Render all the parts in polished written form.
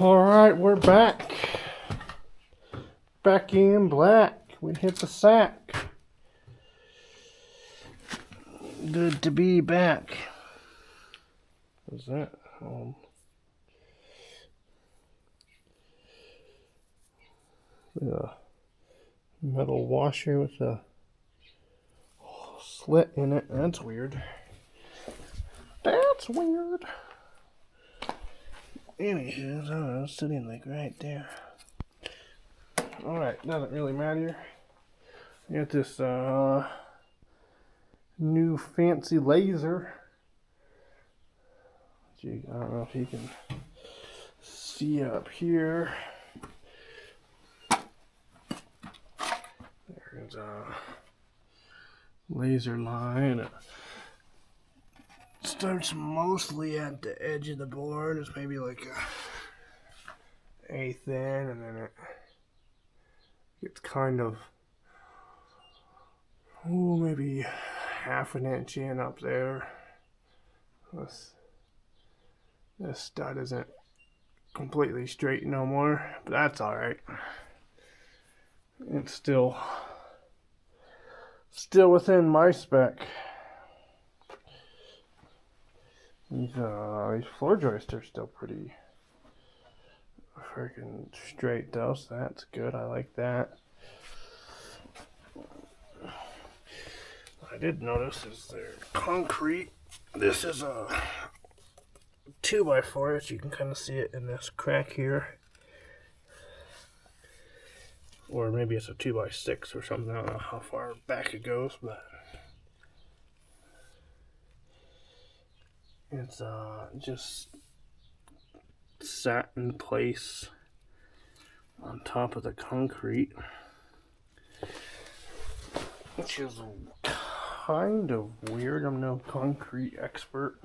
Alright, we're back. Back in black. We hit the sack. Good to be back. What's that? A metal washer with a slit in it. That's weird. That's weird. Anywho, I was sitting like right there. Alright, doesn't really matter. I got this new fancy laser. I don't know if you can see up here. There's a laser line. It starts mostly at the edge of the board. It's maybe like a eighth in, and then it gets kind of maybe half an inch in up there. This stud isn't completely straight no more, but that's alright. It's still within my spec. These floor joists are still pretty freaking straight though, so that's good. I like that. What I did notice is they're concrete. This is a 2x4, as you can kind of see it in this crack here. Or maybe it's a 2x6 or something. I don't know how far back it goes, but it's just sat in place on top of the concrete, which is kind of weird. I'm no concrete expert,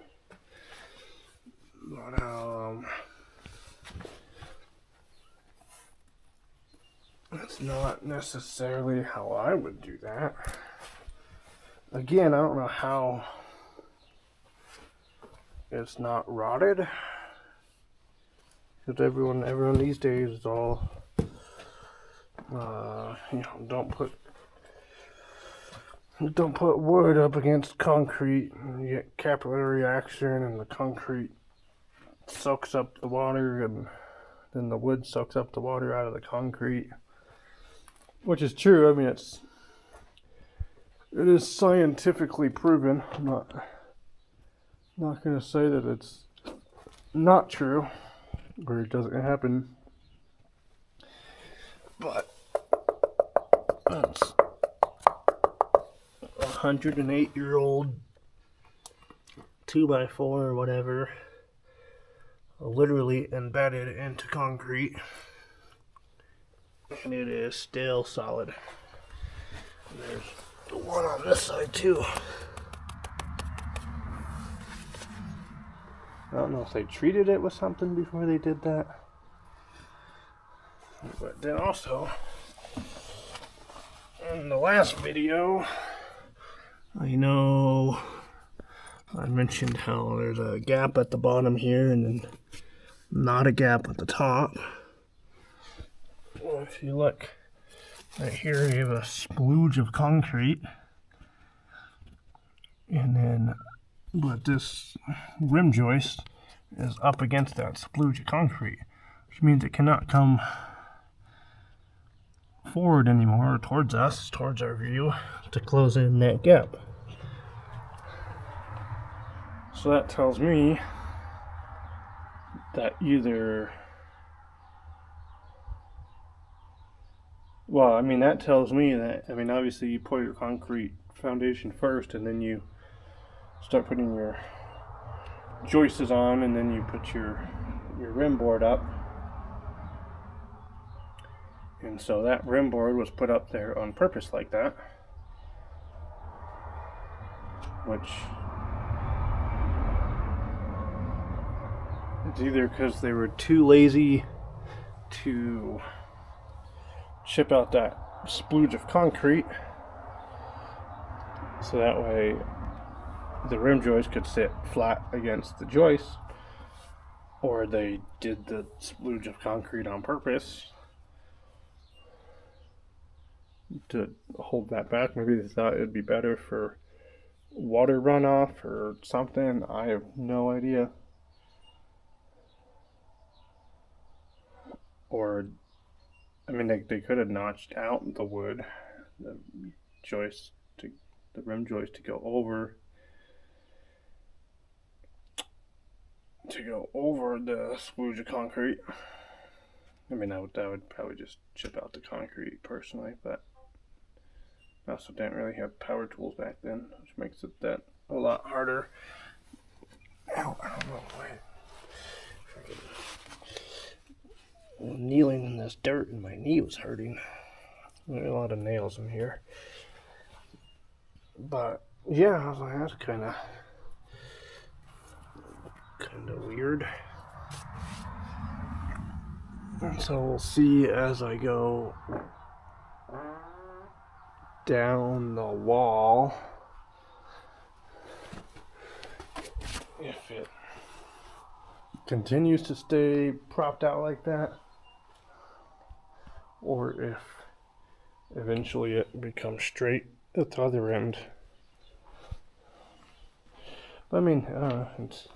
but that's not necessarily how I would do that. Again, I don't know how it's not rotted, because everyone these days is all don't put wood up against concrete, and you get capillary action, and the concrete soaks up the water, and then the wood soaks up the water out of the concrete, which is true. I mean, it is scientifically proven. I'm not going to say that it's not true or it doesn't happen, but it's 108-year-old 2x4 or whatever, literally embedded into concrete, and it is still solid. And there's the one on this side too. I don't know if they treated it with something before they did that. But then also, in the last video, I mentioned how there's a gap at the bottom here and then not a gap at the top. Well, if you look right here, you have a splooge of concrete, but this rim joist is up against that splooge of concrete, which means it cannot come forward anymore, or towards us, towards our view, to close in that gap. So that tells me that that tells me that, obviously you pour your concrete foundation first, and then you start putting your joists on, and then you put your rim board up. And so that rim board was put up there on purpose like that, which it's either because they were too lazy to chip out that splooge of concrete, so that way the rim joist could sit flat against the joist, or they did the splooge of concrete on purpose to hold that back. Maybe they thought it'd be better for water runoff or something. I have no idea. Or, I mean, they could have notched out the wood, the joist, the rim joist to go over the splooge of concrete. I mean, that would probably just chip out the concrete personally, but I also didn't really have power tools back then, which makes it that a lot harder. Ow, I don't know why. Kneeling in this dirt and my knee was hurting. There are a lot of nails in here. But yeah, I was like, that's kind of weird. And so we'll see as I go down the wall if it continues to stay propped out like that, or if eventually it becomes straight at the other end. But I mean, it's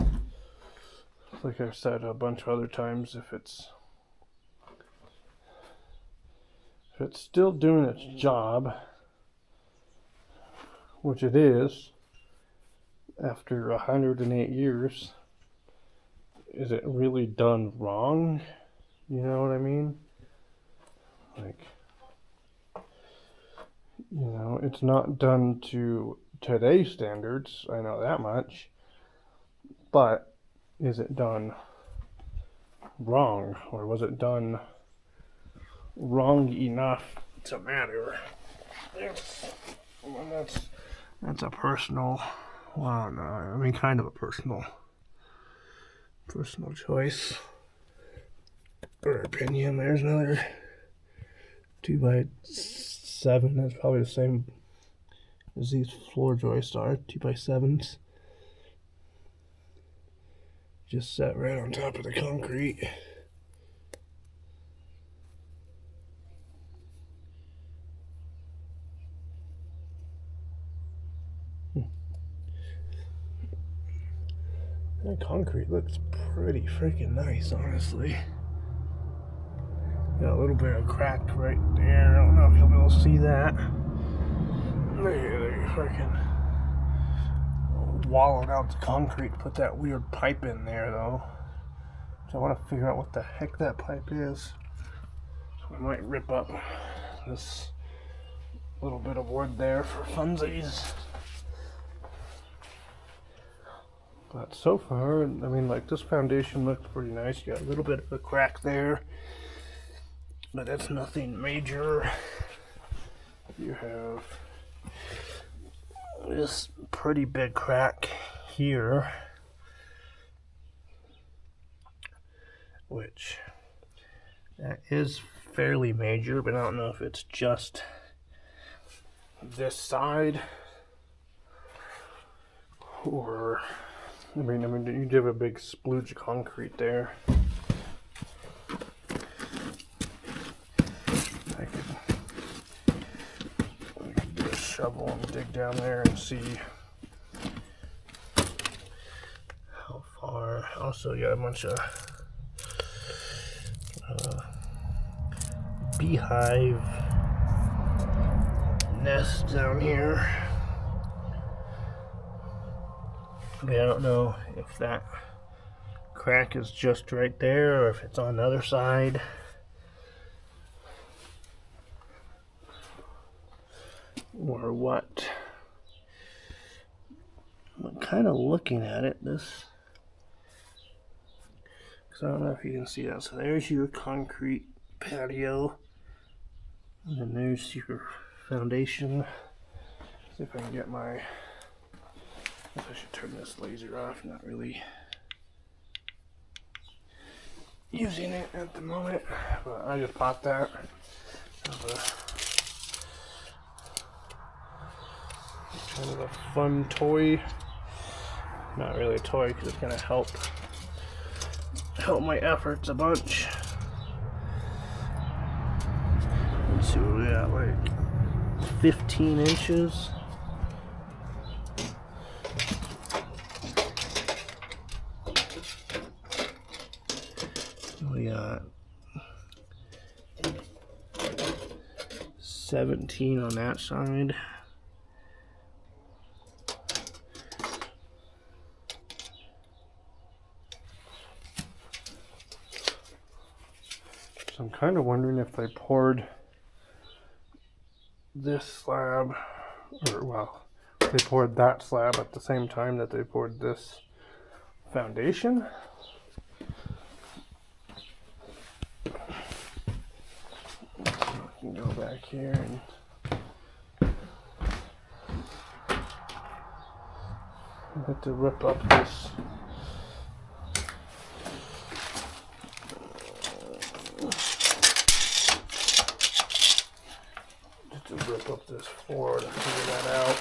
like I've said a bunch of other times, if it's still doing its job, which it is, after 108 years, is it really done wrong? You know what I mean? Like, you know, it's not done to today's standards, I know that much, but is it done wrong, or was it done wrong enough to matter? That's a personal, well, no, I mean, kind of a personal choice or opinion. There's another 2x7. That's probably the same as these floor joists are, 2x7s. Just set right on top of the concrete. That concrete looks pretty freaking nice, honestly. Got a little bit of crack right there. I don't know if you'll be able to see that. They freaking wallowed out the concrete, put that weird pipe in there though. So I want to figure out what the heck that pipe is. So we might rip up this little bit of wood there for funsies. But so far, I mean, like, this foundation looks pretty nice. You got a little bit of a crack there, but that's nothing major. You have this pretty big crack here, which that is fairly major, but I don't know if it's just this side or, I mean, you do have a big splooge of concrete there. I could do a shovel and dig down there and see how far. Also, you got a bunch of beehive nests down here. But I don't know if that crack is just right there or if it's on the other side. Or what. I'm kind of looking at it, this, because I don't know if you can see that. So there's your concrete patio, and then there's your foundation. See if I can get my, I guess I should turn this laser off, not really using it at the moment, but I just bought that as kind of a fun toy. Not really a toy because it's going to help help my efforts a bunch. Let's see what we got, like 15 inches. We got 17 on that side. So I'm kind of wondering if they poured this slab, or well, they poured that slab at the same time that they poured this foundation. I can go back here and I have to rip up this floor to figure that out.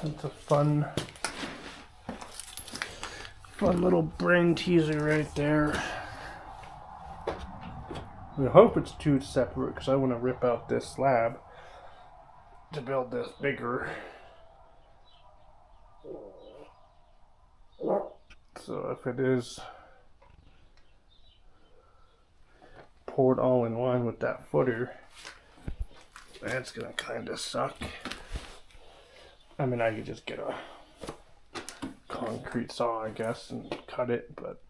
It's a fun little brain teaser right there. I hope it's two separate because I want to rip out this slab to build this bigger. So if it is poured all in one with that footer, that's gonna kind of suck. I mean, I could just get a concrete saw, I guess, and cut it, but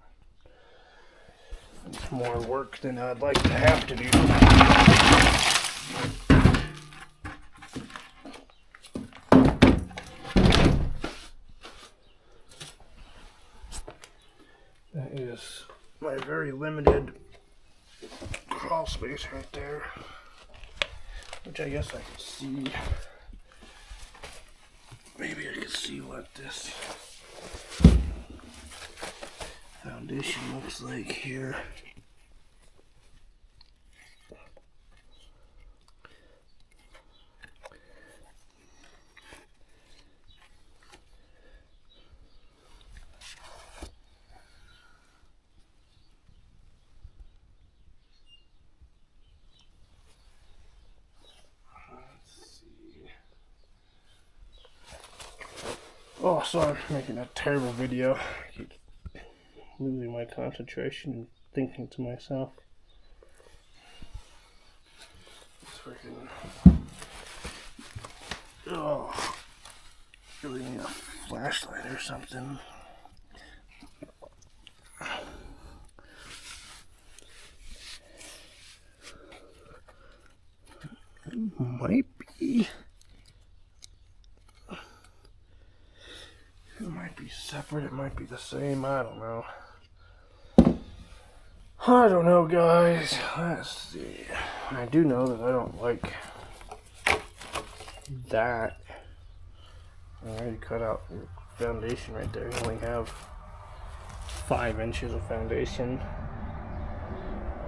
it's more work than I'd like to have to do. That is my very limited crawl space right there, which I guess I can see. Maybe I can see what this foundation looks like here. Oh, so I'm making a terrible video. I keep losing my concentration and thinking to myself. It's freaking. Oh, really need a flashlight or something. Might be. It might be separate, it might be the same, I don't know. I don't know, guys. Let's see. I do know that I don't like that. I already cut out the foundation right there. You only have 5 inches of foundation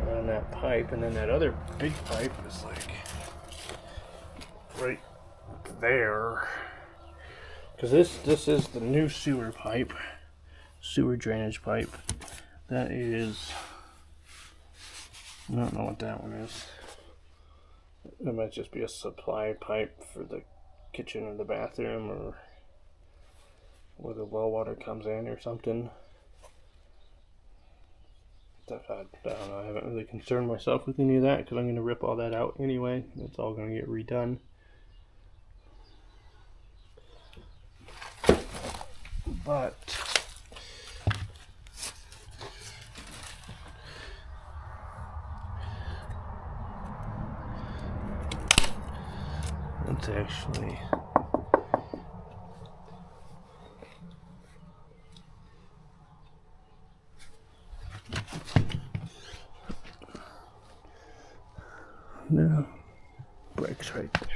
around that pipe, and then that other big pipe is like right there. Because this is the new sewer pipe, sewer drainage pipe. That is, I don't know what that one is. It might just be a supply pipe for the kitchen or the bathroom, or where the well water comes in or something. I don't know, I haven't really concerned myself with any of that because I'm going to rip all that out anyway. It's all going to get redone. But let's actually no bricks right there.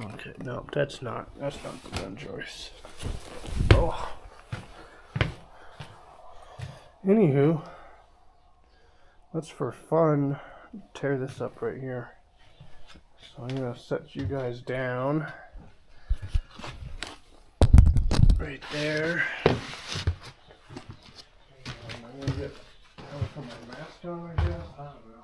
Okay, no, that's not the gun joist. Oh. Anywho, let's for fun tear this up right here. So I'm going to set you guys down right there. And I'm going to get put my mask on, I guess. I don't know.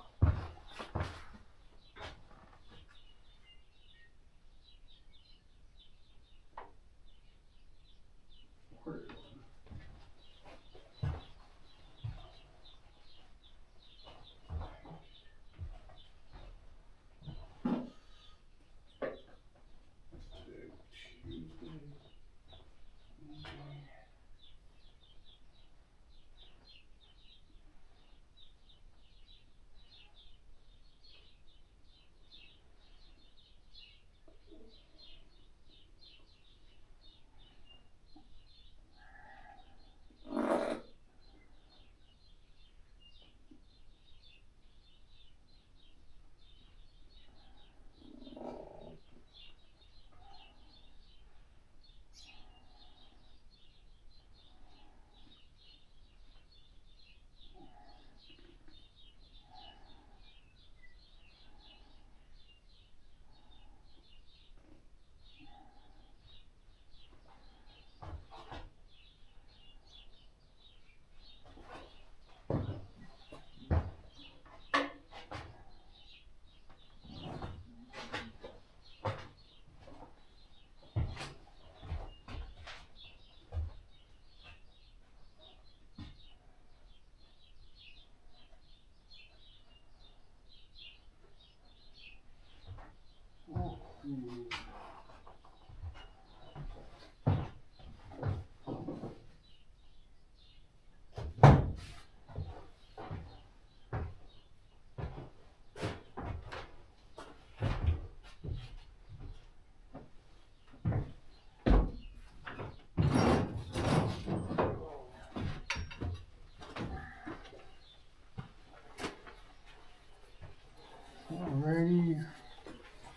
Alrighty.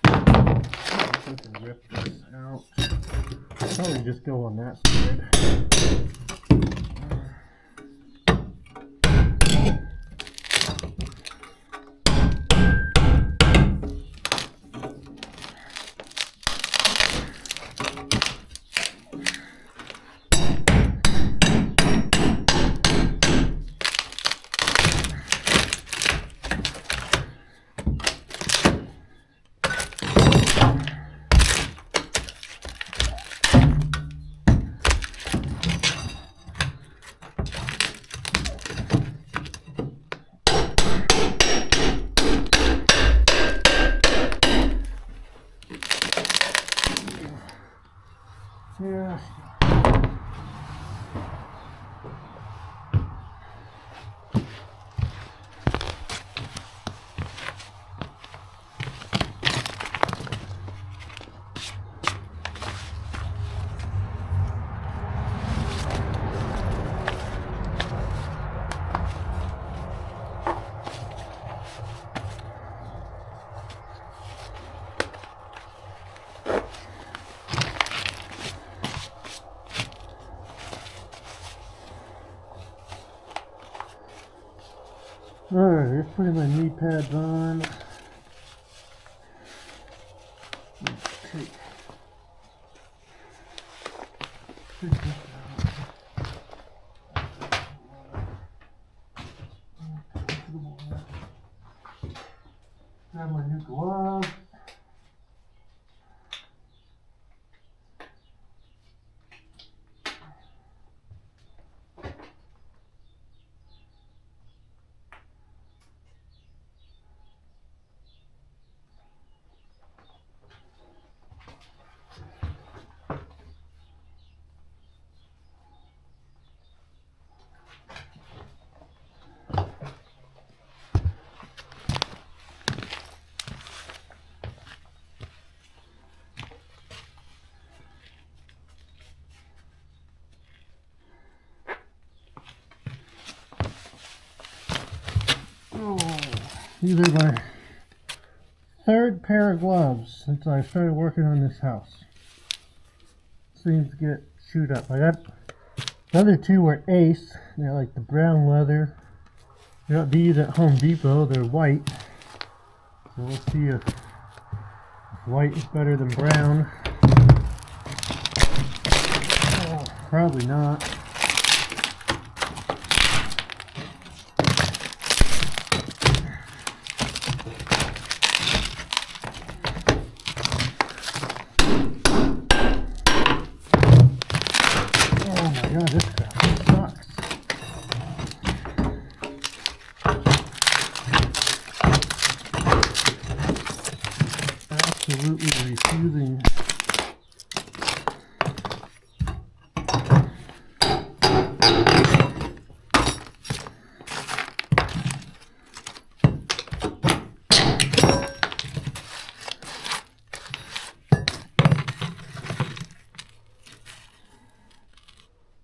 I can rip this out. Probably just go on that side. Yeah. Alright, just putting my knee pads on. Take this out. Grab my new gloves. These are my third pair of gloves since I started working on this house. Seems to get chewed up. I got the other two were Ace. They're like the brown leather. I got these at Home Depot. They're white. So we'll see if White is better than brown. Oh, probably not. Oh my god, this crap sucks. Absolutely refusing.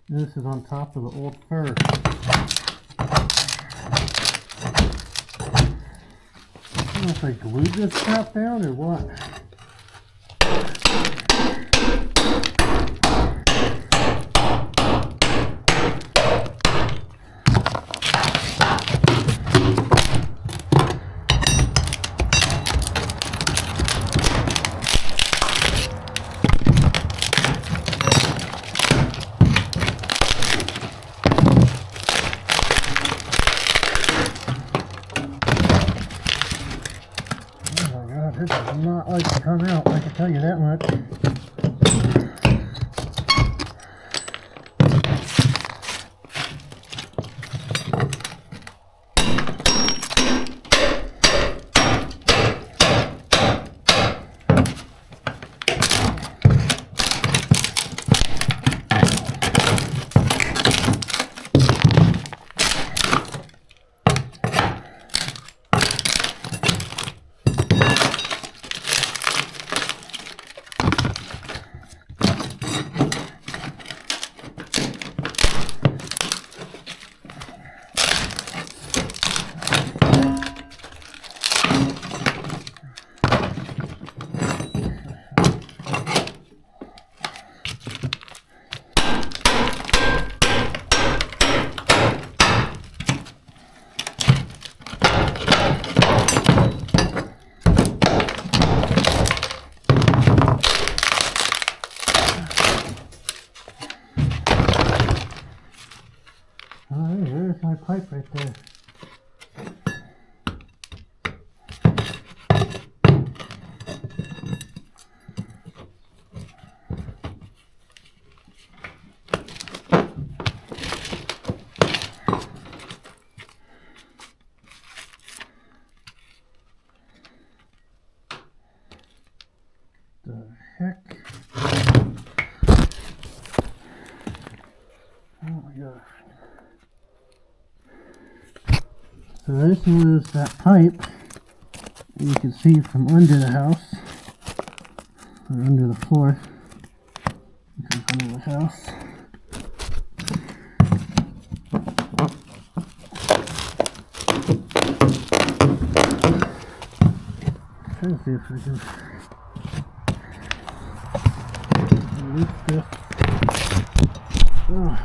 This is on top of the old fur. I don't know if I glued this crap down or what. This does not like to come out, I can tell you that much. There's my pipe right there. The heck? Oh my gosh. So this was that pipe you can see from under the house, or under the floor. This is under the house. I'm trying to see if I can release this. Oh.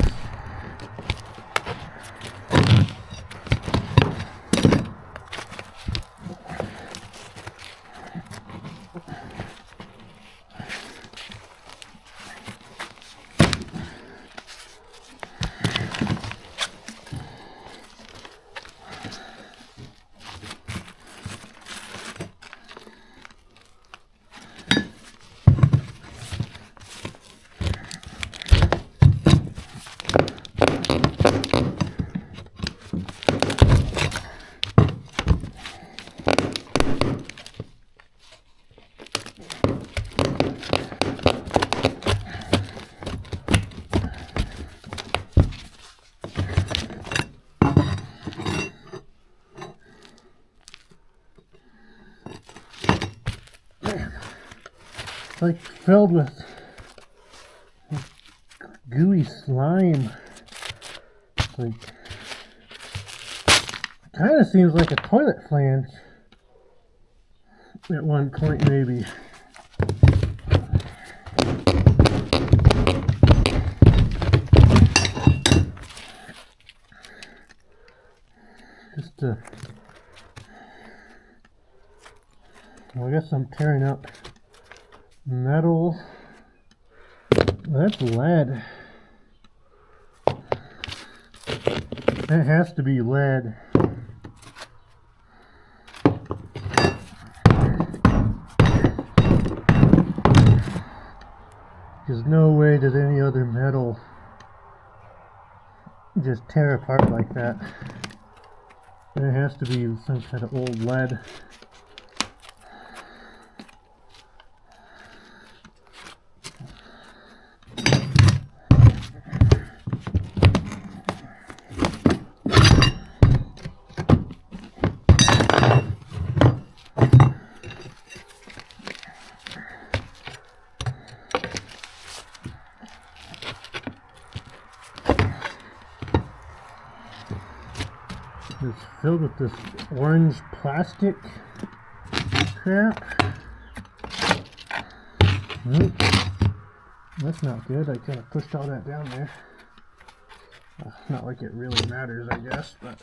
It's like filled with gooey slime. It's like, kind of seems like a toilet flange at one point, maybe. Just well, I guess I'm tearing up Metal. That's lead. That has to be lead. There's no way that any other metal just tear apart like that. There has to be some kind of old lead. It's filled with this orange plastic crap. Nope. That's not good. I kind of pushed all that down there. Not like it really matters, I guess, but...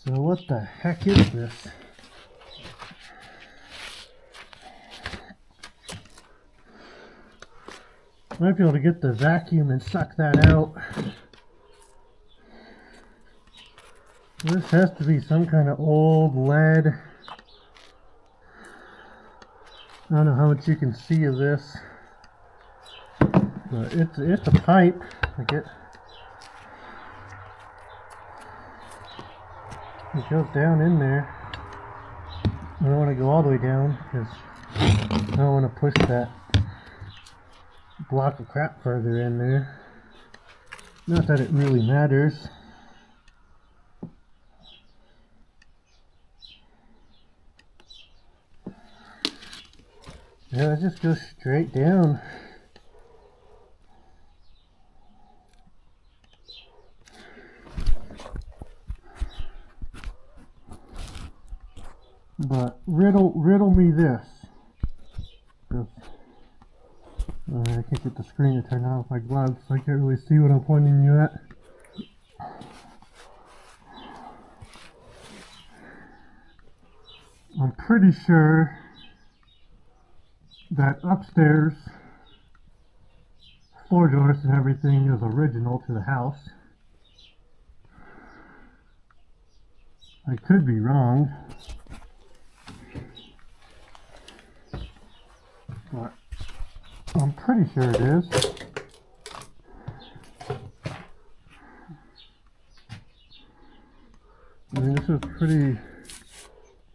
So what the heck is this? Might be able to get the vacuum and suck that out. This has to be some kind of old lead. I don't know how much you can see of this, but it's a pipe. Like it goes down in there. I don't want to go all the way down because I don't want to push that block of crap further in there. Not that it really matters. Yeah, it just goes straight down. But riddle me this. I can't get the screen to turn on with my gloves, so I can't really see what I'm pointing you at. I'm pretty sure that upstairs floor joist and everything is original to the house. I could be wrong, but I'm pretty sure it is. I mean, this is pretty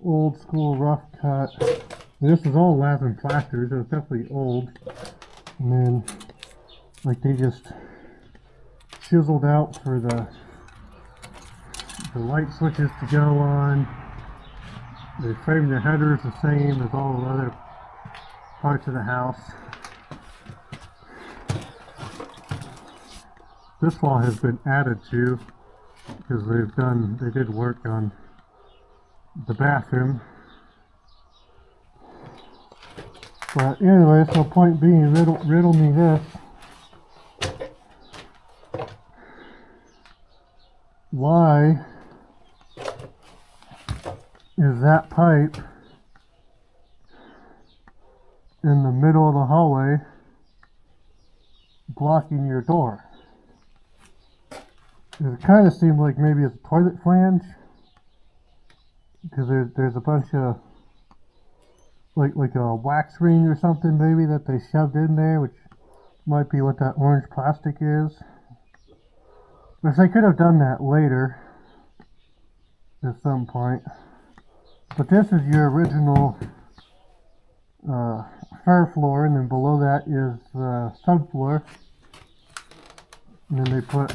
old school rough cut. This is all lath plaster, so it's definitely old. And then, like, they just chiseled out for the light switches to go on. They framed the headers the same as all the other parts of the house. This wall has been added to because they did work on the bathroom. But anyway, so point being, riddle me this. Why is that pipe in the middle of the hallway blocking your door? It kind of seemed like maybe it's a toilet flange, because there's a bunch of like a wax ring or something maybe that they shoved in there, which might be what that orange plastic is. If they could have done that later, at some point. But this is your original first floor, and then below that is the subfloor. And then they put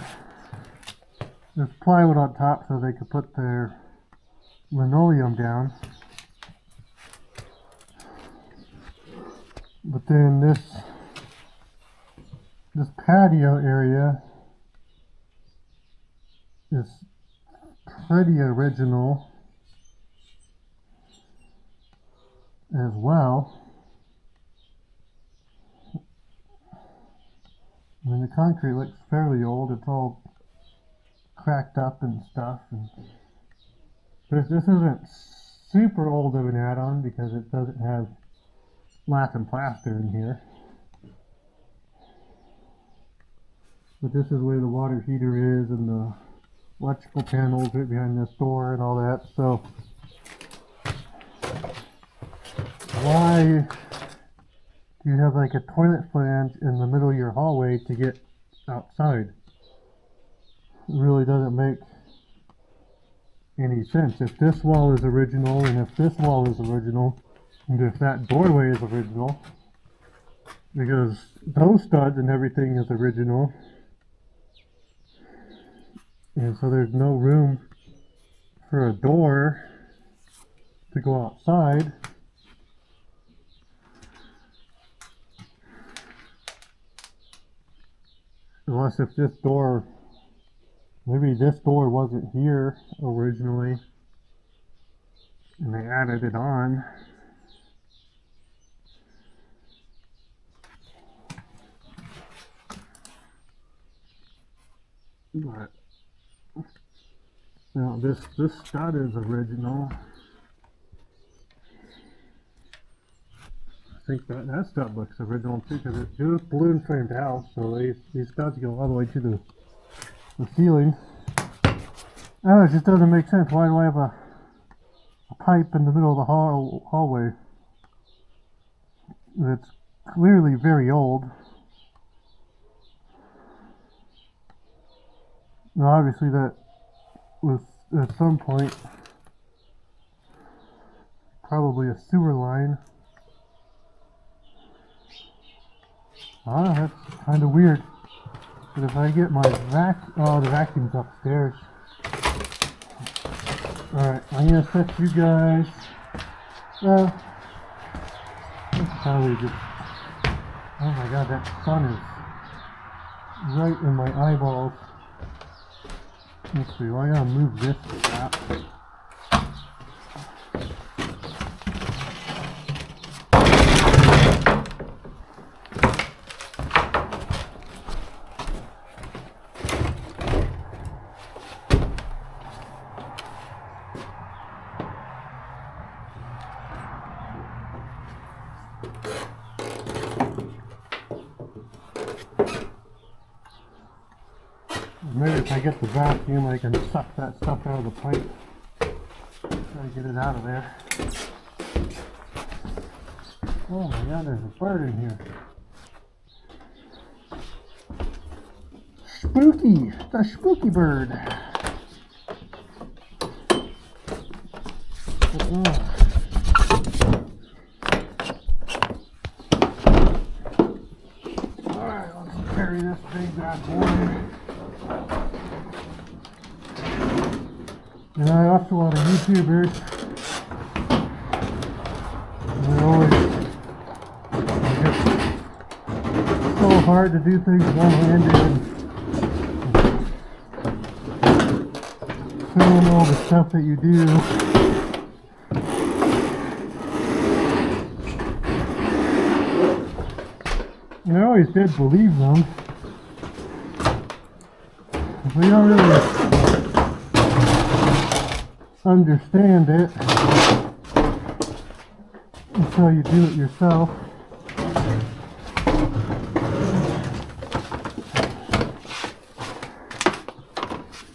this plywood on top so they could put their linoleum down. But then this patio area is pretty original as well. I mean, the concrete looks fairly old. It's all cracked up and stuff. But this isn't super old of an add-on because it doesn't have lath and plaster in here. But this is where the water heater is and the electrical panels right behind this door and all that. So why do you have like a toilet flange in the middle of your hallway to get outside? It really doesn't make any sense. If this wall is original, and if this wall is original, and if that doorway is original, because those studs and everything is original, and so there's no room for a door to go outside. Unless if this door, maybe this door wasn't here originally and they added it on. But now this stud is original. I think that stud looks original too, because it's just balloon framed house, so these studs go all the way to the ceiling. Oh, it just doesn't make sense. Why do I have a pipe in the middle of the hallway? That's clearly very old. Now obviously that was at some point probably a sewer line. That's kind of weird. But if I get my the vacuum's upstairs. Alright, I'm gonna set you guys. Well, that's probably just. Oh my god, that sun is right in my eyeballs. Let's see, well, I gotta move this to that. Maybe if I get the vacuum, I can suck that stuff out of the pipe. Try to get it out of there. Oh my god, there's a bird in here. Spooky! The spooky bird! Alright, let's carry this big bad boy. And I watch a lot of YouTubers, and they're always just so hard to do things one-handed and film all the stuff that you do. And I always did believe them, but you don't really understand it until you do it yourself.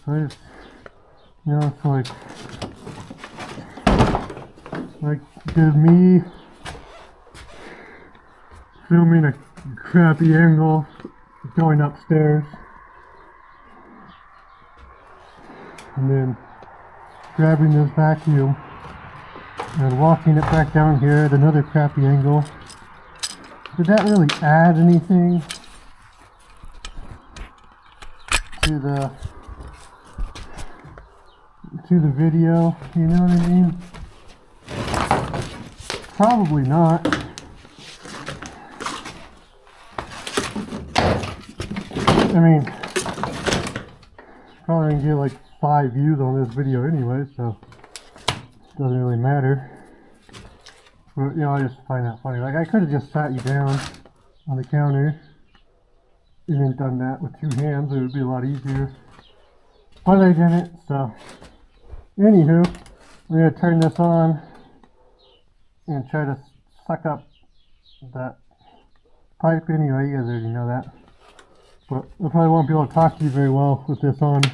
So it's, you know, it's like did me filming a crappy angle going upstairs, and then grabbing this vacuum and walking it back down here at another crappy angle. Did that really add anything to the video? You know what I mean? Probably not. I mean, probably gonna get like 5 views on this video anyway, so it doesn't really matter. But, you know, I just find that funny. Like, I could have just sat you down on the counter and then done that with 2 hands. It would be a lot easier. But I didn't, so. Anywho, we're gonna turn this on and try to suck up that pipe anyway. You guys already know that. But I probably won't be able to talk to you very well with this on. So.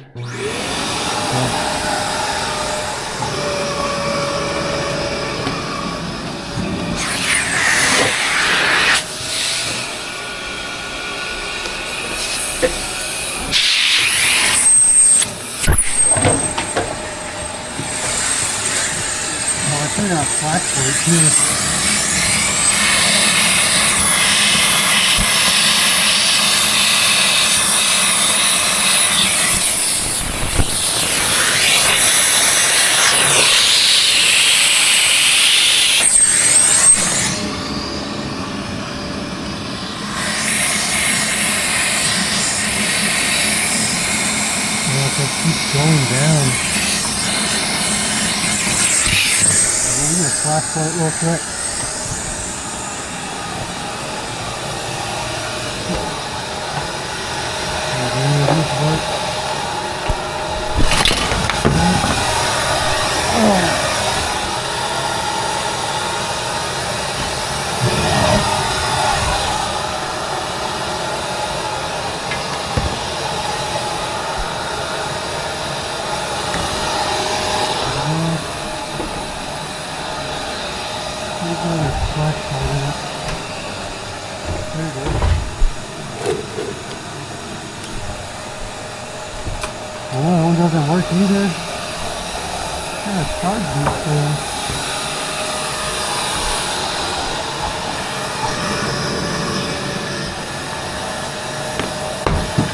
I got a flashlight too. Well, if it keeps going down. Flashlight real quick. Well, that one doesn't work either. Kind of charge these things.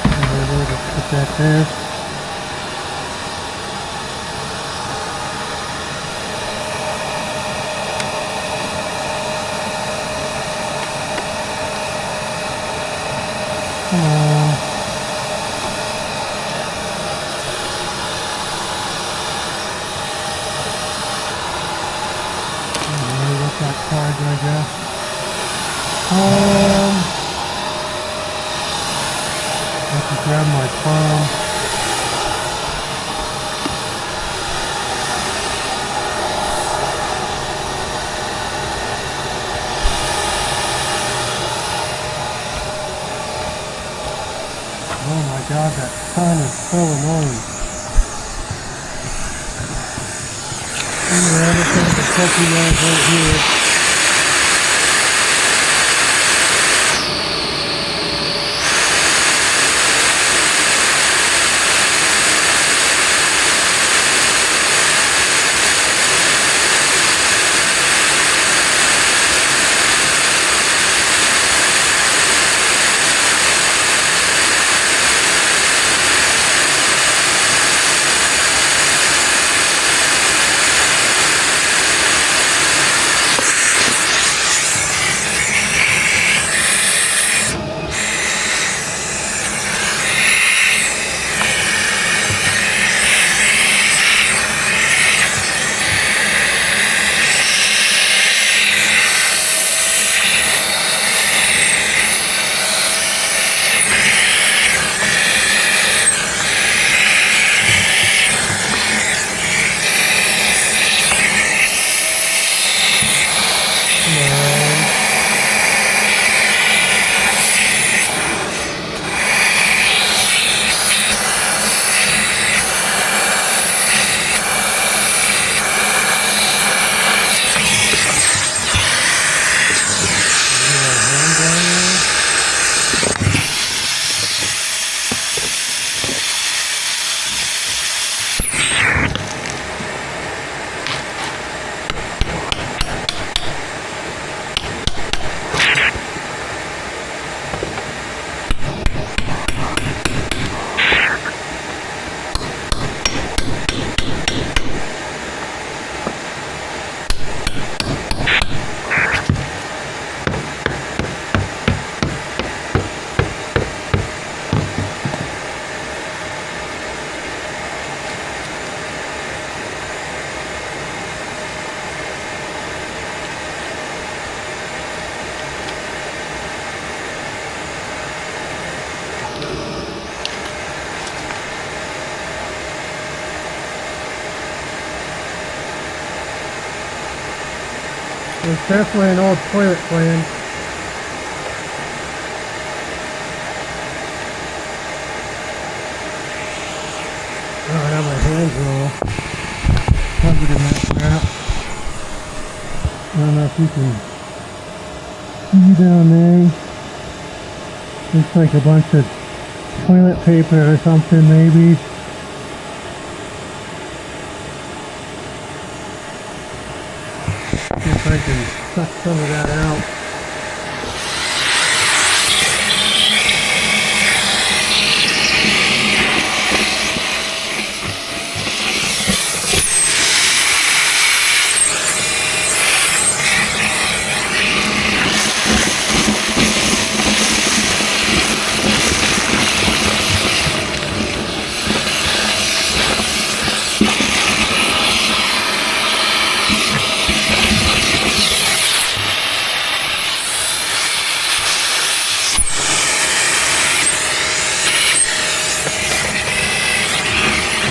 And just put that there. Come on. Let that charge, I guess. I have to grab my phone. Oh my god, that sun is so annoying. Yeah, this is the puppy guys right here. It's definitely an old toilet flange. Oh, now my hands are all covered in that crap. I don't know if you can see down there. Looks like a bunch of toilet paper or something, maybe. See if I can suck some of that out.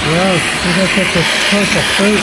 Gross, we got such a bunch of fruit.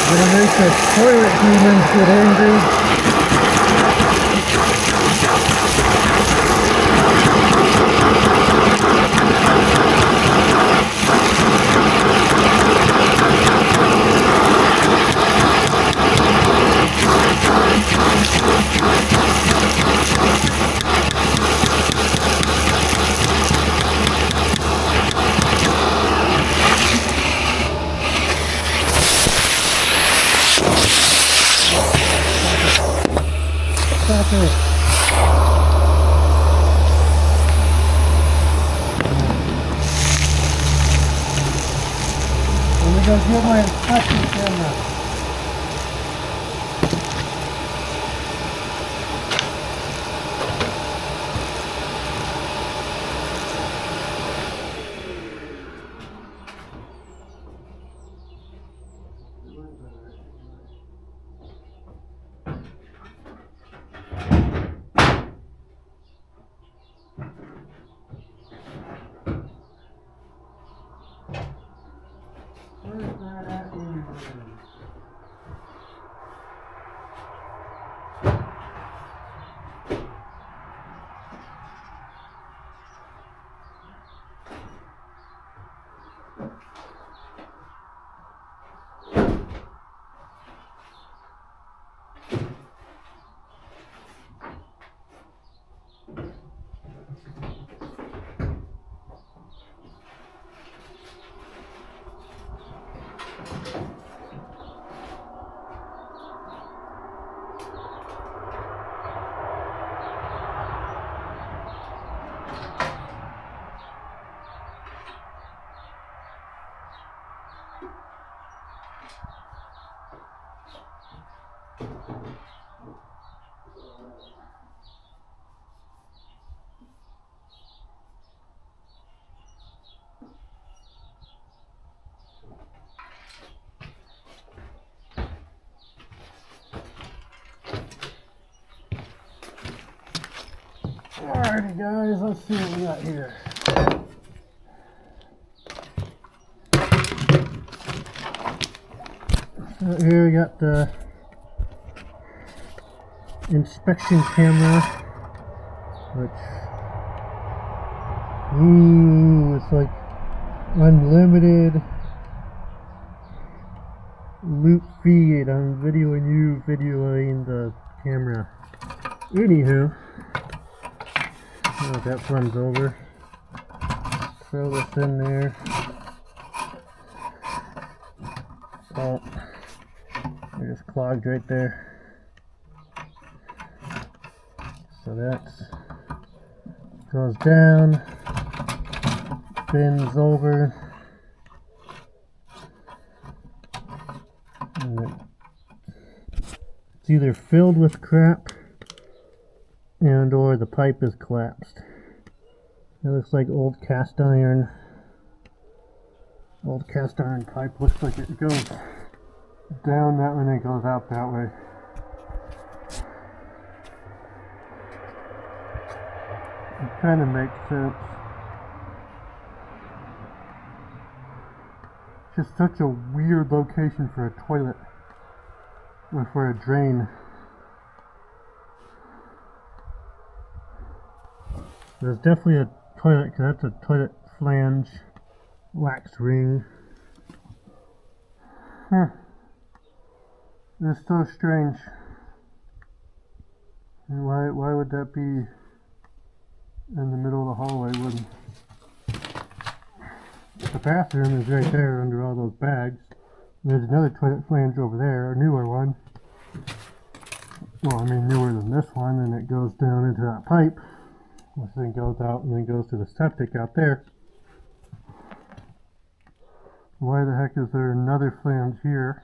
Gonna make the toilet demons get angry. Stop it. Let me go get my inspection camera. Where's that at anyway? Alrighty guys, let's see what we got here. So here we got the inspection camera, which, it's like unlimited loop feed. I'm videoing you, videoing the camera. Anywho, that runs over. Throw this in there. Salt. It just clogged right there. So that goes down, bends over, and it's either filled with crap and or the pipe is collapsed. It looks like old cast iron pipe. Looks like it goes down that way and it goes out that way. It kind of makes sense. Just such a weird location for a toilet or for a drain. There's definitely a toilet, because that's a toilet flange wax ring. It's so strange. Why would that be in the middle of the hallway? The bathroom is right there under all those bags. There's another toilet flange over there, a newer one. Well, I mean newer than this one, and it goes down into that pipe, which then goes out and then goes to the septic out there. Why the heck is there another flange here?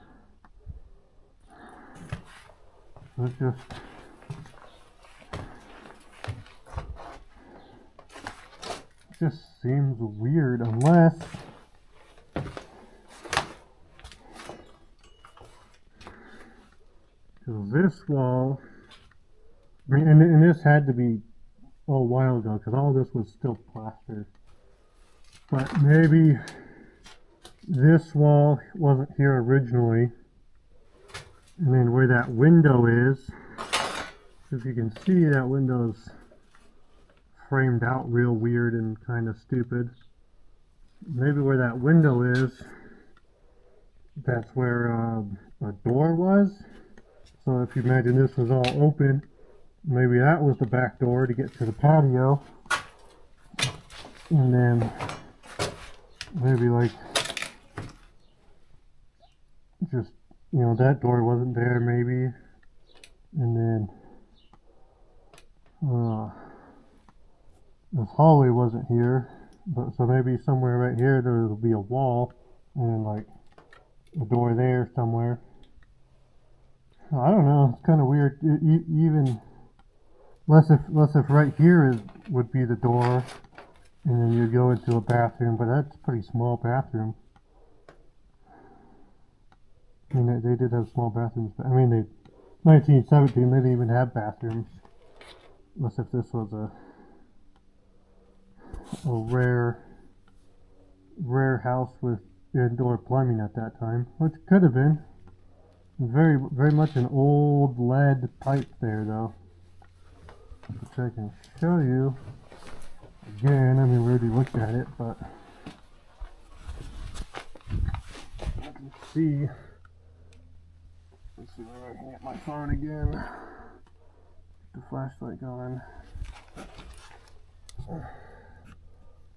It just seems weird, unless because this wall, I mean, and this had to be a while ago, because all this was still plaster. But maybe this wall wasn't here originally, and then where that window is, if you can see, that window's framed out real weird and kind of stupid. Maybe where that window is, that's where a door was. So if you imagine this was all open, maybe that was the back door to get to the patio. And then maybe like just, you know, that door wasn't there maybe. And then this hallway wasn't here, but so maybe somewhere right here there will be a wall and then like a door there somewhere. I don't know, it's kind of weird. Even less if right here would be the door, and then you go into a bathroom, but that's a pretty small bathroom. I mean, they did have small bathrooms, but I mean, 1917, they didn't even have bathrooms. Unless if this was a rare rare house with indoor plumbing at that time, which could have been. Very, very much an old lead pipe there, though. Which I can show you. Again, I mean, we already looked at it, but I can see. Let's see if I can get my phone again. The flashlight going.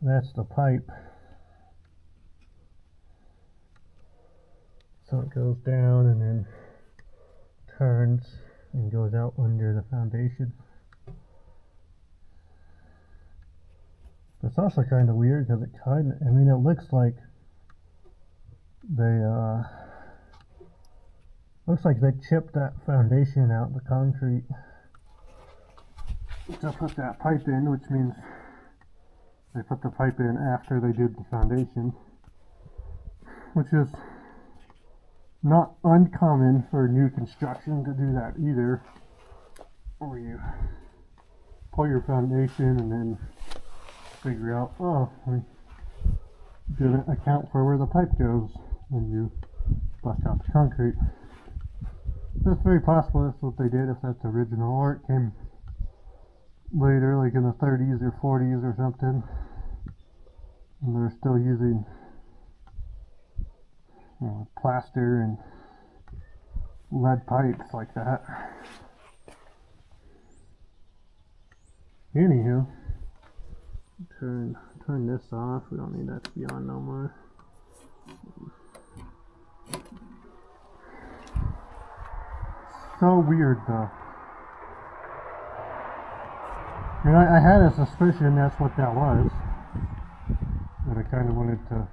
That's the pipe. So it goes down and then turns and goes out under the foundation. It's also kind of weird because it kind of, I mean, it looks like they chipped that foundation out, the concrete, to put that pipe in, which means they put the pipe in after they did the foundation, which is not uncommon for new construction to do that either, where you put your foundation and then figure out, oh, we didn't account for where the pipe goes when you bust out the concrete. It's very possible that's what they did, if that's original, or it came later, like in the 30s or 40s or something, and they're still using, you know, plaster and lead pipes like that. Anywho, turn this off. We don't need that to be on no more. So weird though. And I had a suspicion that's what that was, but I kind of wanted to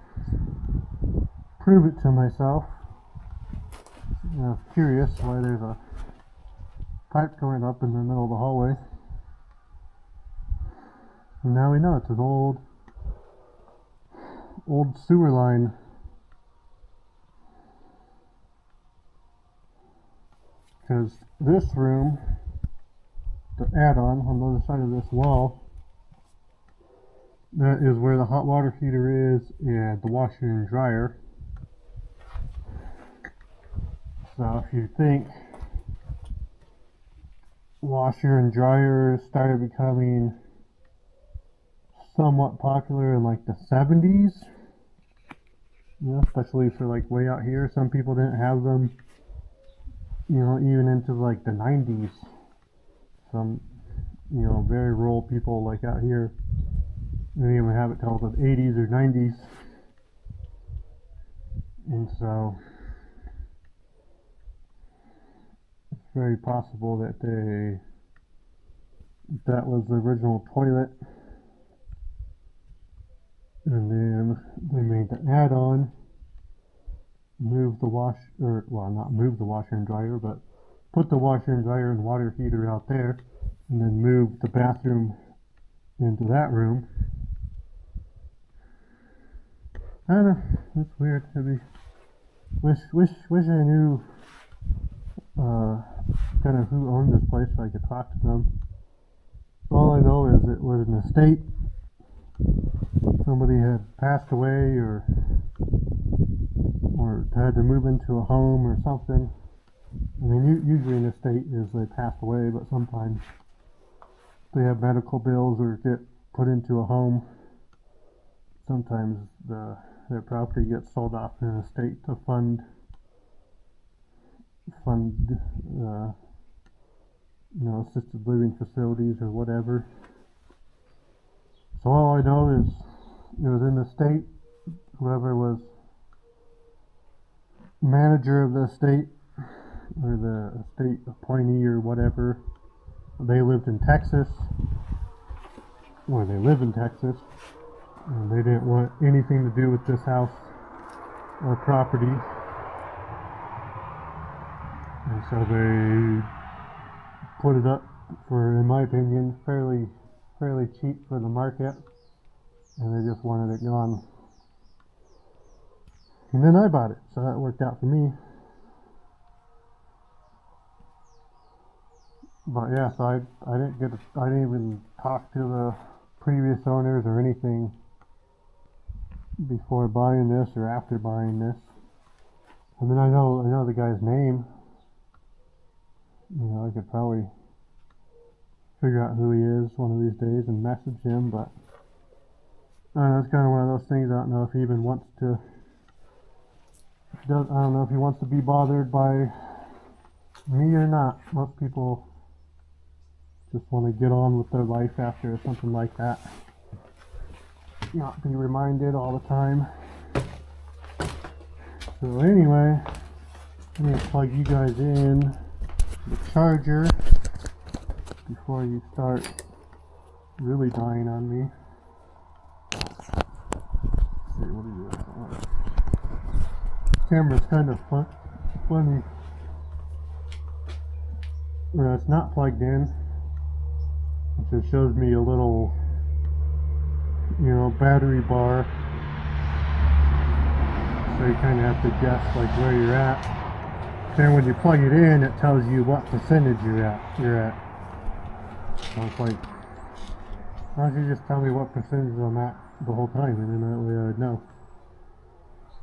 prove it to myself. I was curious why there's a pipe going up in the middle of the hallway. And now we know it's an old sewer line. Because this room, the add-on on the other side of this wall, that is where the hot water heater is and the washer and dryer. So if you think washer and dryer started becoming somewhat popular in like the 70s, you know, especially for like way out here, some people didn't have them, you know, even into like the 90s. Some, you know, very rural people like out here didn't even have it till the 80s or 90s. And so it's very possible that that was the original toilet, and then they made the add-on, move the not move the washer and dryer, but put the washer and dryer and water heater out there, and then move the bathroom into that room. I don't know, it's weird. Wish I knew kind of who owned this place so I could talk to them. All I know is it was an estate. Somebody had passed away or had to move into a home or something. I mean, usually an estate is they pass away, but sometimes they have medical bills or get put into a home. Sometimes their property gets sold off in an estate to fund you know, assisted living facilities or whatever. So all I know is it was in the state. Whoever was manager of the estate or the estate appointee or whatever, they lived in Texas, or they live in Texas, and they didn't want anything to do with this house or property, and so they put it up for, in my opinion, fairly cheap for the market, and they just wanted it gone. And then I bought it, so that worked out for me. But yeah, so I didn't even talk to the previous owners or anything before buying this or after buying this. I mean, I know the guy's name. You know, I could probably figure out who he is one of these days and message him, but I don't know, it's kind of one of those things. I don't know if he even wants to. I don't know if he wants to be bothered by me or not. Most people just want to get on with their life after something like that. Not be reminded all the time. So anyway, I'm going to plug you guys in the charger before you start really dying on me. Let's see, what are you doing? Camera's kind of funny. When it's not plugged in, it just shows me a little, battery bar. So you kind of have to guess like where you're at. Then when you plug it in, it tells you what percentage you're at. So it's like, why don't you just tell me what percentage I'm at the whole time, and then that way I would know.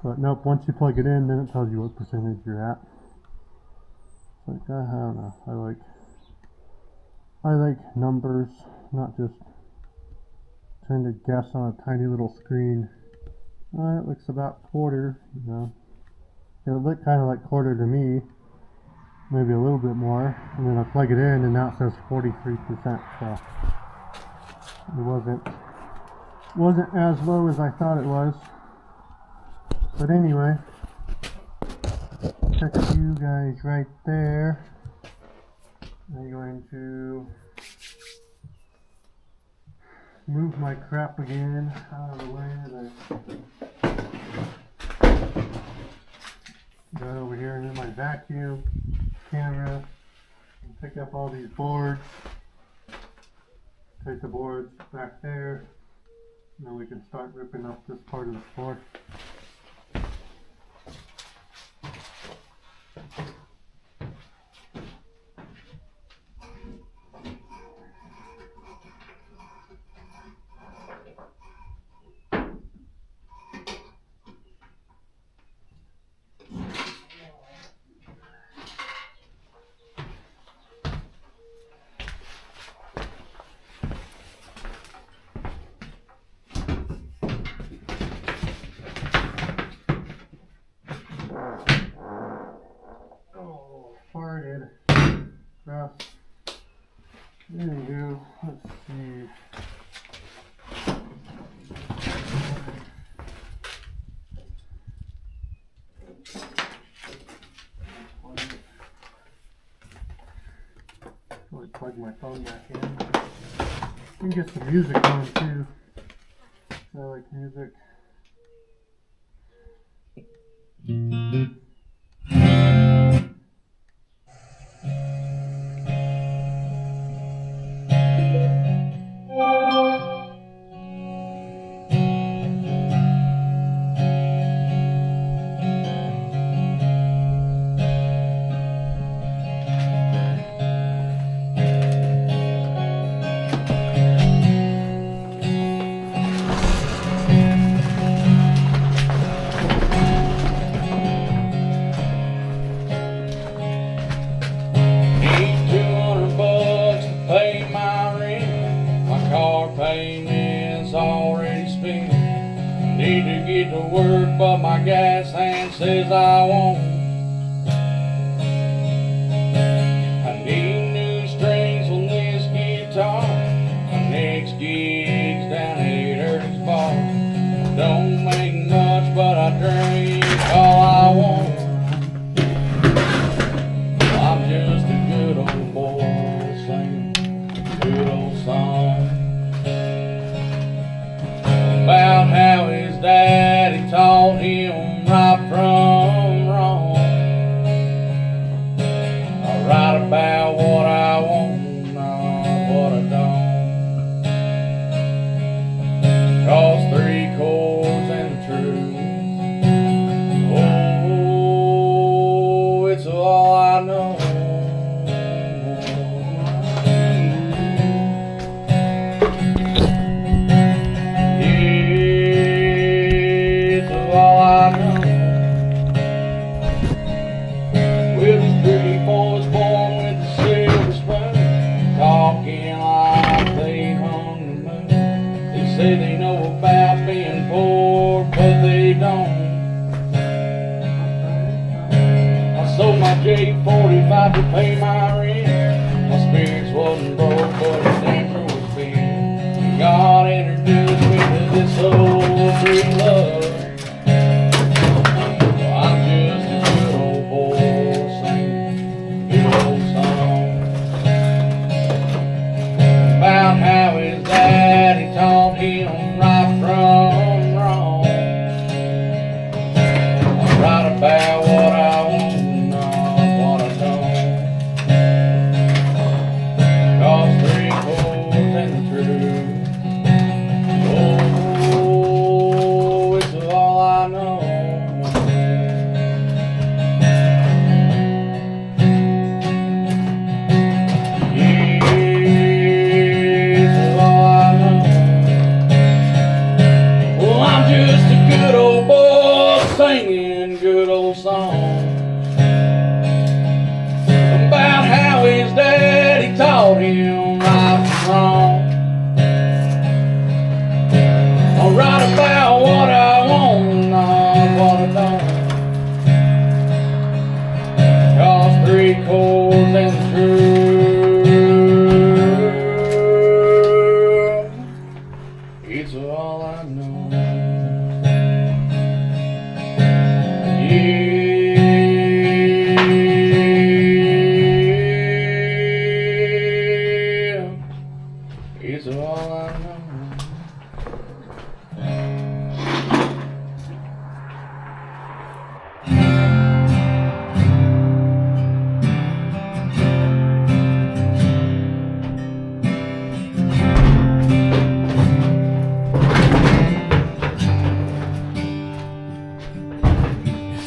But nope, once you plug it in, then it tells you what percentage you're at. Like, I don't know. I like numbers, not just trying to guess on a tiny little screen. It looks about quarter, It looked kind of like quarter to me, maybe a little bit more. And then I plug it in, and now it says 43%. So it wasn't as low as I thought it was. But anyway, check you guys right there. I'm going to move my crap again out of the way. Got over here into my vacuum camera and pick up all these boards. Take the boards back there. Now we can start ripping up this part of the floor. Farted. Gross. Anywho, let's see. Probably plug my phone back in. We can get some music on too. I like music. Payment's already spent. Need to get to work, but my gas hand says I won't. I need new strings on this guitar. My next gig's down at Eric's bar. Don't make much, but I drink all I want. I'm just a good old boy singing good old song about how his daddy taught him right from wrong. I write about what I want, not what I don't. Cross 3 chords and the truth say they know about being poor, but they don't. I sold my J45 to pay my rent. My spirits wasn't broke, but his temper was big. And God introduced me to this old free love. Well, I'm just a good old boy singing a good old song about how his daddy taught him right from wrong. I write about what I want, not what I don't. 'Cause 3/4 and the truth, oh, it's all I know. Just a good old boy singing good old songs about how his daddy taught him right from wrong. I'll write about what I want, not what I don't. 'Cause 3/4 and the truth, it's all I know. It's all I know.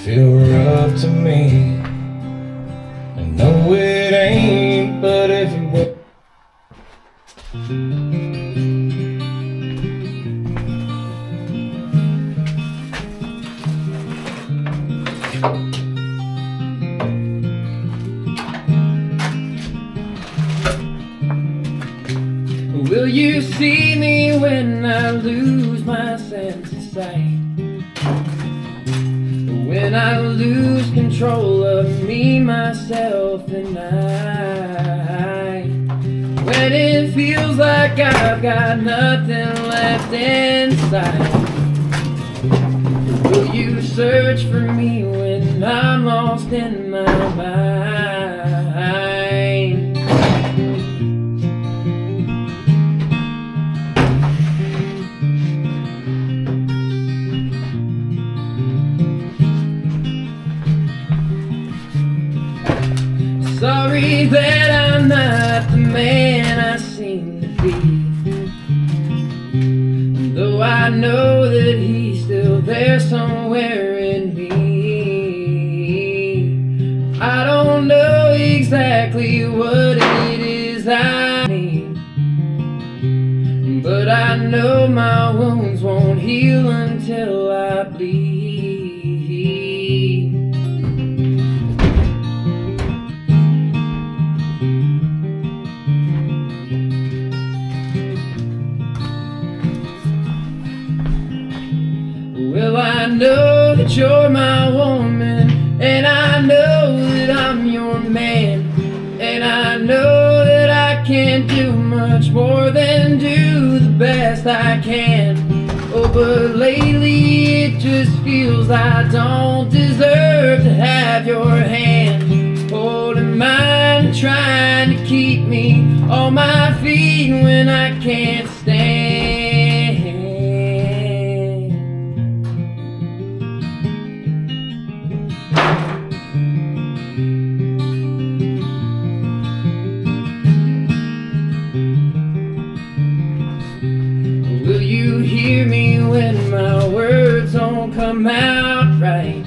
Feel rough to me. I know it ain't, but if you were will you see me when I lose my sense of sight? When I lose control of me, myself, and I. When it feels like I've got nothing left inside. Will you search for me when I'm lost in my mind? Sorry that I'm not the man I seem to be, though I know that he's still there somewhere in me. I don't know exactly what it is I need, but I know my wounds won't heal until I bleed. Well, I know that you're my woman, and I know that I'm your man, and I know that I can't do much more than do the best I can. Oh, but lately it just feels I don't deserve to have your hand holding mine, trying to keep me on my feet when I can't stand. Will you hear me when my words don't come out right?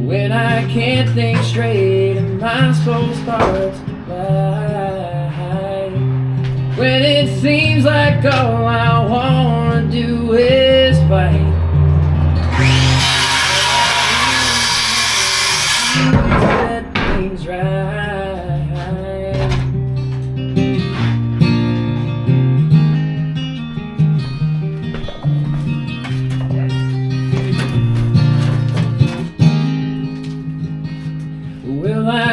When I can't think straight and my soul starts to bite. When it seems like all I wanna do is fight. Set things right.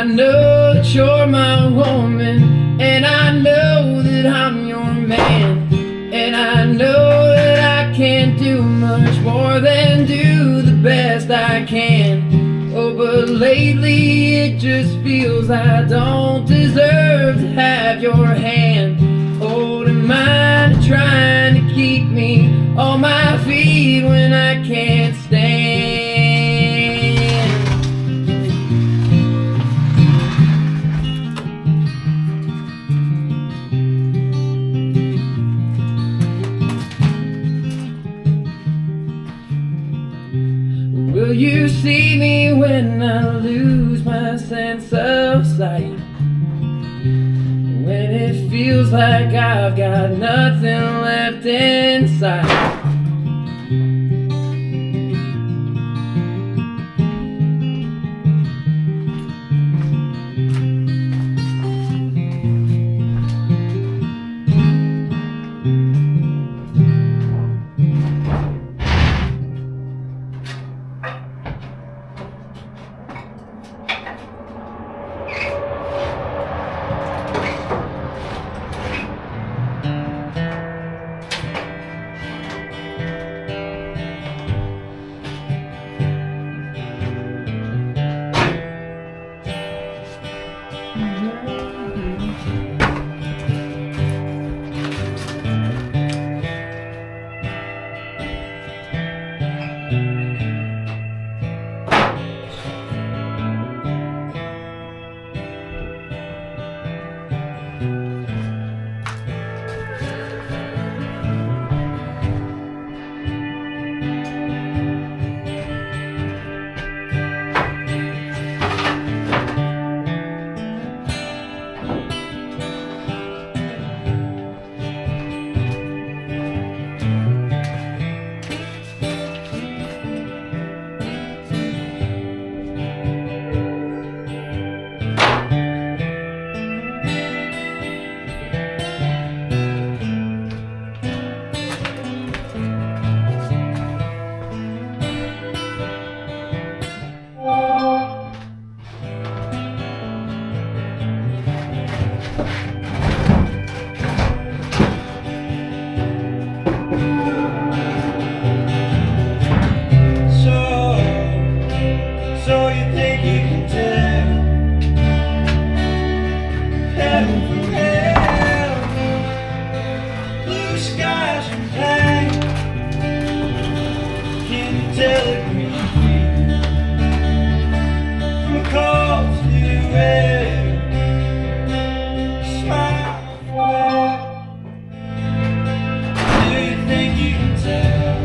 know that you're my woman, and I know that I'm your man, and I know that I can't do much more than do the best I can. Oh, but lately it just feels I don't deserve to have your hand holding mine, trying to keep me on my feet when I can't stand. Will you see me when I lose my sense of sight? When it feels like I've got nothing left inside. So you think you can tell heaven from hell, blue skies from pain? Can you tell the green from cold to red? Smile for what? Do you think you can tell?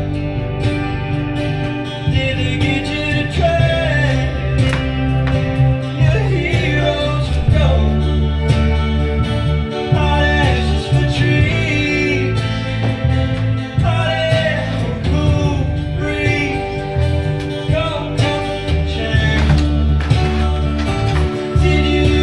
Did they get you to try? Did you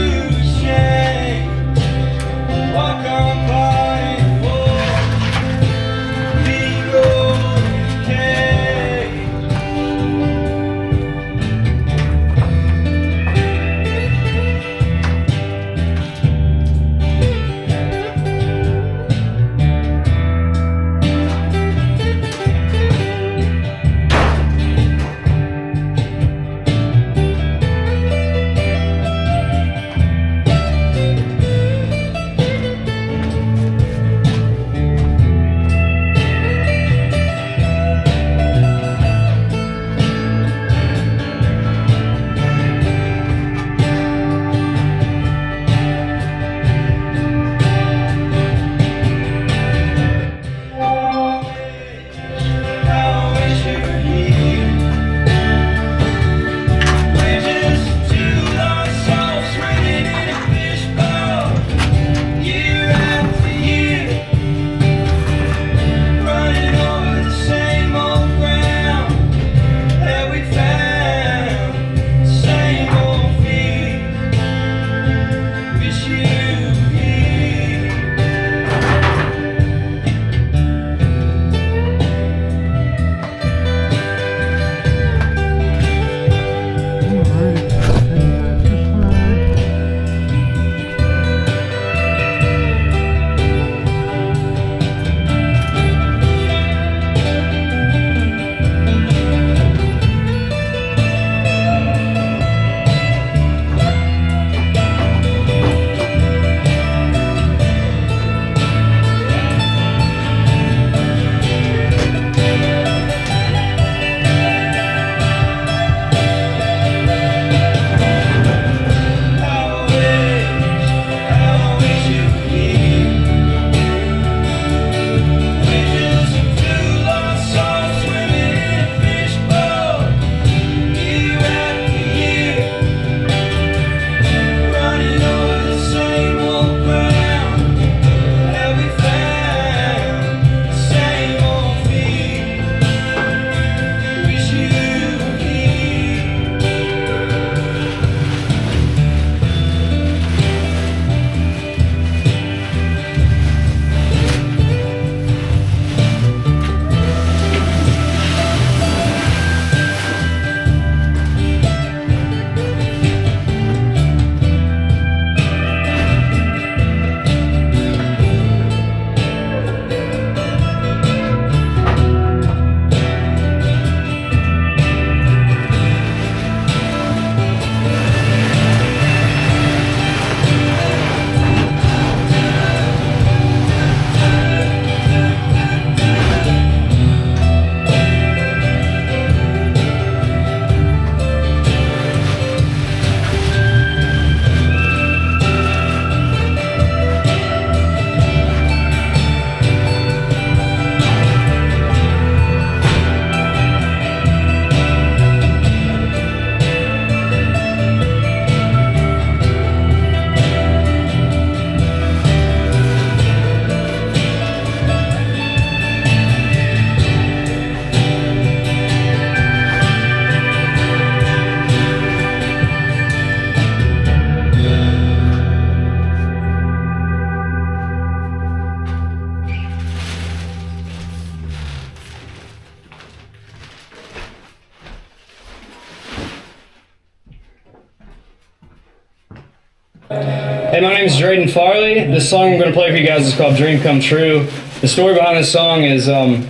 Hey, my name is Drayden Farley. This song I'm going to play for you guys is called Dream Come True. The story behind this song is 5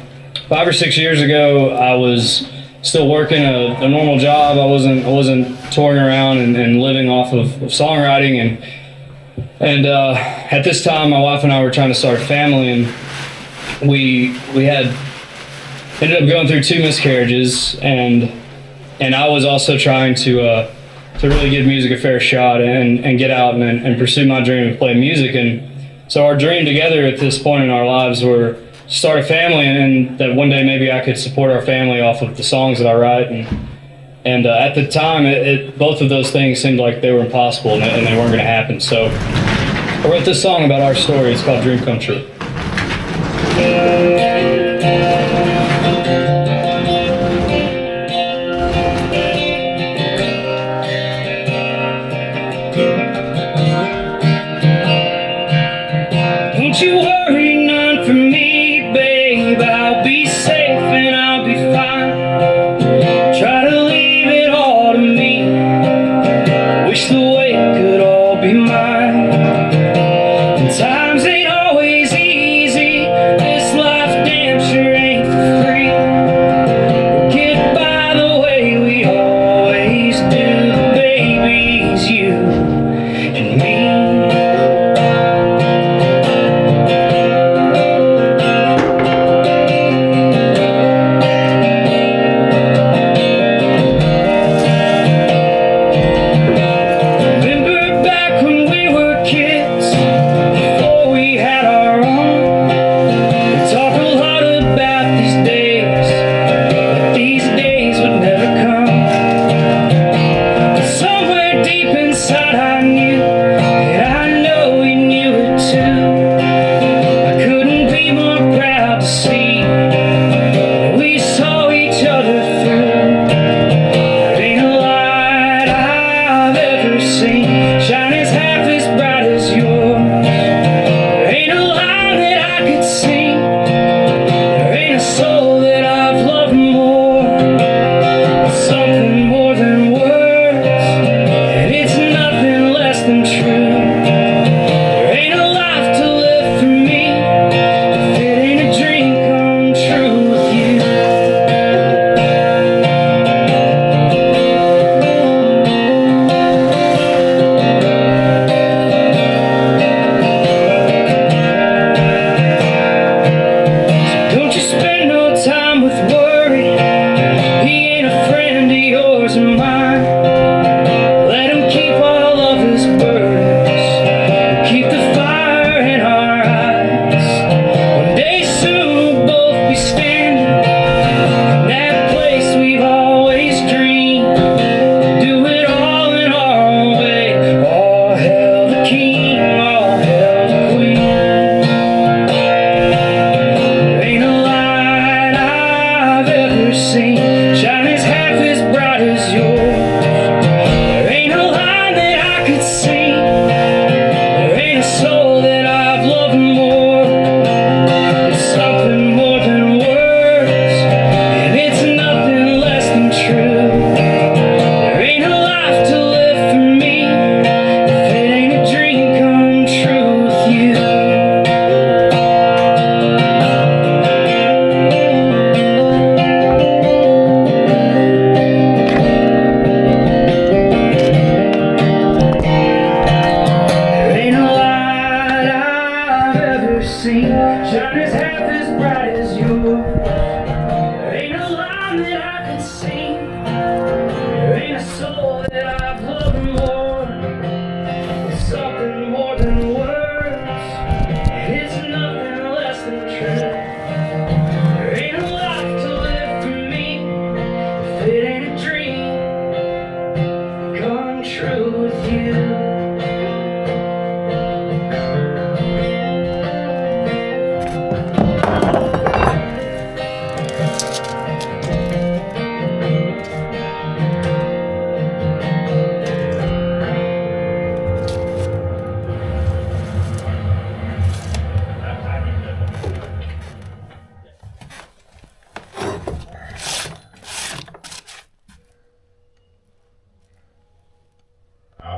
or 6 years ago, I was still working a normal job. I wasn't touring around and living off of songwriting. And at this time, my wife and I were trying to start a family, and we had ended up going through 2 miscarriages, and I was also trying to really give music a fair shot and get out and pursue my dream of playing music. And so our dream together at this point in our lives were to start a family, and that one day maybe I could support our family off of the songs that I write. And at the time, both of those things seemed like they were impossible and they weren't going to happen. So I wrote this song about our story. It's called Dream Come True. Don't you worry none for me, babe. I'll be safe and I'll be fine. Try to leave it all to me. Wish the weight could all be mine. And times ain't always easy. This life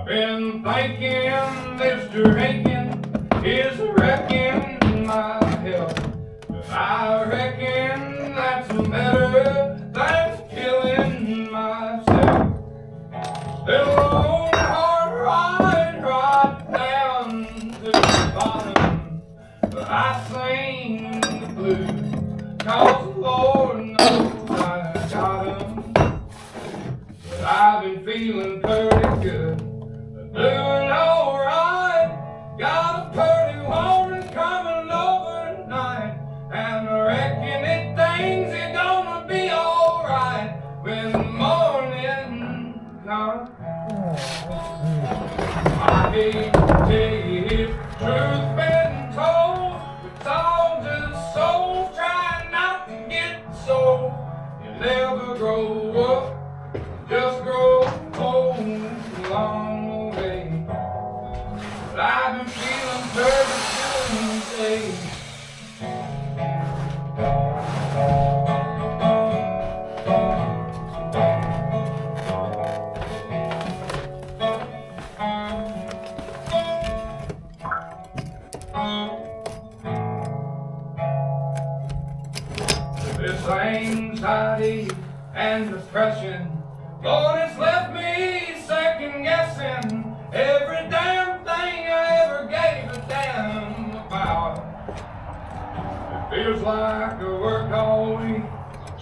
I've been thinking Mr. Aiken is wrecking my health. But I reckon that's better than killing myself. Still a hard ride right down to the bottom. But I sing the blues, 'cause the Lord knows I got 'em. But I've been feeling pretty good, doing alright. Got a pretty woman coming over tonight, and I reckon it things are gonna be alright when the morning comes. I hate to tell you if truth been told, it's all just souls trying not to get sold. You never grow up, just grow old along the way. But I've been feeling pretty good today. This anxiety and depression, Lord, it's left me second guessing every damn thing I ever gave a damn about. It feels like I work all week,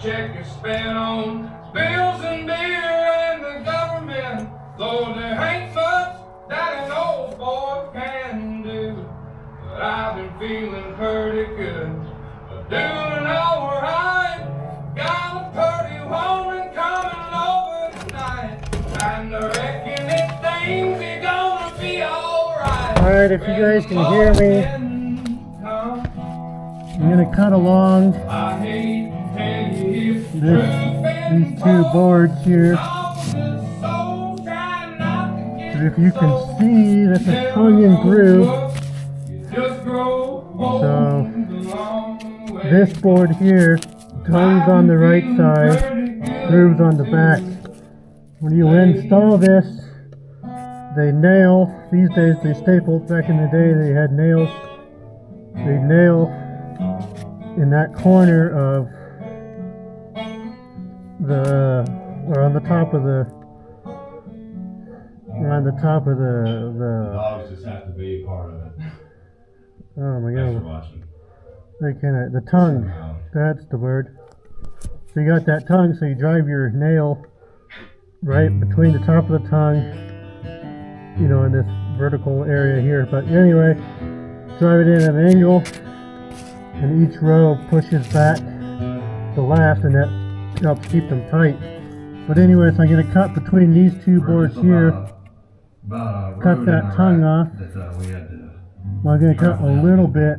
check is spent on bills and beer and the government. Lord, there ain't much that an old boy can do. But I've been feeling pretty good, doing alright. Got a pretty woman coming over tonight, and I reckon it things are gonna be alright. Alright, if you guys can hear me, I'm gonna cut along I hate to tell you if these two boards here. But if you can see, that's a tongue and groove. So this board here, tongues on the right side, grooves on the back. When you install this, they nail, these days they staple, back in the day they had nails. They nail in that corner of the, or on the top of the, the Dogs just have to be a part of it. oh my Thanks for god, watching. they the tongue, that's the word. So you got that tongue, so you drive your nail right between the top of the tongue, you know, in this vertical area here. But anyway, drive it in at an angle, and each row pushes back the last, and that helps keep them tight. But anyway, so I'm going to cut between these two boards here, cut that tongue off. I'm going to cut a little bit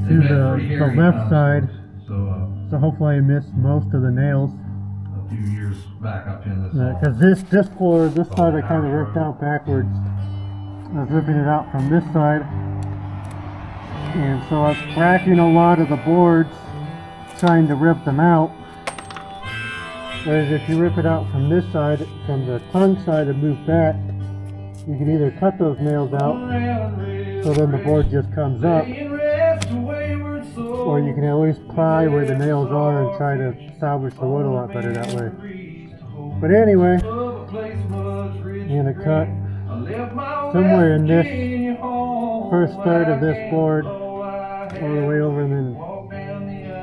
to the left side, so hopefully I missed most of the nails. A few years back up in this. Because this floor, this side I kind of ripped out backwards. I was ripping it out from this side, and so I was cracking a lot of the boards trying to rip them out. Whereas if you rip it out from this side, from the tongue side and move back, you can either cut those nails out, so then the board just comes up, or you can always pry where the nails are and try to salvage the wood a lot better that way. But anyway, I'm going to cut somewhere in this first third of this board all the way over, and then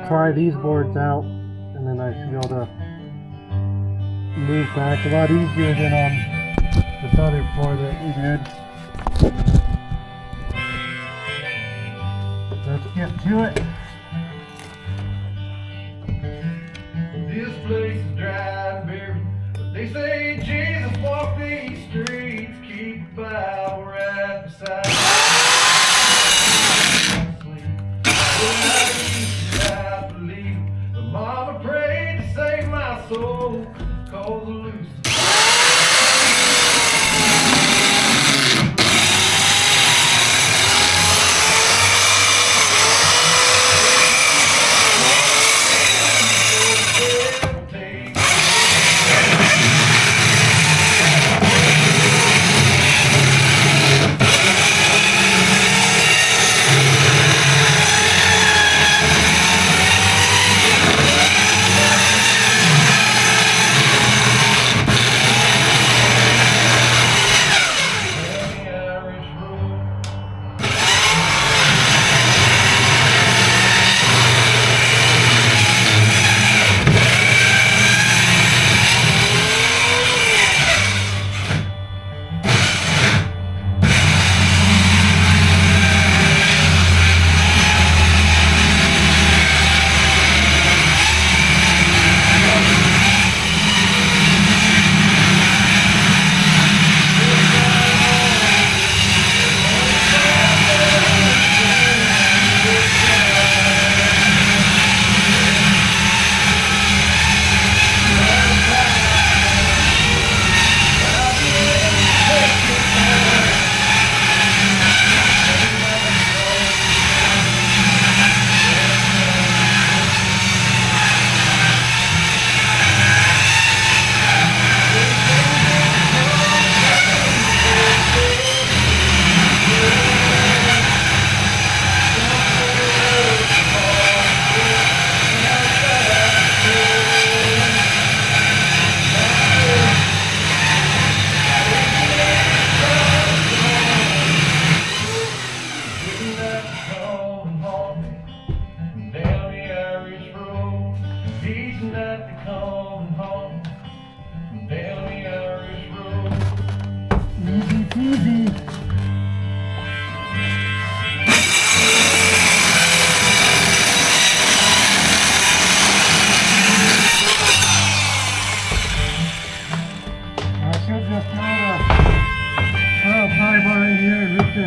pry these boards out, and then I should be able to move back a lot easier than on this other floor that we did. Let's get to it. This place is dry and barren, but they say Jesus walked these streets, keep a Bible right beside me. I believe, but Mama prayed to save my soul, cause the loose.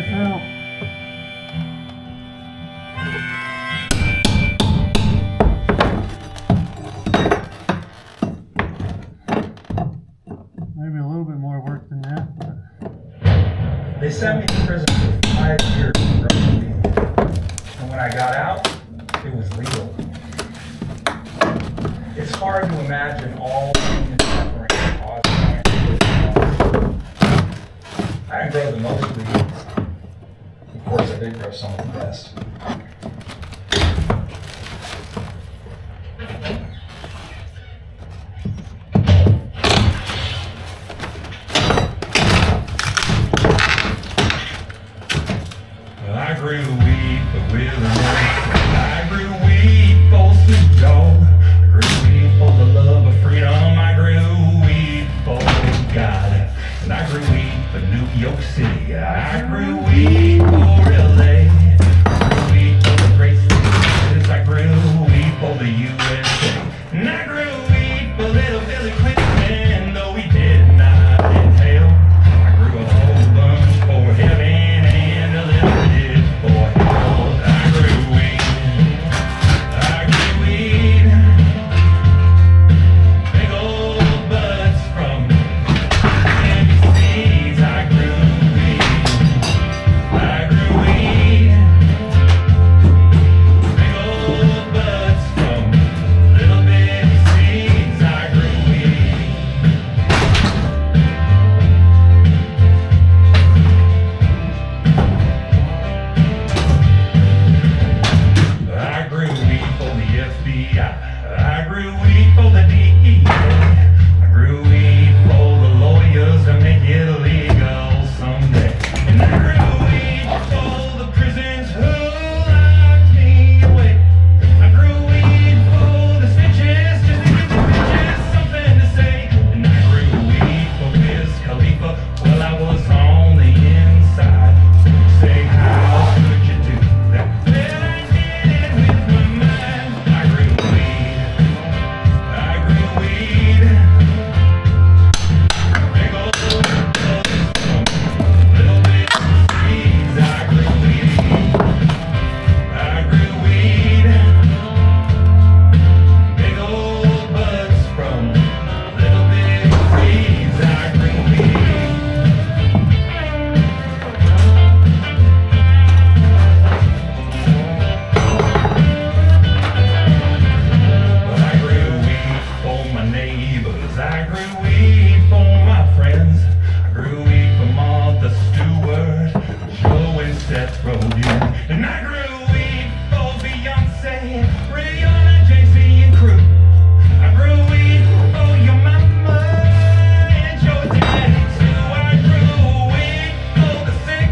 this out. Maybe a little bit more work than that, but They sent me to prison for 5 years for drug dealing. And when I got out, it was legal. It's hard to imagine all the pain and suffering caused by it. I didn't grow the most weeds. Of course, I did grow some of the best. Well, I grew weed for wilderness. I grew weed for Snoop Dogg. I grew weed for the love of freedom. I grew weed for God. And I grew weed for New York City. I grew weed for LA. I grew weed for the great cities. I grew weed for the USA. And I grew weed for little Billy Clinton, though he did not inhale. I grew a whole bunch for heaven and a little bit for hell. I grew weed. I grew weed. Big old buds from empty seeds. I grew weed. I grew weed. Big old buds from little bitty seeds. I grew weed. I grew weed for the FBI. I grew weed for the DEA. I grew weed for the lawyers to make it illegal someday. And I grew weed for the prisons who locked me away. I grew weed for the snitches just to give the bitches something to say. And I grew weed for Wiz Khalifa while I was on the inside. Say, how could you do that? Well, I did it with my mind. I grew weed. I grew weed. Big old buds from little bit seeds. I grew weed. I grew weed. Big old buds from little bit seeds. I grew weed. Well, I grew weed for my neighbors. I grew weed for my friends. I grew weed for Martha Stewart, Joe and Seth Rogen. And I grew weed for Beyonce, Rihanna, Jay-Z and crew. I grew weed for your mama and your daddy too. I grew weed for the sick.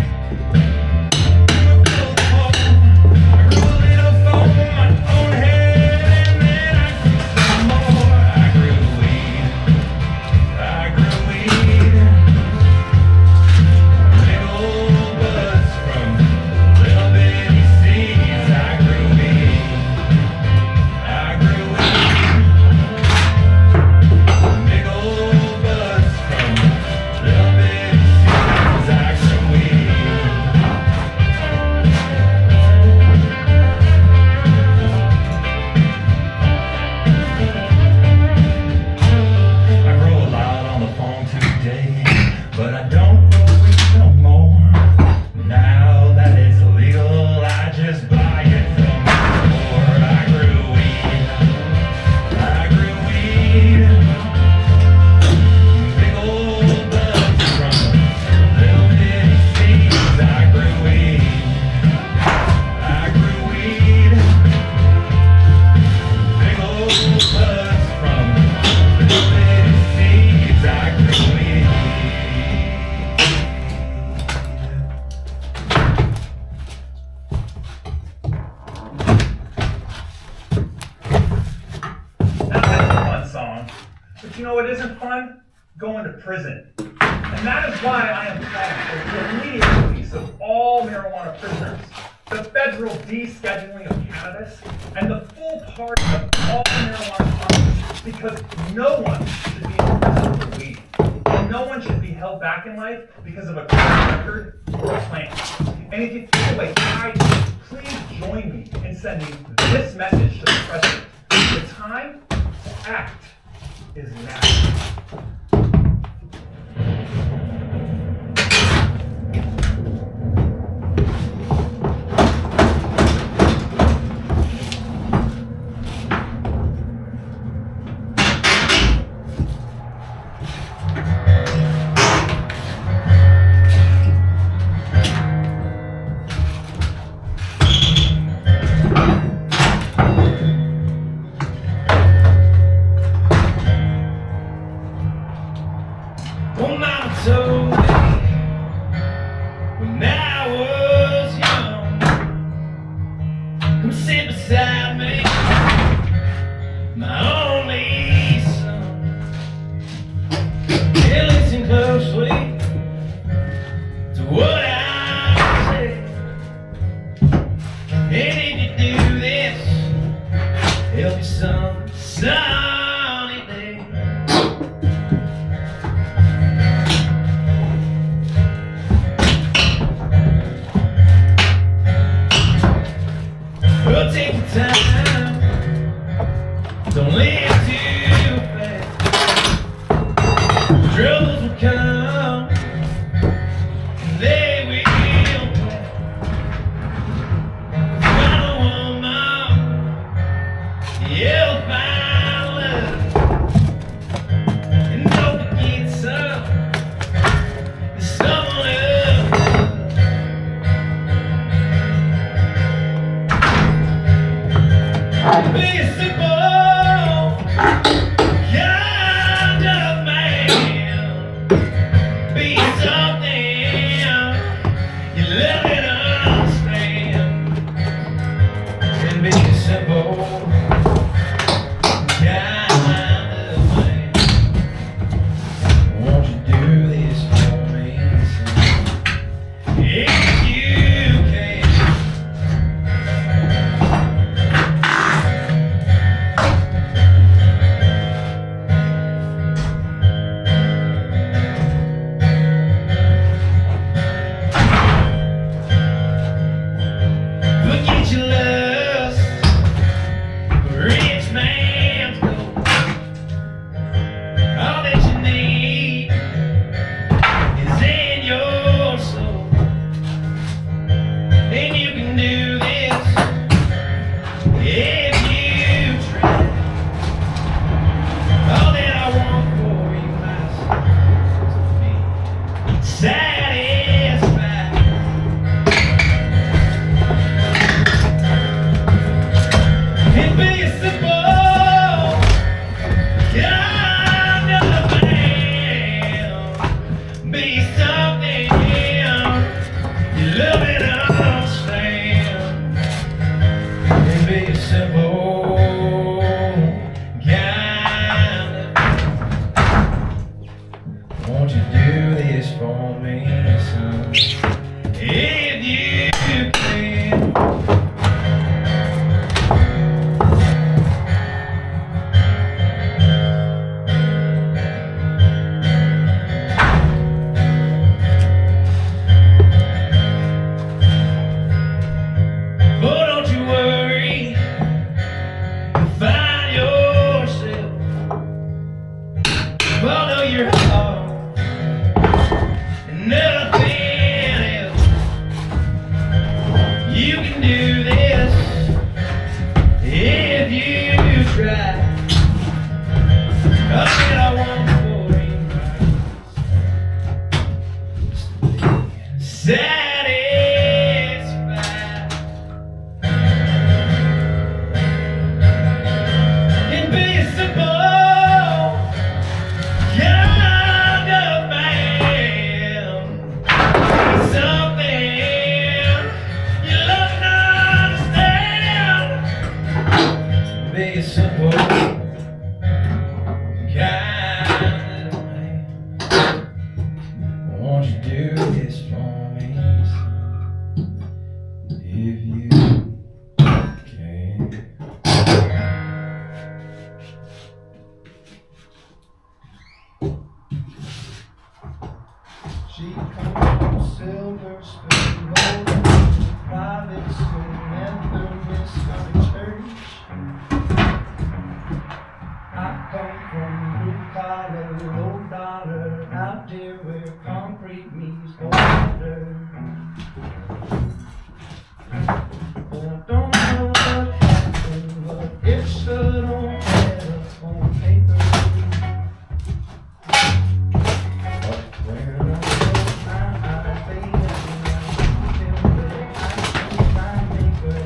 I grew a little for my own head, and then I grew some more. I grew weed. I grew weed. Big old buds from little bitty seeds. I grew weed. I grew weed. Big old buds from little bitty seeds. I grew weed. I grow a lot on the farm today, but I don't grow weed no more. Now that it's illegal, I just buy it from the store. I grew weed. I grew weed. Big old buds from little bitty seeds. I grew weed. I grew weed. Big old buds from little bitty seeds. I grew weed. Now that's a fun song. But you know what isn't fun? Going to prison. And that is why I am calling for the immediate release of all marijuana prisoners, the federal descheduling of cannabis, and the full pardon of all marijuana criminals, because no one should be in prison for weed. And no one should be held back in life because of a criminal record or a plan. And if you feel like I do, please join me in sending this message to the president. The time to act is now. Well, Mama told me when I was young, come sit beside me, my only son. Yeah, listen closely to what I say, and if you do this, it'll be some sunny day. We'll take your time, don't live too fast. Troubles will come, and they will pass. Find a woman, you'll find love. And don't forget someone else. Be a simple kind of man. Be something you love and understand. And be a simple kind of man. Won't you do this for me, son? If you can. Forget your lust, rich man's gold. All that you need is in your soul, and you can do this if you try. All that I want for you, my son, is to be satisfied. And be a simple kind of man. Be something you love and understand. And be a simple kind of man. Won't you do this for me, son? If you can. Oh, don't you worry, you'll find yourself. Follow your heart and nothing else. You can do this if you try. All that I want for you is satisfied. And be a simple kind of man. Be something you love and understand. Be a simple kind of man. Won't you do this for me, son? If you can. She comes silver spoon, Travis will never miss our church. I come from blue collar, low dollar, out there where concrete meets water. And I don't know what happened, but it stood on telephone paper. But when I close my eyes, baby, I feel that I see my maker.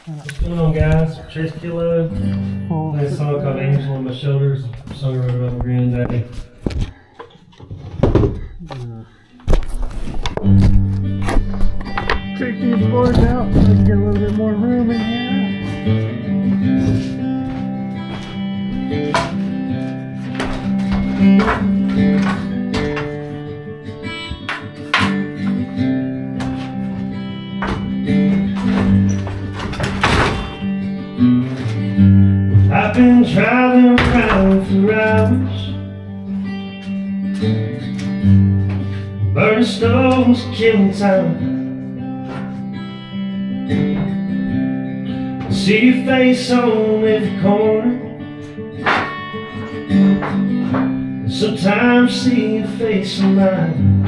What's going on, guys? Chase Kilo. This song called Angel on My Shoulders. Song I wrote about my granddaddy. Take these boards out, let's get a little bit more room in here. I've been driving around for hours, burning stones, killing time. See your face on every corner, and sometimes see your face on mine.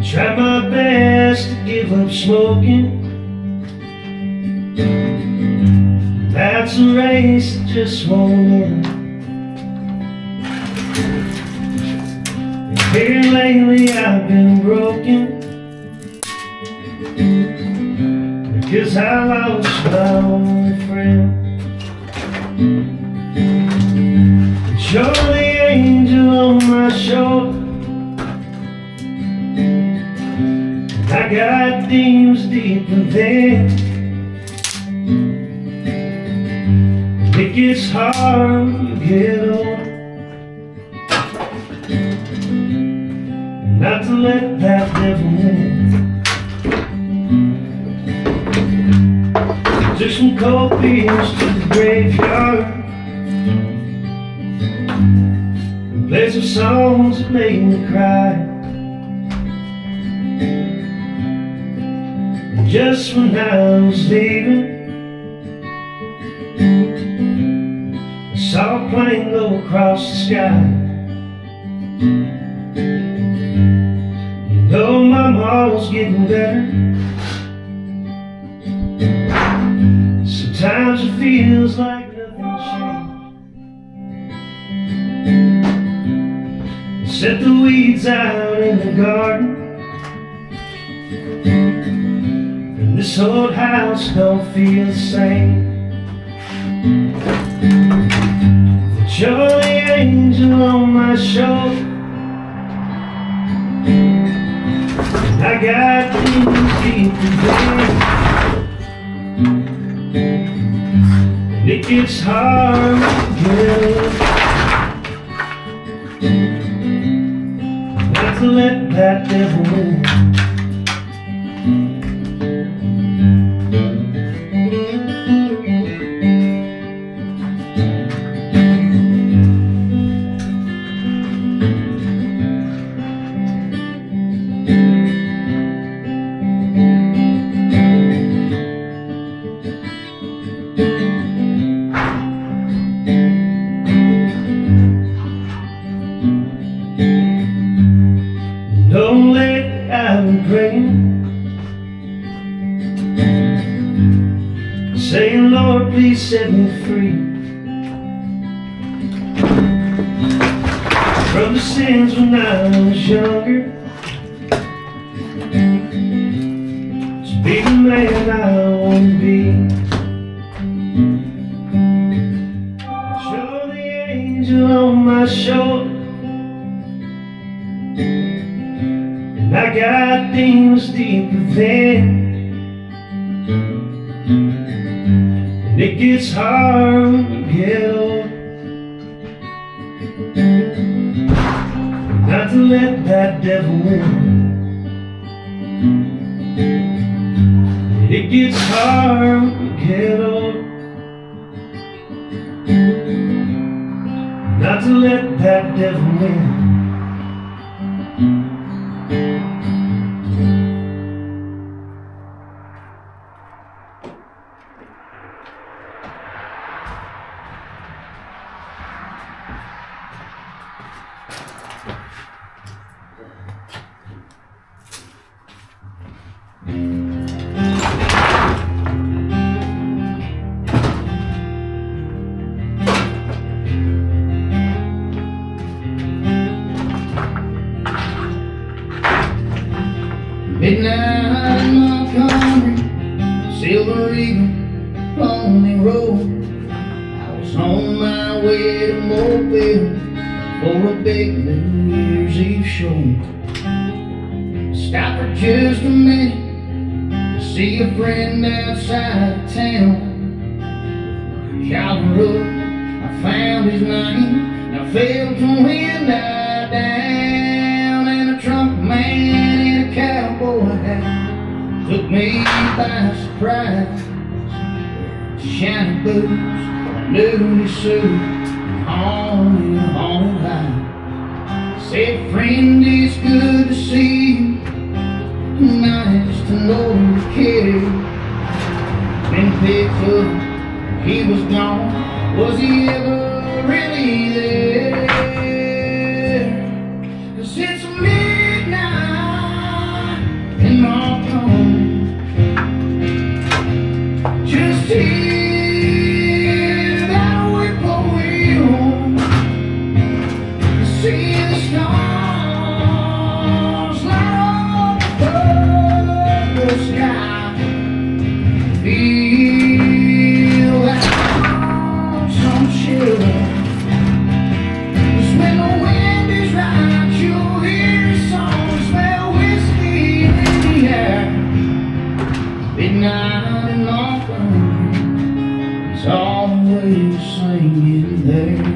Try my give up smoking. That's a race that just won't end. Here lately I've been broken, because I lost my only friend. But you're the angel on my shoulder, and I got demons deep within. And it gets hard when you get older, not to let that devil win. Took some cold beers to the graveyard and played some songs that made me cry. And just when I was leaving, I saw a plane go across the sky. Though my mom's getting better, sometimes it feels like nothing changed. Set the weeds out in the garden, and this old house don't feel the same. But you're the angel on my shoulder, I got things deep within. And it gets hard to get not to let that devil win. Don't let I've been praying, saying, Lord, please set me free from the sins when I was younger, to be the man I want to be. You're the angel on my shoulder, I got demons deep within. And it gets hard when you get old, not to let that devil win. It gets hard when you get old, not to let that devil win. Midnight Montgomery, Silver Eagle, Lonely Road. I was on my way to Mobile for a big New Year's Eve show. Stopped for just a minute to see a friend outside of town. Called her up, I found his name, and I felt the wind die down, and a trunk man cowboy hat took me by surprise. Shiny boots, a new suit, haunted light. Said, friend, it's good to see you, nice to know you care. Been picked up, he was gone, was he ever really there? 'Cause it's midnight in Montgomery, some shelter. 'Cause when the wind is right, you'll hear a song, smell whiskey in the air. Midnight in Auckland is always singing there.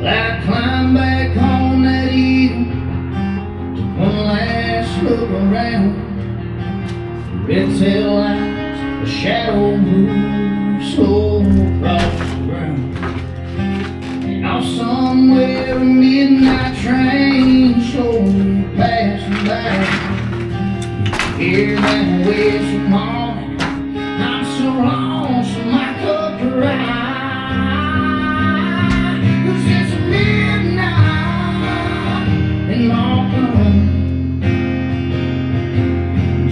I climbed back home that evening, took one last look around. The red tail lights, a shadow moved slow across the ground. And off somewhere a midnight train slowly passing by. Hear that whistle morning, I'm so lonesome I could cry.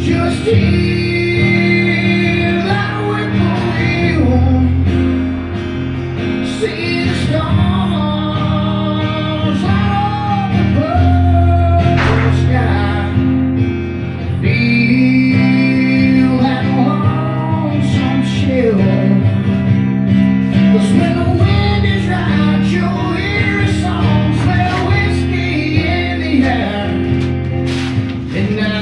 Just hear that whippoorwill, see the stars light up the purple sky, feel that lonesome chill. 'Cause when the wind is right, you'll hear a song, smell whiskey in the air. Midnight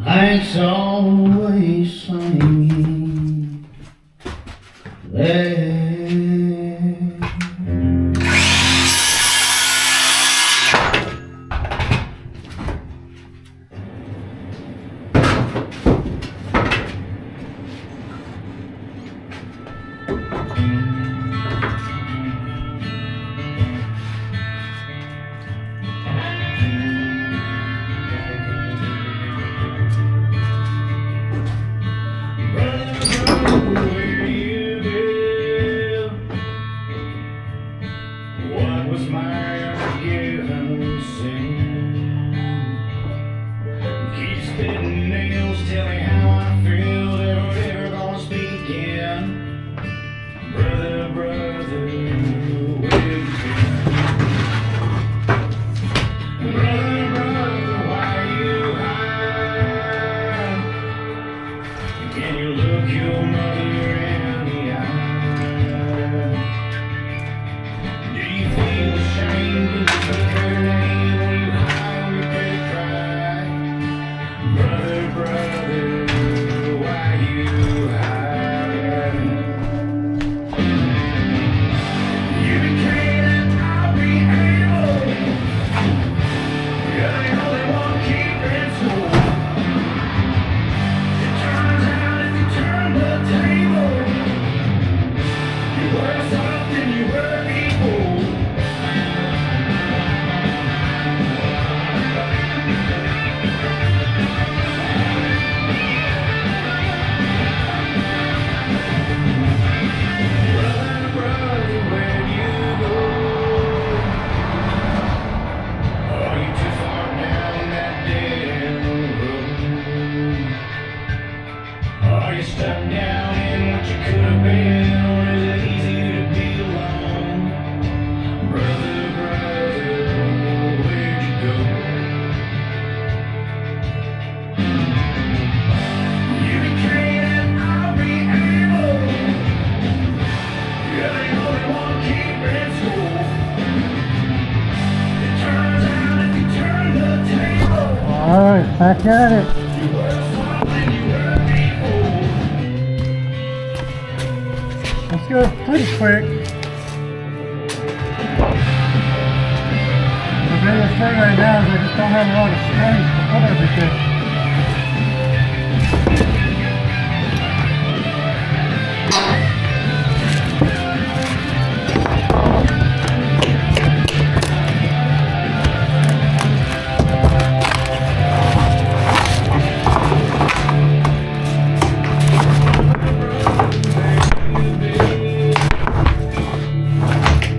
Lights always singing there. your mother in the eye? Do you feel ashamed when you put her name when you hide on your bed cry? Brother, brother, why you hide? You became and I'll be able. You're the only one keeping score. It turns out if you turn the table, you're worse off than you were before. Brother, brother, where you go? Are you too far down that dead end road? Are you stuck down in what you could have been, or is it easy to be alone? Brother, brother, where'd you go? You became and I'll be able. You're the only one keeping score. It turns out if you turn the table, Alright, back at it. you're worse off than you were before. Let's go pretty quick. The biggest thing right now is I just don't have a lot of space to put everything.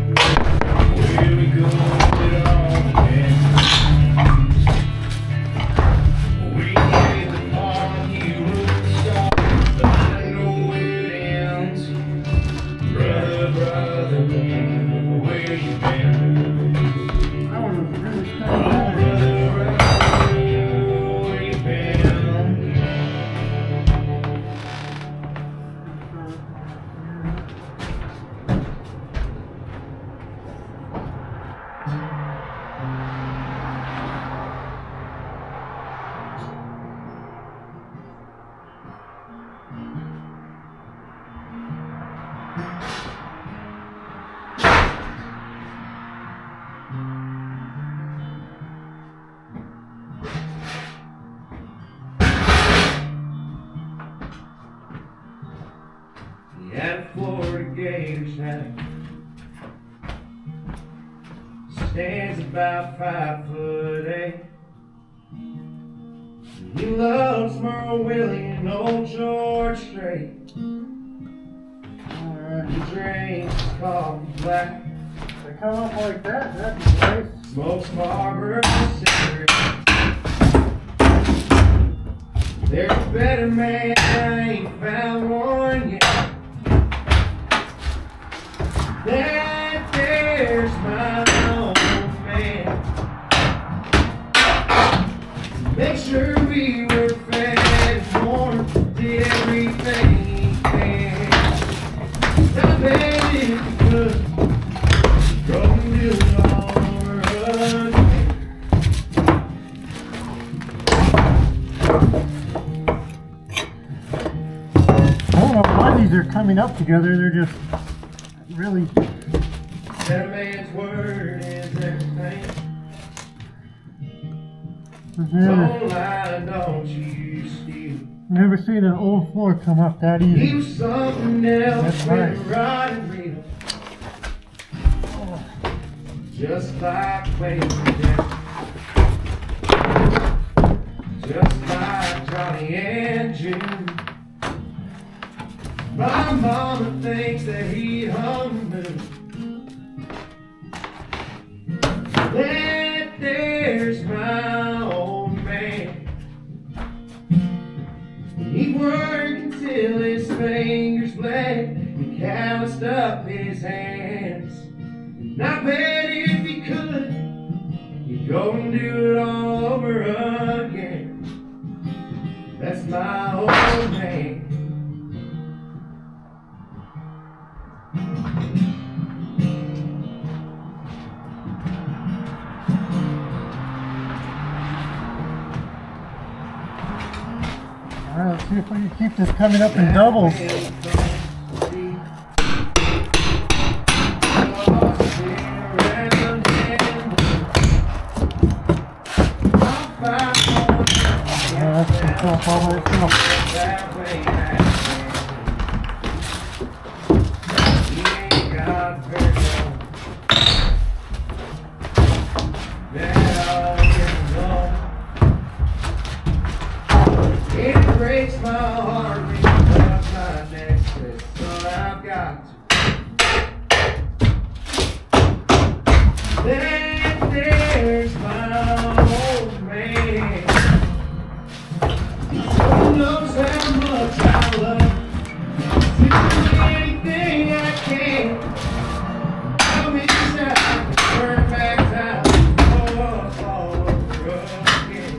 Where we go with it all again? We gave the part you wrote the song, but I know where it ends. Brother, brother, where you been? That one was really Oh, strong. brother, brother, where you been? At Florida Gators hat stands about 5'8". He loves Merle Willie and old George Strait. He drinks his coffee black, They come up like that, that'd be nice. smokes Marlboro cigarettes. There's a better man, I ain't found one yet. That there's my old man. Make sure we were fed and warm, did everything he can. I bet if you could, go and do it all over again. I don't know why these are coming up together, they're just really. That man's word is everything. Don't lie, don't you steal. Never seen an old floor come up that He easy. was something else That's when right. riding real. Just like Wayne Jackson. Just like Johnny and June. My mama thinks that he hung the moon. That there's my old man. He worked until his fingers bled and calloused up his hands. And I bet if he could, he'd go and do it all over again. That's my old man. Alright, let's see if we can keep this coming up in doubles. Yeah, that's itself all by itself. It breaks my heart when you touch my necklace, but I've got to. Then there's my old man. Who knows how much I love him? Do anything I can. Tell me now, turn back time, all over again.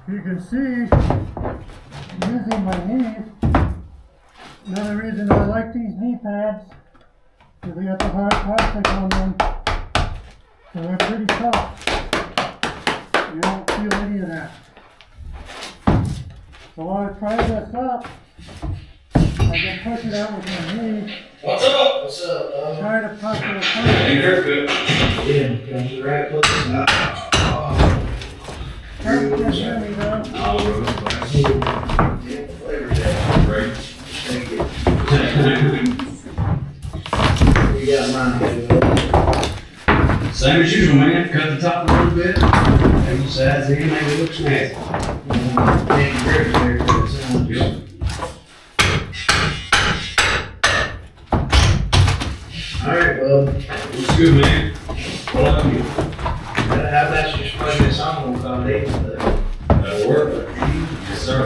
You can see, using my knees, another reason I like these knee pads is they got the hard plastic on them, so they're pretty soft. You don't feel any of that. So while I try this up, I can push it out with my knee, What's up? What's up? try to push it apart. Hey, haircut. Yeah, comes the right place. Can't hear me though. We got mine. Same as usual, man. Cut the top a little bit. Make the sides in, make it look snazzy. Thank you very much for the sound. Yep. Alright, bud. Looks good, man. Love you. How about you just play this song with our ladies? That'll work. Yes, sir.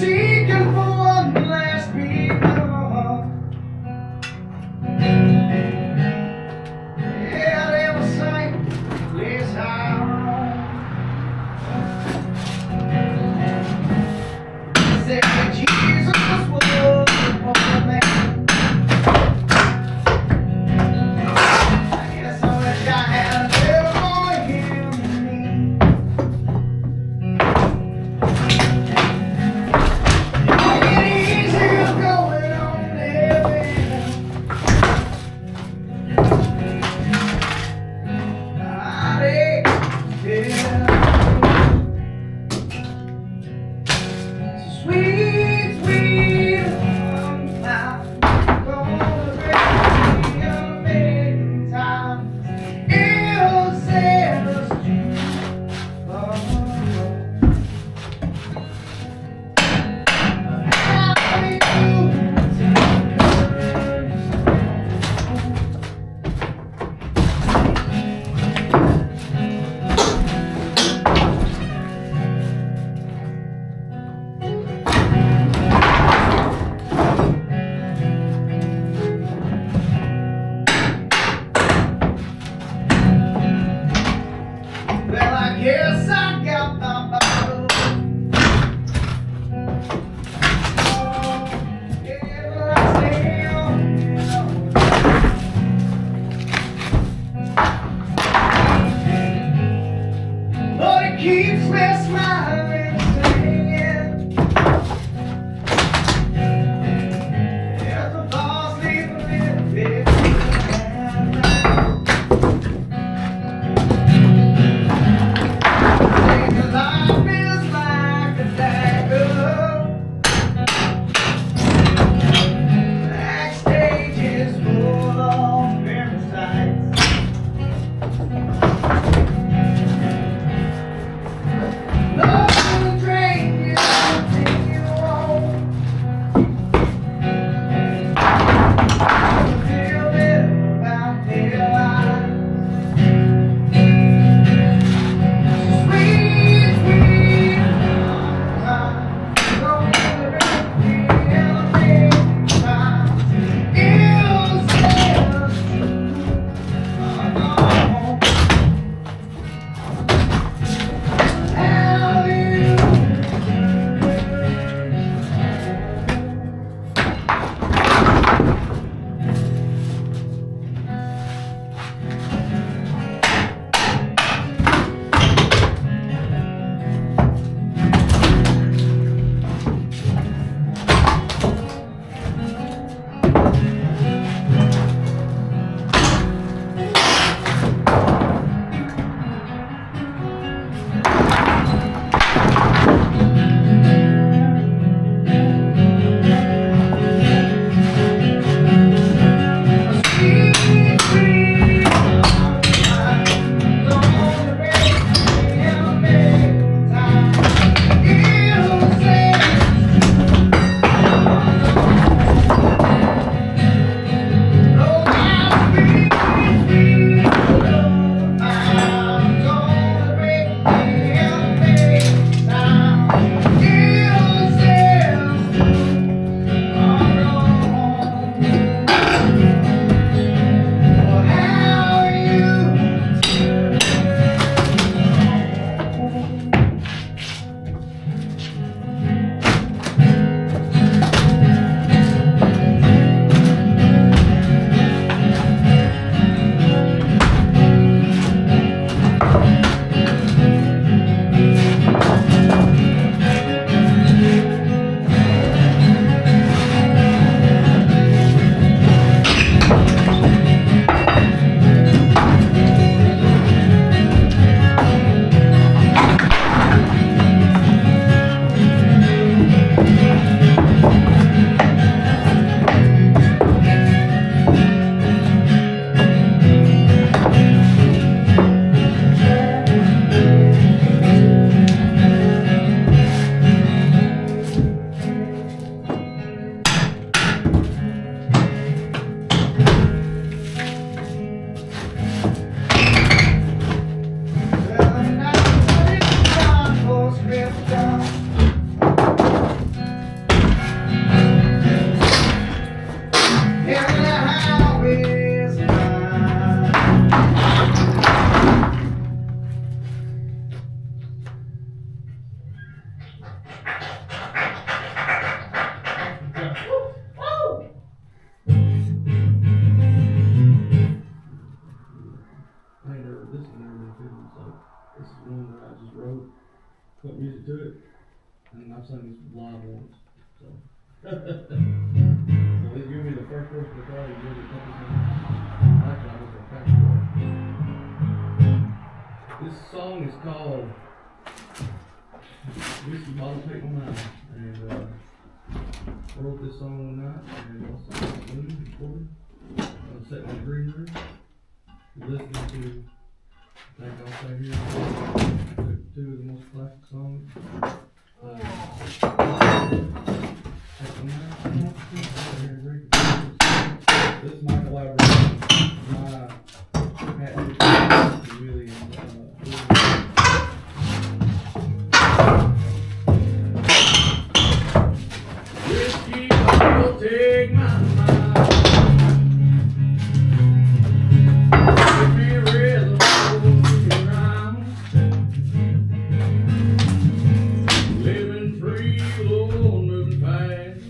seeking for one last beat of heart. Yeah, they were saying, place high. Said Jesus was the poor man. I guess I wish I had a little more him than me. Make it easier going on living. Sweet, sweet home now, gonna break me a million times. It'll set us well, I guess I got my bottle. Yeah, but I stay on. But it keeps me smiling, singing. Yeah, the boss leave a little bit behind. Life is like a dagger. Backstage is full of parasites. Love one that I just wrote, put music to it, and I've sung this live once. So, so they give me the first verse of the guitar, you give me a couple things. Actually, I was a factory. This song is called Whiskey Bottle Paper Mine, and I wrote this song one night, and also recorded. I was sitting in the green room, listening to, I think I'll say here, two of the most classic songs. This is my collaboration. My hat really whiskey bottle, take my mind. Give me rhythm, give me rhyme. Living free, Lord, moving fast.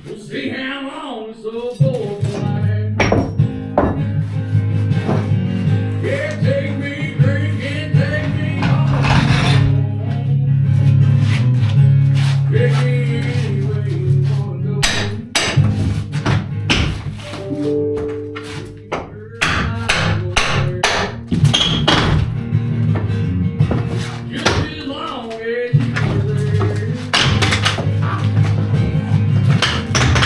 We'll see how long this old boy will last. Yeah, take me drinking, take me home. Take me anywhere you wanna go. Just as long as you're there.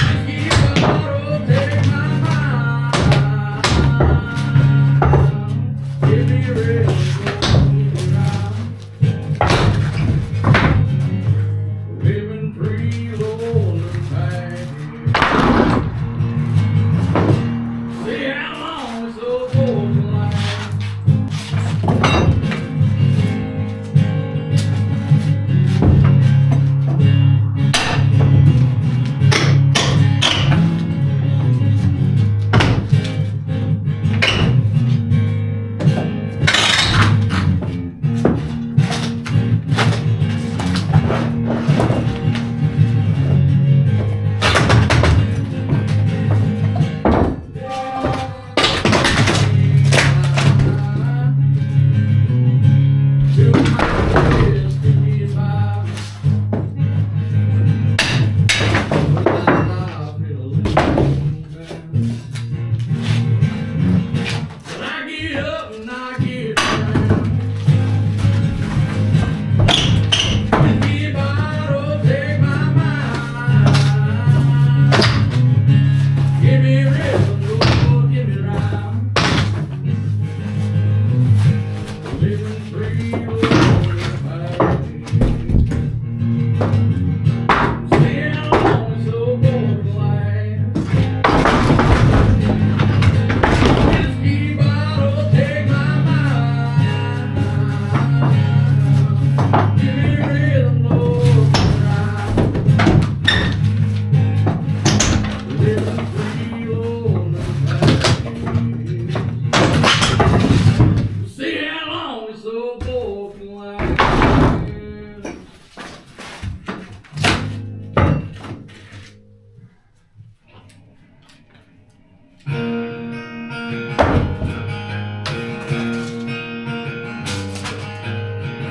Whiskey bottle, take my mind. Give me a real living free, Lord, look back. See how long this old boy will last. Do my best to get by. Without life, it'll leave me down. But I get up and I get down. Whiskey bottle, take my mind. Give me rhythm, Lord, give me rhyme. Living free, Lord, see how long this old boy will last. Whiskey bottle, take my mind. Give me rhythm, Lord, rhyme. Living free, Lord, see how long this old boy can last.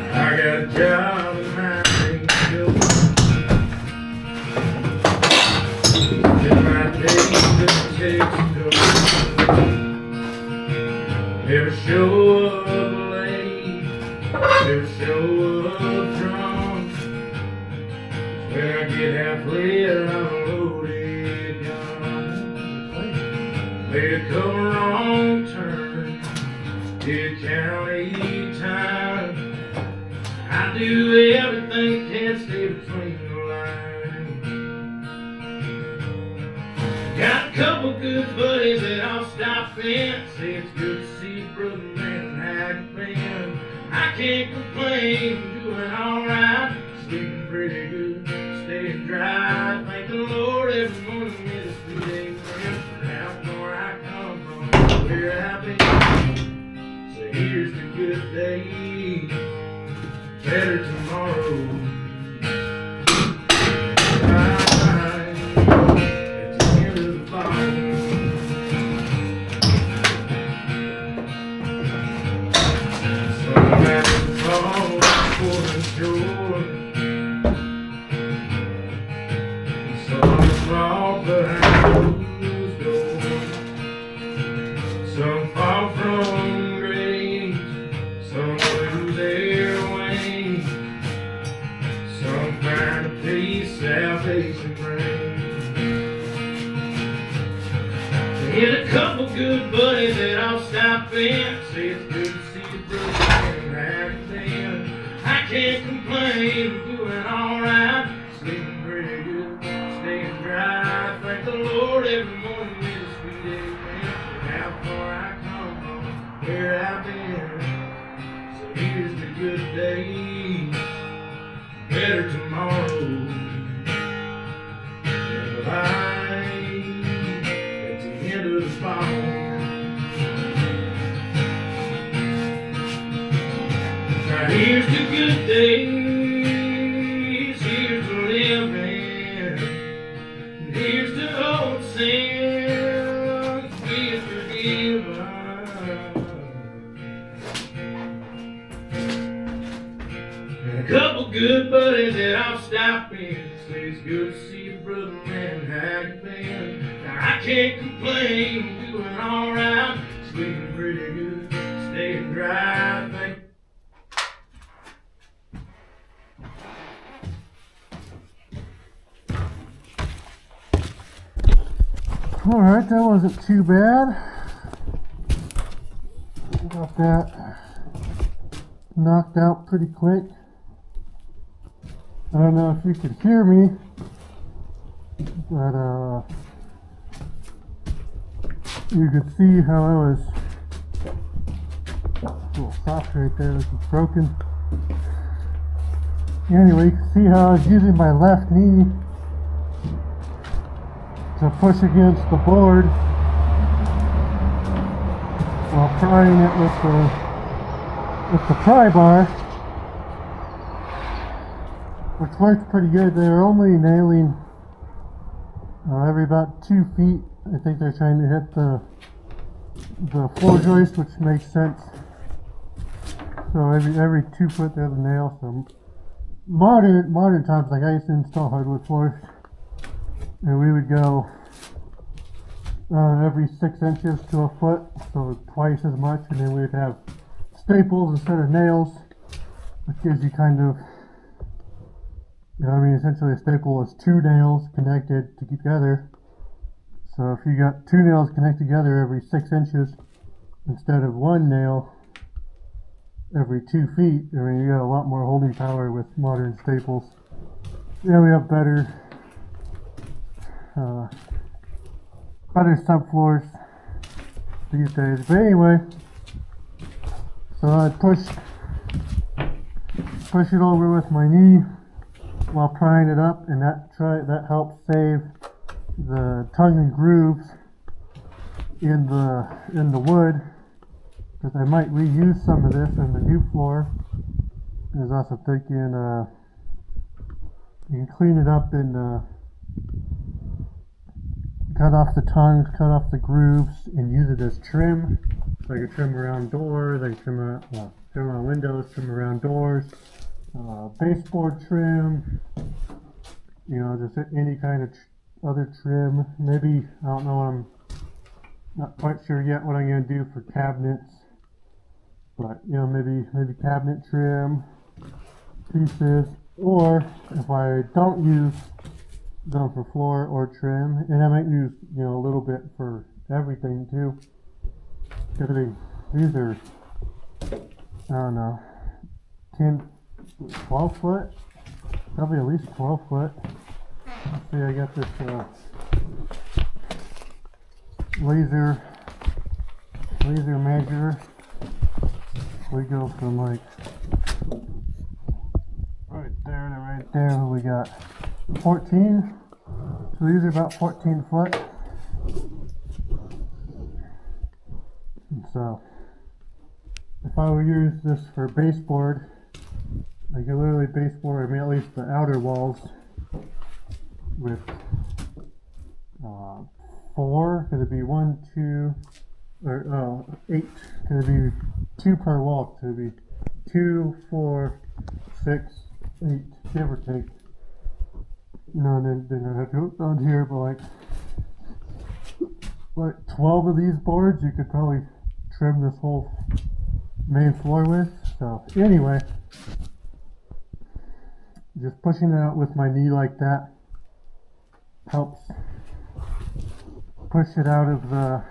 I got a job and I ain't still. In my days just takes to go. Never show up late, never show up drunk. When I get halfway, I'm loaded gun. Made a couple wrong turns, did county time. I do everything, can't stay between the lines. Got a couple good buddies that I'll stop in. Say it's good to see you, brother man, how you been? I can't complain, doing alright. Sleeping pretty good, staying dry. Thank the Lord every morning is a 3-day prayer. How far I come from, where I've been. So here's the good day, better tomorrow. At the end of the fall. shore. Some fall behind closed doors. Some fall from grace. Some lose their way. Some find a peace salvation brings. Hit a couple good buddies that I'll stop in. Say it's good to see you, brother, and how you been? I can't complain, I'm doing alright. Sleeping pretty good, staying dry. Thank the Lord every morning with a sweet amen. How far I come from where I've been. So here's the good day, better tomorrow. And life at the end of the fall. Now here's the good days, here's the living, here's the old sin we're forgiven. And a couple good buddies that I'll stop in. Say it's good to see you, brother, man, how you been? Now I can't complain, I'm doing alright, sleeping pretty good, staying dry. Thank Alright, that wasn't too bad. Got that knocked out pretty quick. I don't know if you could hear me, but you could see how I was a little soft right there, this is broken. Anyway, you can see how I was using my left knee to push against the board while prying it with the pry bar, which worked pretty good. They were only nailing every about 2 feet. I think they're trying to hit the floor joist, which makes sense. So every 2 foot there's a nail. So modern times, like I used to install hardwood floors, and we would go every 6 inches to a foot, so twice as much, and then we would have staples instead of nails, which gives you kind of, you know, I mean, essentially a staple is 2 nails connected together. So if you got 2 nails connected together every 6 inches instead of 1 nail every 2 feet, I mean, you got a lot more holding power with modern staples. Yeah, we have better subfloors these days. But anyway, so I push it over with my knee while prying it up, and that helps save the tongue and grooves in the wood, because I might reuse some of this in the new floor. I was also thinking you can clean it up and cut off the tongues, cut off the grooves, and use it as trim. So I can trim around doors, I can trim around windows, trim around doors, baseboard trim, you know, just any kind of other trim. Maybe, I don't know, I'm not quite sure yet what I'm going to do for cabinets, but, you know, maybe cabinet trim pieces, or if I don't use them for floor or trim, and I might use, you know, a little bit for everything too. These are, I don't know, 12 foot, probably at least 12 foot. Let's see, I got this laser measure. We go from like right there to right there. We got 14. So these are about 14 foot. And so if I would use this for baseboard, I could literally baseboard, I mean, at least the outer walls with 4. Could it be 1, 2, or 8? Could it be 2 per wall? Could it be 2, 4, 6, give or take. No, then I have to go down here, but like 12 of these boards you could probably trim this whole main floor with. So anyway, just pushing it out with my knee like that helps push it out of the,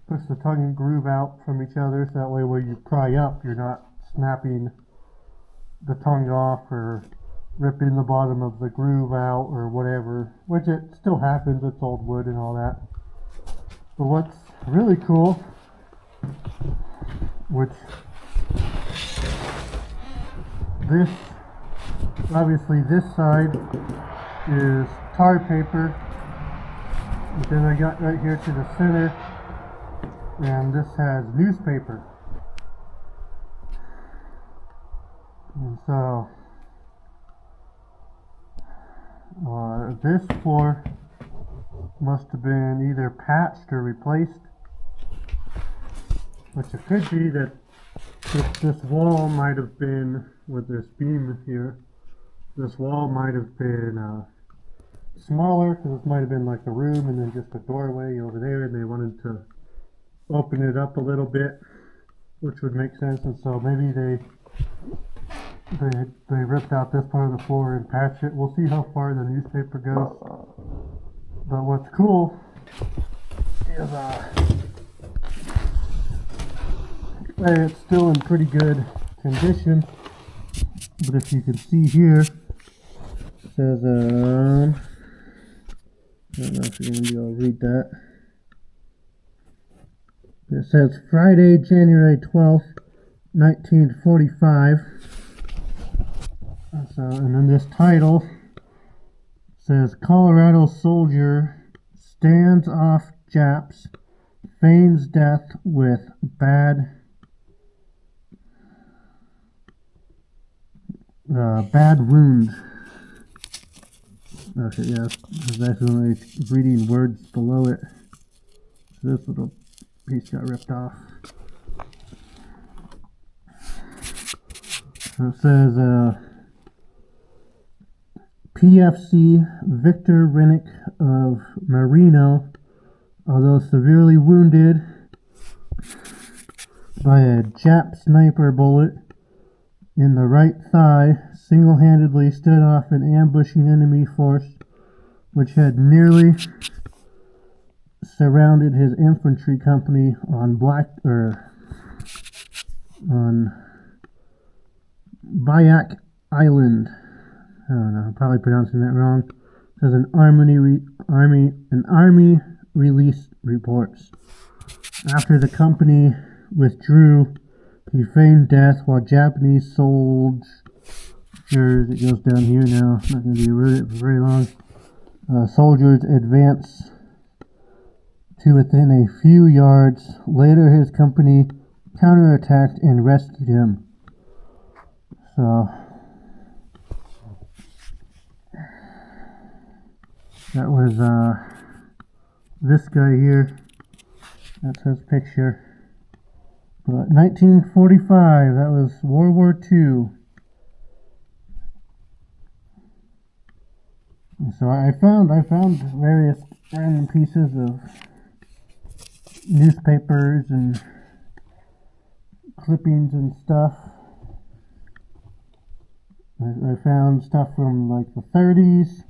push the tongue and groove out from each other, so that way when you pry up you're not snapping the tongue off or ripping the bottom of the groove out or whatever, which it still happens, it's old wood and all that. But what's really cool, which this, obviously this side is tar paper, and then I got right here to the center, and this has newspaper. And so this floor must have been either patched or replaced, which it could be that this wall might have been, with this beam here, this wall might have been smaller, because this might have been like a room and then just a doorway over there, and they wanted to open it up a little bit, which would make sense. And so maybe they ripped out this part of the floor and patched it. We'll see how far the newspaper goes. But what's cool is it's still in pretty good condition. But if you can see here, it says I don't know if you're gonna be able to read that. It says Friday, January 12th, 1945. So, and then this title says Colorado soldier stands off Japs, feigns death with bad wound. Okay, yeah, there's actually reading words below it. So this little piece got ripped off. So it says PFC Victor Rennick of Marino, although severely wounded by a Jap sniper bullet in the right thigh, single-handedly stood off an ambushing enemy force which had nearly surrounded his infantry company on Bayak Island. I don't know, I'm probably pronouncing that wrong. It says an army release reports. After the company withdrew, he feigned death while Japanese soldiers, it goes down here now, I'm not going to be read it for very long, soldiers advanced to within a few yards. Later his company counterattacked and rescued him. So that was this guy here. That's his picture. But 1945, that was World War II. And so I found various random pieces of newspapers and clippings and stuff. I found stuff from like the 30s.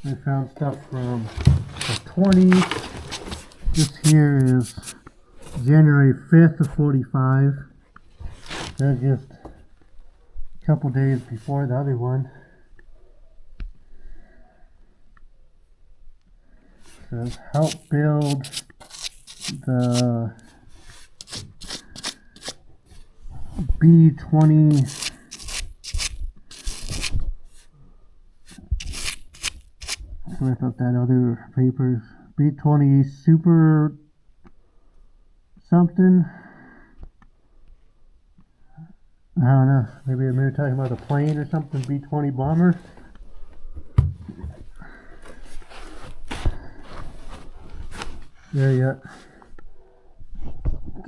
I found stuff from the 20s. This here is January 5th of 45. That's just a couple days before the other one. It says help build the B-20 Rip up that other papers. B-20 Super something. I don't know. Maybe they're talking about a plane or something. B-20 bomber. There you go.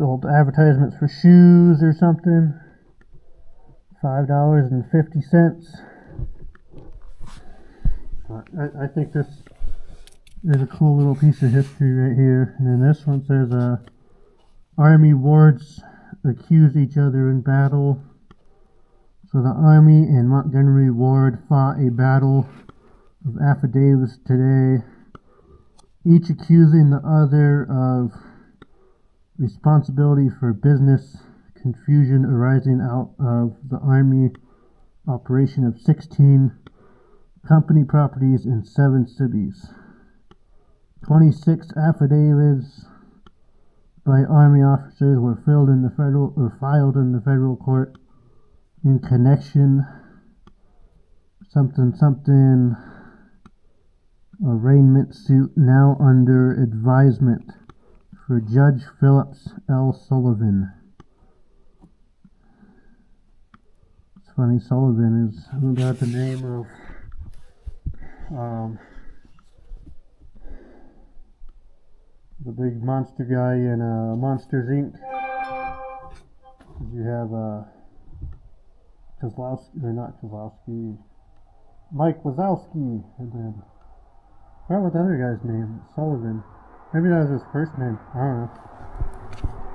Old advertisements for shoes or something. $5.50. But I think this is a cool little piece of history right here. And then this one says, Army wards accuse each other in battle. So the Army and Montgomery Ward fought a battle of affidavits today, each accusing the other of responsibility for business confusion arising out of the Army operation of 16 company properties in 7 cities. 26 affidavits by Army officers were filed in the federal court in connection something arraignment suit now under advisement for Judge Phillips L. Sullivan. It's funny, Sullivan is about the name of the big monster guy in Monsters Inc. You have Mike Wazowski, and then I forgot what the other guy's name, Sullivan. Maybe that was his first name. I don't know.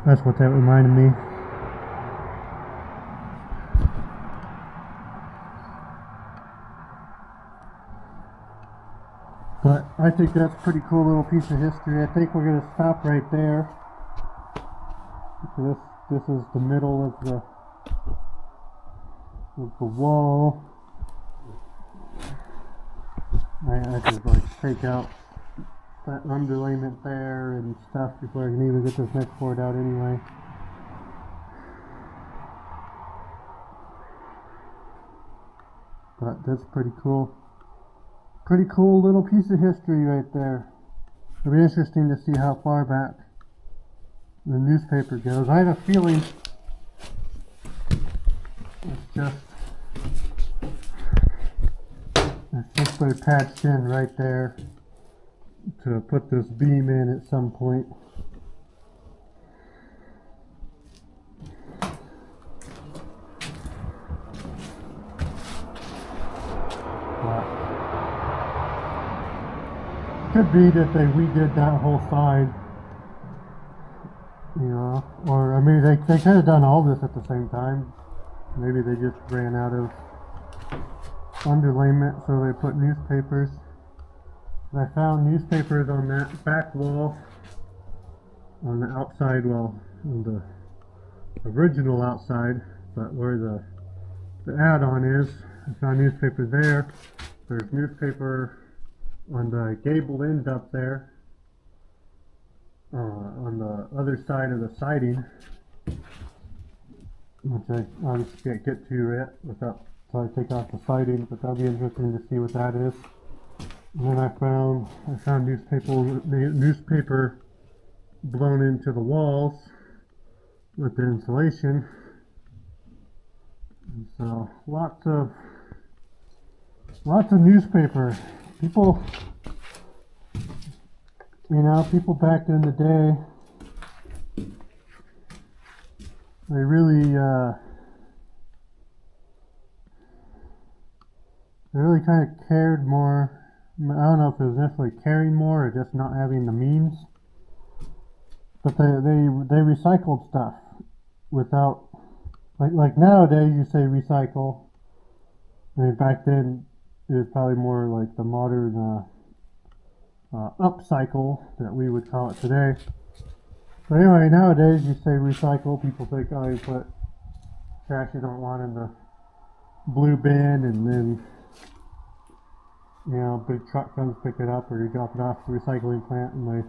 That's what that reminded me. But I think that's a pretty cool little piece of history. I think we're gonna stop right there. This is the middle of the wall. I just like take out that underlayment there and stuff before I can even get this next board out anyway. But that's pretty cool. Pretty cool little piece of history right there. It'll be interesting to see how far back the newspaper goes. I have a feeling it's just they patched in right there to put this beam in at some point. Could be that they redid that whole side, you know, or I mean they could have done all this at the same time. Maybe they just ran out of underlayment, so they put newspapers. And I found newspapers on that back wall, on the outside wall, on the original outside, but where the add-on is, I found newspaper there. There's newspaper on the gable end up there, on the other side of the siding, which I obviously can't get to yet without until I take off the siding, but that'll be interesting to see what that is. And then I found newspaper blown into the walls with the insulation. And so lots of newspaper. People back in the day, they really kind of cared more. I don't know if it was necessarily caring more or just not having the means, but they recycled stuff without, like nowadays you say recycle. I mean, back then it was probably more like the modern upcycle that we would call it today. But anyway, nowadays you say recycle, people think, oh, you put trash you don't want in the blue bin, and then, you know, big truck comes pick it up, or you drop it off to the recycling plant and they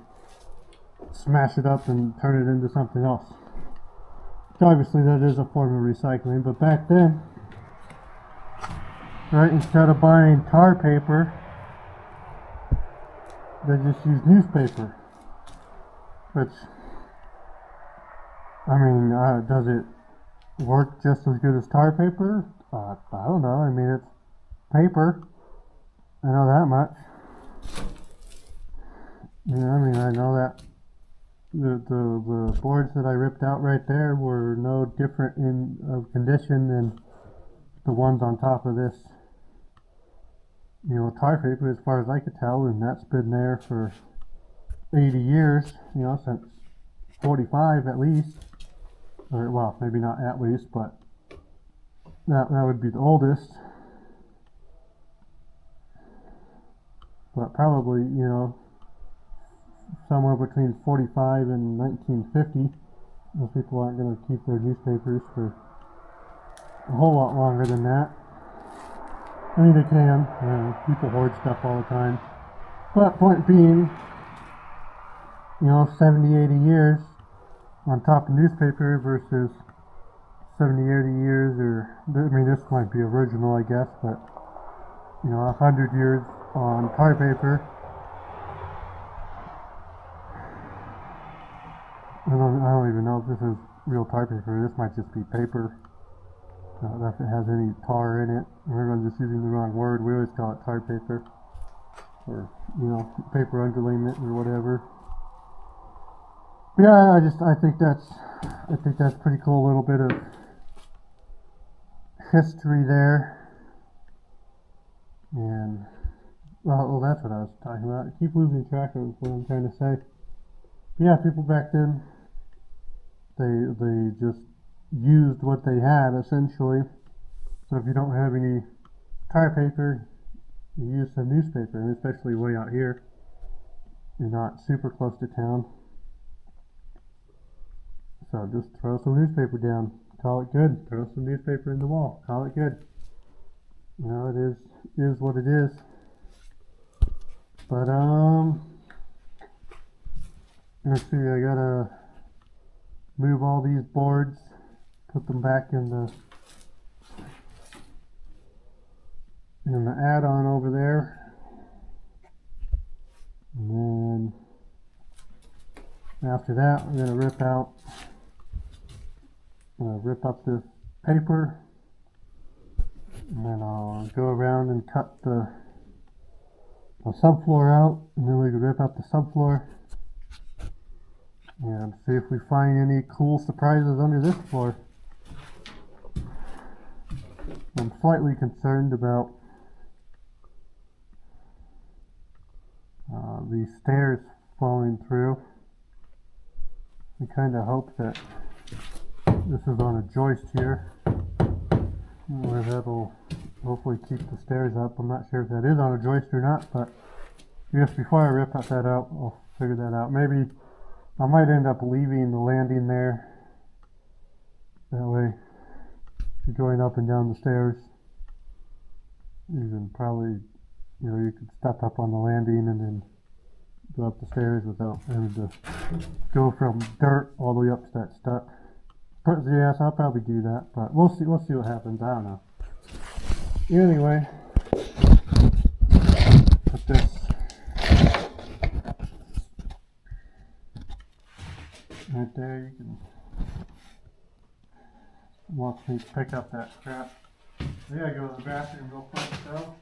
smash it up and turn it into something else. So obviously that is a form of recycling, but back then, right, instead of buying tar paper, they just used newspaper. Which, I mean, does it work just as good as tar paper? I don't know. I mean, it's paper. I know that much. Yeah, I mean, I know that the boards that I ripped out right there were no different of condition than the ones on top of this tar paper as far as I could tell, and that's been there for 80 years, since 45 at least. Or, well, maybe not at least, but that would be the oldest. But probably, somewhere between 45 and 1950. Most people aren't going to keep their newspapers for a whole lot longer than that. I mean, they can. People hoard stuff all the time. But point being, 70, 80 years on top of newspaper versus 70, 80 years, or, I mean, this might be original, I guess, but, 100 years on tar paper. I don't even know if this is real tar paper. This might just be paper. If it has any tar in it. Everyone's just using the wrong word. We always call it tar paper. Or, paper underlayment or whatever. But yeah, I think that's pretty cool. A little bit of history there. And, well, that's what I was talking about. I keep losing track of what I'm trying to say. But yeah, people back then, they just used what they had, essentially. So if you don't have any tar paper, you use some newspaper, and especially way out here. You're not super close to town. So just throw some newspaper down. Call it good. Throw some newspaper in the wall. Call it good. It is what it is. But, let's see, I gotta move all these boards, put them back in the add-on over there, and then after that I'm gonna rip up this paper, and then I'll go around and cut the subfloor out, and then we can rip up the subfloor and see if we find any cool surprises under this floor. I'm slightly concerned about these stairs falling through. I kind of hope that this is on a joist here, where that'll hopefully keep the stairs up. I'm not sure if that is on a joist or not, but I guess before I rip that out, I'll figure that out. Maybe I might end up leaving the landing there. That way, if you're going up and down the stairs, you can probably, you could step up on the landing and then go up the stairs without having to go from dirt all the way up to that step. Yes, I'll probably do that, but we'll see what happens. I don't know. Anyway, put this right there. You can watch me pick up that crap. I gotta go to the bathroom real quick, though.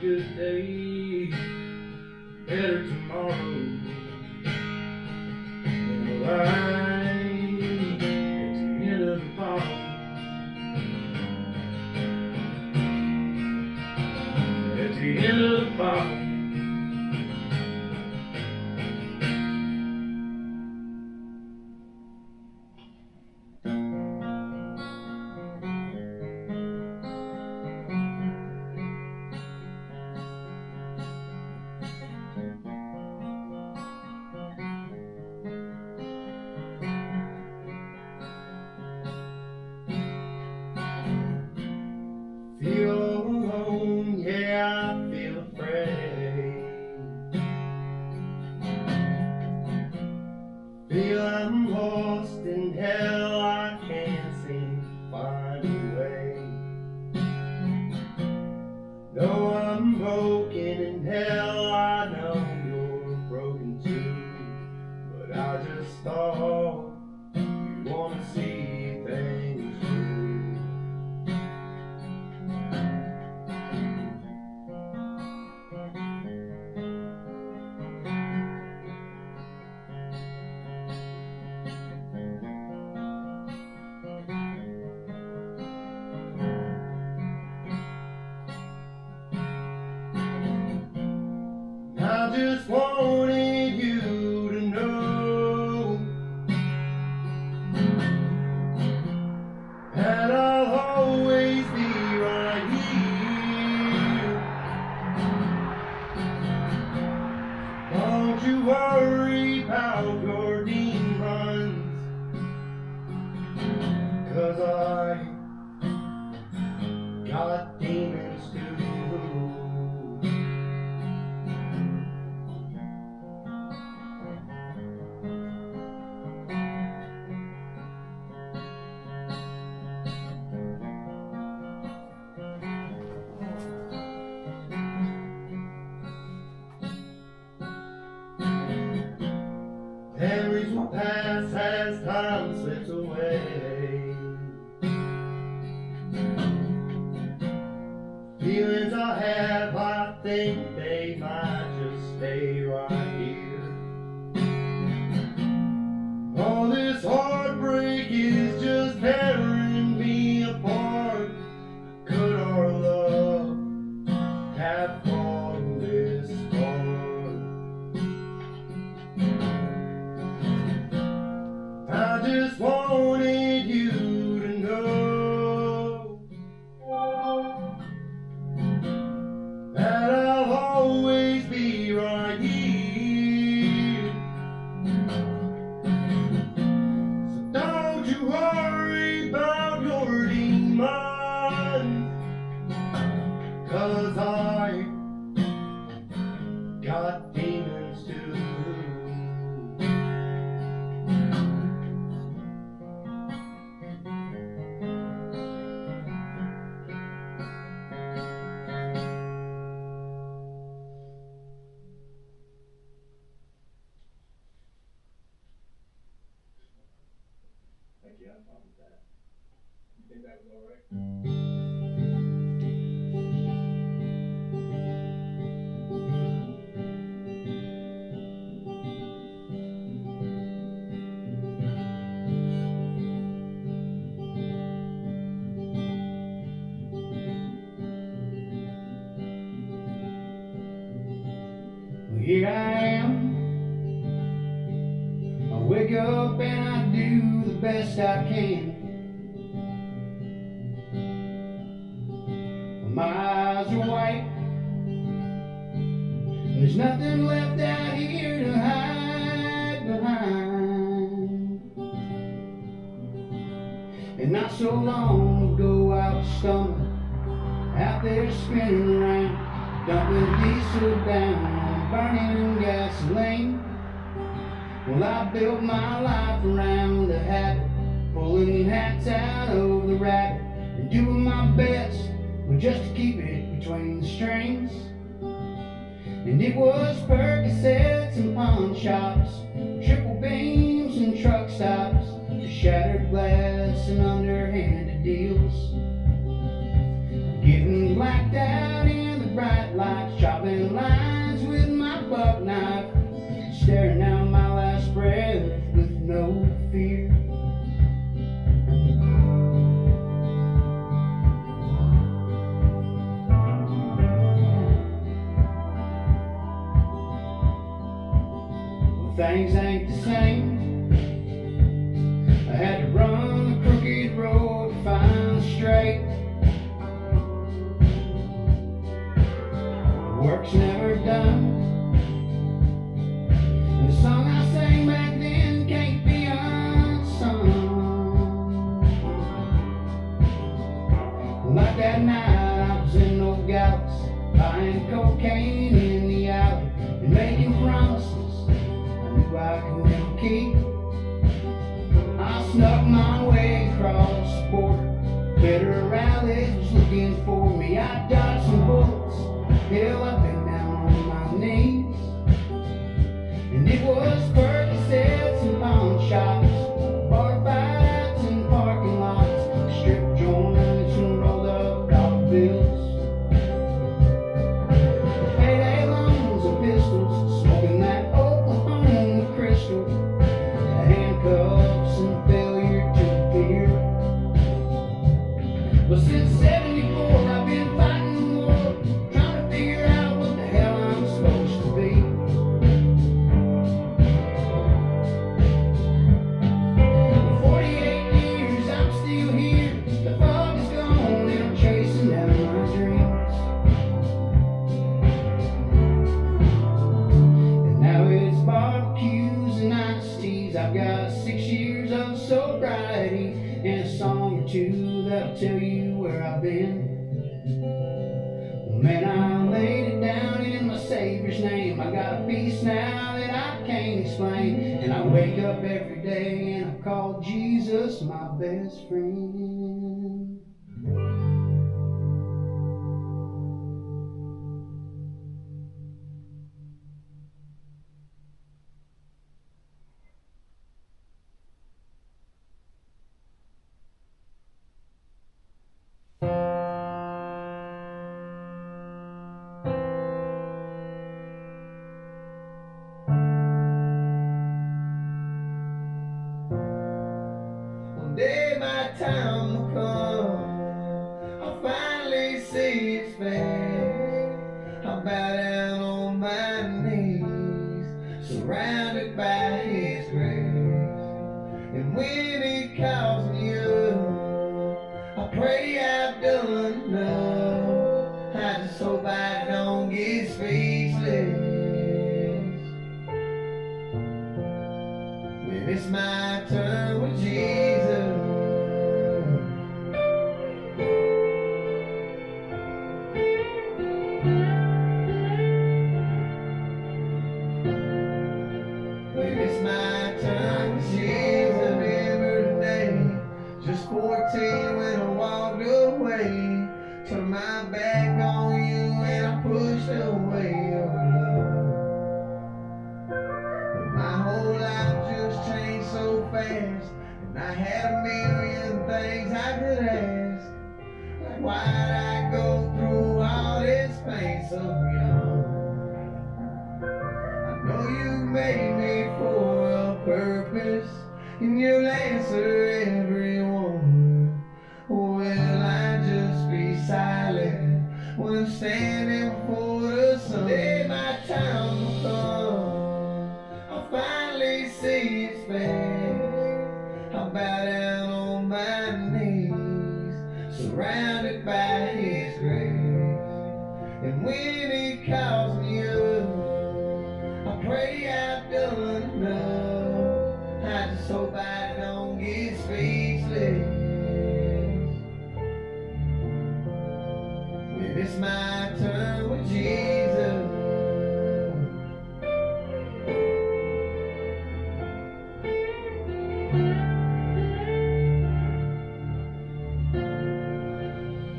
good day, better tomorrow. And the light at the end of the fall. At the end of the fall. Feel alone, yeah, I feel afraid. Feel I'm lost in hell, I can't seem to find a way. Know I'm broken in hell, I know you're broken too. But I just thought you wanna see things through. I just wanted you to know that I'll always be right here. Don't you worry about your demons, 'cause I got demons too. Memories will pass as time slips away. Feelings I have, I think they might just stay right here. All this heartbreak is just tearing me apart. Could our love have fallen this far? I just wanted you to know that I'll always be right here. So don't you worry about your demons, 'cause I got demons too. Thank you, I have a problem with that. You think that was alright? Well, here I am. I wake up and I do the best I can. My eyes are white. There's nothing left out here to hide behind. And not so long ago I was stumbling out there spinning around, dumping diesel down, burning gasoline. Well, I built my life around the habit, pulling hats out of the rabbit, and doing my best, well, just to keep it between the strings. And it was Percocets and pawn shops, triple beams and truck stops, shattered glass and underhanded deals, getting blacked out in the bright light. headlights, chopping lines with my buck knife, staring down my last breath with no fear. Well, things ain't the same. I had to run the crooked road to find the straight. The work's never done, and the song I sang back then can't be unsung. Like that night I was in Nogales, buying cocaine in the alley and making promises I knew I could never keep. I snuck my way across the border. Better rallies was looking for me. I dodged some bullets. Hell, I've been down on my knees. And it was Percocets and pawn shops, bar fights and parking lots, strip joints and rolled up dollar bills, payday loans and pistols, smoking that Oklahoma crystal, handcuffs and failure to fear. But since 74 I've been fighting the war, trying to figure out what the hell I'm supposed to be. For 48 years I'm still here, the fog is gone and I'm chasing down my dreams. And now it's barbecues and iced teas. I've got 6 years of sobriety and a song or two that'll tell you where I've been. Man, I laid it down in my Savior's name. I got a peace now that I can't explain, and I wake up every day and I call Jesus my best friend. One day my time will come, I'll finally see His face. I'll bow down on my knees, surrounded by His grace. And when He calls me up, I pray I've done enough. I just hope I don't get speechless when it's my turn with Jesus. When it's my turn with Jesus. Remember today, just 14 when I walked away, turned my back on you and I pushed away your love. But my whole life just changed so fast, and I had a million things I could ask. Like, why'd I go through all this pain so young? I know you made me for a purpose, and you'll answer everyone. Will I just be silent when I'm standing before the sun? Day my time will come, I'll finally see His face. I'll bow down on my knees, surrounded by His grace. And when He calls me up, I pray I've done enough. I just hope I don't get speechless when it's my turn with Jesus.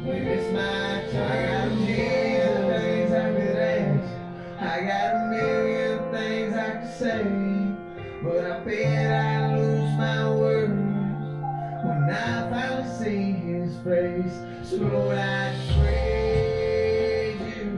When it's my turn with Jesus, things I could ask. I got a million things I could say, but I bet I lose my words when I finally see His face. So Lord, I just praise You.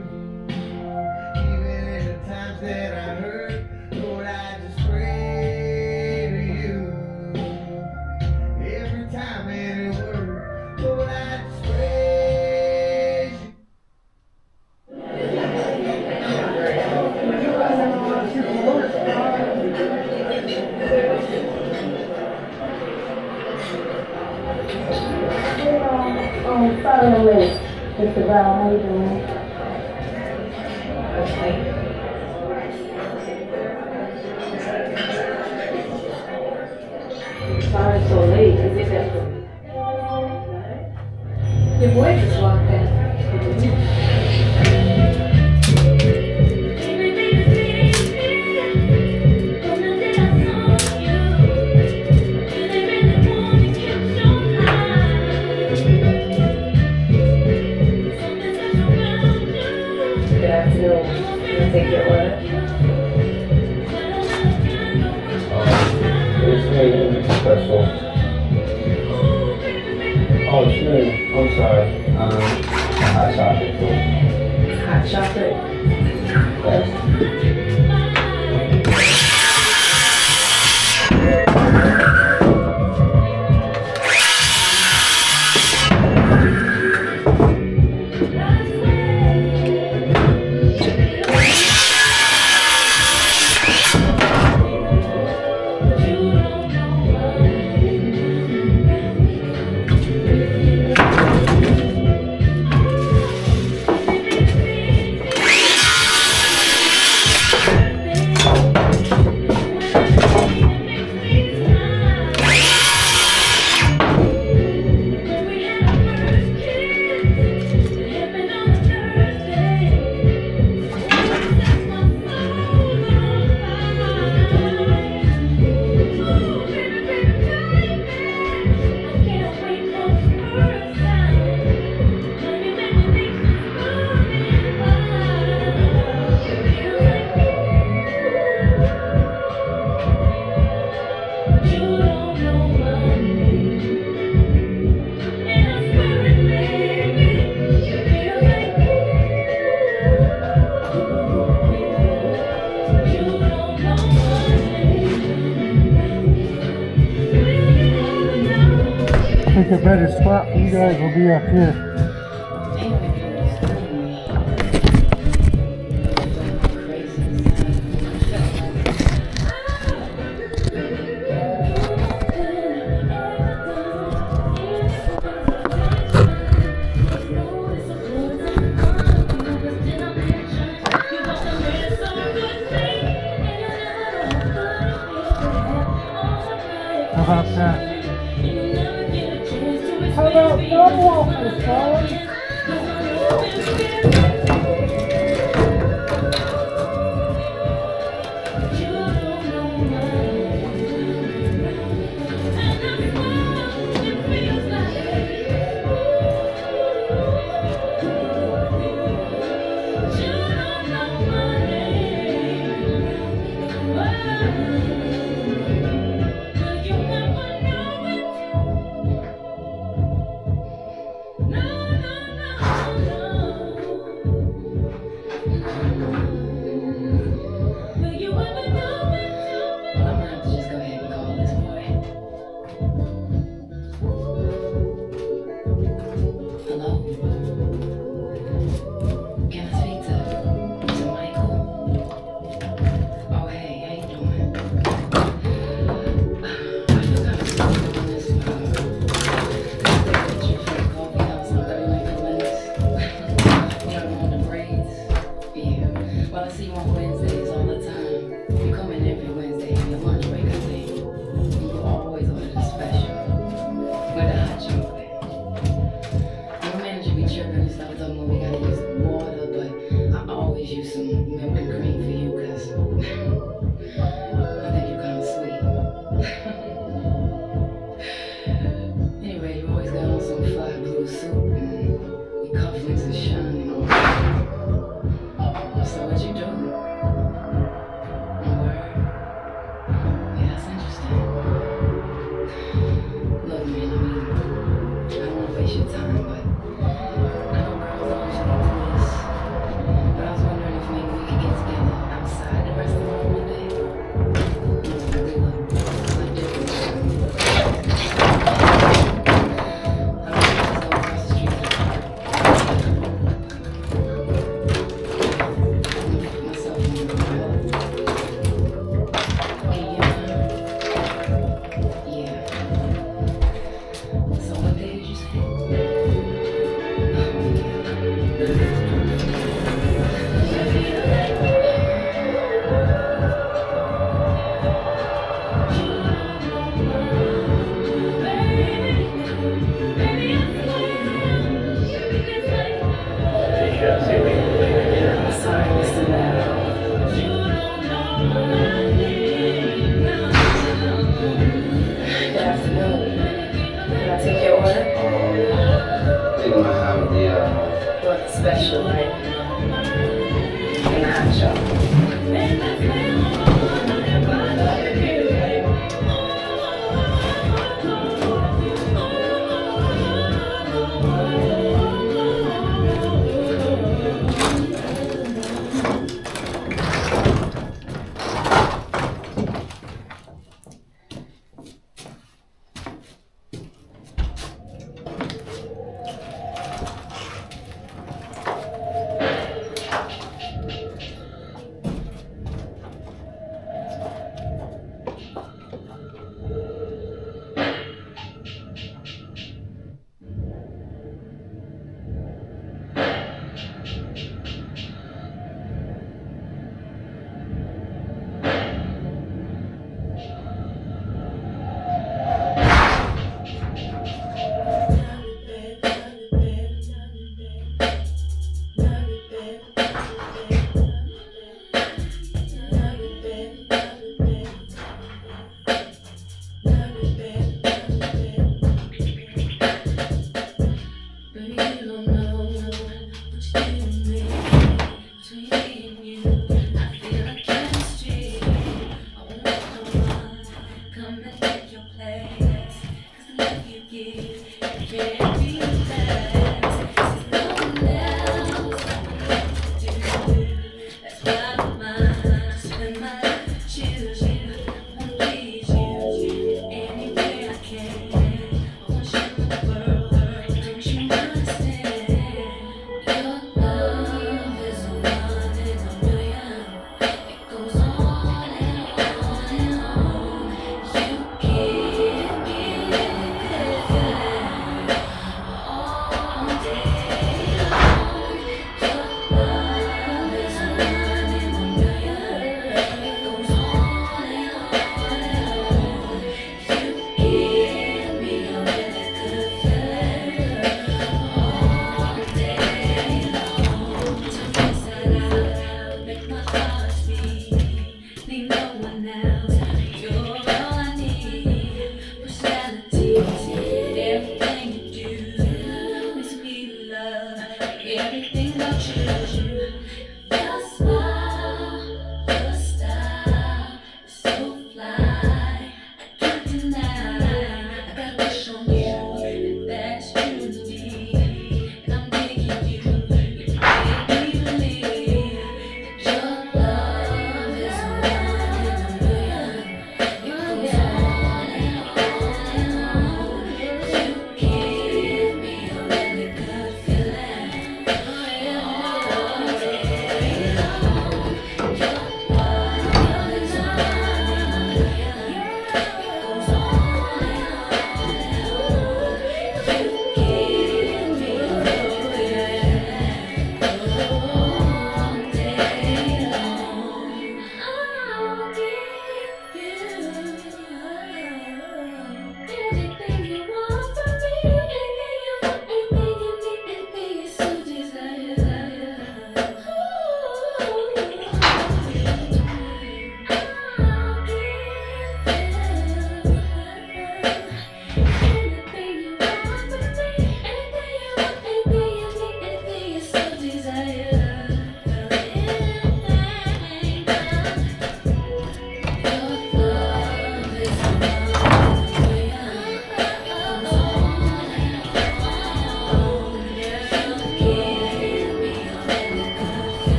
Mr. Brown, how you doing? Okay. Sorry it's so late. Is it that? Your boy just walked in. Good afternoon. Can I take your order? It's me, special. Oh, it's me. I'm sorry. Hot chocolate, please. Hot chocolate. Yes. I think a better spot for you guys will be up here. How about that? How about subwoofers, fellas? But I was wondering if maybe we could get together Your love is a one in a million.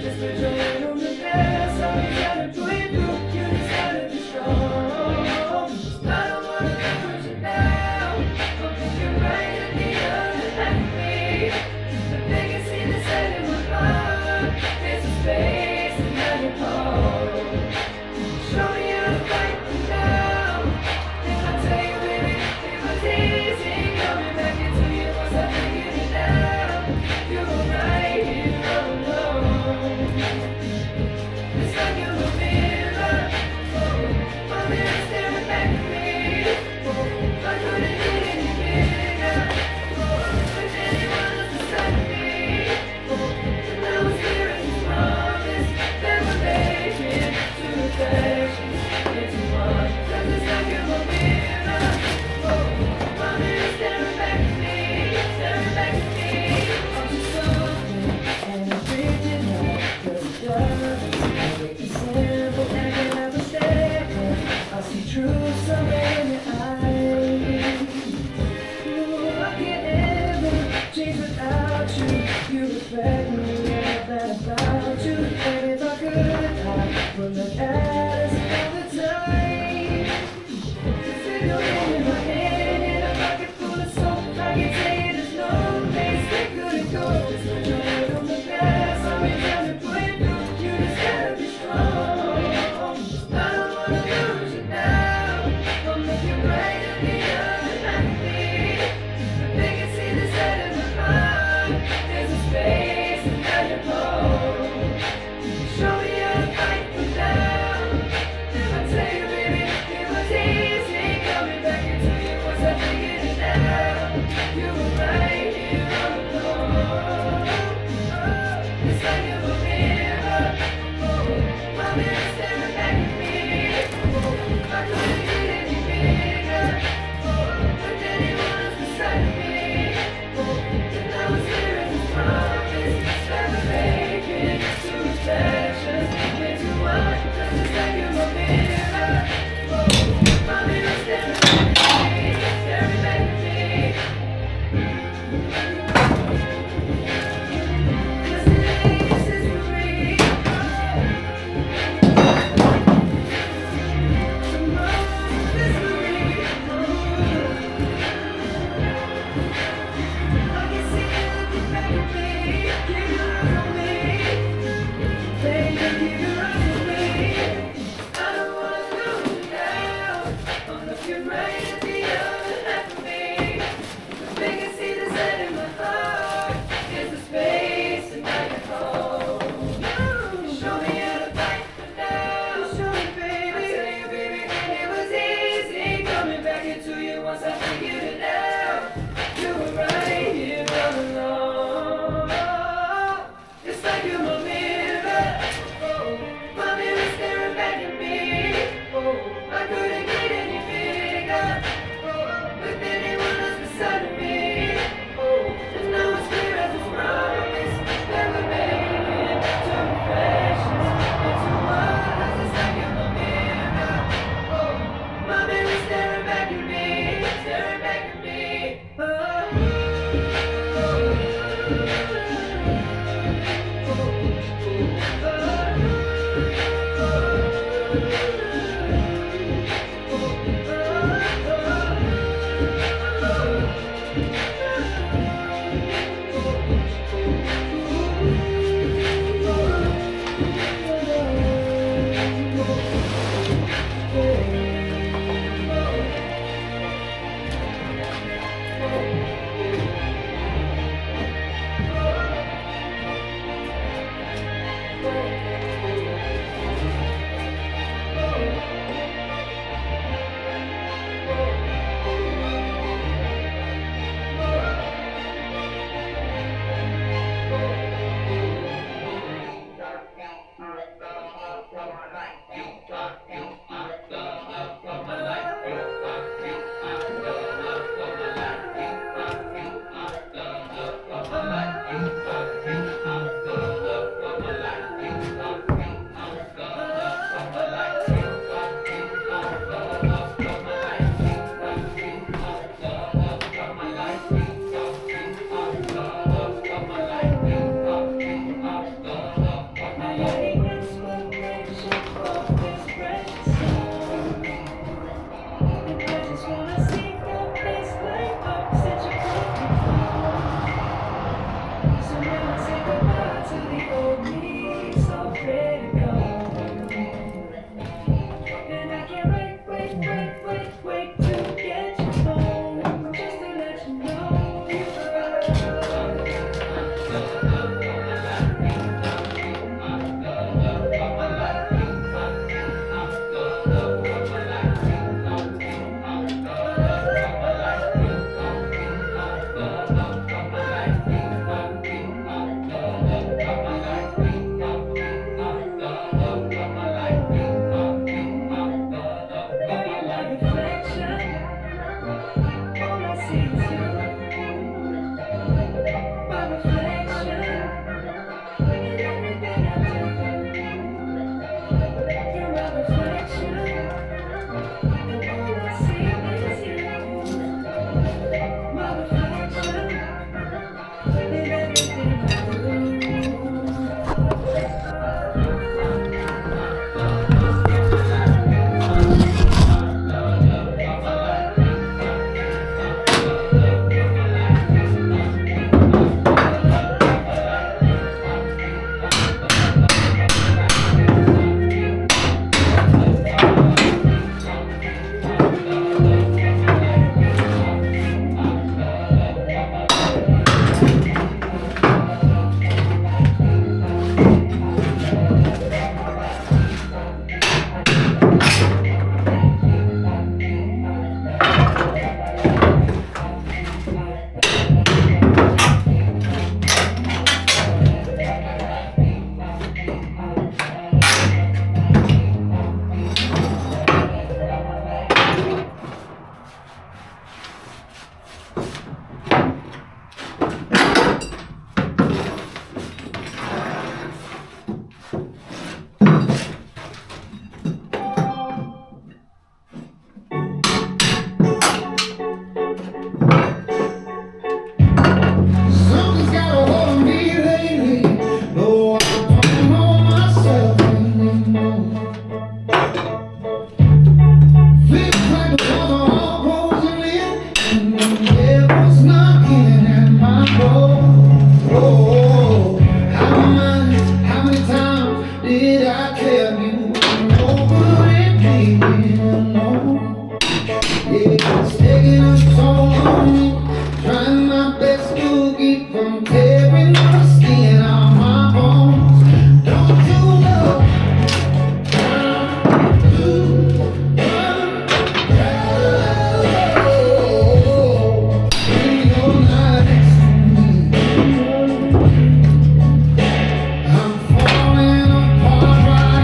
Just put your hand on the gas, I'll be trying to pull you through. You just gotta be strong. I don't wanna lose you now. I'll pick you right at the other half of me. But they can see the side in my heart. There's a space in your heart. Show me how to fight them down. And I'll tell you, baby, it was easy coming back into you once I figured it out. You were right here all alone. It's like you're a mirror. My mirror staring back at me. I couldn't get any bigger. With anyone else beside me. And I was here in did I tell you? No good at being alone. Yeah, it's taking a toll on me. Trying my best to keep from tearing my skin out my bones. Don't you know? When you're not next to me, I'm falling apart right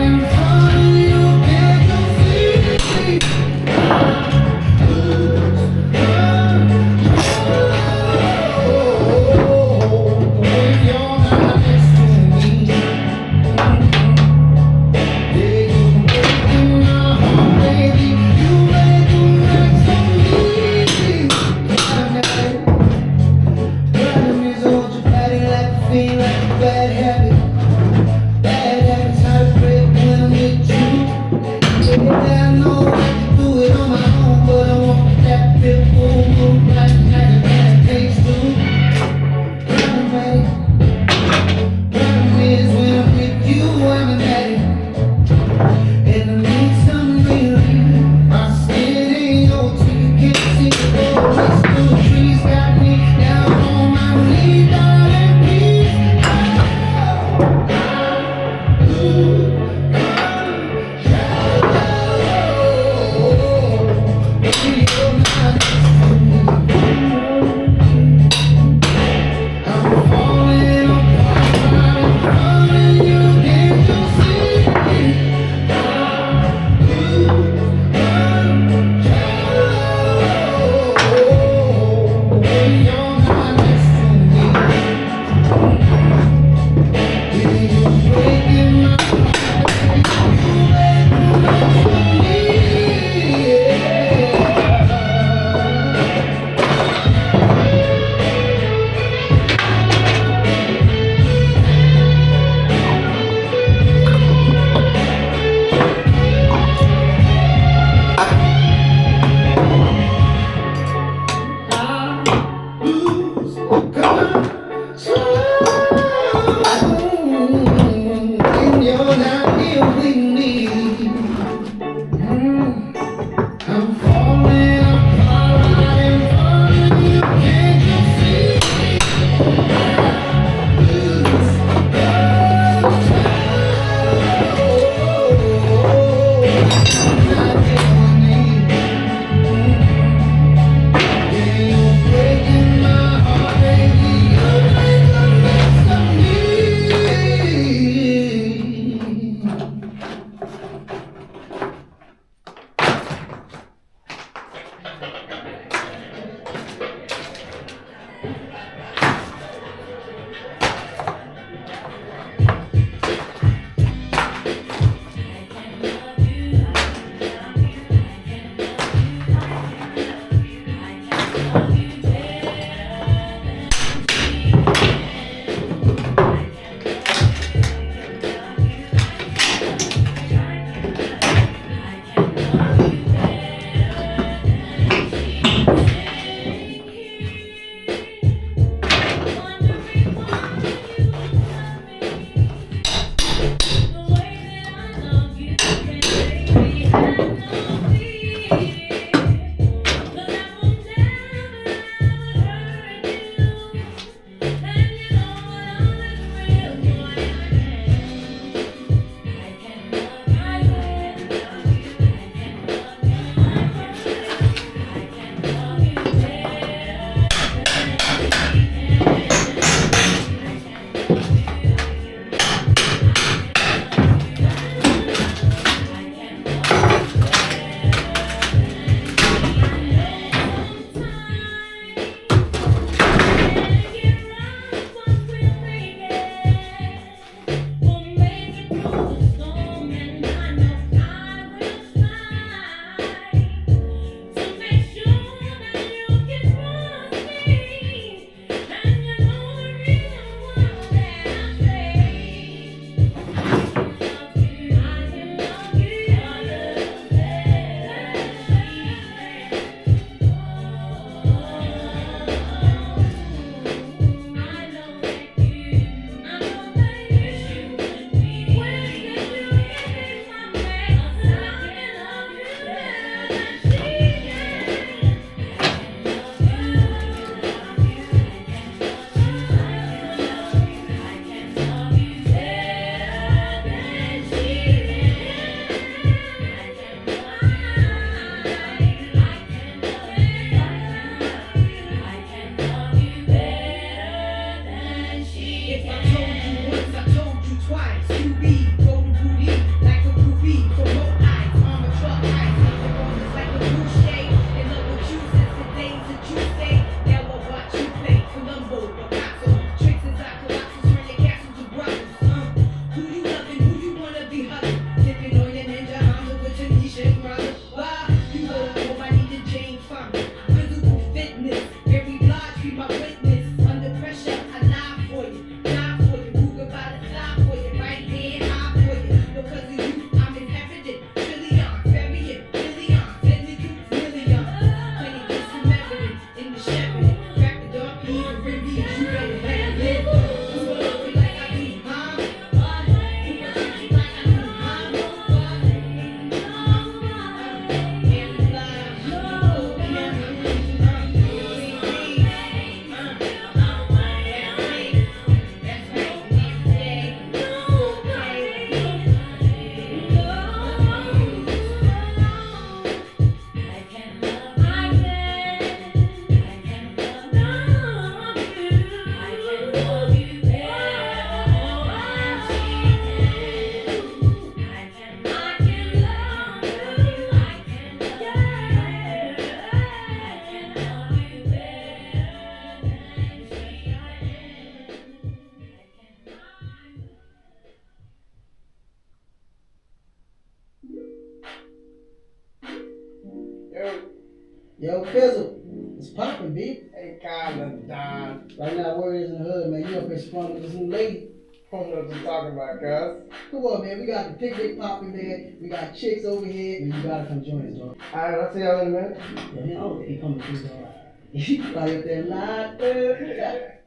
Yo, Fizzle, it's poppin', B. Hey, Kyle, Don. Right now, word is in the hood, man. You up here sprung with this new lady. I don't know what you're talking about, cuz. Come on, man. We got the picnic poppin' there. We got chicks over here. Man, you gotta come join us, dog. Alright, I'll see y'all in a minute. Yeah, man, oh, he coming through, dog. He probably up there locked up.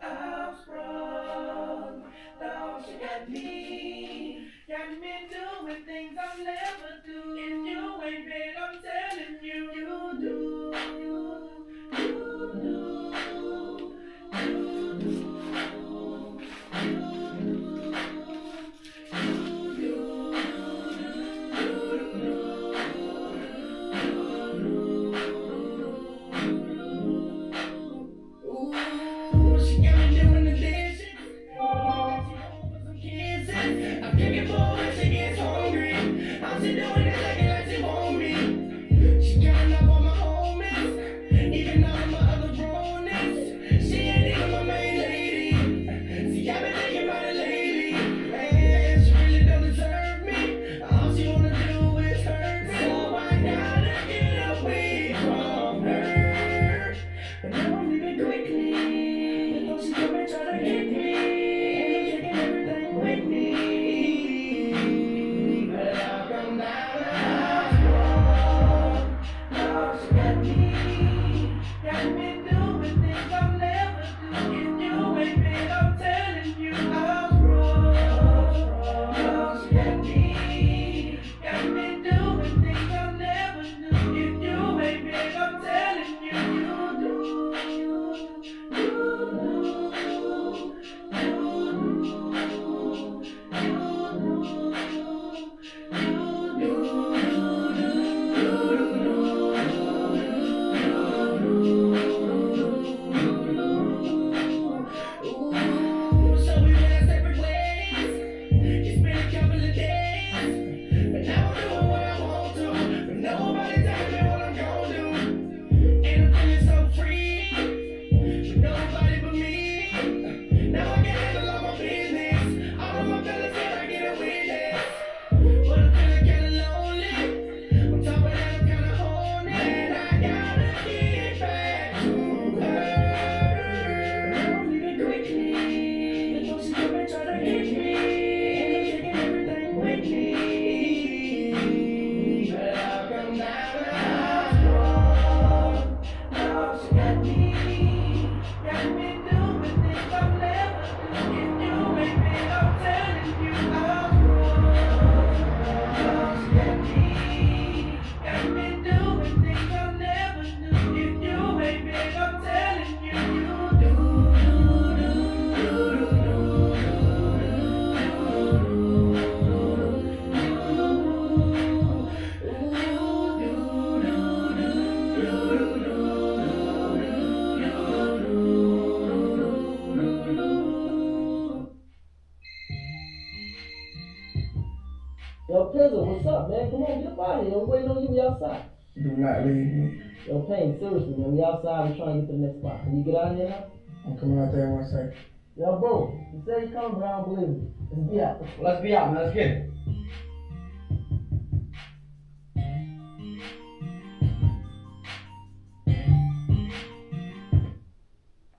I'm sprung, dog, she got me doing things I'll never do. If you ain't been, I'm telling you, you do, you do. Yo, Pizzle, what's up, man? Come on, get up out of here. I'm waiting on you. We outside. Do not leave me. Yo, Payne, seriously, man. We outside. We're trying to get to the next spot. Can you get out of here now? I'm coming out there in 1 second. Yo, bro, you say you coming, but I don't believe you. Let's be out. Let's be out, man. Let's get it.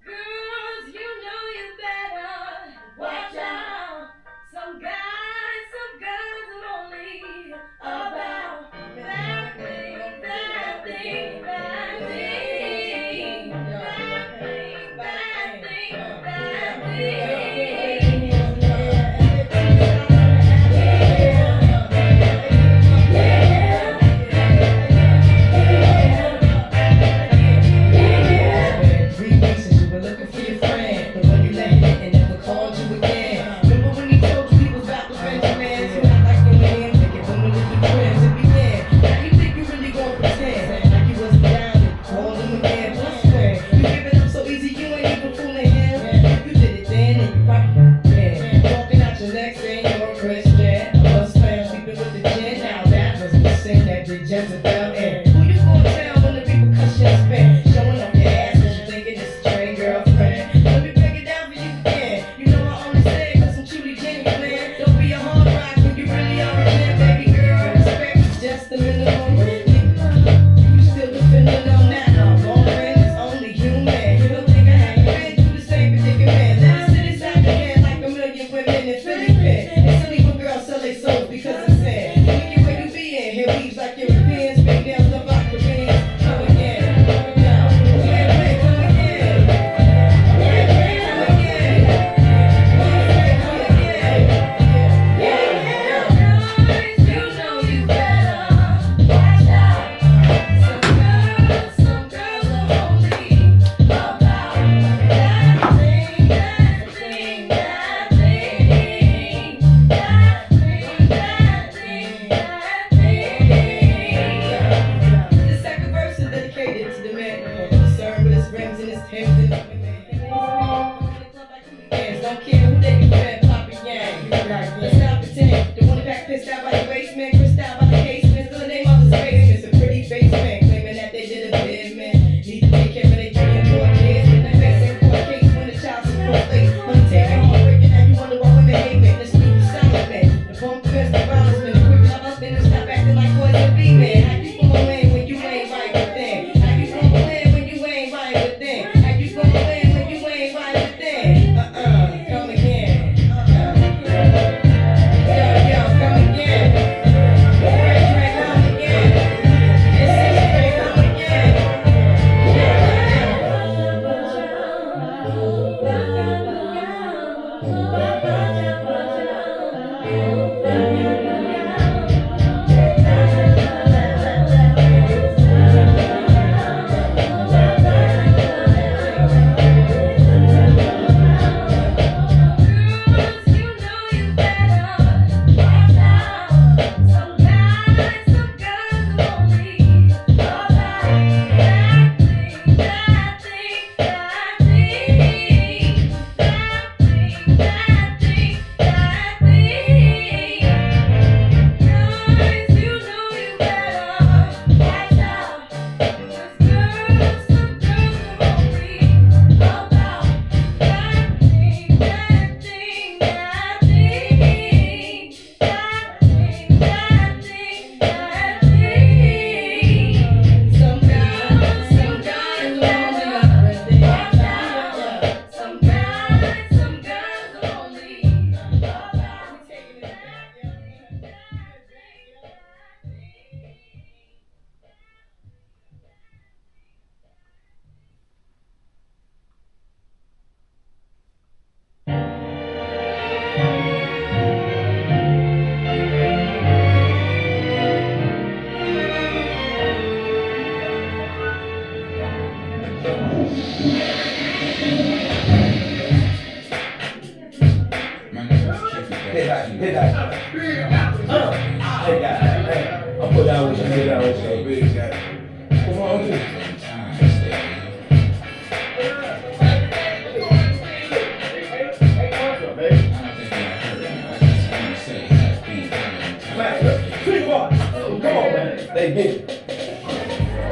Girls, you know you better watch out. Some guys, some girls are only about bad things, bad things, bad things, bad things, bad things, bad things. Just a minute, you still depending on that. like basement, crissed out by the casement. Still the name of his basement. A pretty face man claiming that they did a bid, man. Need to take care of their 3 and 4 kids. When the best in court case, when the child support late. Money taking home breaking, now you wonder why women hate men. The stupid silent man. The pump fist, the violence man. The quick love up and stop acting like boys and be men. How you gonna win when you ain't right within? How you gonna win when you ain't right within? How you gonna win when you ain't right within? Come again. Yo, come again. Red train, come again. It's 6 train, come again.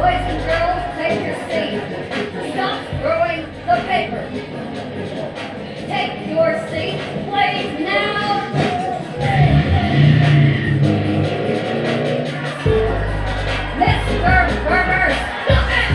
Boys and girls, take your seats. Stop throwing the paper. Take your seats, please, now. Mr. Berger, stop it!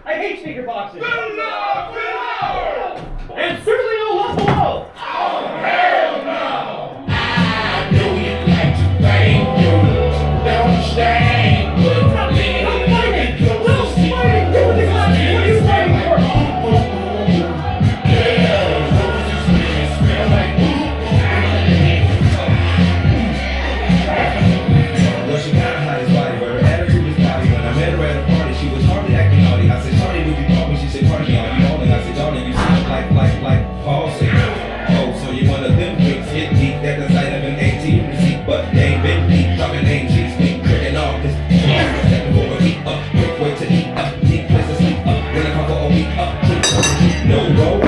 I hate speaker boxes. And certainly no love below. I know you like to think you don't stand, but I'm fighting! Little fighting! Give me the glasses! What are you fighting for? Well, she kinda hot his body, but her attitude was potty. When I met her at a party, she was hardly acting naughty. I said, Shawty, would you call me? She said, pardon me, are you calling? I said, darling, you seem like Paul said. Oh, so you one of them freaks, hit deep, that the sight of an ATM receipt, but they ain't been deep, dropping name G's, been cricking off this. Stepping for a heat up, quick way to eat up, deep place to sleep up, when I come for a week up, no roll,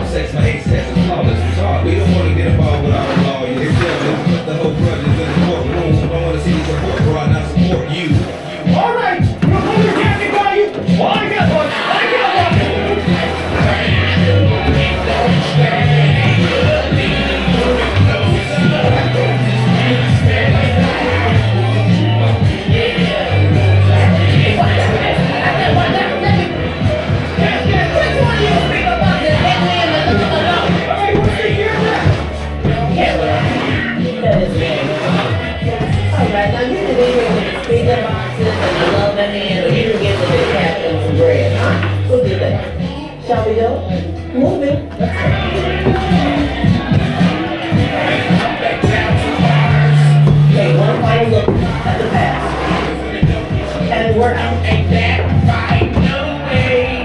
sex, my ace test is flawless. Retard, we don't wanna get involved with our lawyers. They tell me, put the whole grudge in the courtroom. Don't wanna see you support, bro, I not support you. All right! You're holding your captain by you! Well, I got one! Alright, now you can be here with the speaker boxes and the love in hand, or you can get the big cap and some bread, huh? We'll do that. Shall we go? Move it. Okay, one final look at the past. And work out. Ain't that right? No way.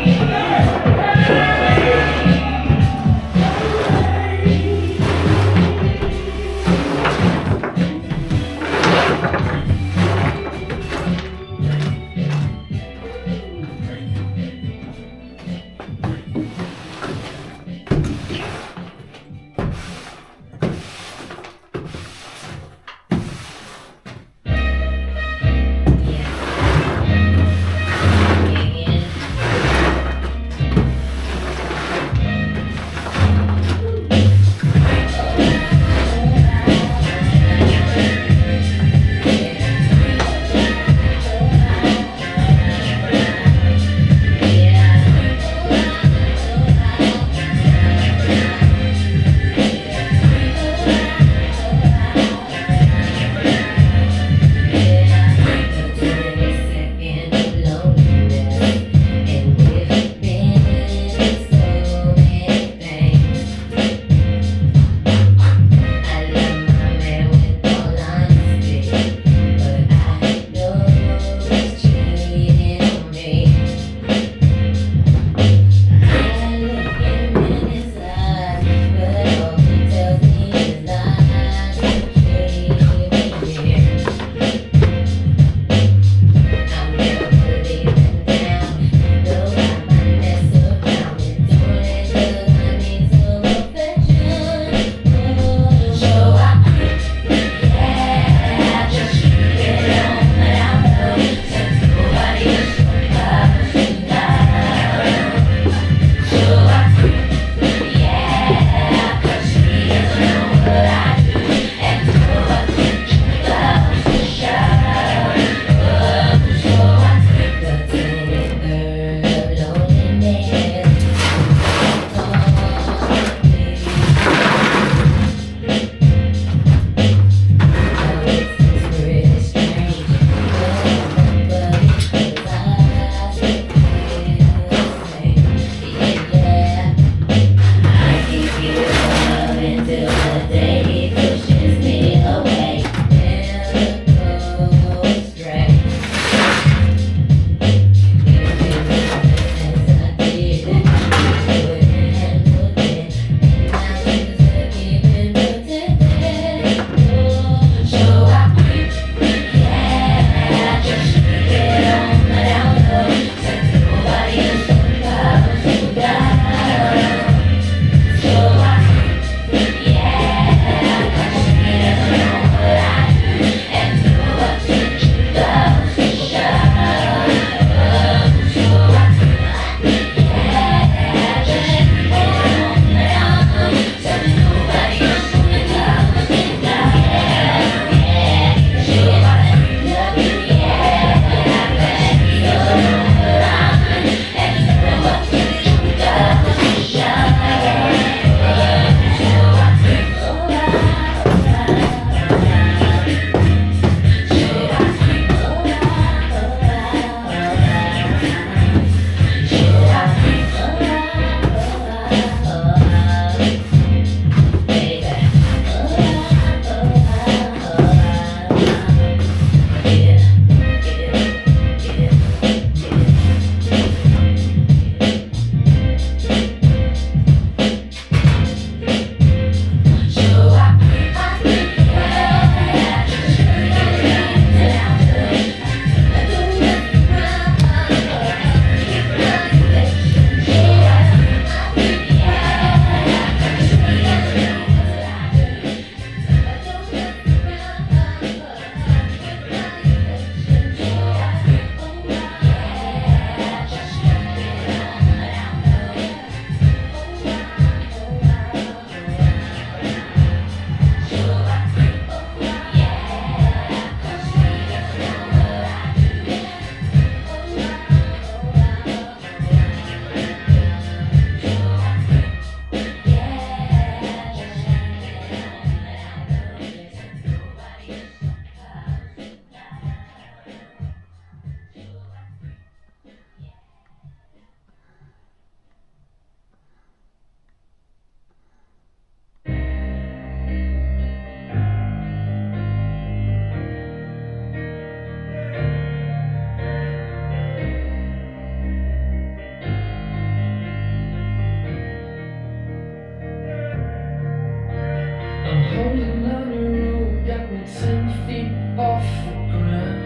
off the ground.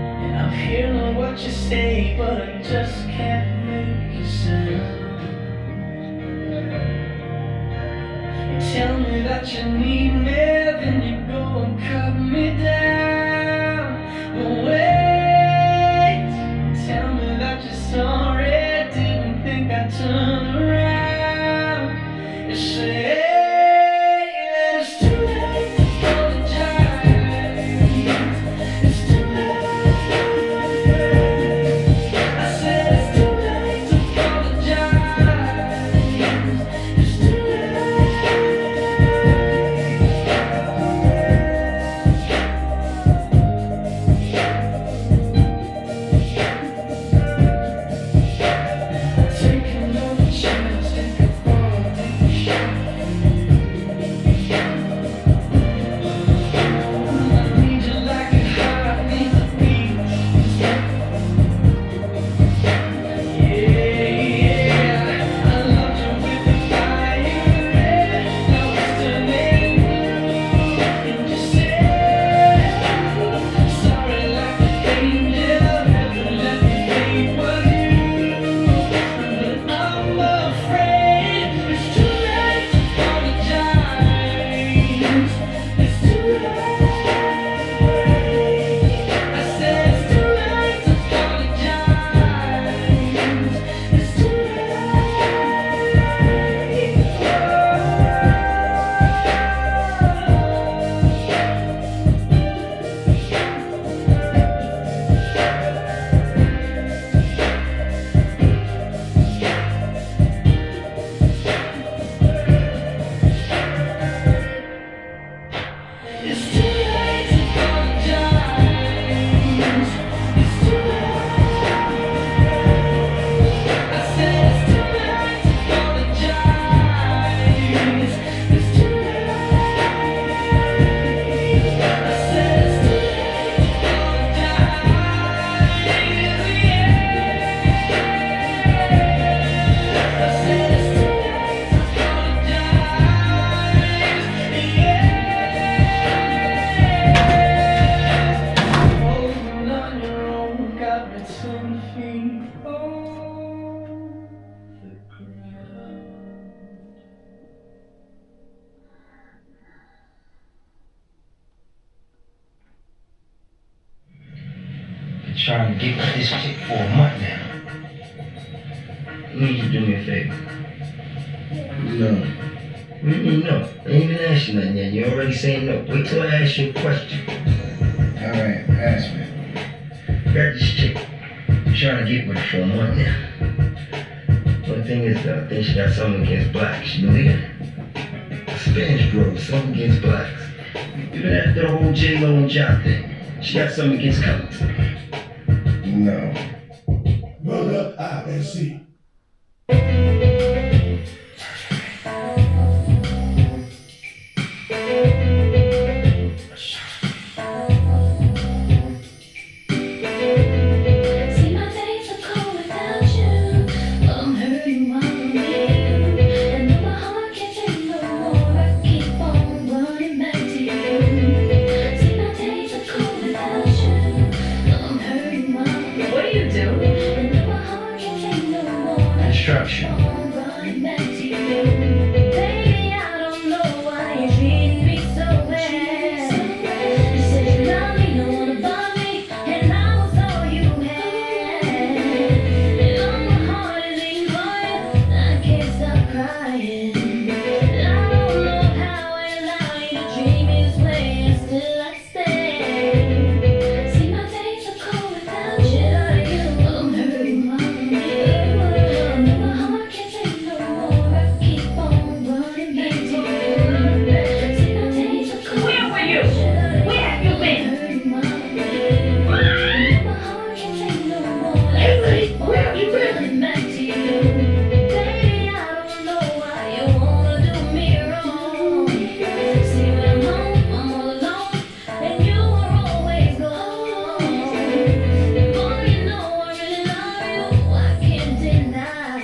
And I'm hearing what you say, but I just can't make a sound. You tell me that you need me, then you go and cut me down. But wait, tell me that you're sorry, didn't think I'd turn around. You say it's too late to apologize. It's too late. I said it's too late to apologize. It's too take another chance, take a fall, take a shot. I need you like a heart needs a beat. Yeah, I loved you with the fire red. Now it's turning blue. And you said sorry like an angel, never let me think was you. But I'm afraid it's too late to apologize. It's too late. I said it's too late to apologize. It's too It's too late to apologize. It's too late. I said it's too late to apologize. It's too late. I said it's too late to apologize. I said it's too late to apologize. Holding on your own, got me 10 feet off the ground. Been trying to get with this chick for a month now. I need you to do me a favor. No. What do you mean no? I ain't even asked you nothing yet. You already saying no. Wait till I ask you a question. Alright, ask me. Got this chick. I'm trying to get with her for a month now. One thing is, I think she got something against blacks. You believe it? A Spanish bro, something against blacks. Even after the whole J-Lo and Ja thing, she got something against colors. No. Roll up, I and see. See, my days are cold without you. I'm hurting while I'm with you. And though my heart can't take no more, I keep on running back to you. See, my days are cold without you. I'm hurting while I'm with you. What are you doing? And though my heart can't take no more, I Instruction. keep on running back to you. Baby, I don't know why you're treating me so bad. You said you love me, don't wanna bother me, and I was all you had. And all my heart is aching for you, I can't stop crying. I don't know how I allow you to treat me this way, and still I stay. See, my days are cold without you. I'm hurting while I'm with you. And my heart can't take no more, I keep on running back to you. See, my days are cold. Where were you? Where have you been? Where have you been? Back to you. Baby, I don't know why you wanna do me wrong. See, when I'm home, I'm all alone, and you are always gone. Boy, you know I really love you, I can't deny.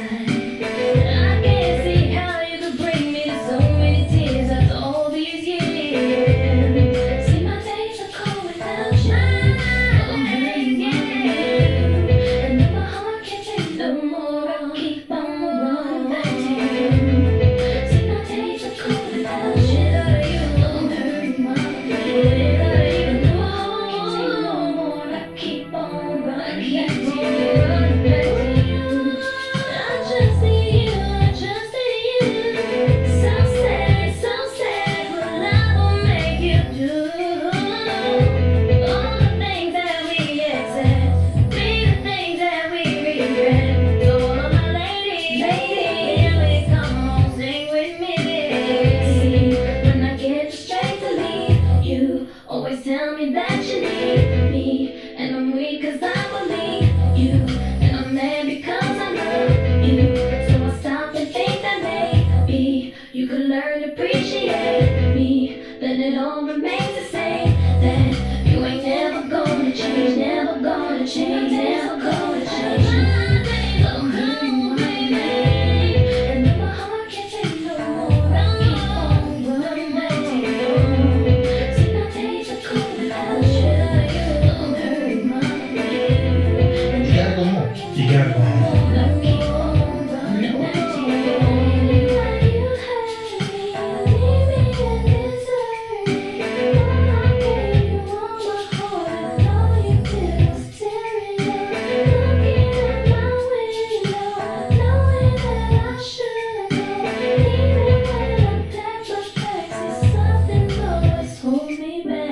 I can't see how you could bring me to so many tears after all these years. always tell me that you need me, and I'm weak 'cause I believe you, and I'm mad because I love you. So I stop and think that maybe you could learn to appreciate me. Then it all remains to say that you ain't never gonna change, never gonna change, never gonna change. I'm hurting my name, and my heart can't take no more. I keep on running back to you. See my days are cold without you. I'm hurting my name. You gotta go home. You gotta go home. I keep on running back to you. Why you hurt me, leave me and desert me. All I gave you all my heart, and all you did was tear it up. Looking out my window, knowing that I should go. Even when I pack my bags, it's something always holds me back.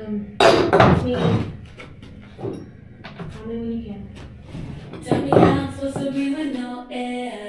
Call me when you can. Tell me how I'm supposed to be with no air.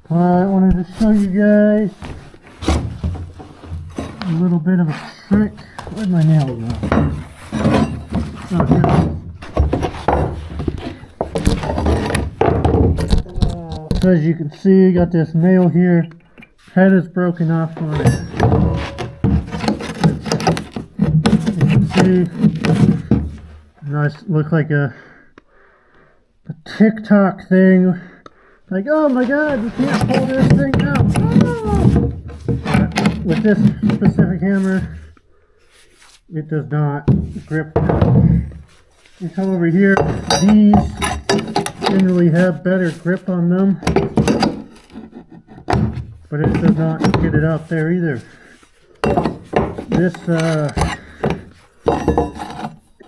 I wanted to show you guys a little bit of a trick. Where'd my nails go? Oh, here. So as you can see, you got this nail here. Head is broken off on it. You can see, nice, look like a TikTok thing. Like, oh my god, you can't pull this thing out. Oh! With this specific hammer, it does not grip. You come over here, these generally have better grip on them, but it does not get it out there either.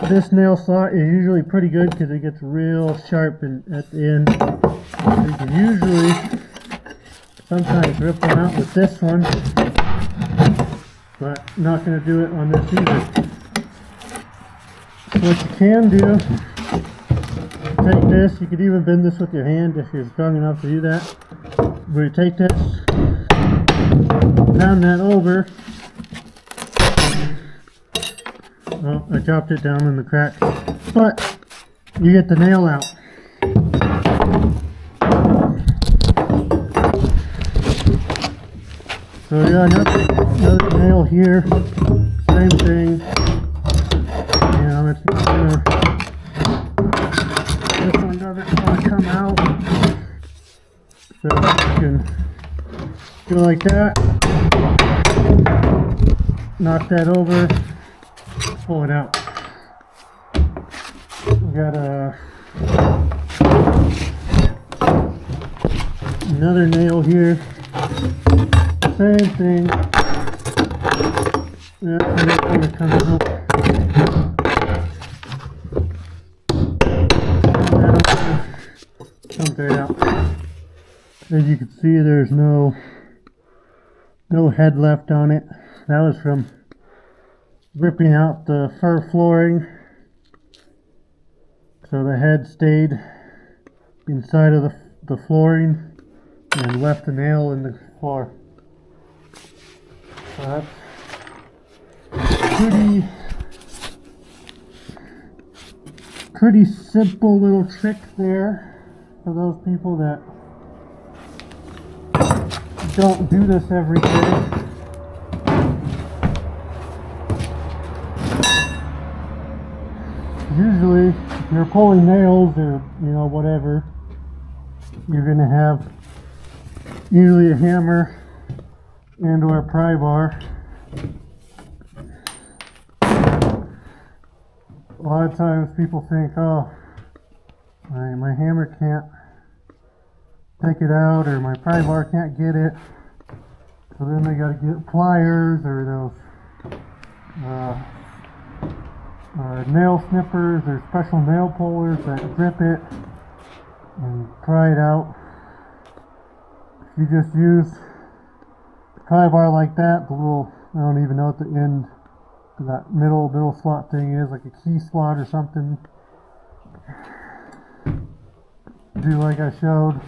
This nail slot is usually pretty good because it gets real sharp at the end. You can usually sometimes rip one out with this one, but not going to do it on this either. So what you can do, take this, you could even bend this with your hand if you're strong enough to do that. Where you take this, pound that over. Oh, I dropped it down in the crack, but you get the nail out. So yeah, another nail here, same thing. It's not gonna, this one doesn't want to come out. So you can go like that, knock that over, pull it out. We got another nail here. Same thing. Yeah, and it's going to come out. Come right out. As you can see, there's no head left on it. That was from ripping out the fur flooring. So the head stayed inside of the flooring and left the nail in the floor. So that's pretty simple little trick there for those people that don't do this every day. Usually, if you're pulling nails or, whatever, you're going to have usually a hammer and or a pry bar. A lot of times people think, oh, my hammer can't take it out or my pry bar can't get it. So then they got to get pliers or those nail snippers or special nail pullers that grip it and pry it out. If you just use the pry bar like that, the little, I don't even know what the end of that middle slot thing is, like a key slot or something. Do like I showed.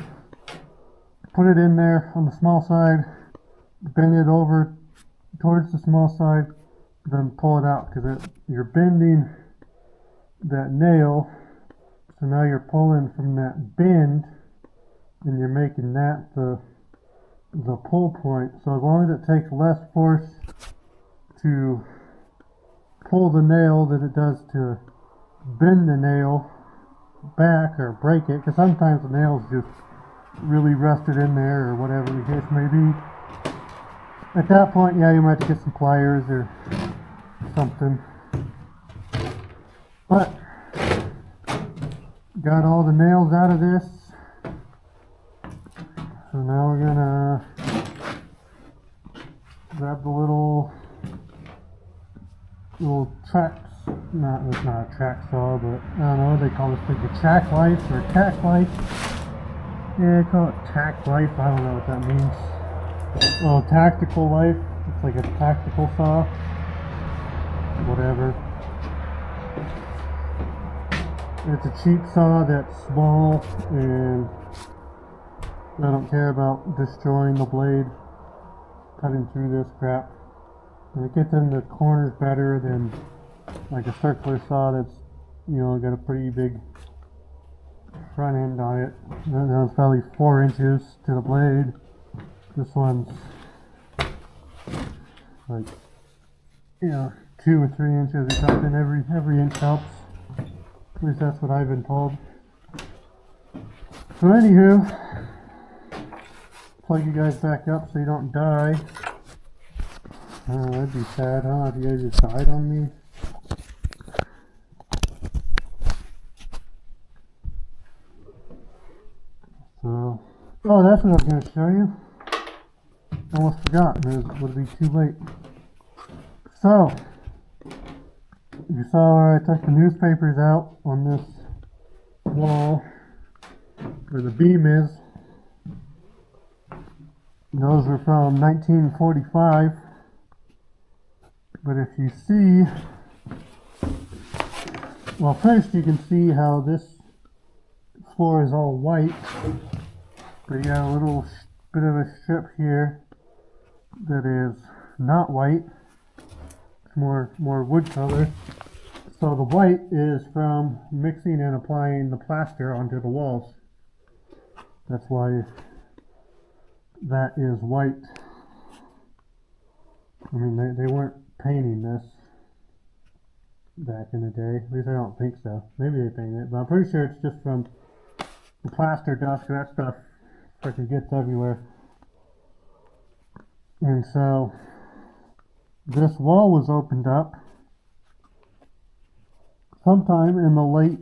Put it in there on the small side, bend it over towards the small side, then pull it out, because you're bending that nail, so now you're pulling from that bend and you're making that the pull point. So as long as it takes less force to pull the nail than it does to bend the nail back or break it, because sometimes the nail's just really rusted in there or whatever the case may be. At that point, yeah, you might have to get some pliers or something. But got all the nails out of this. So now we're gonna grab the little tracks. It's not a track saw, but I don't know, they call this thing a track life or a tack life. Yeah, they call it tack life. I don't know what that means. Oh, tactical life. It's like a tactical saw. Whatever. It's a cheap saw that's small, and I don't care about destroying the blade cutting through this crap. And it gets in the corners better than like a circular saw that's, got a pretty big front end on it. That was probably 4 inches to the blade. This one's like, 2 or 3 inches or something. Every inch helps. At least that's what I've been told. So anywho, plug you guys back up so you don't die. That'd be sad, huh? If you guys just died on me. So, oh, that's what I was going to show you. Almost forgot, and it would be too late. So, you saw where I took the newspapers out on this wall where the beam is. Those are from 1945. But if you see, well, first you can see how this floor is all white, but you got a little bit of a strip here that is not white. It's more wood color. So the white is from mixing and applying the plaster onto the walls. That's why that is white. I mean, they weren't painting this back in the day. At least I don't think so. Maybe they painted it, but I'm pretty sure it's just from the plaster dust. That stuff freaking gets everywhere. And so this wall was opened up sometime in the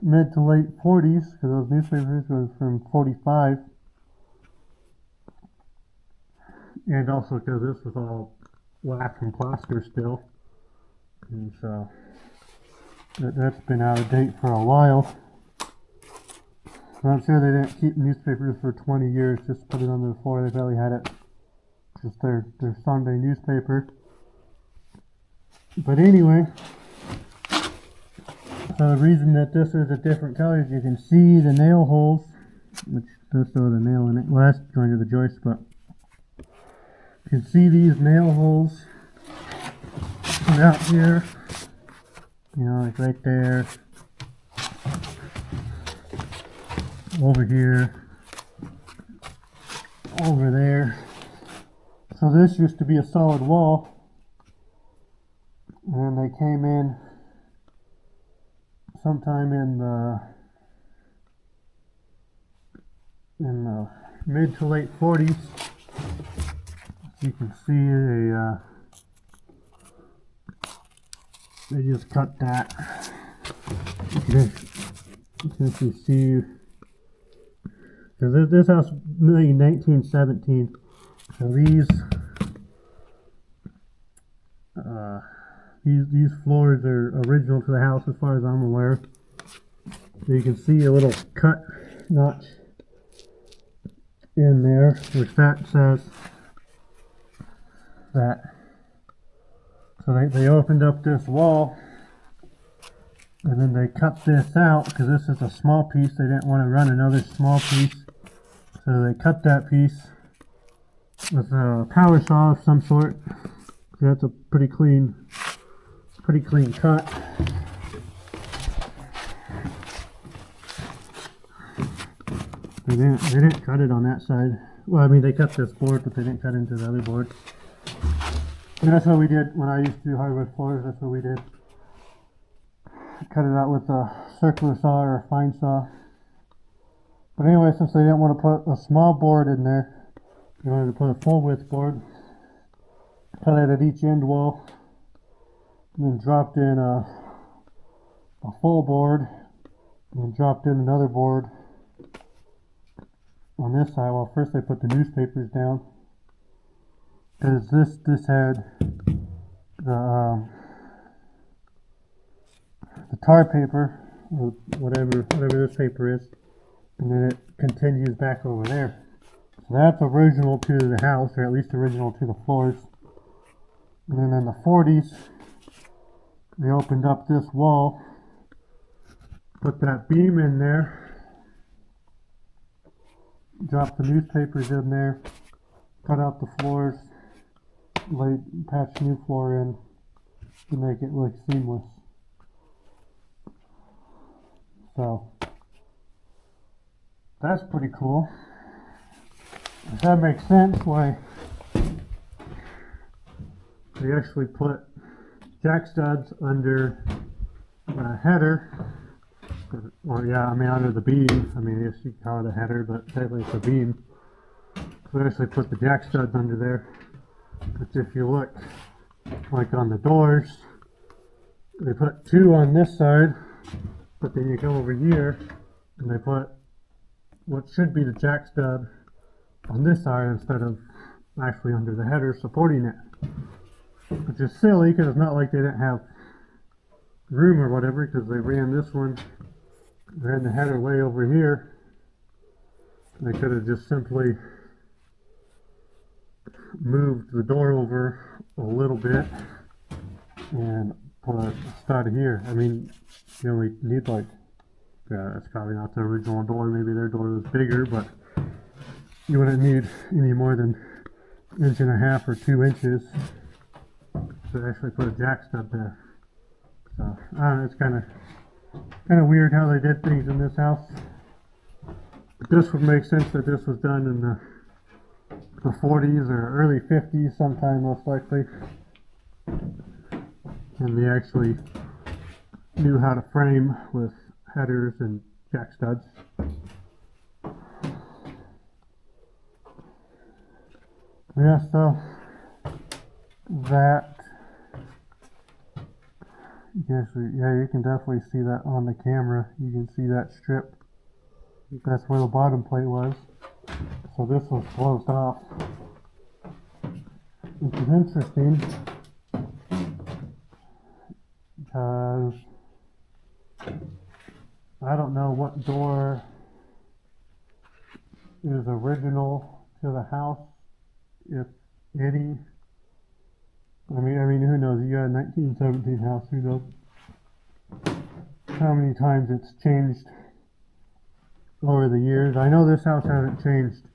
mid to late 40s, because those newspapers was from 45, and also because this was all wax and plaster still, and so that's been out of date for a while. So I'm sure they didn't keep newspapers for 20 years, just put it on the floor. They probably had it just their Sunday newspaper. But anyway, so the reason that this is a different color is you can see the nail holes, which does show the nail in it. Well, that's going to the joist, but you can see these nail holes out here, like right there, over here, over there. So this used to be a solid wall, and they came in sometime in the mid to late 40s. You can see they just cut that. You can actually see, because this house made in 1917. So these floors are original to the house as far as I'm aware. So you can see a little cut notch in there, which that says that. So they opened up this wall, and then they cut this out because this is a small piece. They didn't want to run another small piece, so they cut that piece with a power saw of some sort. So that's a pretty clean cut. They didn't cut it on that side. Well, I mean, they cut this board, but they didn't cut into the other board. And that's what we did when I used to do hardwood floors. That's what we did. Cut it out with a circular saw or a fine saw. But anyway, since they didn't want to put a small board in there, they wanted to put a full width board. Cut it at each end wall, and then dropped in a full board, and then dropped in another board on this side. Well, first they put the newspapers down, because this had the tar paper, or whatever this paper is, and then it continues back over there. So that's original to the house, or at least original to the floors. And then in the 40s, they opened up this wall, put that beam in there, dropped the newspapers in there, cut out the floors, patched new floor in to make it look seamless. So that's pretty cool. If that makes sense, why they actually put jack studs under the header. Well, yeah, I mean under the beam. I mean, I guess you could call it a header, but technically it's a beam. So they actually put the jack studs under there. But if you look, like on the doors, they put two on this side, but then you come over here and they put what should be the jack stud on this side instead of actually under the header supporting it. Which is silly, because it's not like they didn't have room or whatever, because they ran this one, ran the header way over here. They could have just simply moved the door over a little bit and put a stud here. I mean, you only need like, it's probably not the original door, maybe their door was bigger, but you wouldn't need any more than 1.5 or 2 inches to actually put a jack stud there. So I don't know, it's kind of weird how they did things in this house. This would make sense that this was done in the 40s or early 50s sometime, most likely. And they actually knew how to frame with headers and jack studs. Yeah, so that you can definitely see that on the camera. You can see that strip. That's where the bottom plate was. So this was closed off, which is interesting because I don't know what door is original to the house, if any. I mean, who knows? You got a 1917 house. Who knows how many times it's changed over the years. I know this house hasn't changed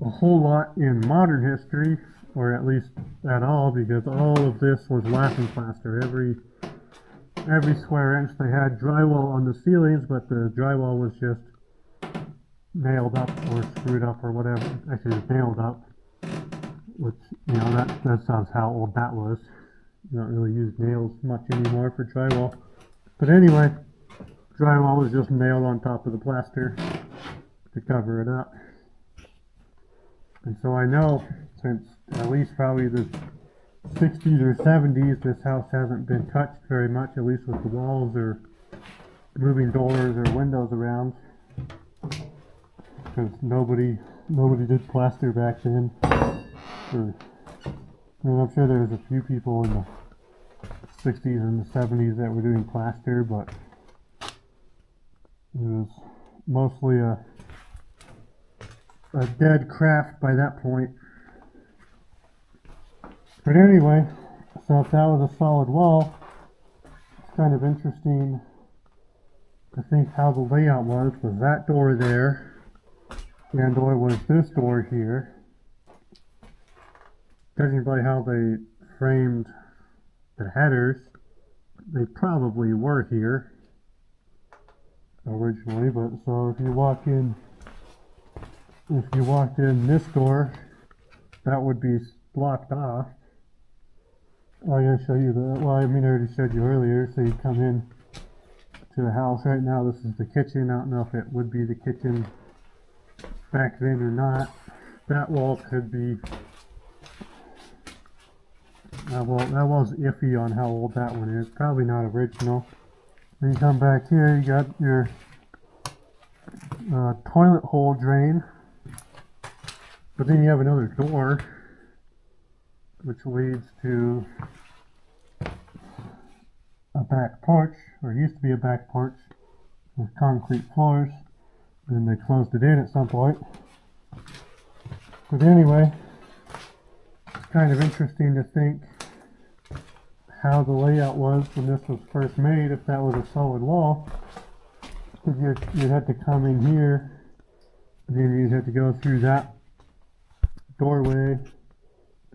a whole lot in modern history, or at least at all, because all of this was laughing plaster. Every square inch. They had drywall on the ceilings, but the drywall was just nailed up or screwed up or whatever. Actually, it's nailed up, which, you know, that sounds how old that was. You don't really use nails much anymore for drywall. But anyway, drywall was just nailed on top of the plaster to cover it up. And so I know since at least probably the 60s or 70s, this house hasn't been touched very much, at least with the walls or moving doors or windows around. Because nobody did plaster back then. Or, I mean, I'm sure there was a few people in the 60s and the 70s that were doing plaster, but it was mostly a dead craft by that point. But anyway, so if that was a solid wall, it's kind of interesting to think how the layout was that door there, and or was this door here. Judging by how they framed the headers, they probably were here originally, but so if you walked in this door, that would be blocked off. Oh, I'm gonna show you well, I mean, I already showed you earlier, so you come in to the house. Right now, this is the kitchen. I don't know if it would be the kitchen back then or not. That wall could be, that wall's iffy on how old that one is. Probably not original. Then you come back here, you got your toilet hole drain. But then you have another door, which leads to a back porch, or used to be a back porch with concrete floors. Then they closed it in at some point. But anyway, it's kind of interesting to think how the layout was when this was first made, if that was a solid wall. Because you'd have to come in here, and then you'd have to go through that doorway,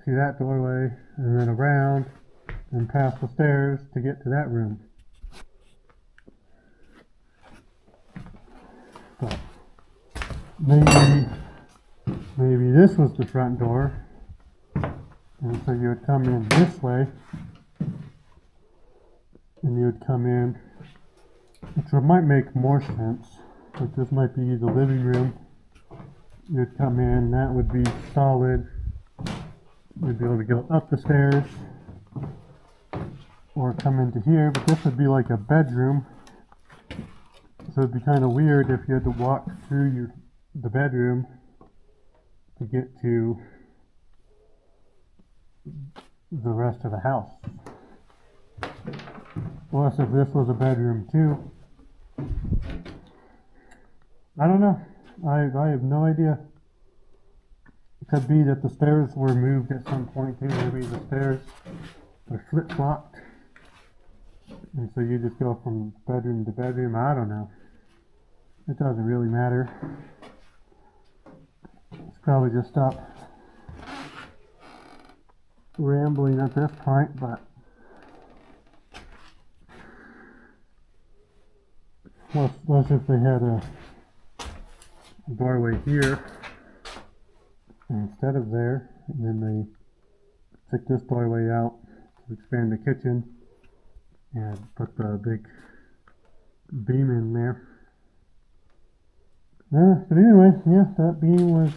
through that doorway, and then around, and past the stairs to get to that room. But maybe this was the front door, and so you would come in this way, and you would come in, which might make more sense. Like this might be the living room. You'd come in, that would be solid. You'd be able to go up the stairs or come into here, but this would be like a bedroom. So it'd be kind of weird if you had to walk through the bedroom to get to the rest of the house. Plus, if this was a bedroom too, I don't know. I have no idea. It could be that the stairs were moved at some point too. Maybe the stairs are flip-flopped, and so you just go from bedroom to bedroom. I don't know. It doesn't really matter. Let's probably just stop rambling at this point, but plus if they had a doorway here instead of there, and then they took this doorway out to expand the kitchen and put the big beam in there. But anyway, yeah, that beam was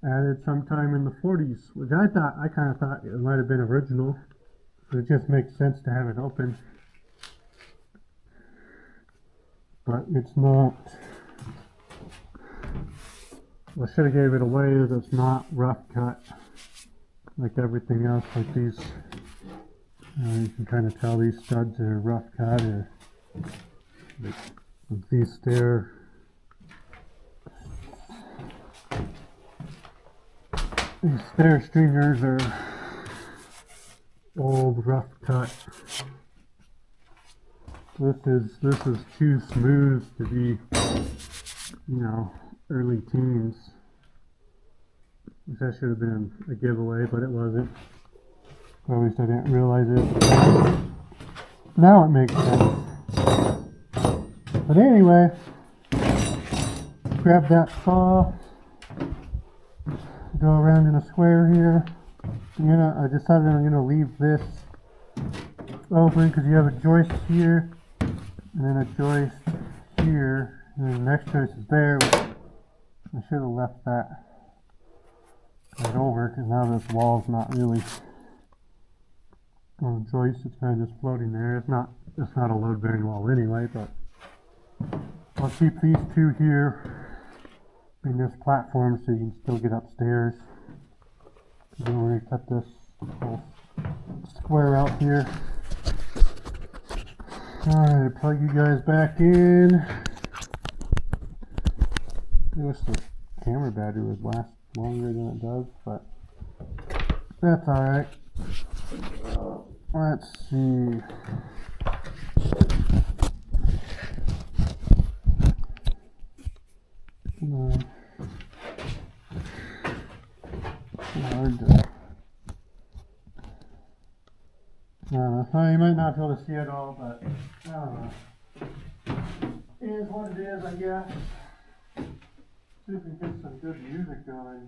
added sometime in the 40s, which I kind of thought it might have been original. It just makes sense to have it open. But it's not. I should have gave it away that it's not rough cut like everything else. Like these, you can kind of tell these studs are rough cut, or like these stair stringers are old rough cut. This is too smooth to be, you know, early teens. That should have been a giveaway, but it wasn't. Or at least I didn't realize it. Now it makes sense. anyway, grab that saw, go around in a square here. I decided I'm gonna leave this open because you have a joist here and then a joist here, and then the next joist is there. I should have left that right over because now this wall's not really on a joist, it's kind of just floating there. It's not a load bearing wall anyway, but I'll keep these two here in this platform so you can still get upstairs. Then we're gonna cut this whole square out here. Alright, plug you guys back in. I wish the camera battery would last longer than it does, but that's alright. Let's see. Hard to, well, you might not be able to see it all, but I don't know. It is what it is, I guess. See if we can get some good music going.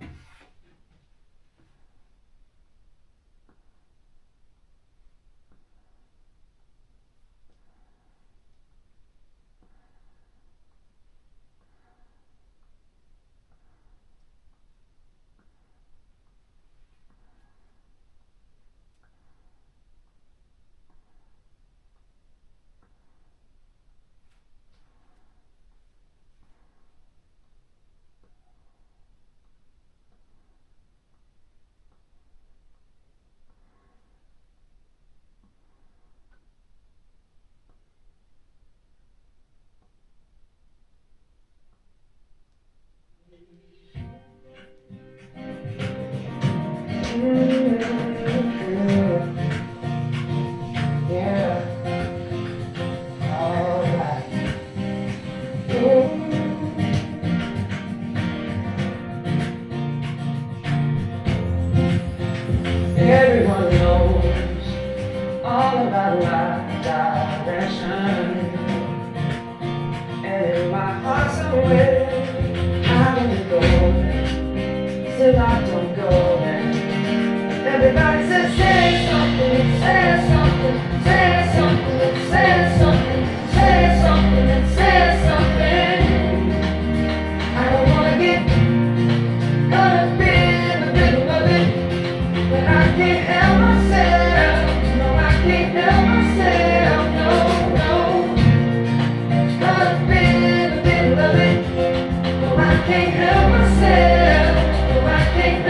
Everyone knows all about my direction, and in my heart somewhere I want to go there, still I don't go there. Everybody says say something, say something, say something, say something, say something, and say something. I don't want to get caught up in the middle of it, but I can't help myself. No, I can't help myself. No, no. Caught up in the middle of it. No, I can't help myself. No, I can't help myself.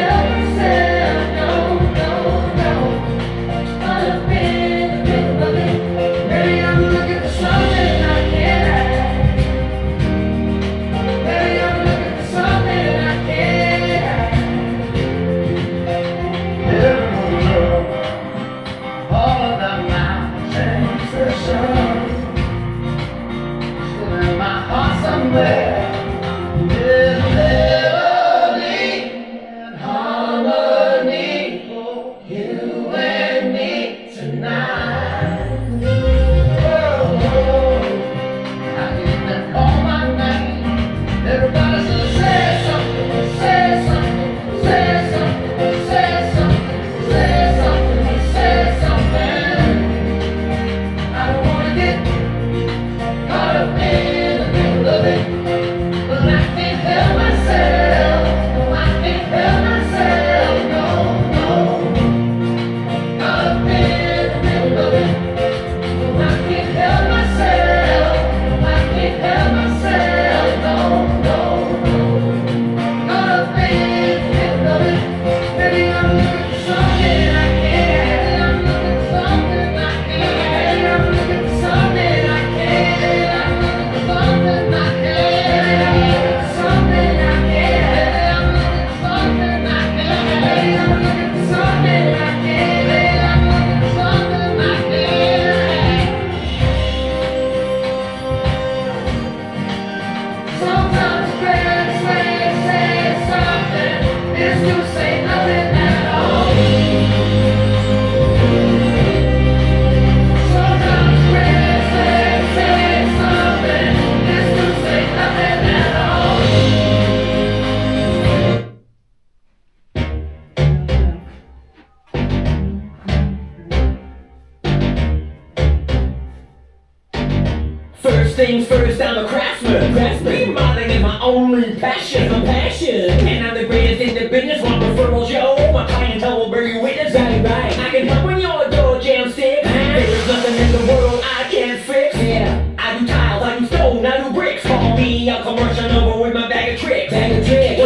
things first, I'm a craftsman. Remodeling is my only passion. And I'm the greatest in the business. Want referrals, yo? My clientele will bear you witness. Right. I can help when you're a door jam sick. There is nothing in the world I can't fix. Yeah. I do tiles, I do stone, I do bricks. Call me a commercial over with my bag of tricks. Where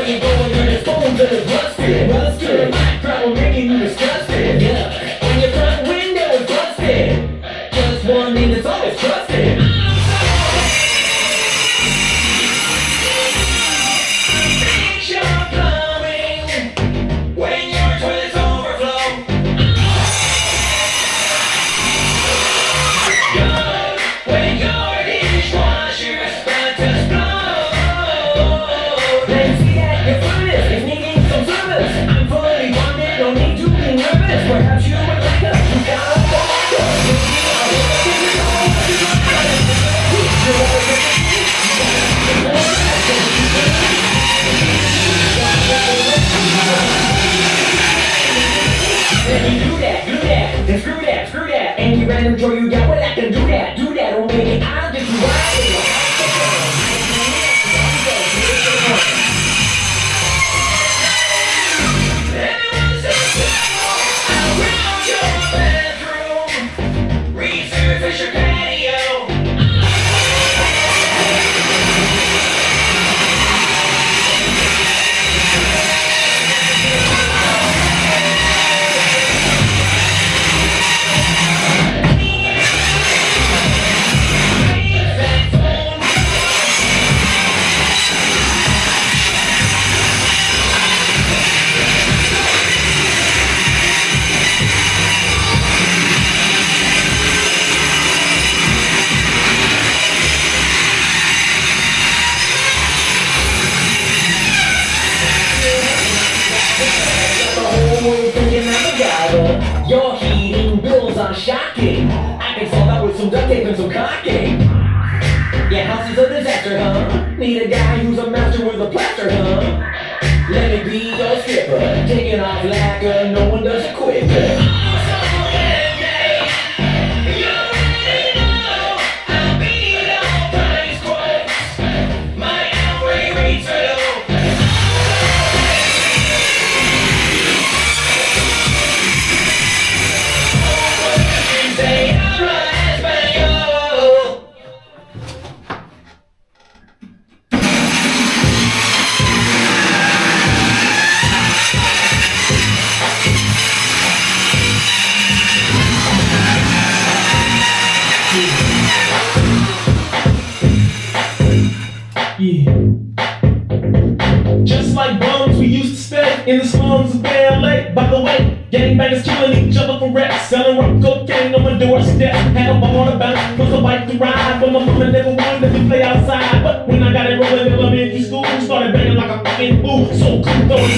you going when the phones are rusted? My trouble making you disgusted. Yeah. When your front window is busted, just one thing that's always trusted. Perhaps you would like us to down. Then you do that, then screw that. Any random draw you got, well I can do that. Or maybe I'll just ride it. Your heating bills are shocking. I can solve that with some duct tape and some caulking. Your house is a disaster, huh? Need a guy who's a master with a plaster, huh? Let me be your stripper, taking off lacquer, no one does it quicker. Just like bums, we used to stay in the slums of LA. By the way, gangbangers killing each other for reps, selling rock cocaine on my doorstep. Had a ball to bounce, was a bike to ride, but my mama never wanted let me play outside. But when I got it rolling in elementary school, started banging like a fucking fool. So cool, throwing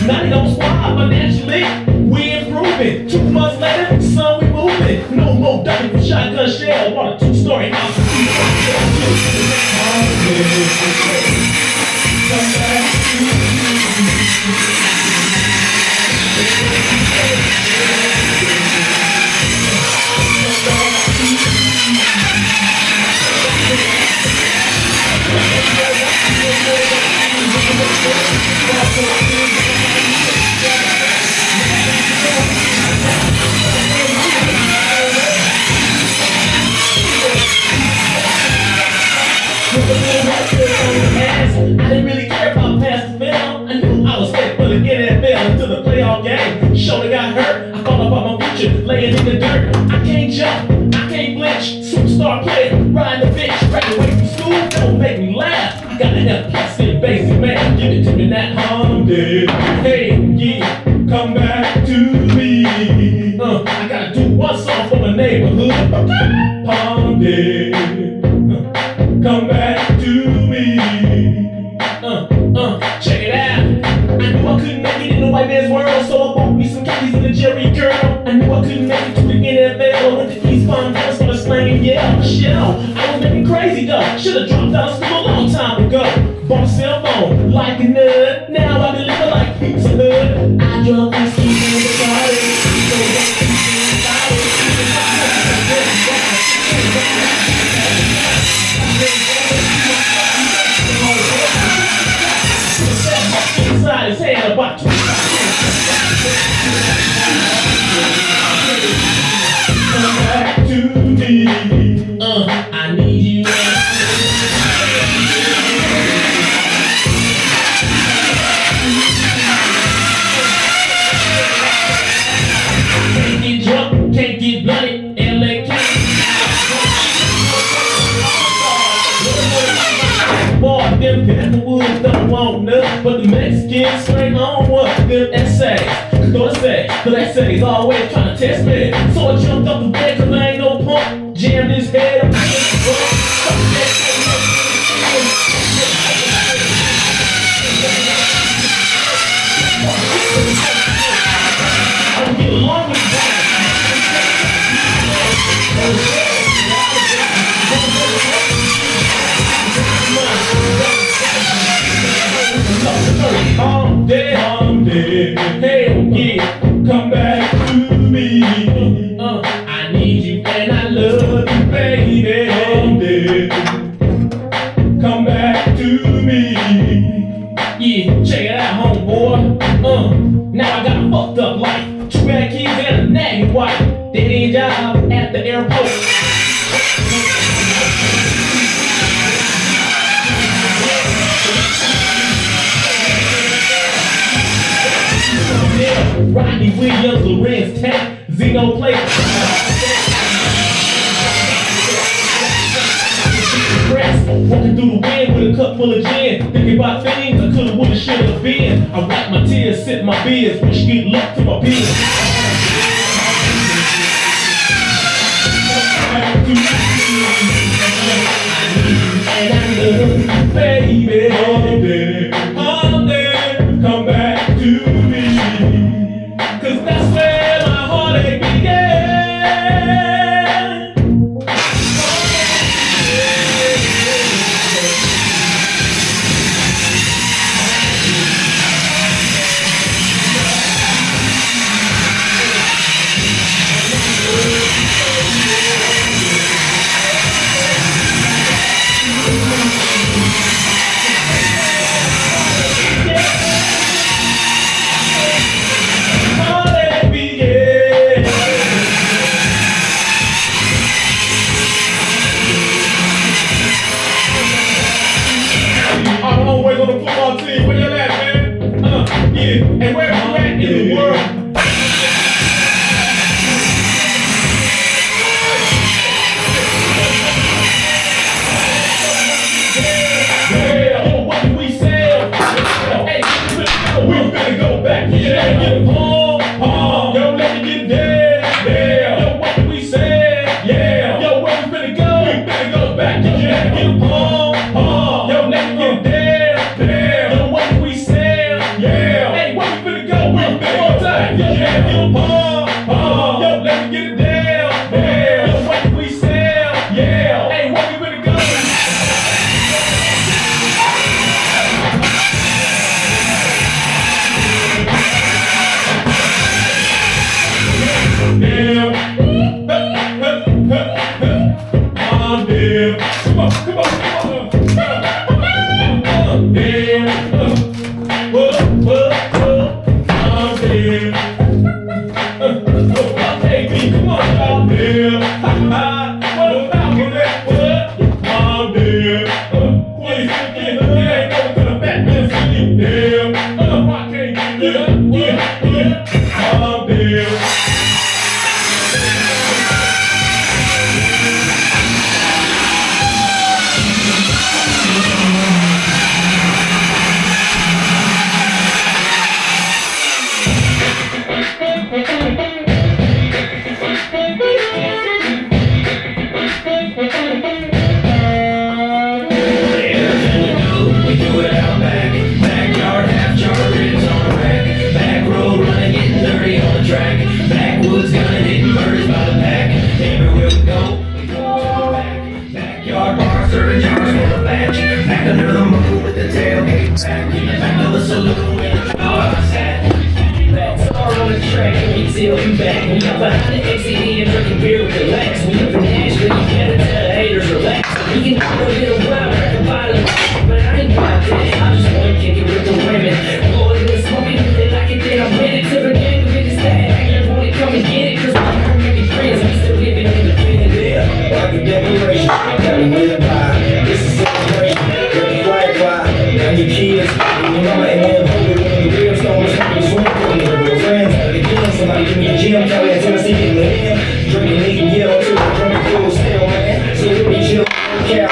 now they don't squad financially, we improving. 2 months later, son, we moving. No more ducking from shotgun shell. Want a 2-story house. I didn't really care about past the film. I knew I was fit for the NFL until the playoff game. Shoulder got hurt, I thought about my future laying in the dirt. I can't jump, I can't flinch. Superstar player, riding the bitch. Graduate from school, don't make me laugh. Got an F+ in basic math, give it to me that Hyundai. Hey, yeah, come back to me. I gotta do one song for my neighborhood. Hyundai, come back to me. Check it out. I knew I couldn't make it in the white man's world, so I bought me some khakis and a Jerry curl. I knew I couldn't make it to the NFL, went to East Palm Dallas for the slang, yeah, Michelle. I was making crazy though, should've dropped out of school a long time ago. Bought a cell phone, like a nut, now I deliver like pizza hood. I drunk whiskey in the garden. But that said he's always trying to test me. So I jumped up the bed cause I ain't no punk. Jammed his head up against the wall. I don't get along with that. I'm dead, hell yeah, come back to me. I need you and I love you, baby. I'm dead, come back to me. Yeah, check it out, homeboy. Now I got a fucked up life, 2 bad kids and a nagging wife. Dead end job at the airport. Rodney Williams, Lorenz Tate, Zeno Plate. Walking through the wind with a cup full of gin. Thinking about things I coulda, woulda, shoulda been. I wipe my tears, sip my beers. Wish good luck to my peers. And I love you, baby. I'm there, come back to me. Cause that's where my heartache began. I'm always on the football team. Where you at, man? Yeah. And where you at in the world? Yeah. Oh, what do we sell? Hey, we better go back. Yeah. Get home. Yo, let me get dead. Yeah. Yo, what do we sell? Yeah. Yo, where we better go? We better go back. Yeah. Get home. Yo, let me get dead. Yeah, you pump, yo, let me get it down, yo, what do we sell, yeah, hey, where we gonna go? I'm there, come on, I'm there. Baby, come on, I'm there. What about you? I'm there. What is it? You ain't going to the Batman City. There. I can't get there. I'm there. You back when you're behind the XCD and drinking beer with the legs. When you're in Nashville, you gotta tell the haters relax. You can go get a wild crack a bottle, but I ain't got that. I just wanna kick it with the women. Boy, this smoking, they like it, then I'm headed to the game to get this tag. Everybody come and get it, cause we don't make it friends. We still living independent. Yeah, like a declaration, I gotta live by. This is celebration, dirty flag fly. Now your kids, you know my hand, holy when the real stones, you swim for me, real friends. Somebody give me a gym, Cali and Tennessee, getting the in. Drinking, leaking, yellow, too. Drinking full still, man. So let me chill, cap.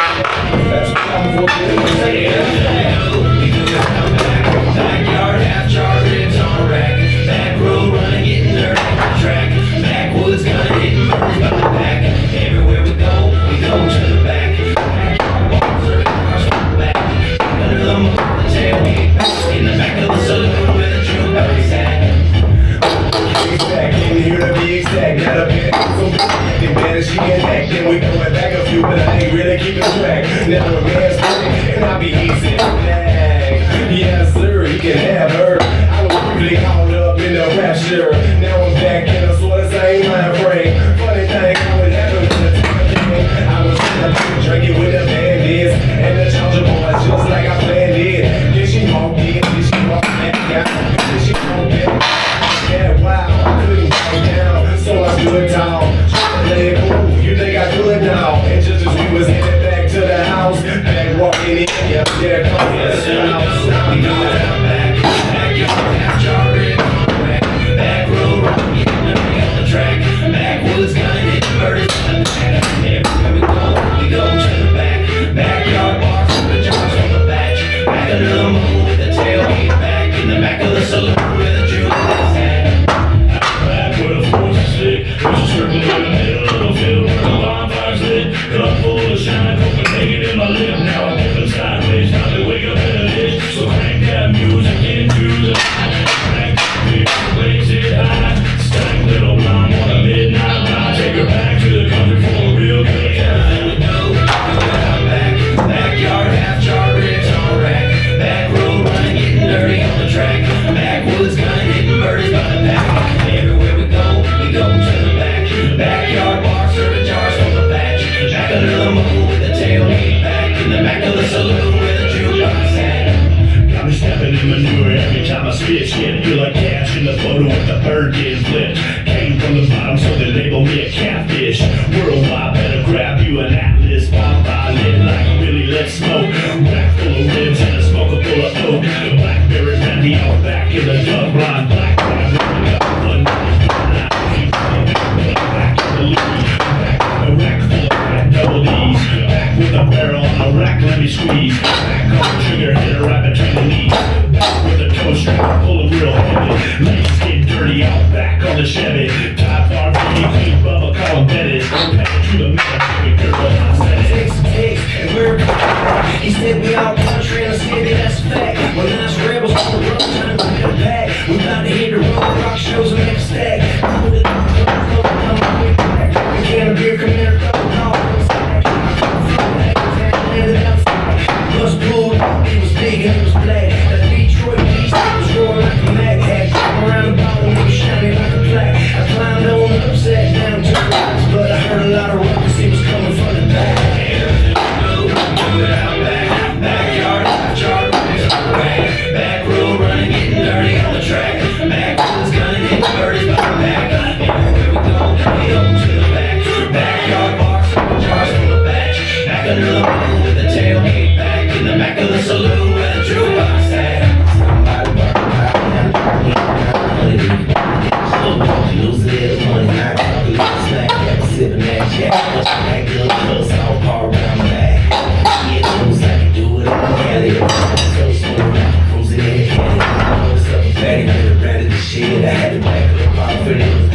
That's what I'm for. Backyard, half char, ribs on rack. Back road running, getting nervous. sure. Now I'm back in a sort of same mind frame. Funny thing, what happened when the time came. I was in the beach drinking with the bandits and the Georgia boys, just like I planned it. Then she walked in, then she walked back out, then she walked back. Yeah, wow, I couldn't calm down, so I stood tall. Let it go, you think I could now? And just as we was headed back to the house, back walking in, yeah, there comes the house. We go out back, backyard, half jar red, back road, rocking on the track, backwoods, gunning it, murders on the back. Everywhere we go to the back, backyard bar, the jars on the batch, back of the moon with the tailgate back, in the back of the saloon with a jukebox at. Back where the force is sick, there's a circle in the middle of the field where the bonfire's lit. Cup full of shine, Copenhagen in my lip. Now I'm moving sideways, time to wake up in a ditch. So crank that music into the crank it, raise it high. Stank little blonde on a midnight ride. Take her back to the country for a real good time. Backyard, half jar ribs on a rack, back road running, getting dirty on the track, backwoods gunning, hitting murders by the pack. Everywhere we go to the back, backyard bar, serving jars from the batch, back under the moon with the tailgate back, in the back of the saloon with a jukebox at. Got me stepping in manure every time I spit shit. You're like cash in the photo with the bird getting flipped. Came from the bottom, so they label me a catfish. Worldwide, better grab you an atlas. Bonfire lit like Billy Let's Smoke. Rack full of ribs and a smoker full of oak. Blackberry brandy out back in the dug blind. Black crab rolling up one night. Back in the Louis. Back with a rack full of fat double D's. Back with a barrel on a rack, let me squeeze. Back on the trigger, hit her right between the knees. Back with a toe strap, pulling real heavy. Ladies get dirty out back on the Chevy. Top bar, beauty queen, Bubba, call them Bettis. Pass through the military, girl, I said it. And we're he said we all country in the city, that's a fact. When us rebels on the road, time to get a pack. We about to hit the road, rock shows and make a stack. We can't beer, come here, Plus pool, he was big and he was black. That Detroit beast was roaring like a Mac. Had around the bottom, he was shining like a plaque. I climbed on up, sat down to the rocks, but I heard a lot of ruckus, he was coming from the back. Backyard, jar back road running, getting dirty on the track. Backwoods gunning, hitting birdies by the back. Everywhere we go to the back. Backyard bar, serving jars from the batch. Back under the moon with the tailgate back, in the back of the saloon where the jukebox at. Somebody burn out, lose his money, I got to snack, got to sip in that jack. That good close, all par around the back. So smooth, cruising in the candy. I was up a fatty, but ready to shit. I had to back up my pretty was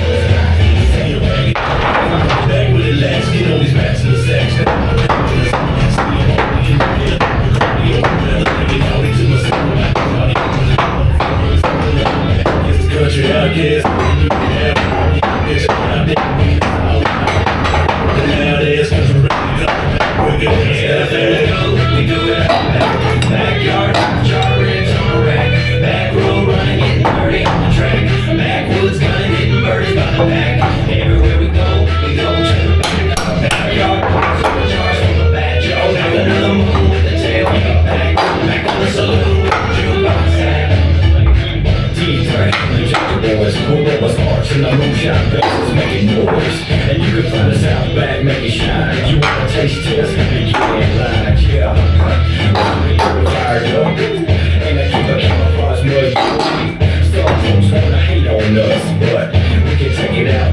back with it last, get all these rats in the sex. It's the country, I guess. Nowadays, cause we're ready to we do it out back. Backyard, jar ribs on a rack. Back road running, getting dirty on the track. Backwoods gunning, hitting birdies by the pack. Everywhere we go to the back. Backyard, serving jars from the batch. Back under the moon with the tailgate back. Back on the saloon with the jukebox at. T-Track, the Georgia boys, cool rollers, arch in the moonshine faces making noise. And you can find us out back, make it shine. You want a taste test? You ain't lying, yeah. We're fired up, and I keep a camouflage mud. Some folks wanna hate on us, but we can take it out.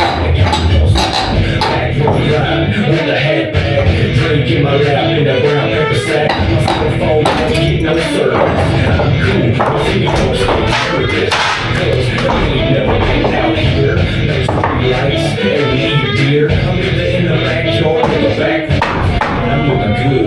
Back road ride with the hat bag, drink in my lap in the brown paper sack. My cell phone don't get no service. I'm cool, see me folks get nervous, cause we ain't never been out here. There's three lights, and we need deer. I'm in the backyard with the back. I'm looking good.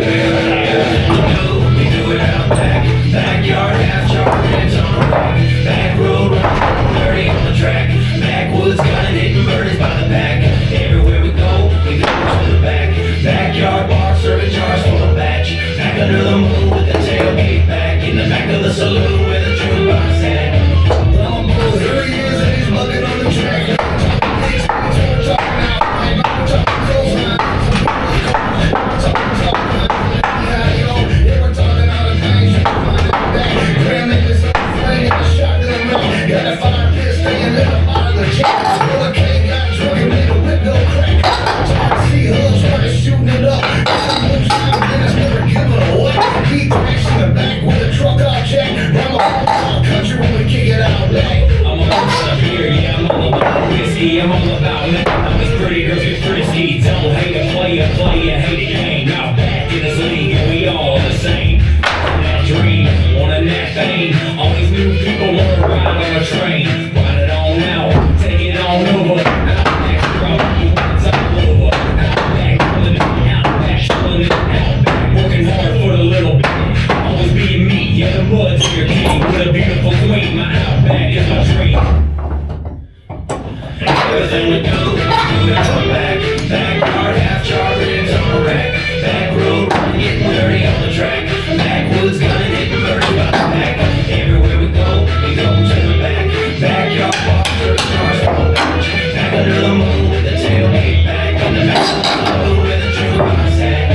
We do it out back. Backyard, half jar ribs on a rack. Back road running, dirty on the track. Backwoods gunning, hitting birdies by the pack. Everywhere we go to the back. Backyard bar, serving jars full of batch. Back under the moon with the tailgate back, in the back of the saloon where the jukebox at. risky, I'm all about it. I'm as pretty girls get frisky. Don't hate a player, hate a game. Now back in this league, and we all the same. On that dream, on a that thing. Always new people wanna ride on a train. Ride it on out, take it on over. Out back, probably it's all over. Out back, pulling it out back, pulling it out back. Working hard for the little bit. Always being me, yeah, the mud's your king. With a beautiful queen, my outback is my dream. Everything we do back, backyard, half char, ribs on a rack. Back road, getting dirty on the track. Backwoods, gonna get murdered by the pack. Everywhere we go to the back. Backyard, walk through the cars, roll back. Back under the moon with the tailgate back. On the back of the road where the jukebox at.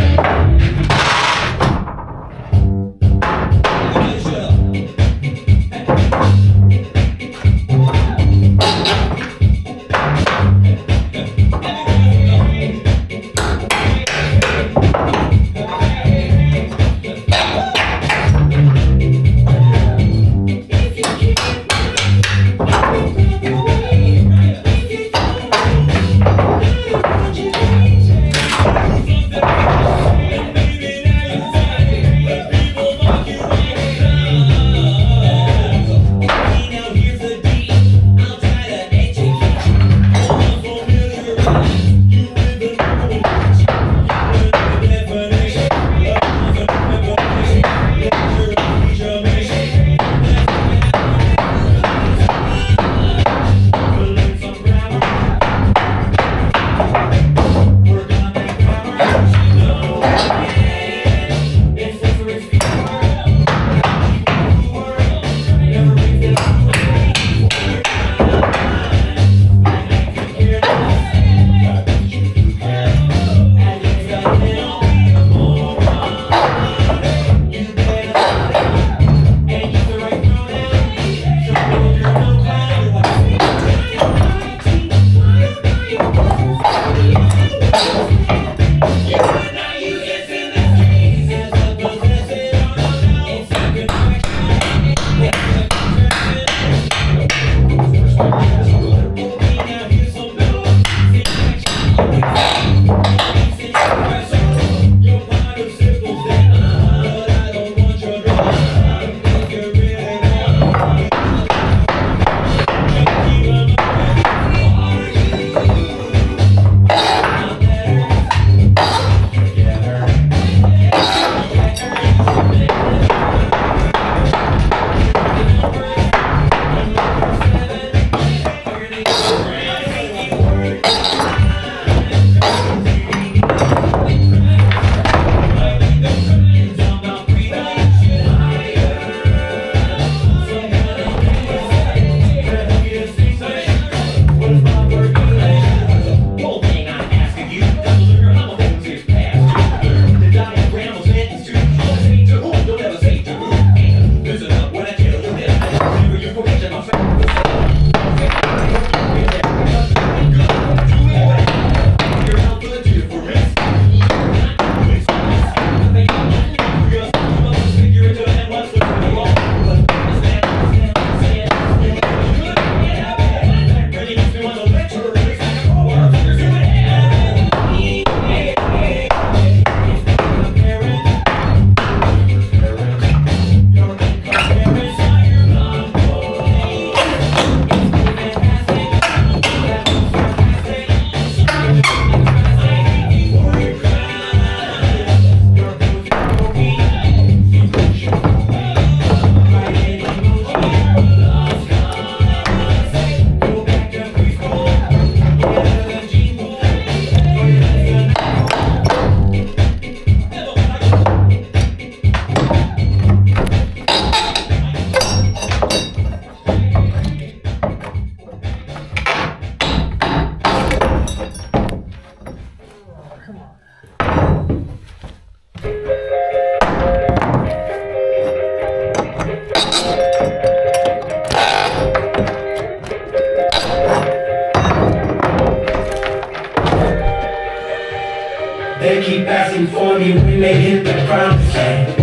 They keep asking for me when they hit the promised land.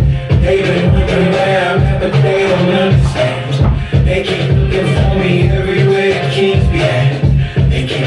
They've been wondering where I'm at, but they don't understand. They keep looking for me everywhere the kings be at. They keep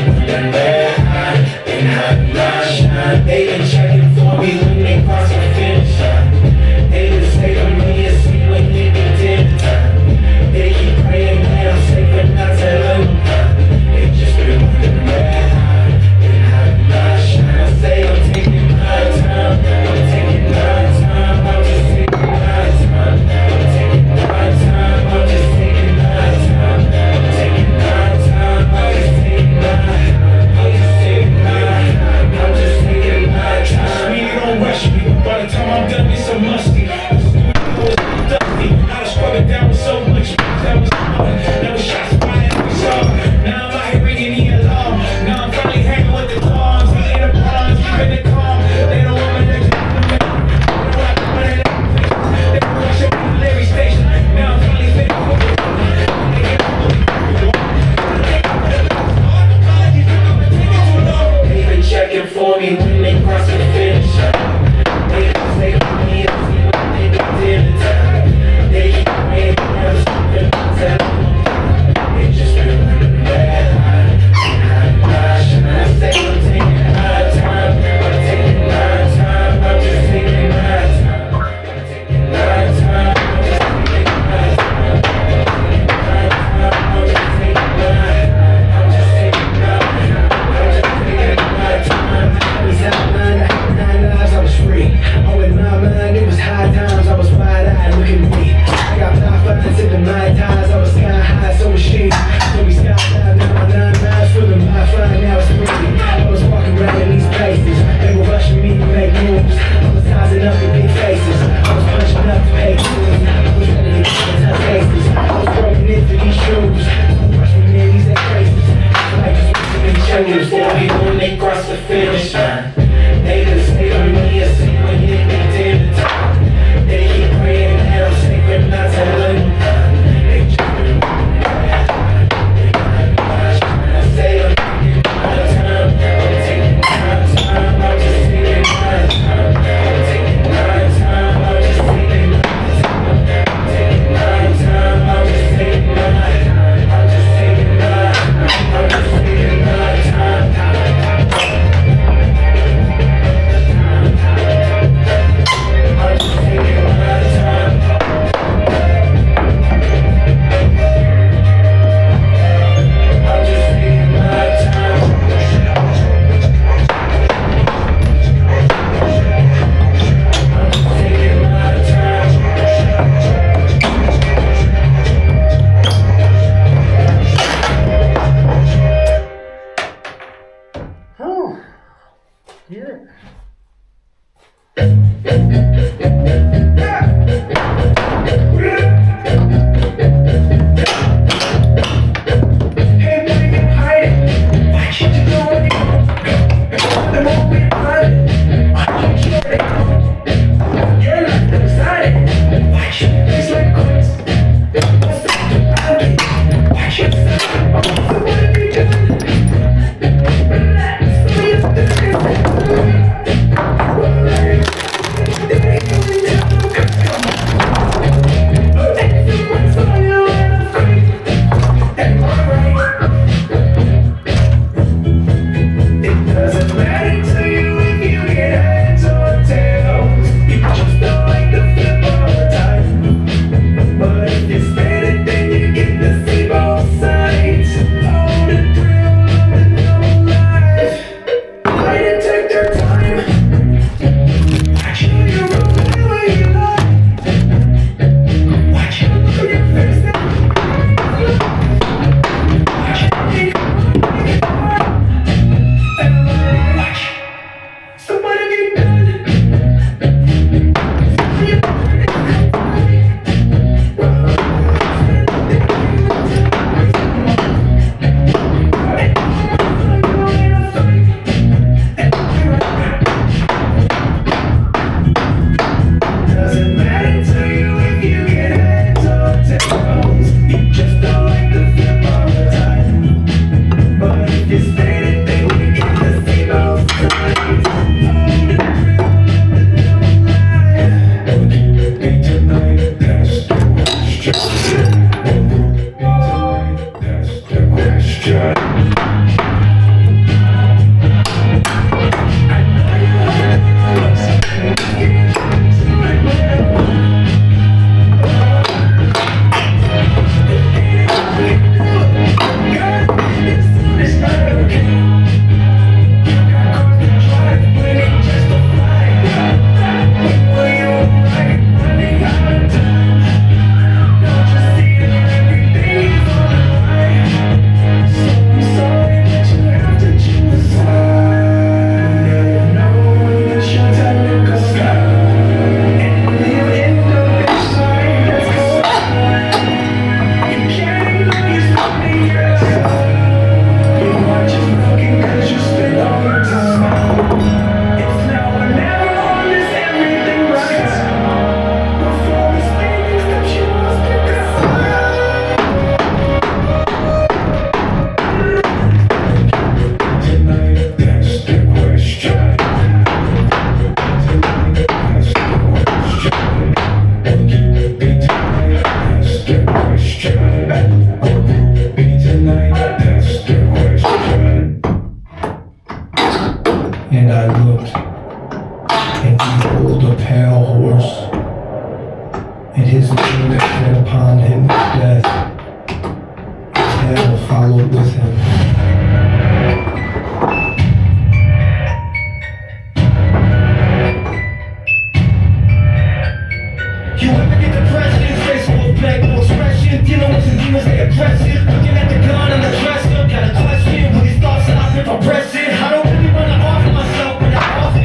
finish line. Haters hate on me, I see when you hit me dead to top. They keep praying that I'm safe and not telling them. They just been I say I'm taking my time, I'm taking my time, I'm just taking my time, I'm taking my time, I'm just taking my time, I'm taking my time, I'm just taking my time, I'm just taking my time, I'm just taking my time. Press it, I don't really wanna offer myself, but I offer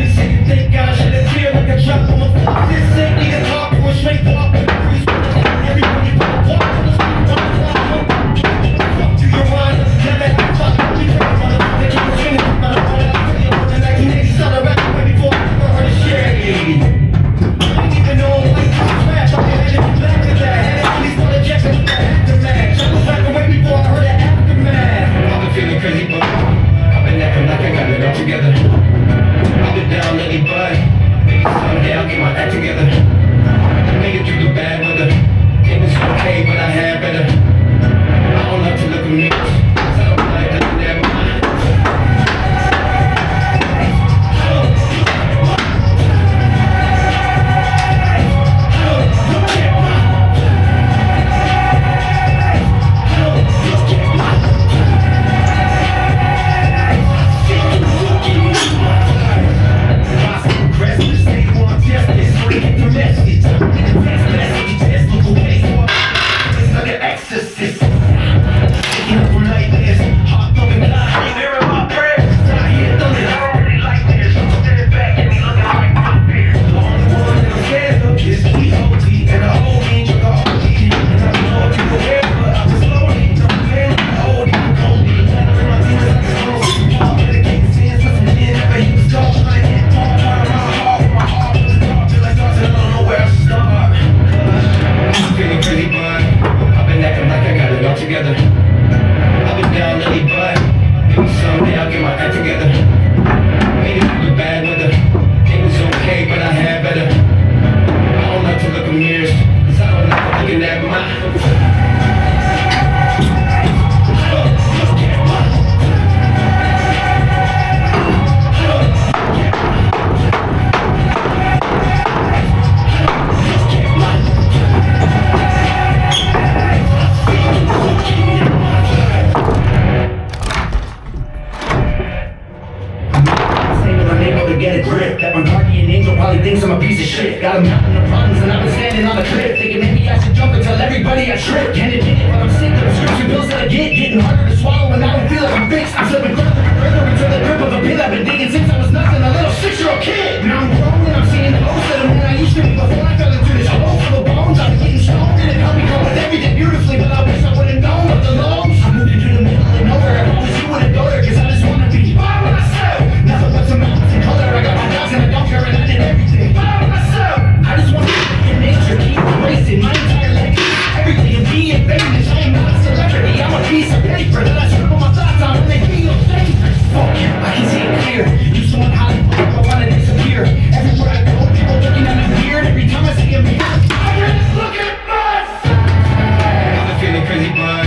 thinks I'm a piece of shit. Got a mountain of problems and I've been standing on the cliff, thinking maybe I should jump and tell everybody I trip. Can't admit it, but I'm sick of the prescription pills that I get, getting harder to swallow and I don't feel like I'm fixed. I'm slipping further and further into the grip of a pill I've been digging since I was nothing, a little 6-year-old kid. Now I'm grown and I'm seeing the ghost of the man I used to be before I fell into this hole full of bones. I've been getting stoned and it helped me cope with everything beautifully, but I wish I would've known of the lows. I moved into the middle of nowhere, I promise you wouldn't go there, cause I just wanna be by myself. Nothing but some mountains and color, I got my dogs and I don't care, and I did everything by myself. I just wanna be in nature, keep racing my entire life, everything, and be famous. I am not a celebrity, I'm a piece of paper that I scribble my thoughts on and they feel dangerous. Fuck you, I can see it clear. Used to want Hollywood, I wanna disappear. Everywhere I go, people looking at me weird. Every time I see a mirror, I just look at myself. I've been feeling crazy, but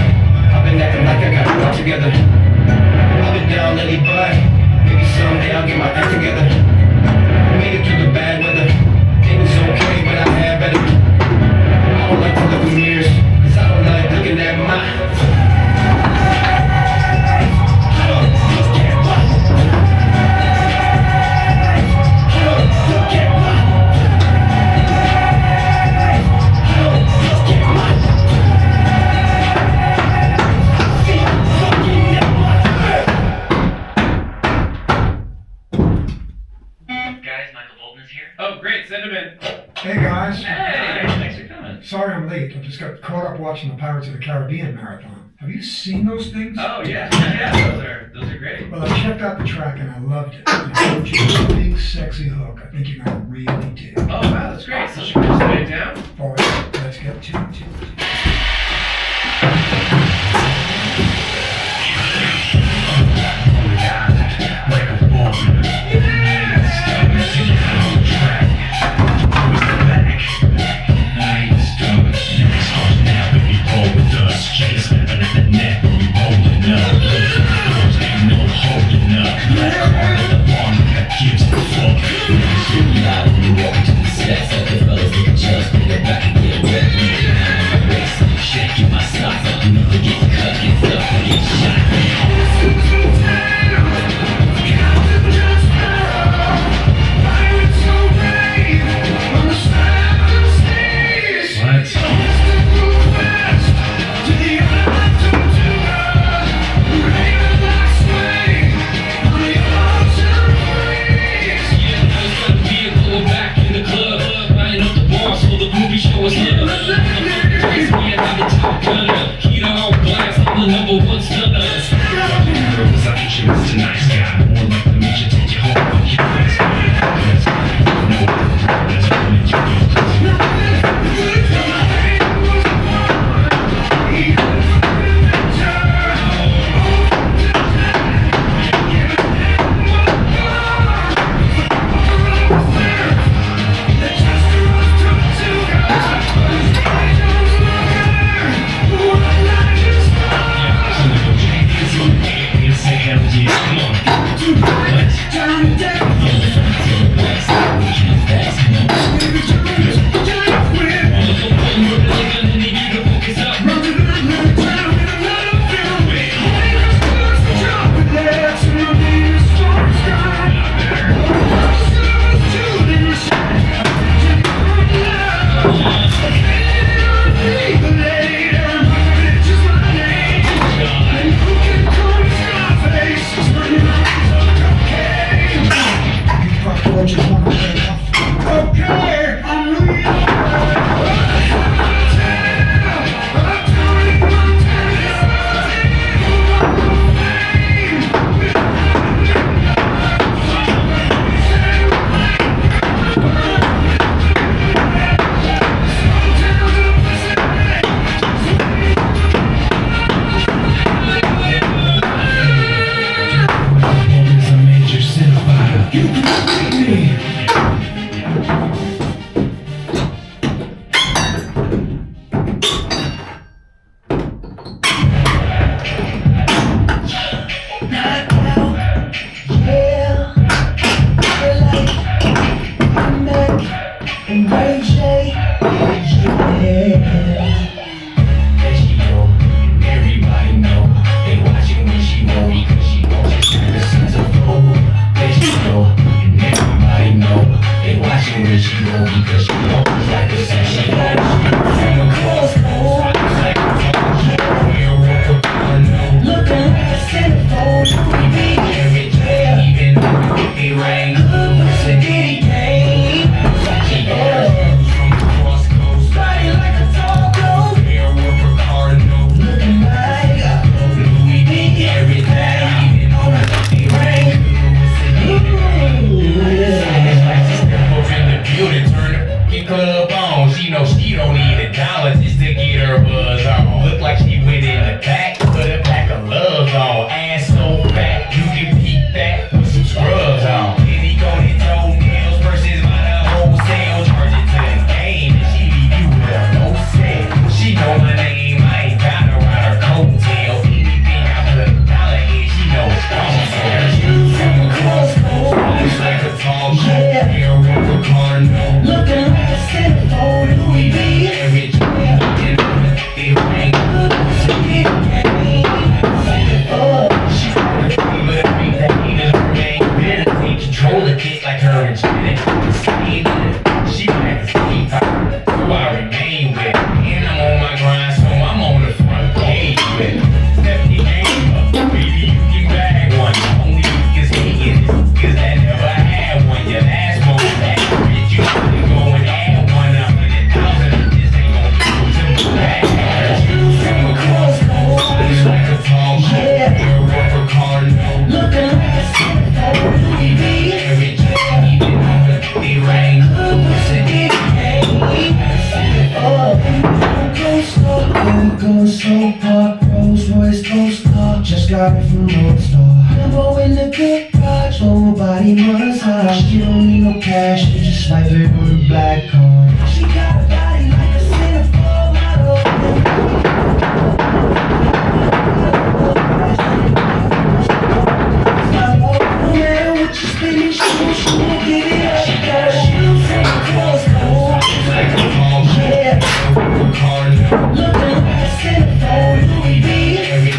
I've been acting like I got it all together. I've been down lately, but maybe someday I'll get my act together. Made it through the bad weather. It was okay, but I had better. I don't like to look in mirrors, cause I don't like looking at my. Oh, great, send him in. Hey guys. Hey, thanks for coming. Sorry I'm late. I just got caught up watching the Pirates of the Caribbean marathon. Have you seen those things? Oh yeah, those are great. Well, I checked out the track and I loved it. I told you, a big sexy hook. I think you're gonna really dig. Oh wow, that's great. So should we just lay it down? All right, let's get to it. know because she always like to say she got from across looking like a centerfold. Every day, even though it rain, it's a ditty game. She from across coast, body like a taco. Hair with a cardinal, looking like a Louis V. Every day, even though it rain, it's like she step up in the building, turn the fucking club on. She know she don't need $1 just to get her buzz on. Look like she went in the back, put a pack of gloves on. Ass so fat, you can peek that, put some scrubs on. Then he go to toenails versus by the wholesale. Charge it to the game, and she leave you with a no sale. She know my name, I ain't got her on her coattail. Anything I put $1 in, she know it's gone. From across coast, body like a tall shit. Hair with a cardinal, looking like a centerfold. Louis V. Every day, it rain. Control the kick like her and she like a Steve Harvey, so I remain with it. And I'm on my grind, so I'm on the front page with it. Step your game up, baby, you can bag one. Only you can see it, cause I never had one. Your last one was accurate, you couldn't go and add one. 100,000, this ain't gon' be to bag. From across coast, like a tall shit. You're a cardinal, looking like a centerfold. Louis V. Every day, even though it rain, it's a ditty game. Go slow, park, Rolls Royce, co-star. Just got it from Roadstar. Limbo in the good garage, full body massage. She don't need no cash, you just swipe it with a black card. She got a body like a centerfold model. No matter what you spend, she won't give it up. She got a shoe from across coast, like a tall shit. Looking like a centerfold. Louis V. Every day,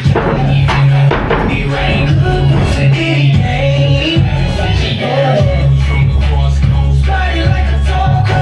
even though it rain, it's a ditty game. She from across coast, body like a taco.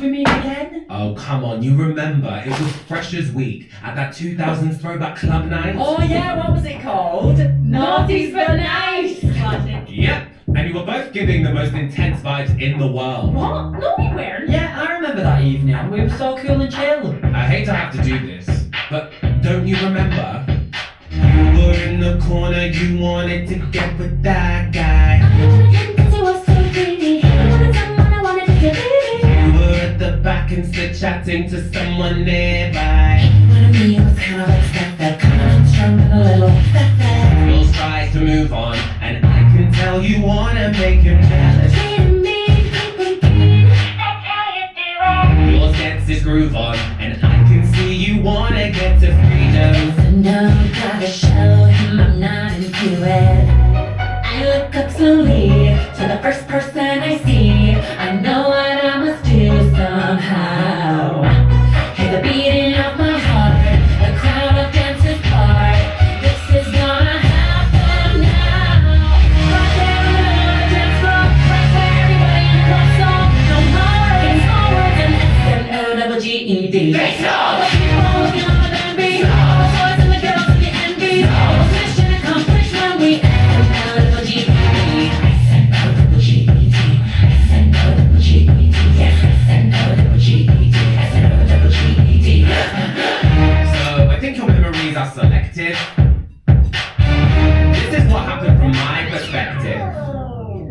for me again? Oh, come on, you remember. It was Freshers Week at that 2000s throwback club night. Oh yeah, what was it called? Naughties but nice! Classic. Yep, and you were both giving the most intense vibes in the world. What? No, we weren't. Yeah, I remember that evening. We were so cool and chill. I hate to have to do this, but don't you remember? You were in the corner, you wanted to get with that guy. You were at the back instead chatting to someone nearby. Me was kind of like that, kind of strong and a little Girls try to move on, and I can tell you wanna make him jealous. Yours gets his groove on, and I can see you wanna get to freedom. So now gotta show him I'm not into it. I look up slowly to the first person I see. I know what I must do somehow. Hear the beating of my heart, the crowd of dancers part. This is gonna happen now. Right there on the dance floor, right where everybody in the club saw. No more words, more words than S-M-O-double-G-E-D. They saw the people looking on the envy, all the boys and the girls in the envy. All the mission accomplished when we S-M-O-double-G-E-D. S-M-O-double-G-E-D. S-M-O-double-G-E-D. Yes, S-M-O-double-G-E-D. S-M-O-double-G-E-D. So I think your memories are selective. This is what happened from my perspective.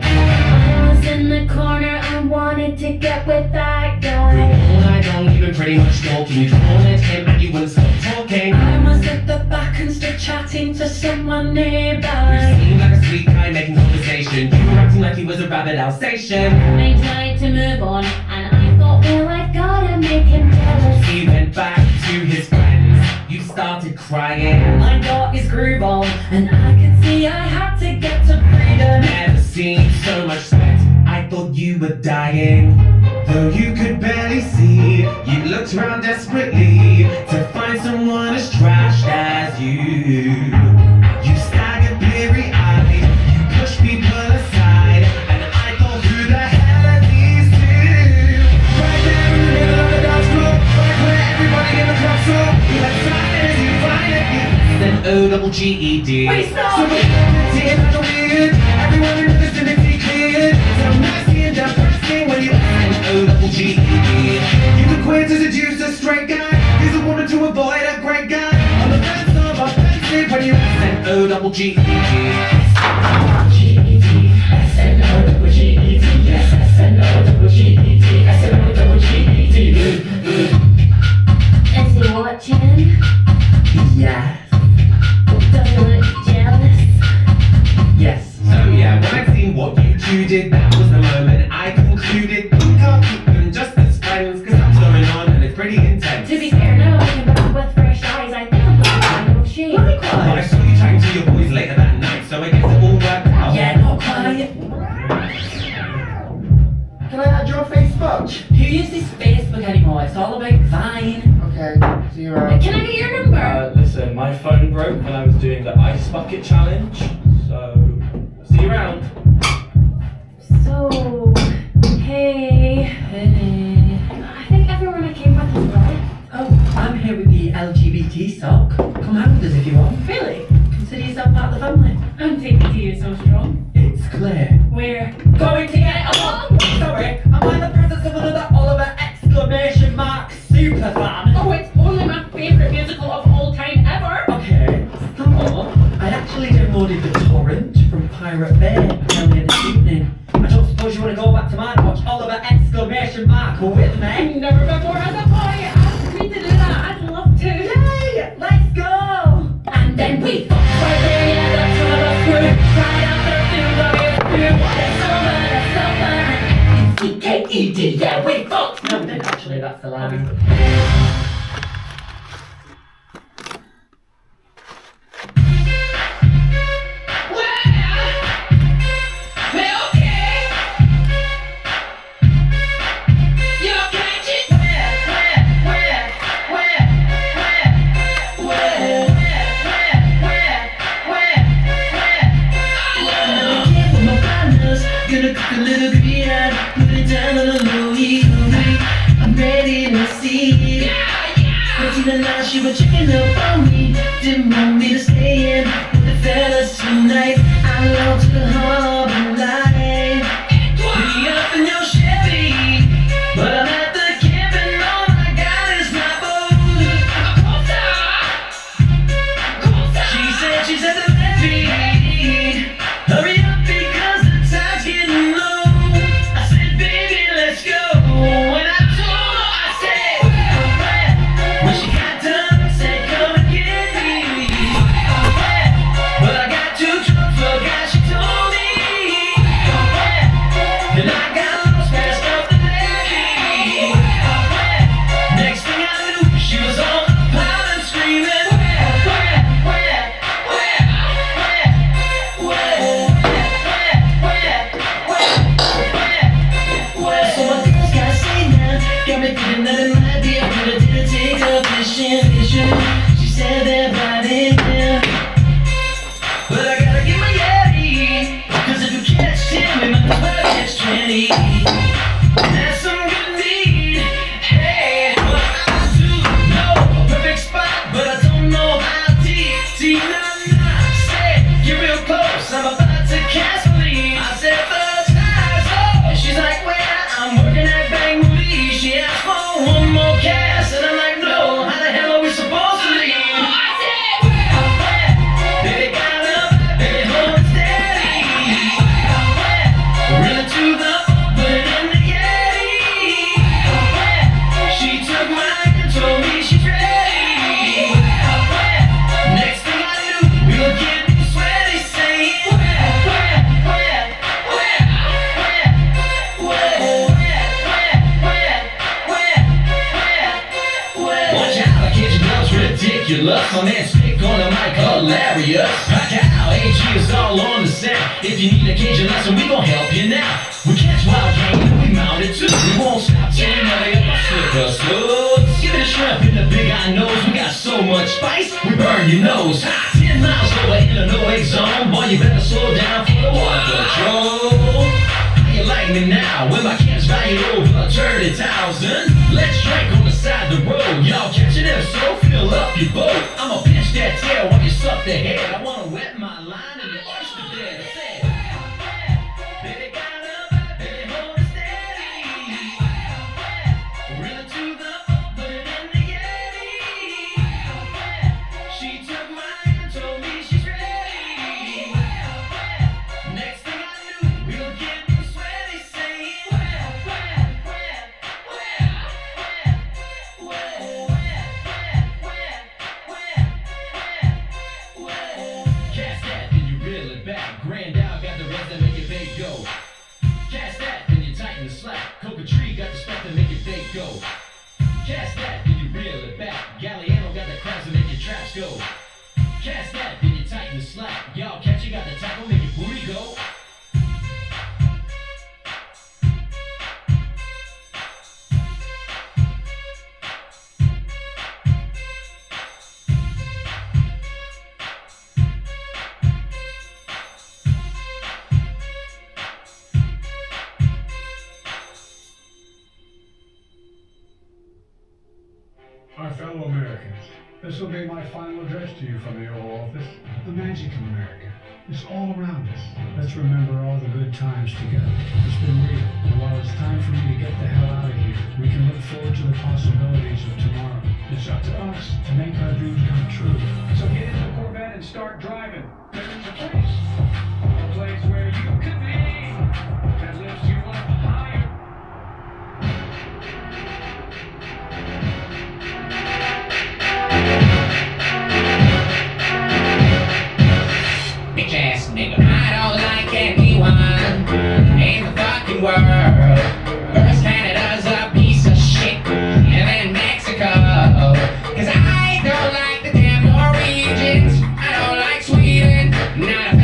I was in the corner, I wanted to get with that guy. All night long you've been pretty much stalking. You cornered him and you wouldn't stop talking. I was at the back and stood chatting to someone You nearby. seemed like a sweet guy making conversation. You were acting like he was a rabid Alsatian. I tried to move on, and I thought, well, I've gotta make him jealous. He went back to his friends. You started crying. I got his groove on, and I could see I had to get to freedom. Never seen so much sweat. I thought you were dying. Though you could barely see, you looked around desperately to find someone as trashed as you. You staggered bleary-eyed, you pushed people aside, and I thought, who the hell are these two? Right there in the middle of the dance floor, right where everybody in the club saw. You had silence, you violently, then O-double-G-E-D. Wait, stop! So we're dancing like a weird, everyone in the vicinity cleared. So nasty and depressing when you O-double-G-E-D. You were queer to seduce a straight guy. Use a woman to avoid a great guy. On the fence of offensive when you said O-double-G-E-D. S-N-O-double-G-E-D. S-N-O-double-G-E-D. Yes, S-N-O-double-G-E-D. S-N-O-double-G-E-D. Is he watching? Yes. Does he look jealous? Yes. So yeah, when I seen what you two did, that was the moment I concluded we can't keep them just as friends, cause that's going on and it's pretty intense. To be fair, now looking back with fresh eyes, I think I'm going to find no shame. But I saw you chatting to your boys later that night, so I guess it all worked out. Yeah, not quite. Can I add you on Facebook? Who uses Facebook anymore? It's all about Vine. Okay, see you around. Can I get your number? Listen, my phone broke when I was doing the ice bucket challenge, so see you around. So, hey. I think everyone I came with is right. Oh, I'm here with the LGBT sock. Come hang with us if you want. Really? Consider yourself part of the family. I'm thinking to you so strong. It's clear. We're Going to get along. Sorry, I'm in the presence of another Oliver exclamation mark super fan. Oh, it's only my favourite musical of all time ever. Okay, so I actually downloaded the torrent from Pirate Bay earlier this evening. I don't suppose you want to go back to mine and watch Oliver exclamation mark with me? Never before has a boy asked me to do that. I'd love to. Yay! Let's go! And then we fucked right there, yeah, that's one of us crew. Right after a few, C-K-E-D, yeah, we fucked. No, actually, that's the line. Gonna cook a little green and put it down on a Louis. I'm she was checking up on me. Didn't want me to stay in with the fellas tonight. I love to harbor life. Be up in your Chevy, but I'm at the camp and all I got is my boat. She said she's at the levee. Hurry up because the tide's getting low. I said, baby, let's go. When I told her, I said, where? When she got done, said, come and get me. Where? But I got too drunk, forgot she told me. Where? Then I got lost, passed up the levee. Where? Next thing I knew, she was on the pile and screaming, so my girls gotta say now, got me thinking that it might be a good idea to take up fishing. She said that right in there, but I gotta get my Yeti, 'cause if you catch 10, we might as well catch 20. That's some good meat. Hey, well, I do know a perfect spot, but I don't know how deep. Say, get real close, I'm about to cast my lead. I said, the tide's up, and she's like, where? I'm working at Bang Movie. She asked for one more cast, and I'm like, no, how the hell are we supposed to leave? I said, where? Baby, got up, baby, hold it steady. Where? Really to the boat, put it in the Yeti. Where? She took mine and told me she's ready. Where? Next thing I knew, we were getting sweaty, saying, watch out, I catch gloves ridiculous. My man stick on the mic, hilarious. Rock out, AG is all on the set. If you need a Cajun lesson, we gon' help you now. We catch wild game and we mount it too. We won't stop till we never ever slip or slow. Give it a shrimp in the big eye nose. We got so much spice, we burn your nose. 10 miles over Illinois zone. Boy, you better slow down for the water patrol. How you like me now when my camp's valued over 30,000? Let's drink on the side of the road. Y'all catching it? So fill up your boat. I'ma pinch that tail while you suck the head. I wanna wet my line in the oyster bed. I said, baby, got up, baby, hold it steady. Really to the boat, put it in the Yeti. She took mine and told me she's ready. Next thing I knew, we were getting sweaty, saying, cast that, then you reel it back. Grand out, got the rest that make it big go. Cast that, then you tighten the slack. Coca tree got the stuff that make it big go. Cast that, then you reel it back. Galliano got the crabs that make your traps go. Cast that, then you tighten the slack. Y'all catch, you got the tackle, make your booty go. Our fellow Americans, this will be my final address to you from the Oval Office. The magic of America is all around us. Let's remember all the good times together. It's been real, and while it's time for me to get the hell out of here, we can look forward to the possibilities of tomorrow. It's up to us to make our dreams come true. So get in the Corvette and start driving. There's a place where you could be, that lifts you up higher. Bitch ass nigga, I don't like anyone in the fucking world. First Canada's a piece of shit, and then Mexico. 'Cause I don't like the damn Norwegians, I don't like Sweden, not a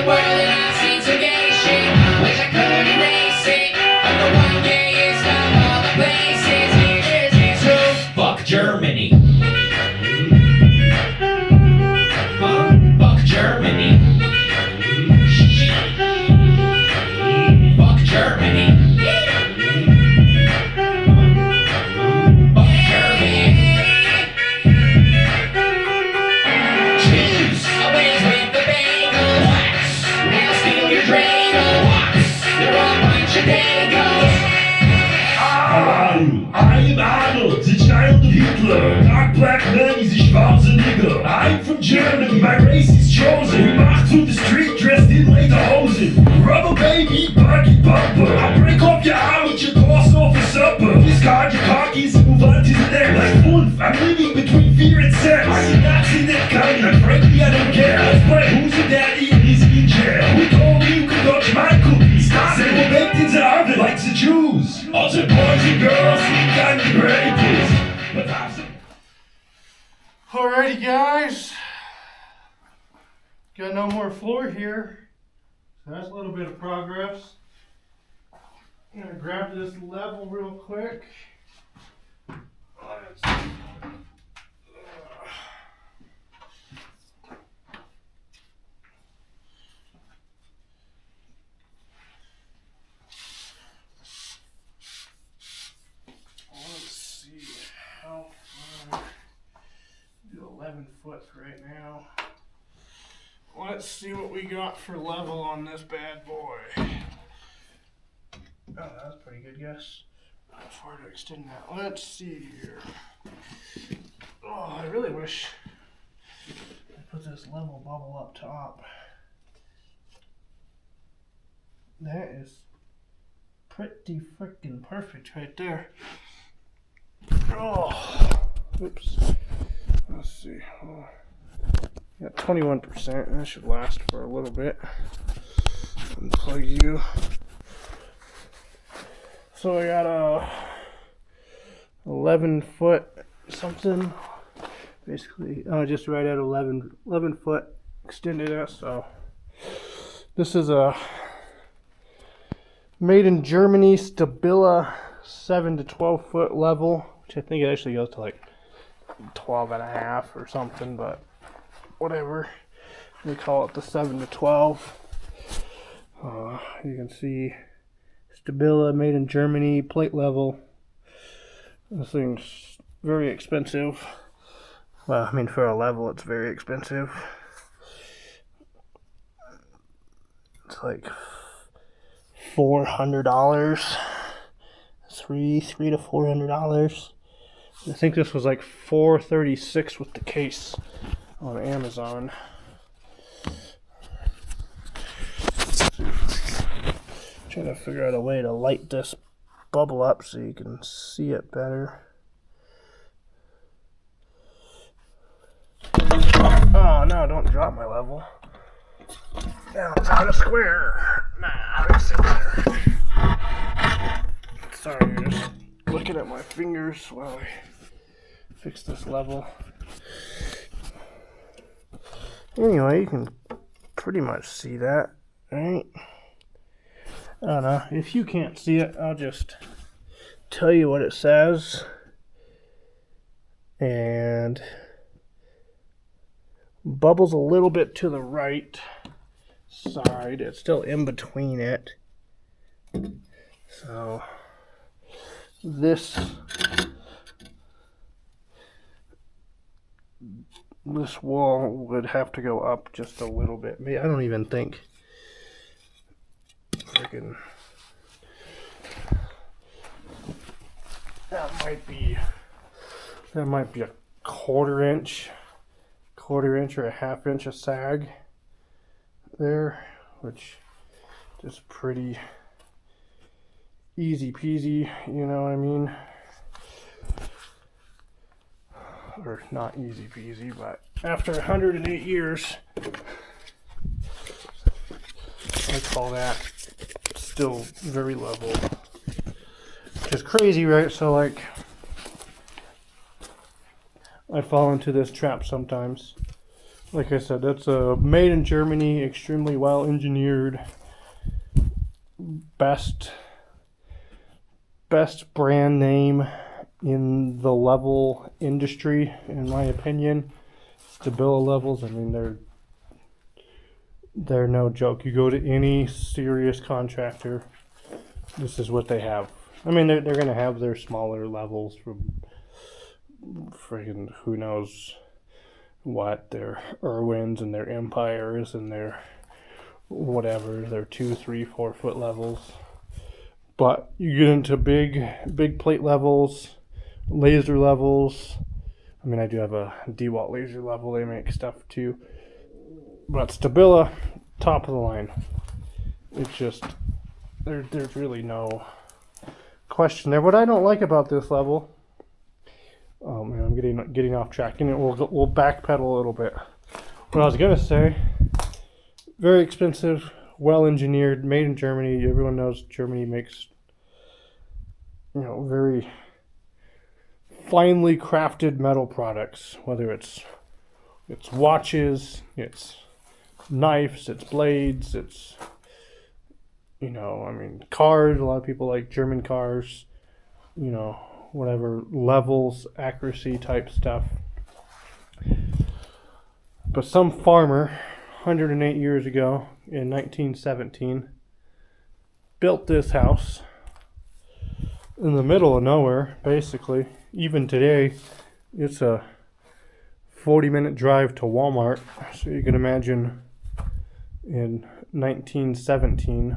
world and I've seen some gay shit. Wish I could erase it. I'm the one gayest of all the places. Here's his roof. Fuck Germany. Fuck Germany. Fuck Germany. Fuck Germany. Cheese. Always with the bagels. Wax. They'll steal your Dragos. Wax. They're all a bunch of Dagos. I am Arnold, the child of Hitler. Dark black man is a schwarzer nigger. I'm from Germany, my race is chosen. We march through the street dressed in lederhosen. Rubber baby, buggy bumper. I break off your arm with your torso for supper. Discard your cockies and move on to the next. Like Wolf, I'm living between fear and sex. I did not see that coming, and frankly I don't care. Let's play who's your daddy and he's in jail. Who told me you could dodge my cookies? Stop it, we're baked in the oven like the Jews. All the boys and girls think I'm the greatest. But I'm so Alrighty, guys. Got no more floor here. So that's a little bit of progress. I'm gonna grab this level real quick. Let's see how far. Do 11 foot right now. Let's see what we got for level on this bad boy. Oh, that was a pretty good guess. How far to extend that? Let's see here. Oh, I really wish I put this level bubble up top. That is pretty freaking perfect right there. Oh, oops. Let's see. Oh, got 21%. That should last for a little bit. Unplug you. So I got a 11 foot something. Basically, just right at 11 foot extended it. So this is a made in Germany Stabila 7 to 12 foot level, which I think it actually goes to like 12 and a half or something, but whatever. We call it the 7 to 12. You can see Stabila made in Germany, plate level. This thing's very expensive. Well, I mean, for a level, it's very expensive. It's like $400. $300 to $400. I think this was like $436 with the case on Amazon. Trying to figure out a way to light this bubble up so you can see it better. Oh no, don't drop my level. Now it's out of square. Nah, it's better. Sorry, you're just looking at my fingers while I fix this level. Anyway, you can pretty much see that, right? I don't know. If you can't see it, I'll just tell you what it says. And bubbles a little bit to the right side. It's still in between it. So this wall would have to go up just a little bit. I don't even think freaking that might be a quarter inch or a half inch of sag there, which is pretty easy peasy, you know what I mean? Or not easy peasy, but after 108 years, I call that still very level. Which is crazy, right? So like, I fall into this trap sometimes like I said, that's a made in Germany, extremely well engineered, best brand name in the level industry, in my opinion. Stabila levels, I mean, they're no joke. You go to any serious contractor, this is what they have. I mean, they're gonna have their smaller levels from friggin' who knows what, their Irwins and their Empires and their whatever, their 2, 3, 4 foot levels. But you get into big plate levels, laser levels. I mean, I do have a DeWalt laser level. They make stuff too. But Stabila, top of the line. It's just, there's really no question there. What I don't like about this level, oh man, I'm getting off track, and we'll backpedal a little bit. What I was gonna say, very expensive, well engineered, made in Germany. Everyone knows Germany makes, you know, very finely crafted metal products, whether it's watches, it's knives, it's blades, it's, you know, I mean, cars. A lot of people like German cars, you know, whatever, levels, accuracy type stuff. But some farmer 108 years ago in 1917 built this house in the middle of nowhere, basically. Even today, it's a 40-minute drive to Walmart. So you can imagine in 1917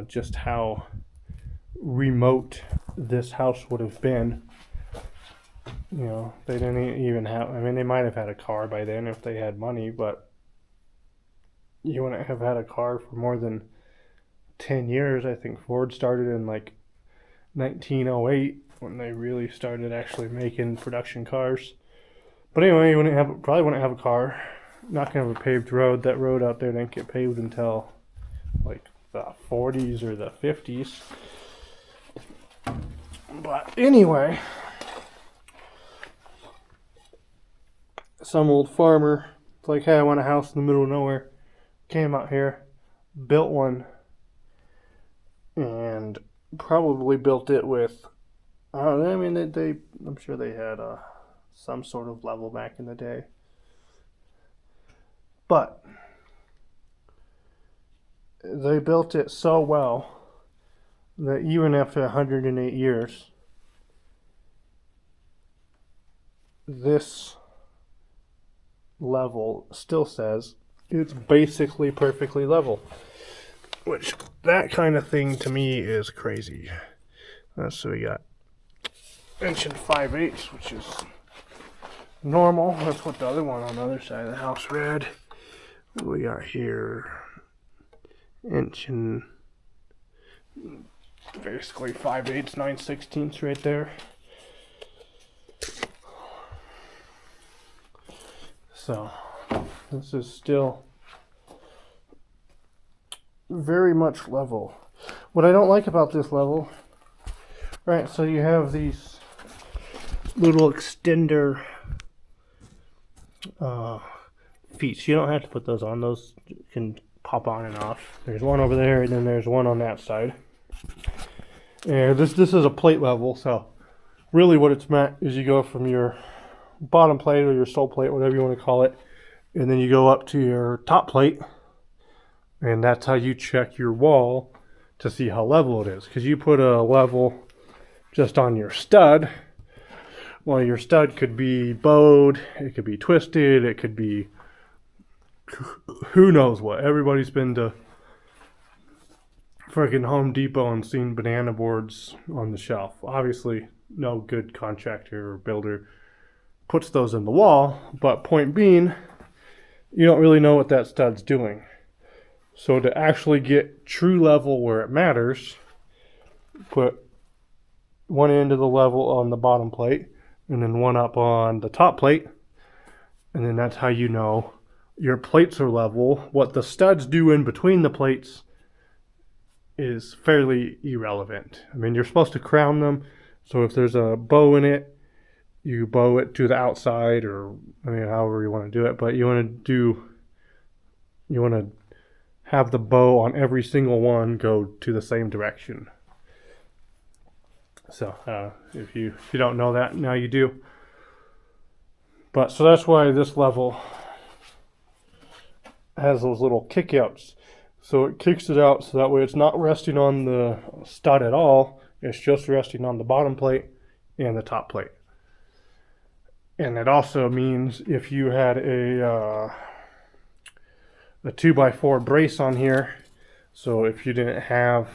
just how remote this house would have been. You know, they didn't even have, I mean, they might have had a car by then if they had money, but you wouldn't have had a car for more than 10 years. I think Ford started in like 1908 when they really started actually making production cars. But anyway, you probably wouldn't have a car. Not gonna have a paved road. That road out there didn't get paved until like the 40s or the 50s. But anyway, some old farmer, it's like, hey, I want a house in the middle of nowhere. Came out here, built one, and probably built it with, I don't know, I mean, I'm sure they had some sort of level back in the day. But they built it so well that even after 108 years, this level still says it's basically perfectly level. Which, that kind of thing to me is crazy. So we got 5/8", which is normal. That's what the other one on the other side of the house read. What do we got here? Basically 5/8", 9/16 right there. So this is still very much level. What I don't like about this level, right, so you have these little extender feet. You don't have to put those on. Those can pop on and off. There's one over there, and then there's one on that side. And this is a plate level, so really what it's meant is you go from your bottom plate or your sole plate, whatever you want to call it, and then you go up to your top plate, and that's how you check your wall to see how level it is. Because you put a level just on your stud, well, your stud could be bowed, it could be twisted, it could be who knows what. Everybody's been to freaking Home Depot and seen banana boards on the shelf. Obviously, no good contractor or builder puts those in the wall, but point being, you don't really know what that stud's doing. So to actually get true level where it matters, put one end of the level on the bottom plate and then one up on the top plate, and then that's how you know your plates are level. What the studs do in between the plates is fairly irrelevant. I mean, you're supposed to crown them, so if there's a bow in it, you bow it to the outside, or I mean, however you want to do it, but you want to have the bow on every single one go to the same direction. So if you don't know that, now you do. But so that's why this level has those little kickouts. So it kicks it out so that way it's not resting on the stud at all. It's just resting on the bottom plate and the top plate. And it also means if you had a 2x4 brace on here, so if you didn't have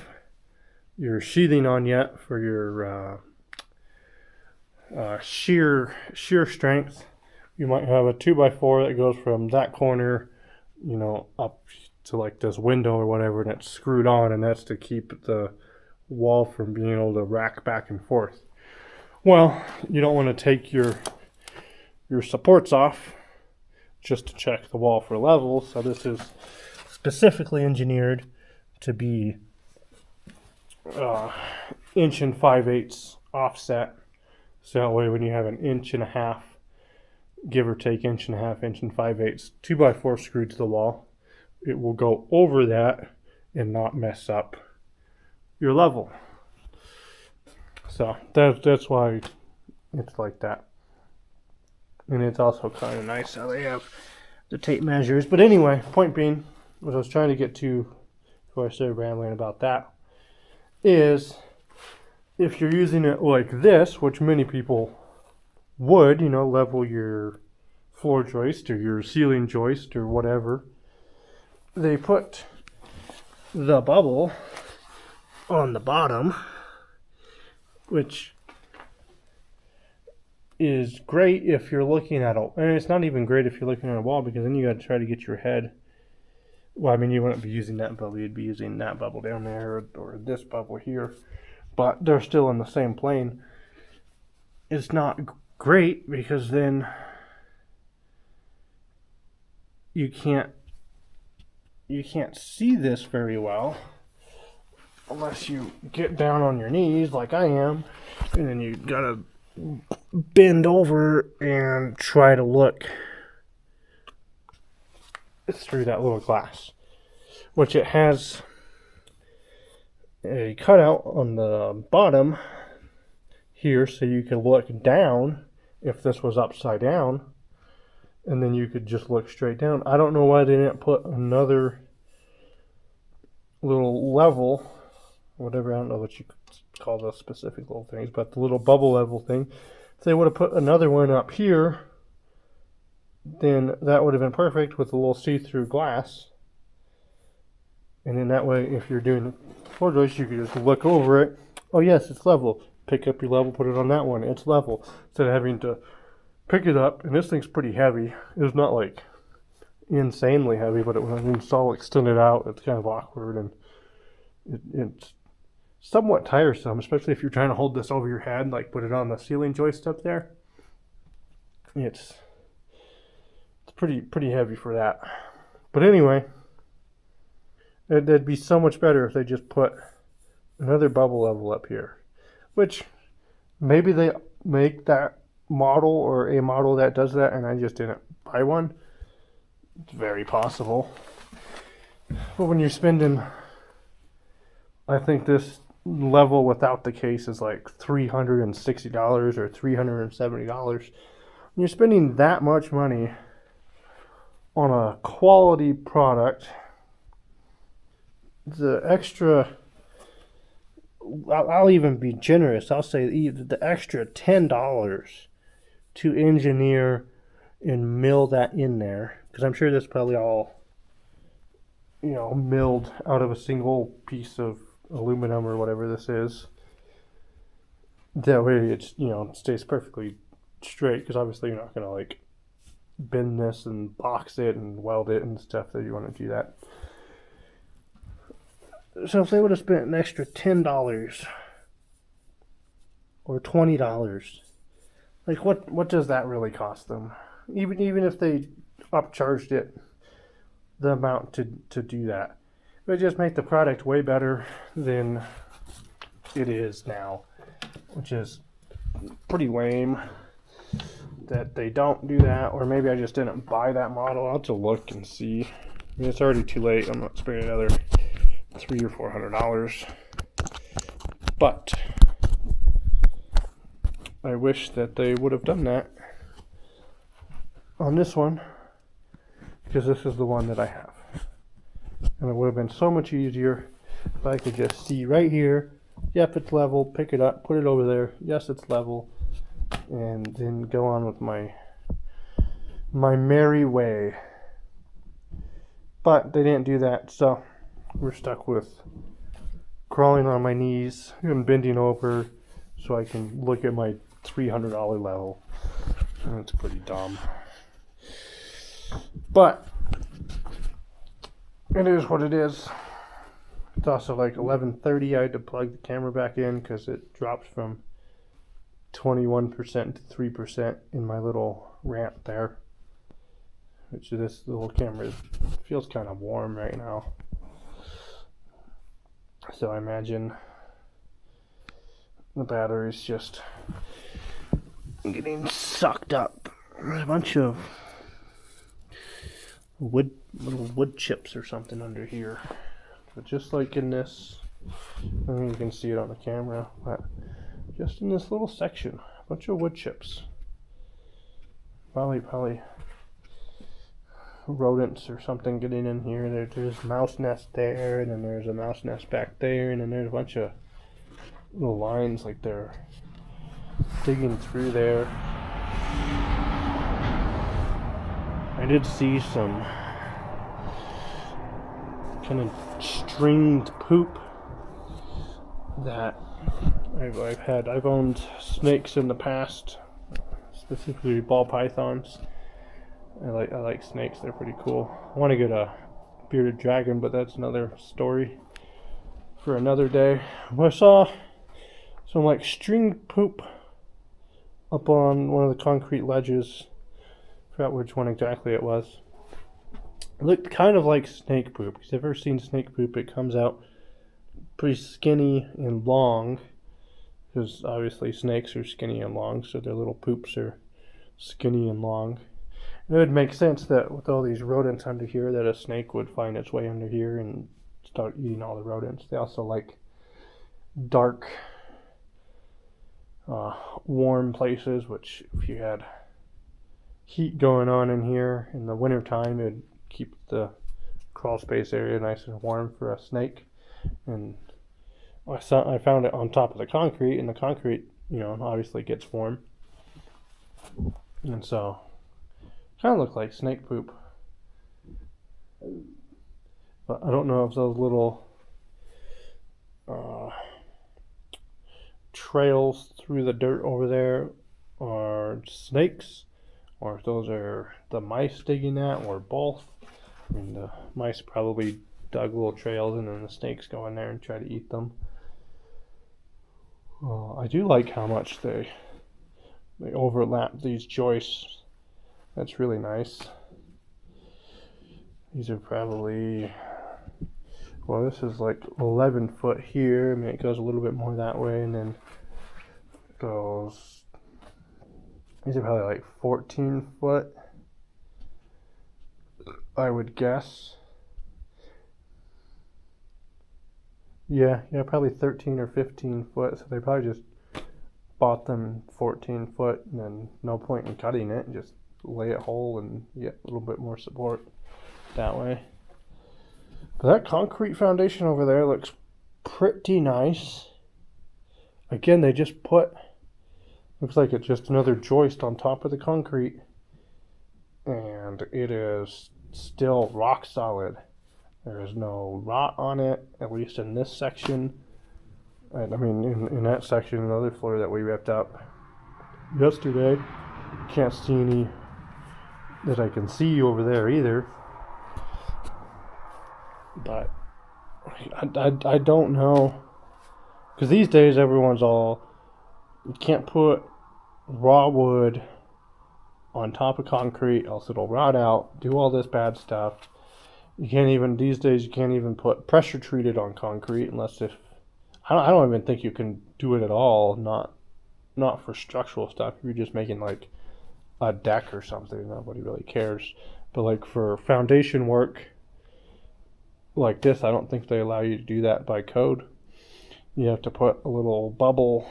your sheathing on yet for your shear strength, you might have a 2x4 that goes from that corner, you know, up to like this window or whatever, and it's screwed on, and that's to keep the wall from being able to rack back and forth. Well, you don't want to take your supports off just to check the wall for level, so this is specifically engineered to be 1 5/8 offset, so that way when you have 1.5 inches, give or take 1.5 inches, 1 5/8 2x4 screwed to the wall, it will go over that and not mess up your level. So that's why it's like that. And it's also kind of nice how they have the tape measures. But anyway, point being, what I was trying to get to before I started rambling about that is, if you're using it like this, which many people would, you know, level your floor joist or your ceiling joist or whatever, they put the bubble on the bottom, which is great if you're looking at a, and it's not even great if you're looking at a wall, because then you got to try to get your head, well, I mean, you wouldn't be using that bubble, you'd be using that bubble down there, or this bubble here, but they're still in the same plane. It's not great because then you can't see this very well unless you get down on your knees like I am, and then you gotta bend over and try to look through that little glass, which it has a cutout on the bottom here, so you can look down if this was upside down, and then you could just look straight down. I don't know why they didn't put another little level, whatever, I don't know what you call those specific little things, but the little bubble level thing. If they would have put another one up here, then that would have been perfect with a little see-through glass. And then that way, if you're doing floor joist, you could just look over it. Oh yes, it's level. Pick up your level, put it on that one. It's level. Instead of having to pick it up, and this thing's pretty heavy. It's not like insanely heavy, but when it's all extended out, it's kind of awkward, and it's somewhat tiresome, especially if you're trying to hold this over your head, like put it on the ceiling joist up there. It's pretty heavy for that. But anyway, it'd be so much better if they just put another bubble level up here, which maybe they make that model or a model that does that and I just didn't buy one. It's very possible. But when you're spending, I think this level without the case is like $360 or $370. When you're spending that much money on a quality product, the extra, I'll even be generous, I'll say the extra $10 to engineer and mill that in there, because I'm sure that's probably all, you know, milled out of a single piece of aluminum or whatever this is. That way it's, you know, it stays perfectly straight, because obviously you're not going to like bend this and box it and weld it and stuff that you want to do that. So if they would have spent an extra $10 or $20, like what does that really cost them? Even if they upcharged it the amount to do that, it would just make the product way better than it is now, which is pretty lame. that they don't do that, or maybe I just didn't buy that model. I'll have to look and see. I mean, it's already too late. I'm not spending another $300 or $400. But I wish that they would have done that on this one, because this is the one that I have. And it would have been so much easier if I could just see right here, yep, it's level, pick it up, put it over there, yes, it's level, and then go on with my merry way. But they didn't do that, so we're stuck with crawling on my knees and bending over so I can look at my $300 level. And it's pretty dumb. But it is what it is. It's also like 11:30. I had to plug the camera back in because it dropped from 21% to 3% in my little ramp there. Which this little camera feels kind of warm right now. So I imagine the battery's just getting sucked up. There's a bunch of little wood chips or something under here. But just like in this, I mean, you can see it on the camera, but just in this little section, a bunch of wood chips. Probably rodents or something getting in here. There's mouse nest there, and then there's a mouse nest back there, and then there's a bunch of little lines like they're digging through there. I did see some kind of stringed poop that I've owned snakes in the past, specifically ball pythons. I like snakes, they're pretty cool. I want to get a bearded dragon, but that's another story for another day. But I saw some like stringed poop up on one of the concrete ledges. I forgot which one exactly it was. It looked kind of like snake poop. If you've ever seen snake poop, it comes out pretty skinny and long, because obviously snakes are skinny and long, so their little poops are skinny and long. It would make sense that with all these rodents under here, that a snake would find its way under here and start eating all the rodents. They also like dark, warm places, which if you had heat going on in here in the wintertime, it would keep the crawl space area nice and warm for a snake. And I found it on top of the concrete, and the concrete, obviously gets warm. And so kind of look like snake poop, but I don't know if those little trails through the dirt over there are snakes, or if those are the mice digging that, or both. I mean, the mice probably dug little trails, and then the snakes go in there and try to eat them. I do like how much they overlap these joists. That's really nice. These are probably, well, this is like 11 foot here. I mean, it goes a little bit more that way, and then goes, these are probably like 14 foot, I would guess. Yeah, probably 13 or 15 foot, so they probably just bought them 14 foot, and then no point in cutting it, just lay it whole and get a little bit more support that way. But that concrete foundation over there looks pretty nice. Again, they just put, looks like it's just another joist on top of the concrete, and it is still rock solid. There is no rot on it, at least in this section. I mean, in that section, another floor that we ripped up yesterday, can't see any that I can see over there either. But I don't know, because these days everyone's all, you can't put raw wood on top of concrete else it'll rot out, do all this bad stuff. You can't even, these days you can't even put pressure treated on concrete unless if, I don't even think you can do it at all, not for structural stuff. You're just making like a deck or something, nobody really cares. But like for foundation work like this, I don't think they allow you to do that by code. You have to put a little bubble,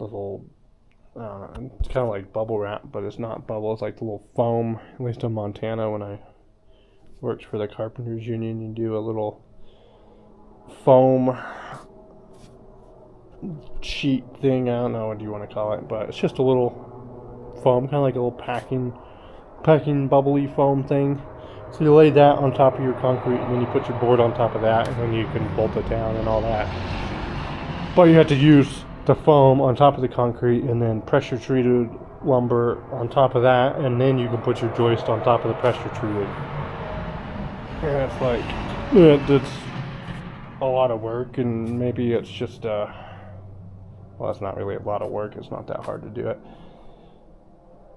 it's kind of like bubble wrap, but it's not bubble, it's like the little foam. At least in Montana, when I worked for the Carpenters Union, you do a little foam sheet thing. I don't know what you want to call it, but it's just a little foam, kind of like a little packing bubbly foam thing. So you lay that on top of your concrete, and then you put your board on top of that, and then you can bolt it down and all that. But you have to use the foam on top of the concrete, and then pressure treated lumber on top of that, and then you can put your joist on top of the pressure treated. And it's like, it's a lot of work, and maybe it's just well, it's not really a lot of work, it's not that hard to do it.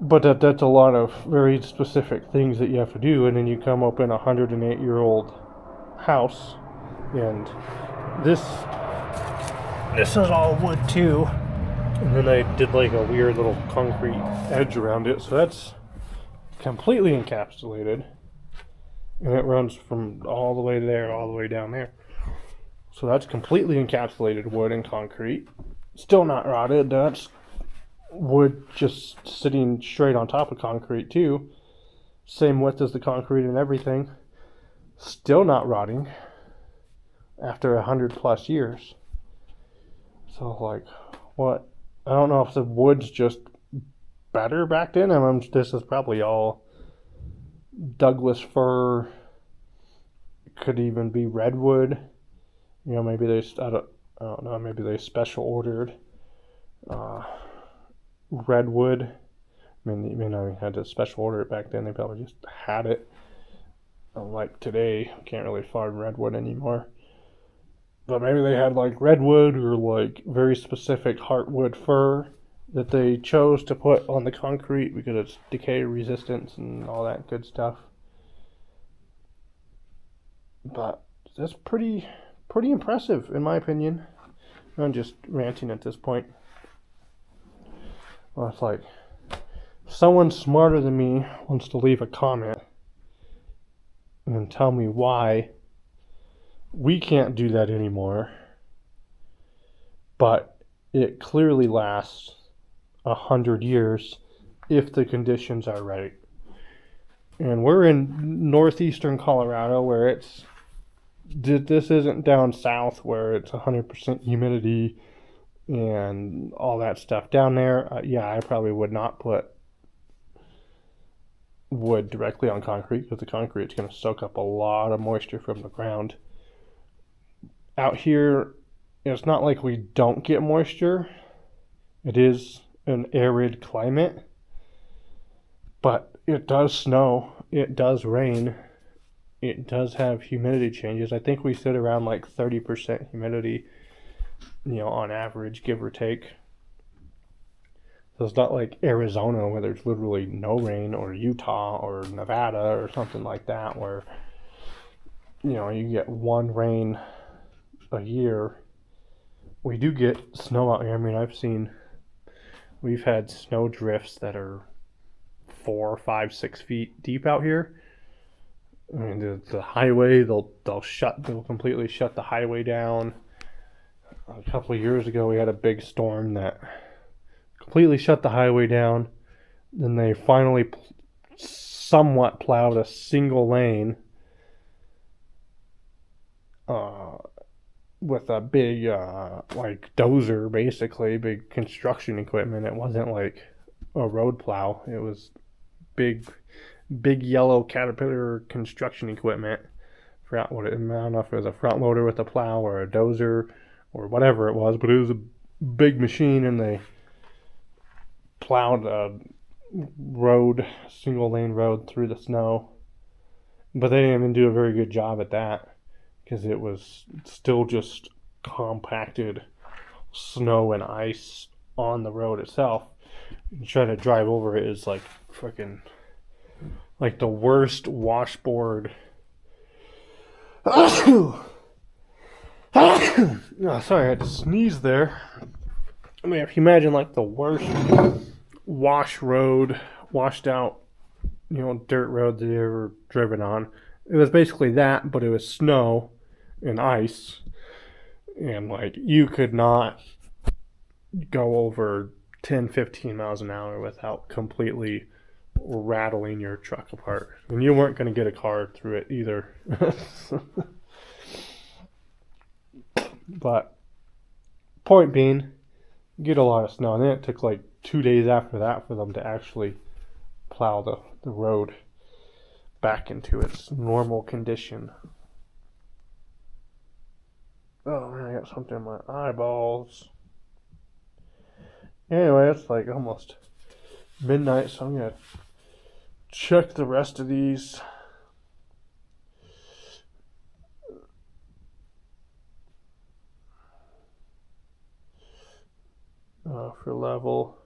But that's a lot of very specific things that you have to do, and then you come up in a 108-year-old house, and this is all wood too, and then I did like a weird little concrete edge around it, so that's completely encapsulated, and it runs from all the way there all the way down there. So that's completely encapsulated wood and concrete, still not rotted. That's wood just sitting straight on top of concrete too, same width as the concrete and everything, still not rotting after 100+ years. So like, what? I don't know if the wood's just better back then. This is probably all Douglas fir. Could even be redwood. You know, maybe they, I don't know, maybe they special ordered redwood. I mean, you know, you had to special order it back then. They probably just had it. Like today, can't really farm redwood anymore. But maybe they had like redwood or like very specific heartwood fir that they chose to put on the concrete because it's decay resistance and all that good stuff. But that's pretty impressive in my opinion. I'm just ranting at this point. Well, it's like, someone smarter than me wants to leave a comment and tell me why we can't do that anymore, but it clearly lasts 100 years if the conditions are right. And we're in northeastern Colorado, where this isn't down south where it's 100% humidity and all that stuff. Down there, yeah, I probably would not put wood directly on concrete because the concrete is going to soak up a lot of moisture from the ground. Out here, it's not like we don't get moisture. It is an arid climate, but it does snow, it does rain, it does have humidity changes. I think we sit around like 30% humidity, you know, on average, give or take. So it's not like Arizona where there's literally no rain, or Utah or Nevada or something like that, where, you know, you get one rain a year. We do get snow out here. I mean, we've had snow drifts that are 4, 5, 6 feet deep out here. I mean, the highway, they'll completely shut the highway down. A couple of years ago, we had a big storm that completely shut the highway down. Then they finally somewhat plowed a single lane with a big like dozer, basically big construction equipment. It wasn't like a road plow. It was big yellow Caterpillar construction equipment. I don't know if it was a front loader with a plow or a dozer or whatever it was, but it was a big machine, and they plowed a single lane road through the snow. But they didn't even do a very good job at that, because it was still just compacted snow and ice on the road itself. And trying to drive over it is like freaking like the worst washboard. Oh, sorry, I had to sneeze there. I mean, if you imagine like the worst wash road, washed out, you know, dirt road that you ever driven on. It was basically that, but it was snow and ice, and like you could not go over 10-15 miles an hour without completely rattling your truck apart, and you weren't going to get a car through it either. But point being, you get a lot of snow, and then it took like 2 days after that for them to actually plow the road back into its normal condition. Oh man, I got something in my eyeballs. Anyway, it's like almost midnight, so I'm gonna check the rest of these. For level.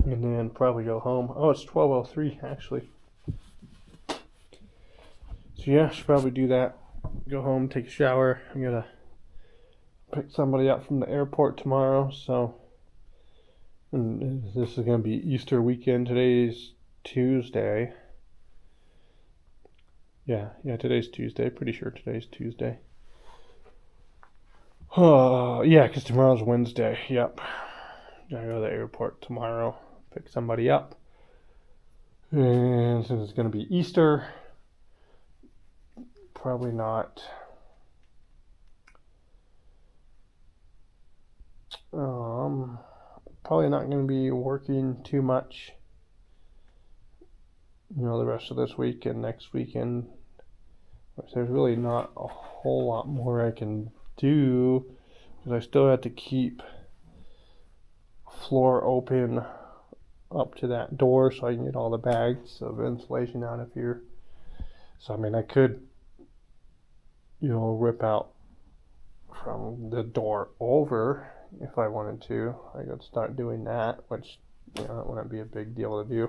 And then probably go home. Oh, it's 12:03 actually. So yeah, I should probably do that. Go home, take a shower. I'm gonna pick somebody up from the airport tomorrow. So, and this is gonna be Easter weekend. Today's Tuesday. Yeah, today's Tuesday. Pretty sure today's Tuesday. Yeah, because tomorrow's Wednesday. Yep. Gotta go to the airport tomorrow, pick somebody up. And since it's gonna be Easter, probably not. Probably not gonna be working too much. You know, the rest of this week and next weekend. There's really not a whole lot more I can do because I still have to keep floor open up to that door so I can get all the bags of insulation out of here. So I mean, I could, you know, rip out from the door over if I wanted to. I could start doing that, which, you know, that wouldn't be a big deal to do.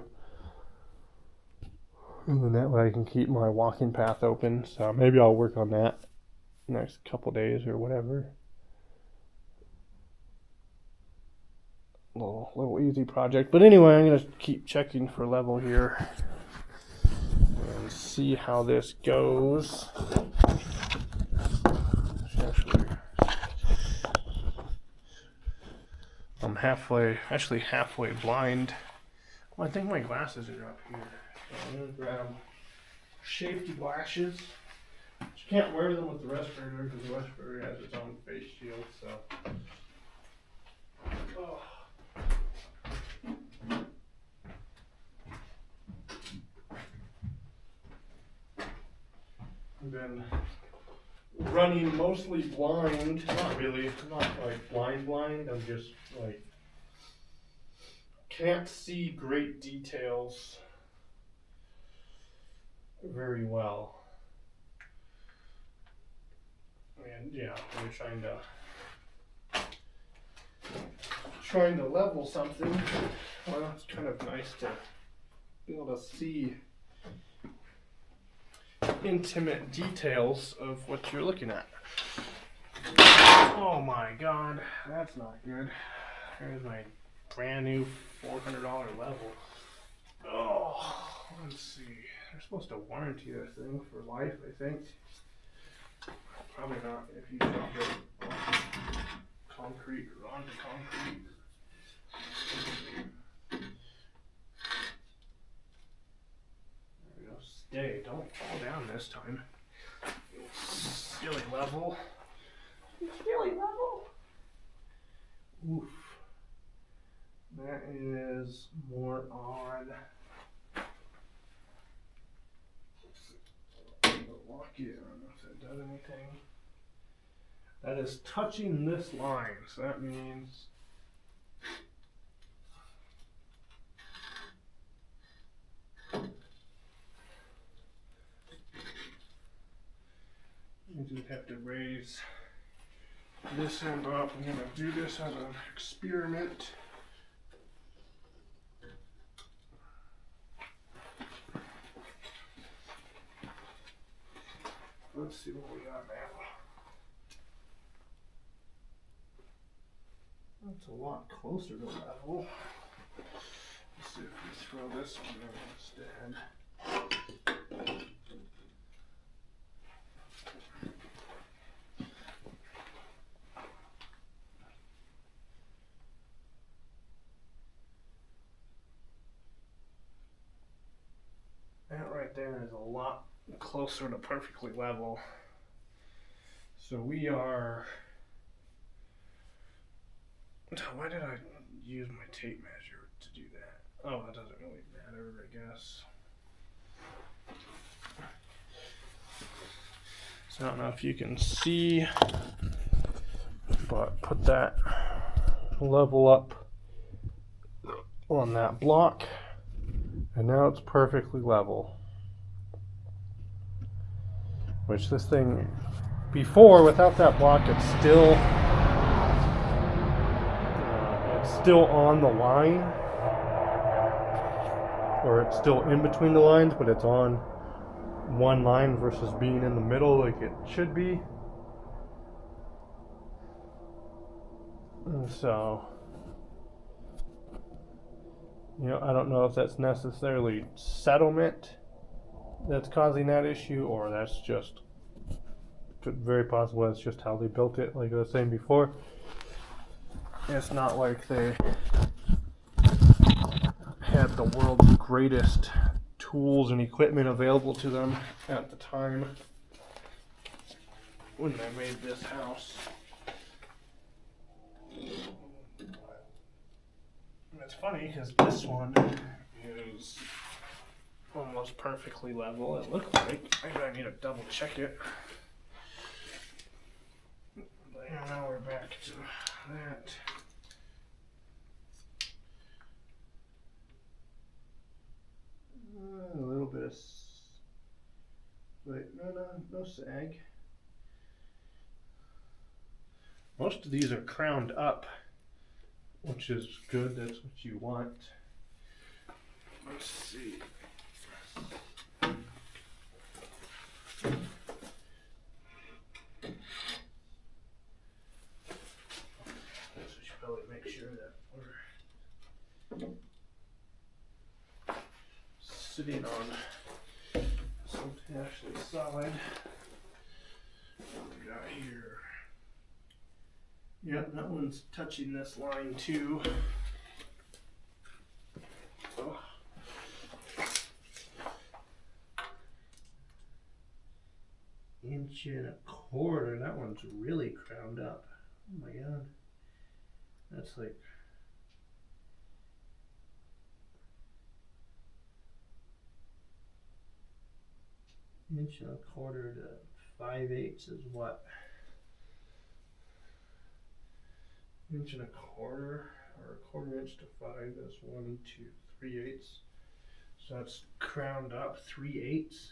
And then that way I can keep my walking path open. So maybe I'll work on that next couple days or whatever. Little easy project. But anyway, I'm going to keep checking for level here and see how this goes. I'm actually halfway blind. Well, I think my glasses are up here. So I'm going to grab safety glasses. You can't wear them with the respirator because the respirator has its own face shield. So, I've been running mostly blind. Not really. I'm not like blind. I'm just like can't see great details very well. And yeah, we're trying to level something. Well, it's kind of nice to be able to see intimate details of what you're looking at. Oh my god, that's not good. There's my brand new $400 level. Oh, let's see. They're supposed to warranty this thing for life, I think. Probably not if you drop it on concrete or onto concrete. There we go. Stay. Don't fall down this time. Silly level. Silly level. Oof. That is more on. Lock it. I don't know if that does anything. That is touching this line, so that means you just have to raise this end up. I'm going to do this as an experiment. Let's see what we got now. It's a lot closer to level. Let's see if we throw this one in instead. That right there is a lot closer to perfectly level. So we are. Why did I use my tape measure to do that? Oh, that doesn't really matter, I guess. So I don't know if you can see, but put that level up on that block, and now it's perfectly level. Which this thing, before, without that block, it's still on the line, or it's still in between the lines, but it's on one line versus being in the middle like it should be. And so, I don't know if that's necessarily settlement that's causing that issue, or that's just very possible that's just how they built it. Like I was saying before, it's not like they had the world's greatest tools and equipment available to them at the time when they made this house. And it's funny because this one is almost perfectly level, it looks like. Maybe I need to double check it. But now we're back to that. A little bit of, wait, no sag. Most of these are crowned up, which is good. That's what you want. Let's see. We should probably make sure that we're sitting on something actually solid. What we got here? Yep, that one's touching this line too. Oh. Inch and a quarter. That one's really crowned up. Oh my god. That's like inch and a quarter to 5/8 is what? Inch and a quarter, or a quarter inch to 5 is 1 2 3/8. So that's crowned up 3/8.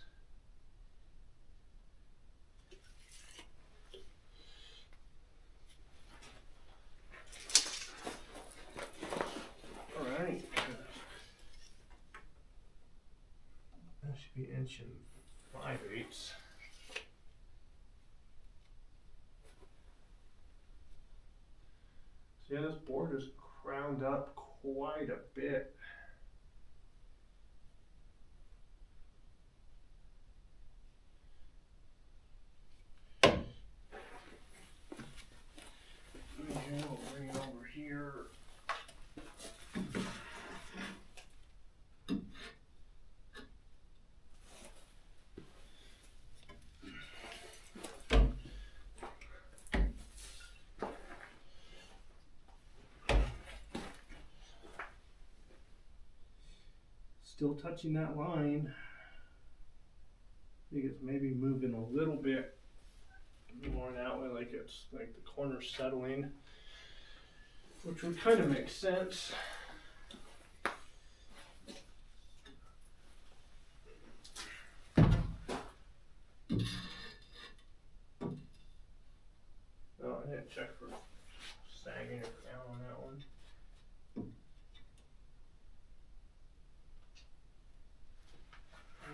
All right. That should be inch and 5/8. So yeah, this board is crowned up quite a bit. We'll bring it over here. Still touching that line. I think it's maybe moving a little bit more that way, like it's like the corner's settling, which would kind of make sense. Oh, I didn't check for sagging or down on that one.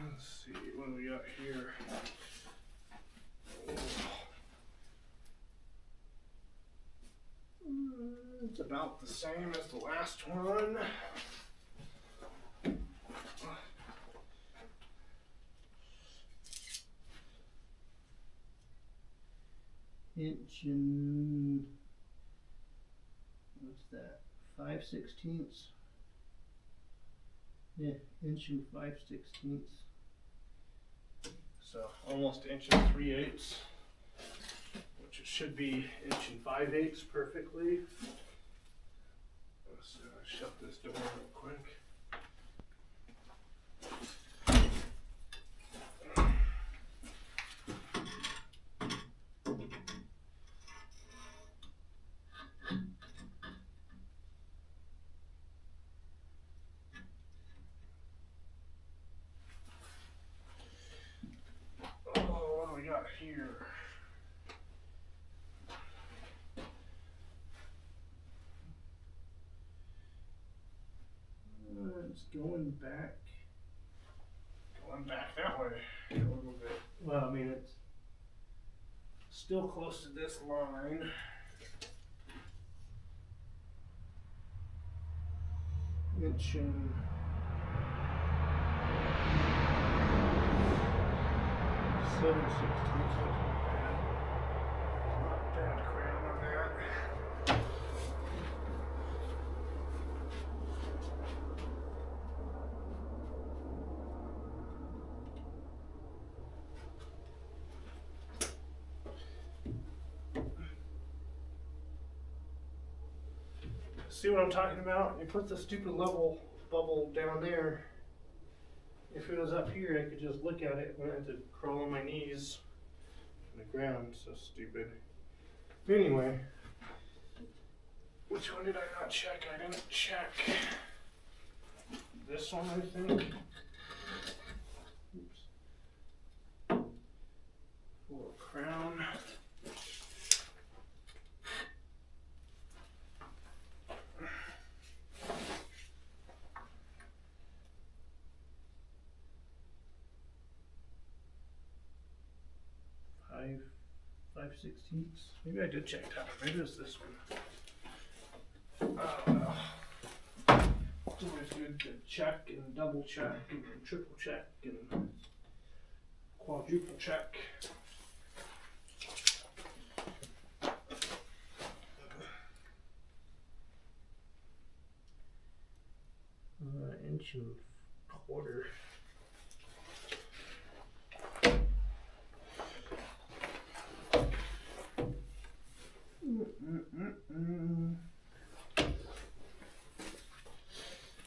Let's see, what do we got here? It's about the same as the last one. Inch and what's that? 5/16. Yeah, inch and 5/16. So almost inch and 3/8, which it should be inch and 5/8 perfectly. Let's shut this door real quick. Here. It's going back that way a little bit. Well, I mean, it's still close to this line. Inch and 7/16. Not bad crown on that. See what I'm talking about? You put the stupid level bubble down there. If it was up here, I could just look at it and I had to crawl on my knees on the ground. So stupid. Anyway, which one did I not check? I didn't check this one, I think. Oops. For a crown. 5/16. Maybe I did check that. Maybe it's this one. It's always good to check and double check and triple check and quadruple check. Inch and quarter.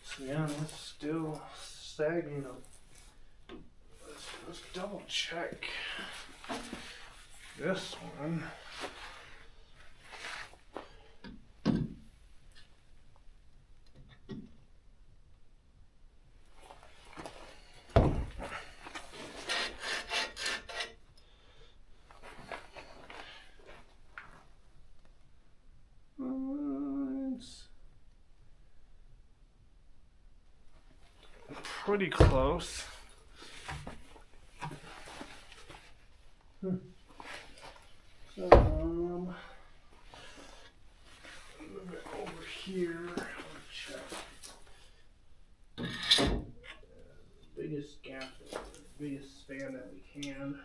So yeah, it's still sagging up. Let's double check this one. Pretty close. So, move it over here. Check. Biggest gap, biggest span that we can.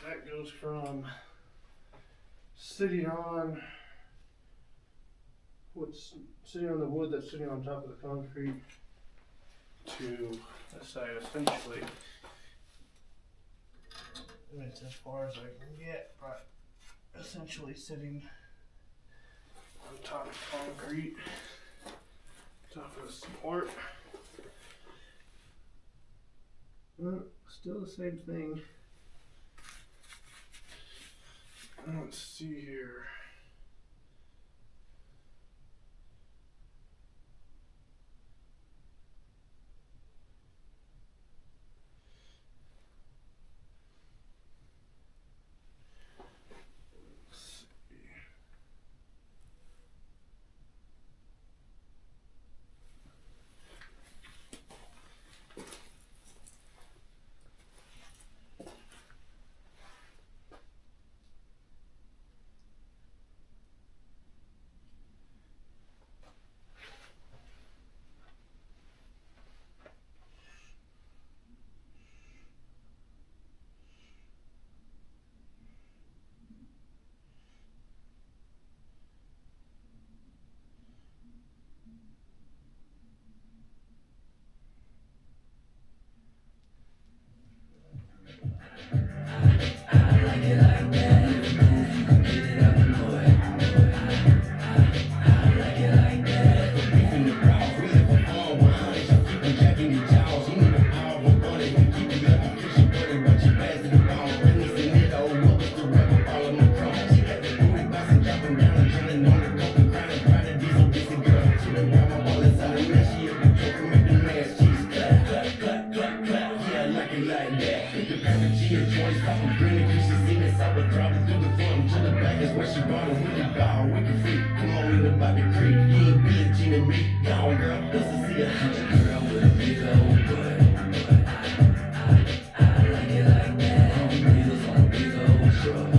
That goes from sitting on what's sitting on the wood that's sitting on top of the concrete to this side essentially. It's as far as I can get, but essentially sitting on top of concrete, top of the support. Still the same thing. Let's see here. I'm a grinning cause she seen this. I was driving through the front to the back is where she brought a wicked bow, wicked freak. Come on in about the creek. You ain't Billie Jean and me. Gone girl, this is see a country girl with a big old butt. I like it like that. Wheels on a big old truck.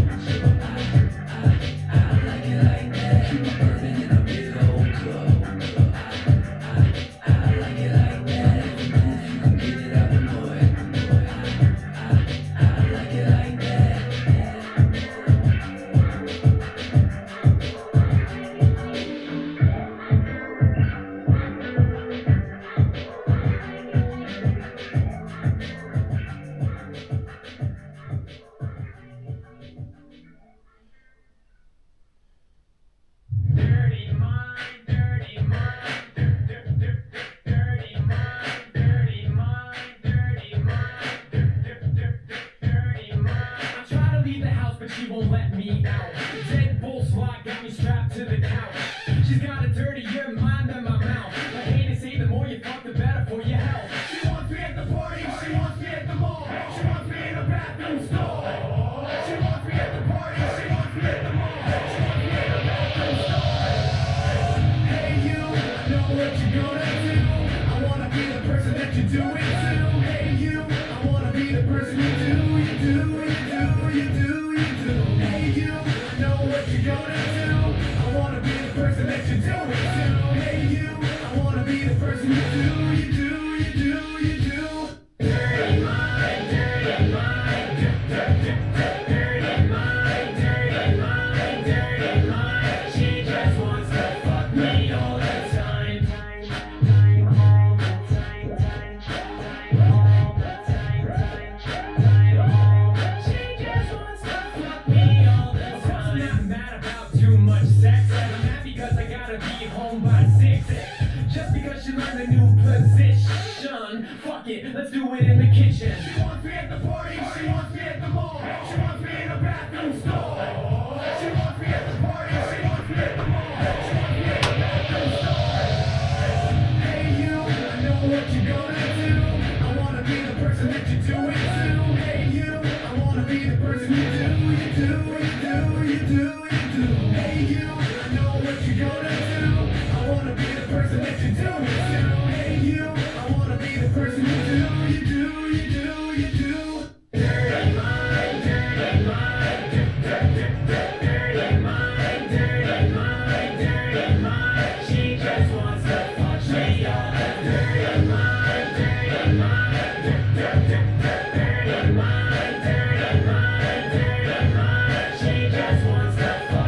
I like it like that. Keep my bourbon in a big old cup. I like it like that. If you move, you can get it out the mud. I like it like that. I try to leave the house, but she won't let me out. Dead bull swat got me strapped to the couch. She's got a dirtier mind than my mouth. I hate to say the more you fuck, the better for your health. She wants me at the party, she wants me at the mall. She wants me in a bathroom stall. She wants me at the party, she wants me at the mall. She wants me in a bathroom stall. Hey you, I know what you're gonna do. I wanna be the person that you do it to. Hey you, I wanna be the person you do. Hey you, I know what you're gonna do. I wanna be the person that you do it to. Hey you, I wanna be the person you do. Dirty mind, dirty mind, dirty mind, dirty mind, dirty mind. She just wants to fuck me all the time. She just wants to fuck me all the time. I'm not mad about too much sex. I'm mad because I gotta be home by 6. Just because she learned a new position. Fuck it, let's do it in the kitchen. She wants me at the party, she wants me at the mall. She wants me in a bathroom stall. She wants me at the party, she wants me at the mall. She wants me in a bathroom stall. Hey you, I know what you're gonna do. I wanna be the person that you do it to. Hey you, I wanna be the person you do. Hey you, I know what you're gonna do. I wanna be the person that you do it to. Hey you, I wanna be the person you do. Dirty mind, dirty mind, dirty mind, dirty mind, dirty mind. She just wants to fuck me all the dirty mind, dirty mind, dirty mind, dirty mind, dirty mind. She just wants to fuck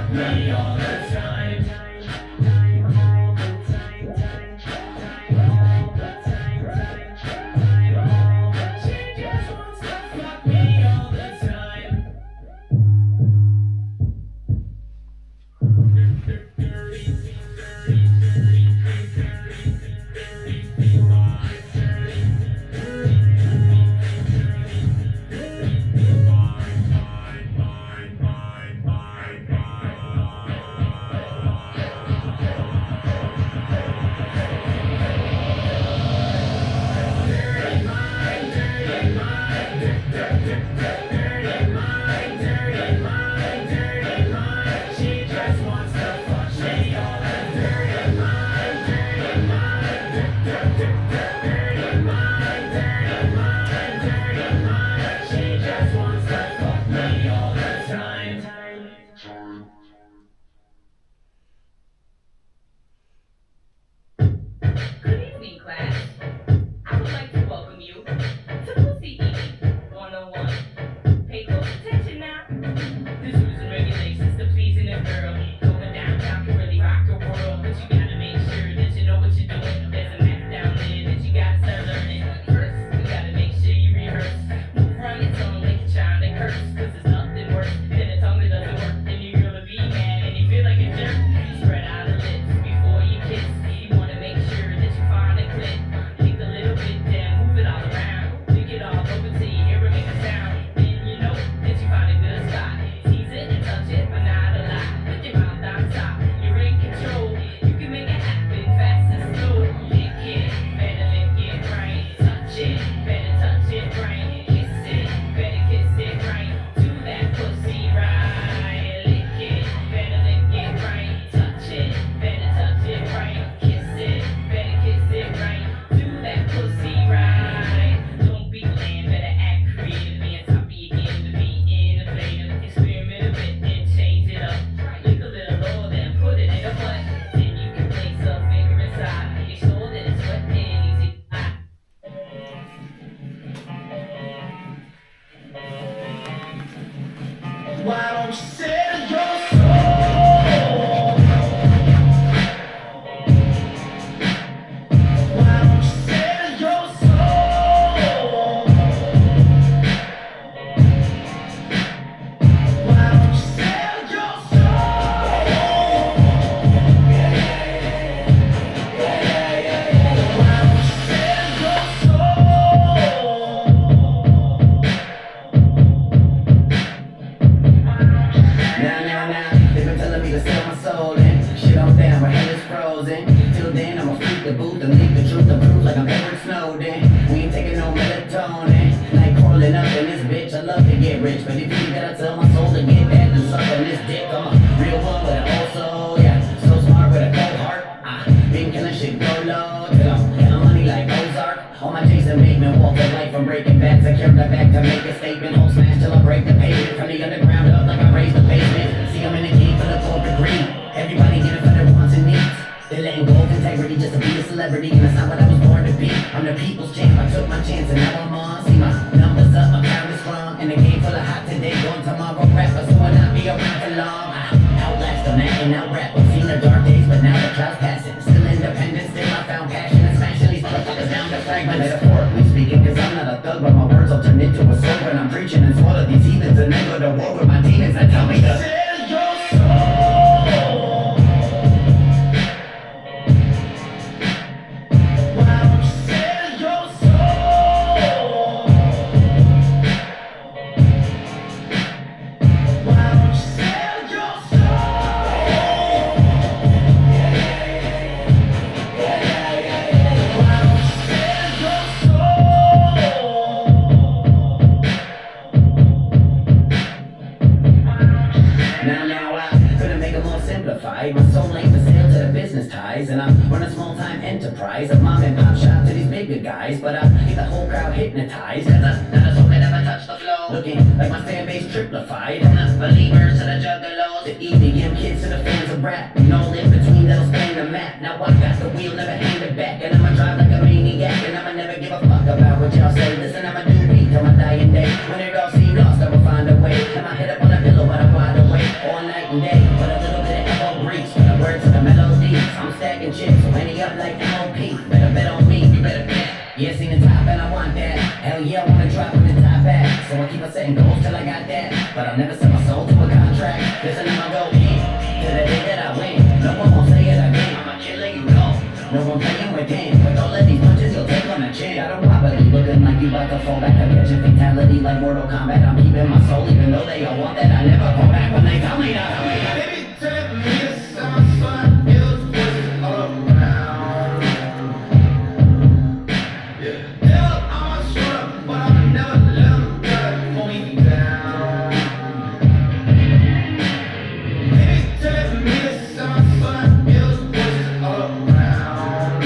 Why don't you sell your soul? Why don't you sell your soul? Why don't you sell your soul? Why don't you sell your soul? Now, they've been telling me to sell my soul and shit on down, my head is frozen. Till then, I'ma freak the booth and leave the truth to prove like I'm Edward Snowden. We ain't taking no melatonin, like crawling up in this bitch. I love to get rich, but if you gotta tell my soul to get that, then suck on this dick. I'm a real one with an old soul, yeah. So smart with a cold heart. Been killing shit, go low, till I'm counting money like Ozark. All my Jason Bateman walk of life from Breaking Bad to Carry the back to make a statement. Whole smash till I break the pavement from the underground up like I raised the basement. See, I'm in the game for the corporate greed. Everybody get it for their wants and needs. They letting go of integrity just to be a celebrity, and that's not what I was born to be. I'm the people's champ, I took my chance and now I'm on. See my numbers up, my crowd is strong. In the game full of hot today, going tomorrow rappers who will not be around for long. I outlast them and out rap. I've seen the dark days, but now the clouds passing. Still independent, still I found passion and smashing these motherfuckers down to fragments. Metaphorically speaking, cause I'm not a thug, but my words will turn into a sword when I'm preaching and swallow these heathens and then go to war with my demons that tell me to sell your soul. Why don't you sell your soul? Why don't you sell your soul? Why don't you sell your soul? Now I couldn't make it more simplified. My soul ain't for sale to the business ties, and I run a small time enterprise, a mom and pop shop to these bigger guys. But I get the whole crowd hypnotized, cause I'm not a soul that ever touched the flow. Looking like my fan base triplified. I'm the believers to the juggalos, the EDM kids to the fans of rap. No in between that'll span the map. Now I got the wheel, never hand it back, and I'ma drive like a maniac, and I'ma never give a fuck about what y'all say. Listen, I'ma do beat till my dying day. When it all seems lost, I will find a way. And my head up on a pillow, but I'm wide awake all night and day. But a little bit of elbow breaks from the words to the melodies. I'm stacking chips, so any up like MOP. Better bet on me, you better bet. Yeah, seen the top and I want that. Hell yeah, I wanna drop with the top back. So I keep on setting goals till I got that. But I'll never sell my soul to a contract. Listen, I'ma go in till the day that I win. No one won't say it again. I'ma kill it, you know. No one playing with him. With all of these punches, you'll take on the chin. I don't probably looking like you about to fall back. I catch a fatality like Mortal Kombat. I'm keeping my soul even though they all want that. I never fall back when they tell me that. Baby, tell me this, I'm a son, feels voices all around. Yeah, hell, I'm a shut up, but I'll never let them pull me down. Baby, tell me this, I'm a son, feels voices all around.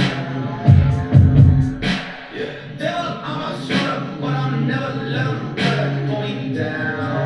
Yeah, hell, I'm a shut up, but I'll never let them pull me down.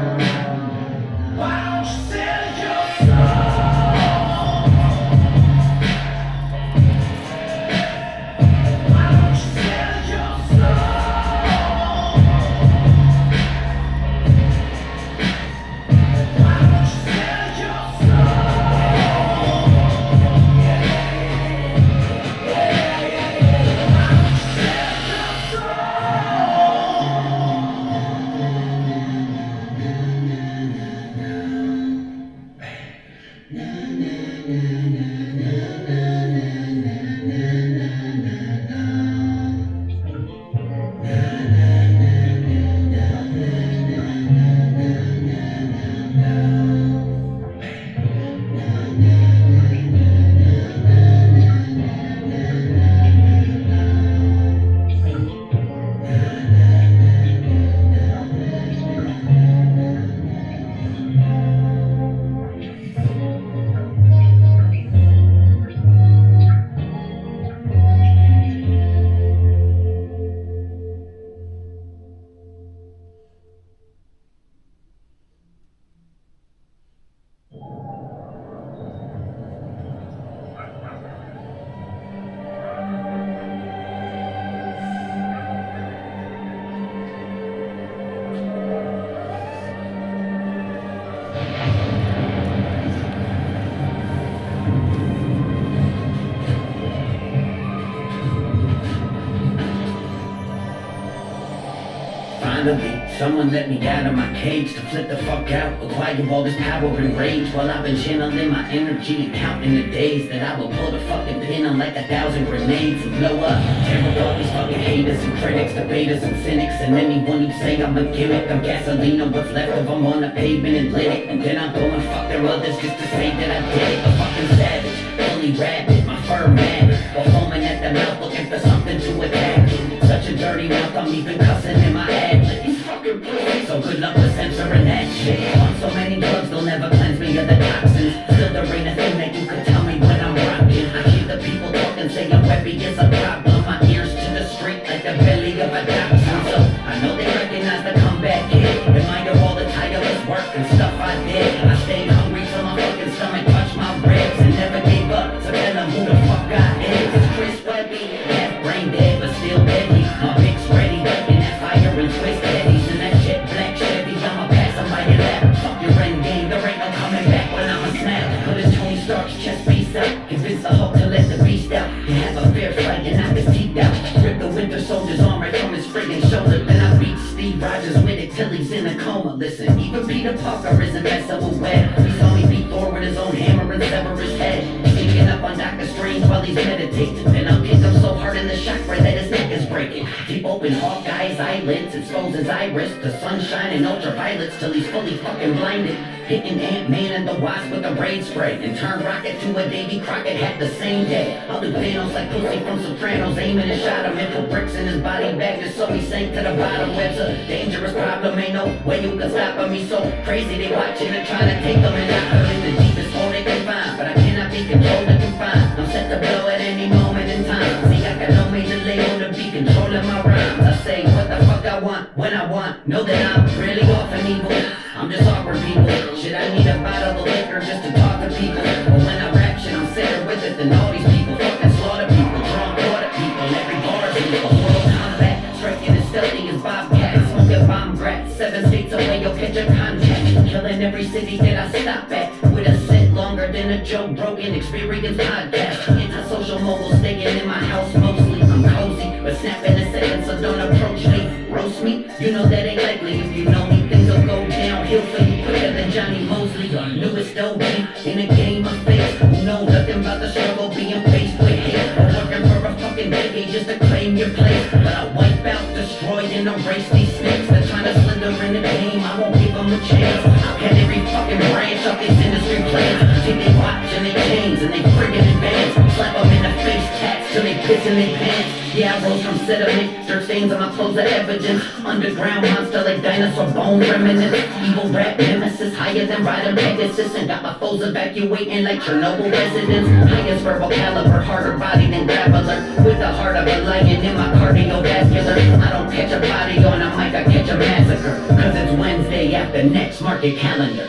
Finally, someone let me out of my cage to flip the fuck out. Acquire all this power and rage while I've been channeling my energy and counting the days that I will pull the fucking pin on like 1,000 grenades and blow up. Tear all these fucking haters and critics, debaters and cynics, and anyone who say I'm a gimmick. I'm gasoline on what's left of them on the pavement and lit it. And then I go and fuck their mothers just to say that I did it. A fucking savage, fully rabid, my fur mad, while foaming at the mouth looking for something to attack. Such a dirty mouth, I'm even cussing in my ad. These fucking pussies, so good luck with censoring that shit. On so many drugs, they'll never cleanse me of the toxins. Still there ain't a thing that you could tell me when I'm rocking. I hear the people talking, say I'm weppy is a problem. My ears to the street like the belly of a dachshund. So I know they recognize the comeback kid. Reminder all the tireless work and stuff I did. I stayed hungry till my fucking stomach touched my ribs and never gave up. So tell them who the fuck I is. It's Chris Webby, half brain dead but still deadly. My picks ready, in that fire and twist eddies. In that jet black Chevy, I'ma pass them by your lap. Fuck your end game, there ain't no coming back when I'm a snap. Put his Tony Stark's chest piece out, convince the Hulk to let the beast out. And have a fair fight and knock his teeth out. Rip the Winter Soldier's arm right from his friggin' shoulder. Then I beat Steve Rogers with it till he's in a coma. Listen, even Peter Parker isn't messing with Webb. He saw me beat Thor with his own hammer and sever his head. Sneaking up on Doctor Strange while he's meditating. Then I'll kick him so hard in the chakra that his neck is breaking. Deep open Hawkeye's eyelids, expose his iris to sunshine and ultraviolets till he's fully fucking blinded. Hitting Ant-Man and the Wasp with a braid spray. And turn Rocket to a Davy Crockett hat the same day. I'll do Thanos like Pussy from Sopranos, aiming and shot him and put bricks in his body bag just so he sank to the bottom. Web's a dangerous problem, ain't no way you can stop him. He's so crazy they watching and trying to take him and knock him in the deepest hole they can find. But I cannot be controlled or confined. I'm set to blow at any moment in time. See, I got no major label to be controlling my rhymes. I say what the fuck I want, when I want. Know that I'm really often evil. I'm just awkward people. Shit, I need a bottle of liquor just to talk to people. But when I rap shit, I'm sicker with it than all these people. Fucking slaughter people, drunk water people. Every bar's evil. World combat, striking and stealthy as Bobcat. Smoking bomb grats, 7 states away, you'll catch a contact. Killing every city that I stop at. With a set longer than a Joe Rogan Experience podcast. Antisocial mogul staying in my house mostly. I'm cozy, but snapping a second, so don't approach me. Roast me, you know that ain't likely. If you know me, things will go downhill for you quicker than Johnny Mosley. Our newest OG in a game of fakes. Who know nothing about the struggle being faced with hate. Or working for a fucking decade just to claim your place. But I wipe out, destroy, and erase these snakes. They're trying to slither in the game, I won't give them a chance. I'll cut every fucking branch of these industry plans. Take they watch and they chains and they friggin' advance. Slap them in the face, tats till they piss in their pants. Yeah, I rose from sediment, dirt stains on my clothes are evidence. Underground monster like dinosaur bone remnants. Evil rap nemesis, higher than riding Pegasus. And got my foes evacuating like Chernobyl residents. Highest verbal caliber, harder body than Graveler. With the heart of a lion in my cardiovascular. I don't catch a body on a mic, I catch a massacre. Cause it's Wednesday after next, mark your calendar.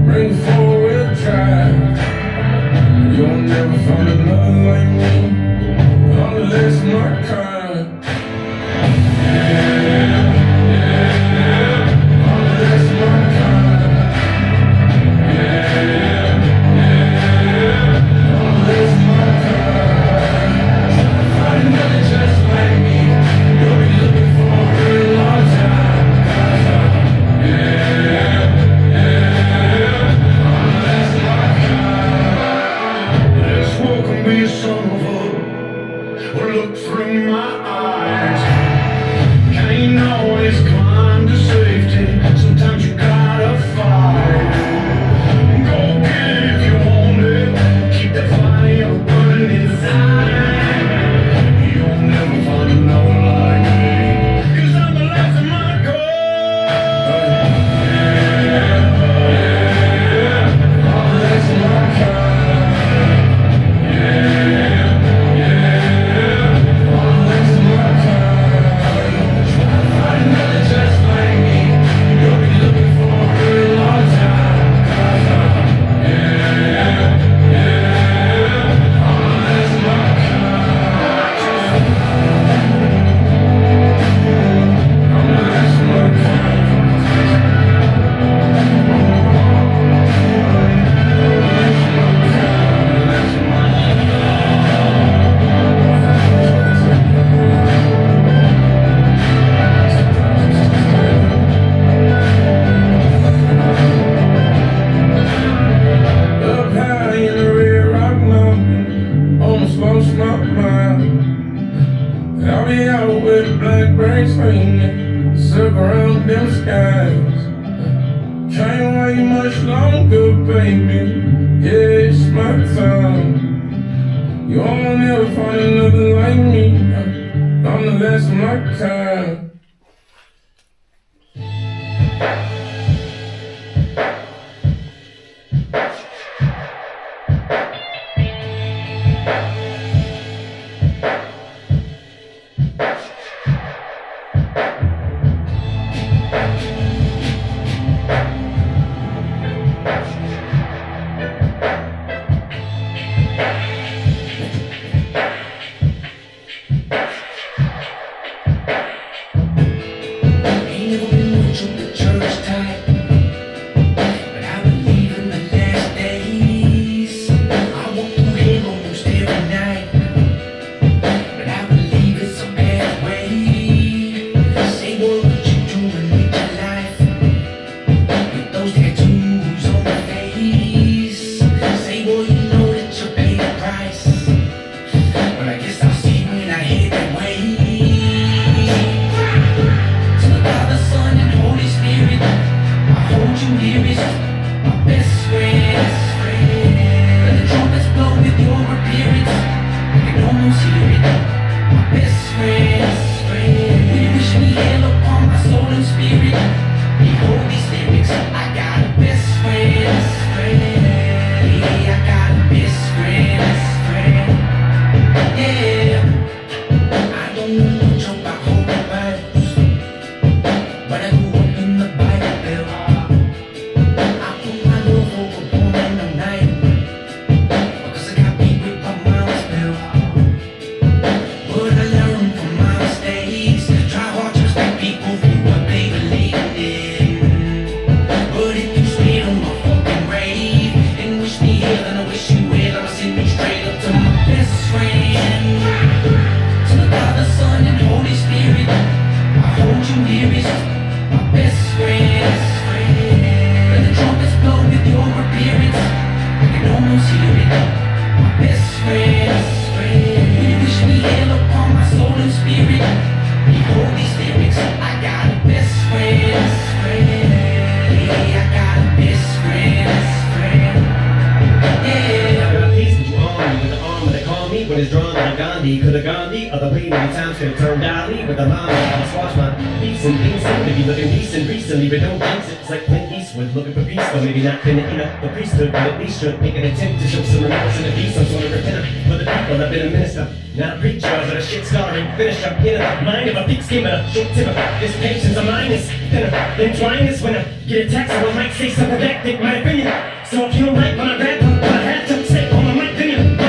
Bring never found another like me. I'm the last of my kind. Look through my eyes. Can't always climb to safety. Sometimes you gotta fight. Go get it if you want it. Keep that fire burning inside. You'll never find another like me. 'Cause I'm the last of my I'll be out with blackberry swinging, circle around them skies. Can't wait much longer, baby. Yeah, it's my time. You won't never find another like me. I'm the last of my kind. Could've gone the other way many times, could've turned Dolly with a llama. I'ma squash my beefs and things seem to be looking decent recently, but don't jinx it. It's like Clint Eastwood looking for peace, but maybe not finna eat up the priesthood, but at least should make an attempt to show some remorse and to be some sort of repenter for the people. I've been a minister, not a preacher, but a shit starring finisher. In the mind of a thick skin, but a short tipper. This patience of mine is thinner than twine is when I get a text, someone might say something that fit my opinion. So if you don't like when I rap, what I had to say on my mic, then you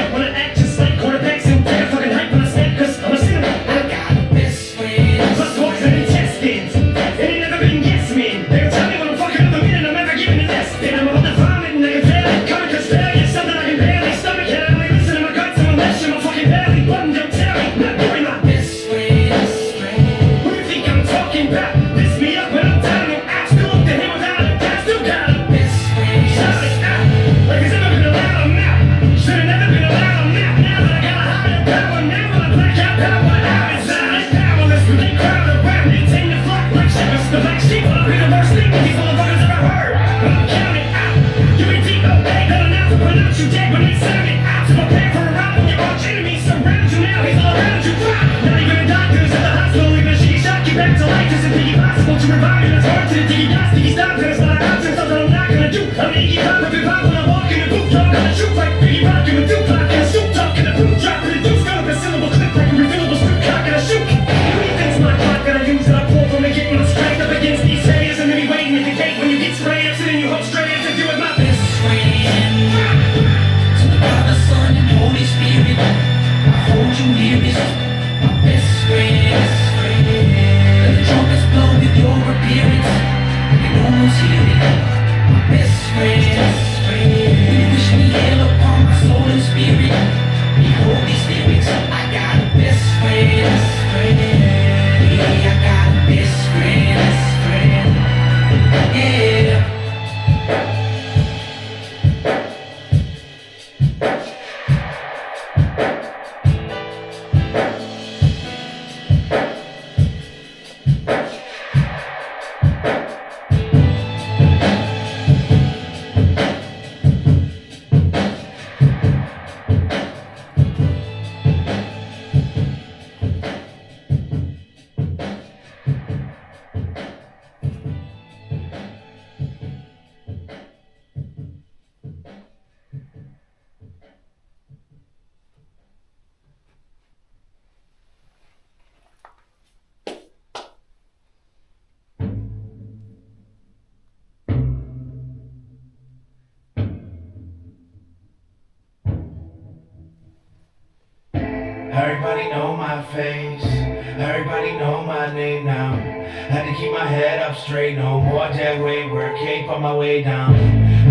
Everybody know my face, everybody know my name now. Had to keep my head up straight, no more dead weight work, cape on my way down.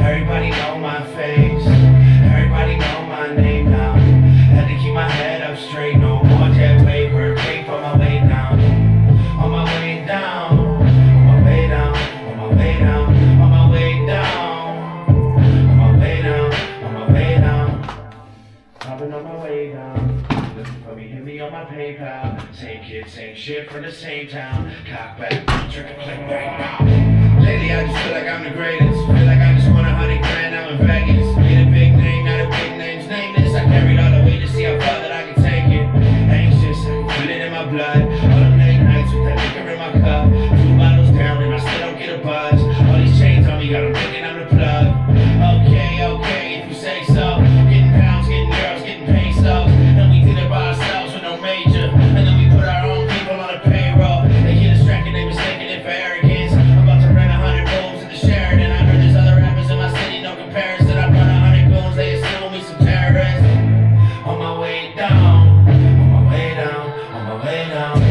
Everybody know my face, everybody know my name now. Had to keep my head up straight, no more dead weight work, cape on my way down. On my way down, on my way down, on my way down, on my way down, on my way down, on my way down. I've been on my way down. Looking for me, hit me on my PayPal. Same kid, same shit from the same town. Cock back, trick and click, bang, pow. Lately I just feel like I'm the greatest. Feel like I just won 100 grand out in Vegas. Get a big name, not a big name's nameless. I carried all the way to see how far that I can take it. Anxious, I can feel it in my blood. All them late nights with that liquor in my cup. 2 bottles down and I still don't get a buzz. All these chains on me got them thinking I'm the plug. Okay, okay, if you say so. Getting pounds, getting girls, getting pesos. And we did it by ourselves with no major. And then we put our own people on the payroll. They get distracted, they mistaken it for arrogance. I'm about to rent 100 rooms in the Sheraton. I heard there's other rappers in my city, no comparison. I brought 100 goons, they assume me some terrorists. On my way down, on my way down, on my way down.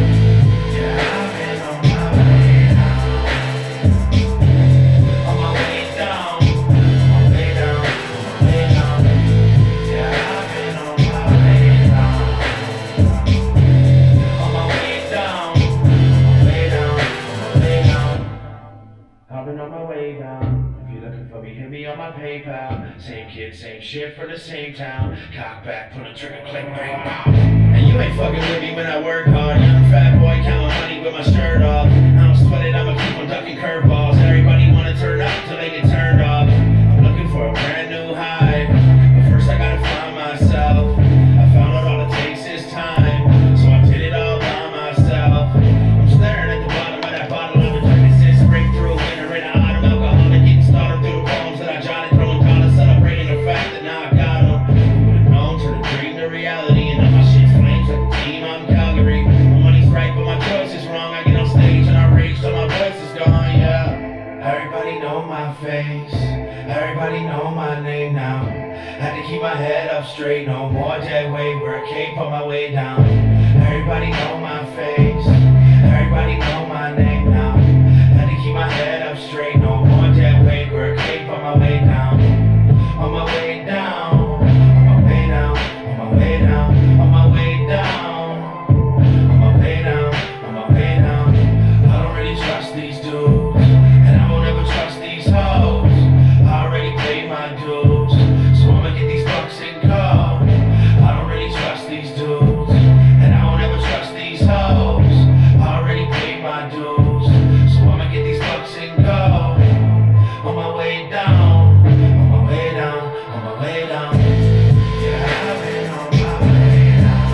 Yeah, I've been on my way down. On my way down, on my way down, on my way down. Yeah, I've been on my way down. On my way down, on my way down, on my way down. I've been on my way down. If you're looking for me, hit me on my PayPal. Same kid, same shit from the same town. Cock back, pull a trigger, click, bang, pow. And you ain't fucking with me when I work hard. Young fat boy counting money with my shirt off. I don't sweat it, I'ma keep on ducking curveballs. Everybody wanna turn up till they get turned off. I'm looking for a brand new high, but first I gotta find myself. I found out all it takes is time, so I did it all by myself. I'm staring at the bottom of that bottle I've been drinking since breakthrough. Winter in an autumn, alcoholic, getting started through the poems that I jotted, throwing dollars, celebrating the fact that now I got them. Would've known to the dream to reality, and now my shit flames like the team I'm Calgary. My money's right, but my choice is wrong. I get on stage and I rage till my voice is gone, yeah. Everybody know my face, everybody know my name now. Had to keep my head up straight, no more dead weight work, cape on my way down. Everybody know my face, everybody know my name now. Had to keep my head up straight, no more dead weight work, cape on my way down. On my way down, on my way down, on my way down, on my way down, on my way down, on my way down. I don't really trust these dudes, and I won't ever trust these hoes. I already paid my dues, so I'ma get these bucks and go. I don't really trust these dudes, and I won't ever trust these hoes. I already paid my dues, so I'ma get these bucks and go. On my way down, on my way down, on my way down. Yeah, I've been on my way down.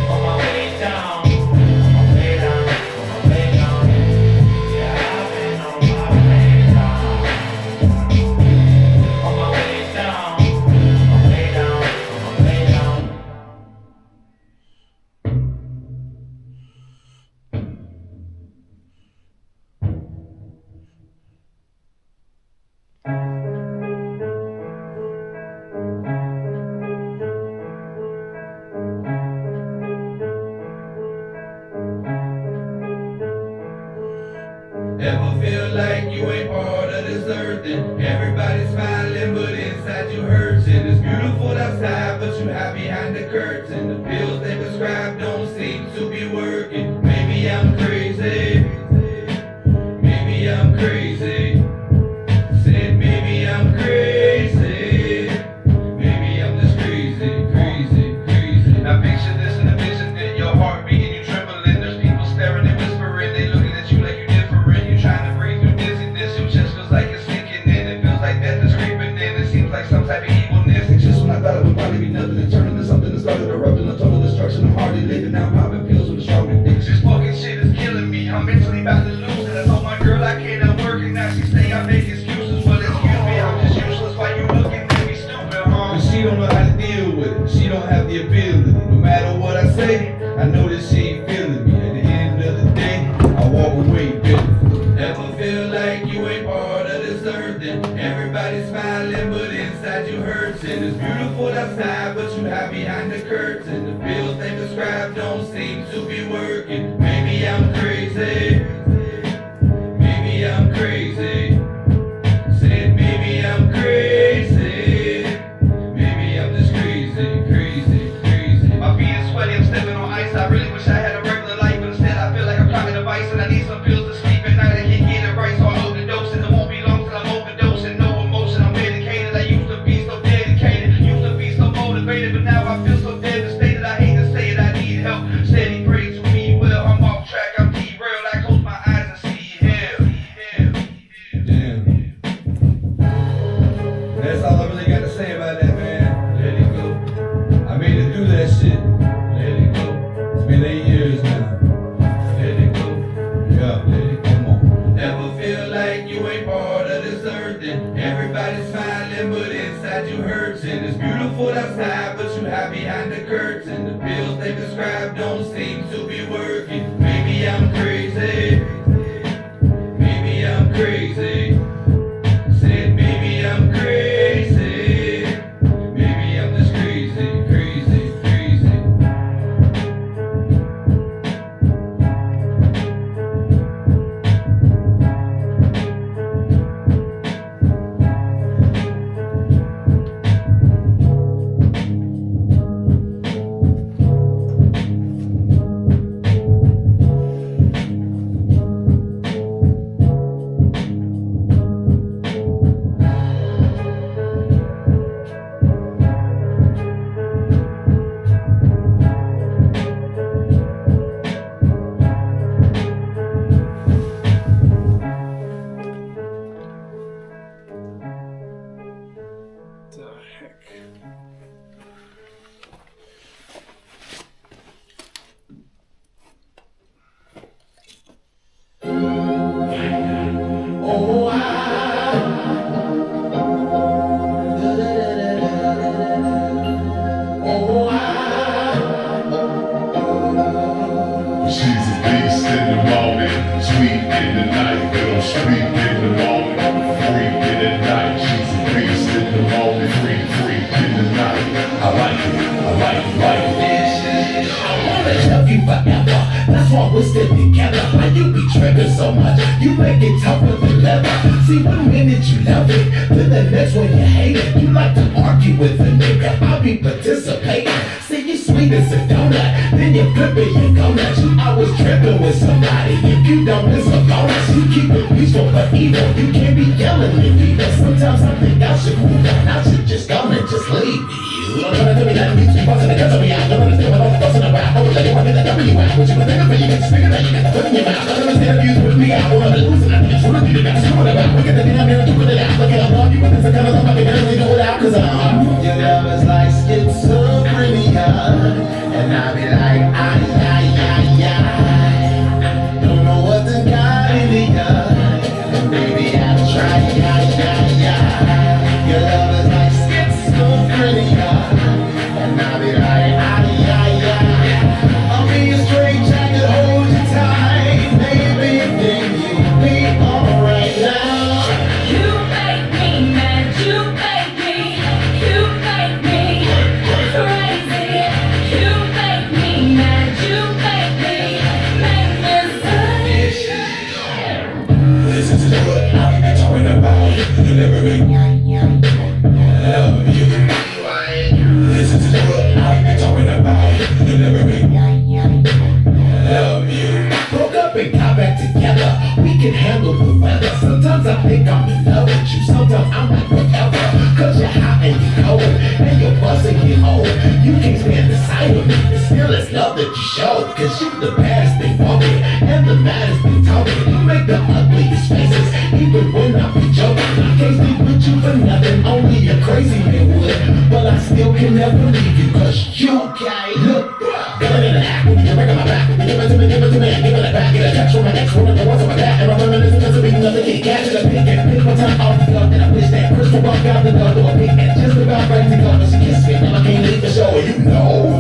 On my way down, on my way down, on my way down. Yeah, I've been on my way down. On my way down, on my way down, on my way down. Ever feel like you ain't part of this earth and everybody's smiling but inside you hurting? It's beautiful outside but you hide behind the curtain. The pills they prescribe don't seem to be working. Maybe I'm crazy, maybe I'm crazy. Said maybe I'm crazy, maybe I'm just crazy, crazy, crazy. Now picture this in a vision, then your heart beating, you trembling. There's people staring and whispering, they looking at you like you different. You trying to breathe through dizziness, your chest feels like it's sinking in. It feels like death is creeping in. It seems like some type of evilness. It's just when I thought it would probably be nothing, and turning to something that started erupting. A total destruction. I'm hardly living now, popping pills with a strong addiction. This fucking shit is killing me. I'm mentally about to lose it. I told my girl I can't work, and now she say I make excuses. Well, excuse me, I'm just useless. Why you looking at me stupid, huh? But she don't know how to deal with it. She don't have the ability. No matter what I say, I know that she ain't feeling me. At the end of the day, I walk away bitter. Ever feel like you ain't part of this earth and everybody's smiling but inside you hurting? It's beautiful outside, but you hide behind the curtain. The bills they prescribe don't seem to be working. Maybe I'm crazy. Maybe I'm crazy. Said maybe I'm crazy. Maybe I'm just crazy, crazy, crazy. My feet is sweaty, I'm stepping on ice. I really wish I had a regular life, but instead I feel like I'm clogging a vice. And I need some pills to sleep at night. I can't get it right, so I overdose. And it won't be long till I'm overdosing. No emotion, I'm medicated. I used to be so dedicated, used to be so motivated, but now I feel so devastated. I hate to say it, I need help. Steady pray to me, well, I'm off track, I'm derailed. I close my eyes and see hell. Damn. That's all I really got to say about that, man. Let it go. I made it through that shit. Let it go. It's been 8 years now. Let it go. Yeah, let it come on. Never feel like you ain't part of this earth, and everybody's smiling, but inside you hurting. It's beautiful outside, but you hide behind the curtain. The pills they prescribe don't seem to be working. Maybe I'm crazy. Maybe I'm crazy. Said maybe I'm crazy. Maybe I'm just crazy, crazy, crazy. The heck? She's a beast in the morning, sweet in the night, girl, sweet in the morning, freak in the night. She's a beast in the morning, freak in the night. I like it, I like it, like it. I wanna love you forever. That's why we're still together. Why you be tripping so much? You make it tougher than leather. See, one minute you love it, then the next one you hate it. You like to argue with a nigga. I'll be participating. See, you sweet as a donut, then you flip it, you go nuts. You always tripping with somebody. If you don't, it's a bonus. You keep it peaceful but evil. You can't be yelling at me. But sometimes I think I should move on. I should just go and just leave you. Don't try to tell me that you busting the guts on me out. Don't understand what I'm fussing about. I would let you work in the W out. What you been thinking for? You get the speaker that you got the foot in your mouth. Don't understand if you with me out. Wanna lose and I think it's true. You got to screw it about. Look at the thing I'm here to put it out. Look at I love you, but it's a kind of love I can barely do it out. Cause your love is like schizophrenia. And I be like, don't know what the got in ya. Baby, I try, your love is like schizophrenia. And I be like, I'll be a strange, I could hold you tight. Maybe then you'll be alright now. You make me mad, you make me crazy. You make me mad, you make me Listen to what I'm talking about. Delivering love you. Listen to what I'm talking about. Delivering love you. Broke up and got back together. We can handle the weather. Sometimes I think I'm in love with you. Sometimes I'm like whatever. Cause you're hot and you're cold. And you're busting get old. You can't stand the sight of me. But still it's love that you show. Cause you the baddest thing walking. And the maddest thing talking. You make the ugliest faces. Even when I be joking. I can't sleep with you for nothing. Only a crazy man would. But I still can never leave you. Cause you can't look. Gun in the act. When you break on my back. Give it to me, give it to me. Give it back. Get a text from my ex woman. The ones on my back. And my reminiscing doesn't mean nothing. Can't catch it. I pick my time off the club. And I wish that crystal walk out the door. And just about ready to go. But she kissed me. Now I can't leave the show. You know.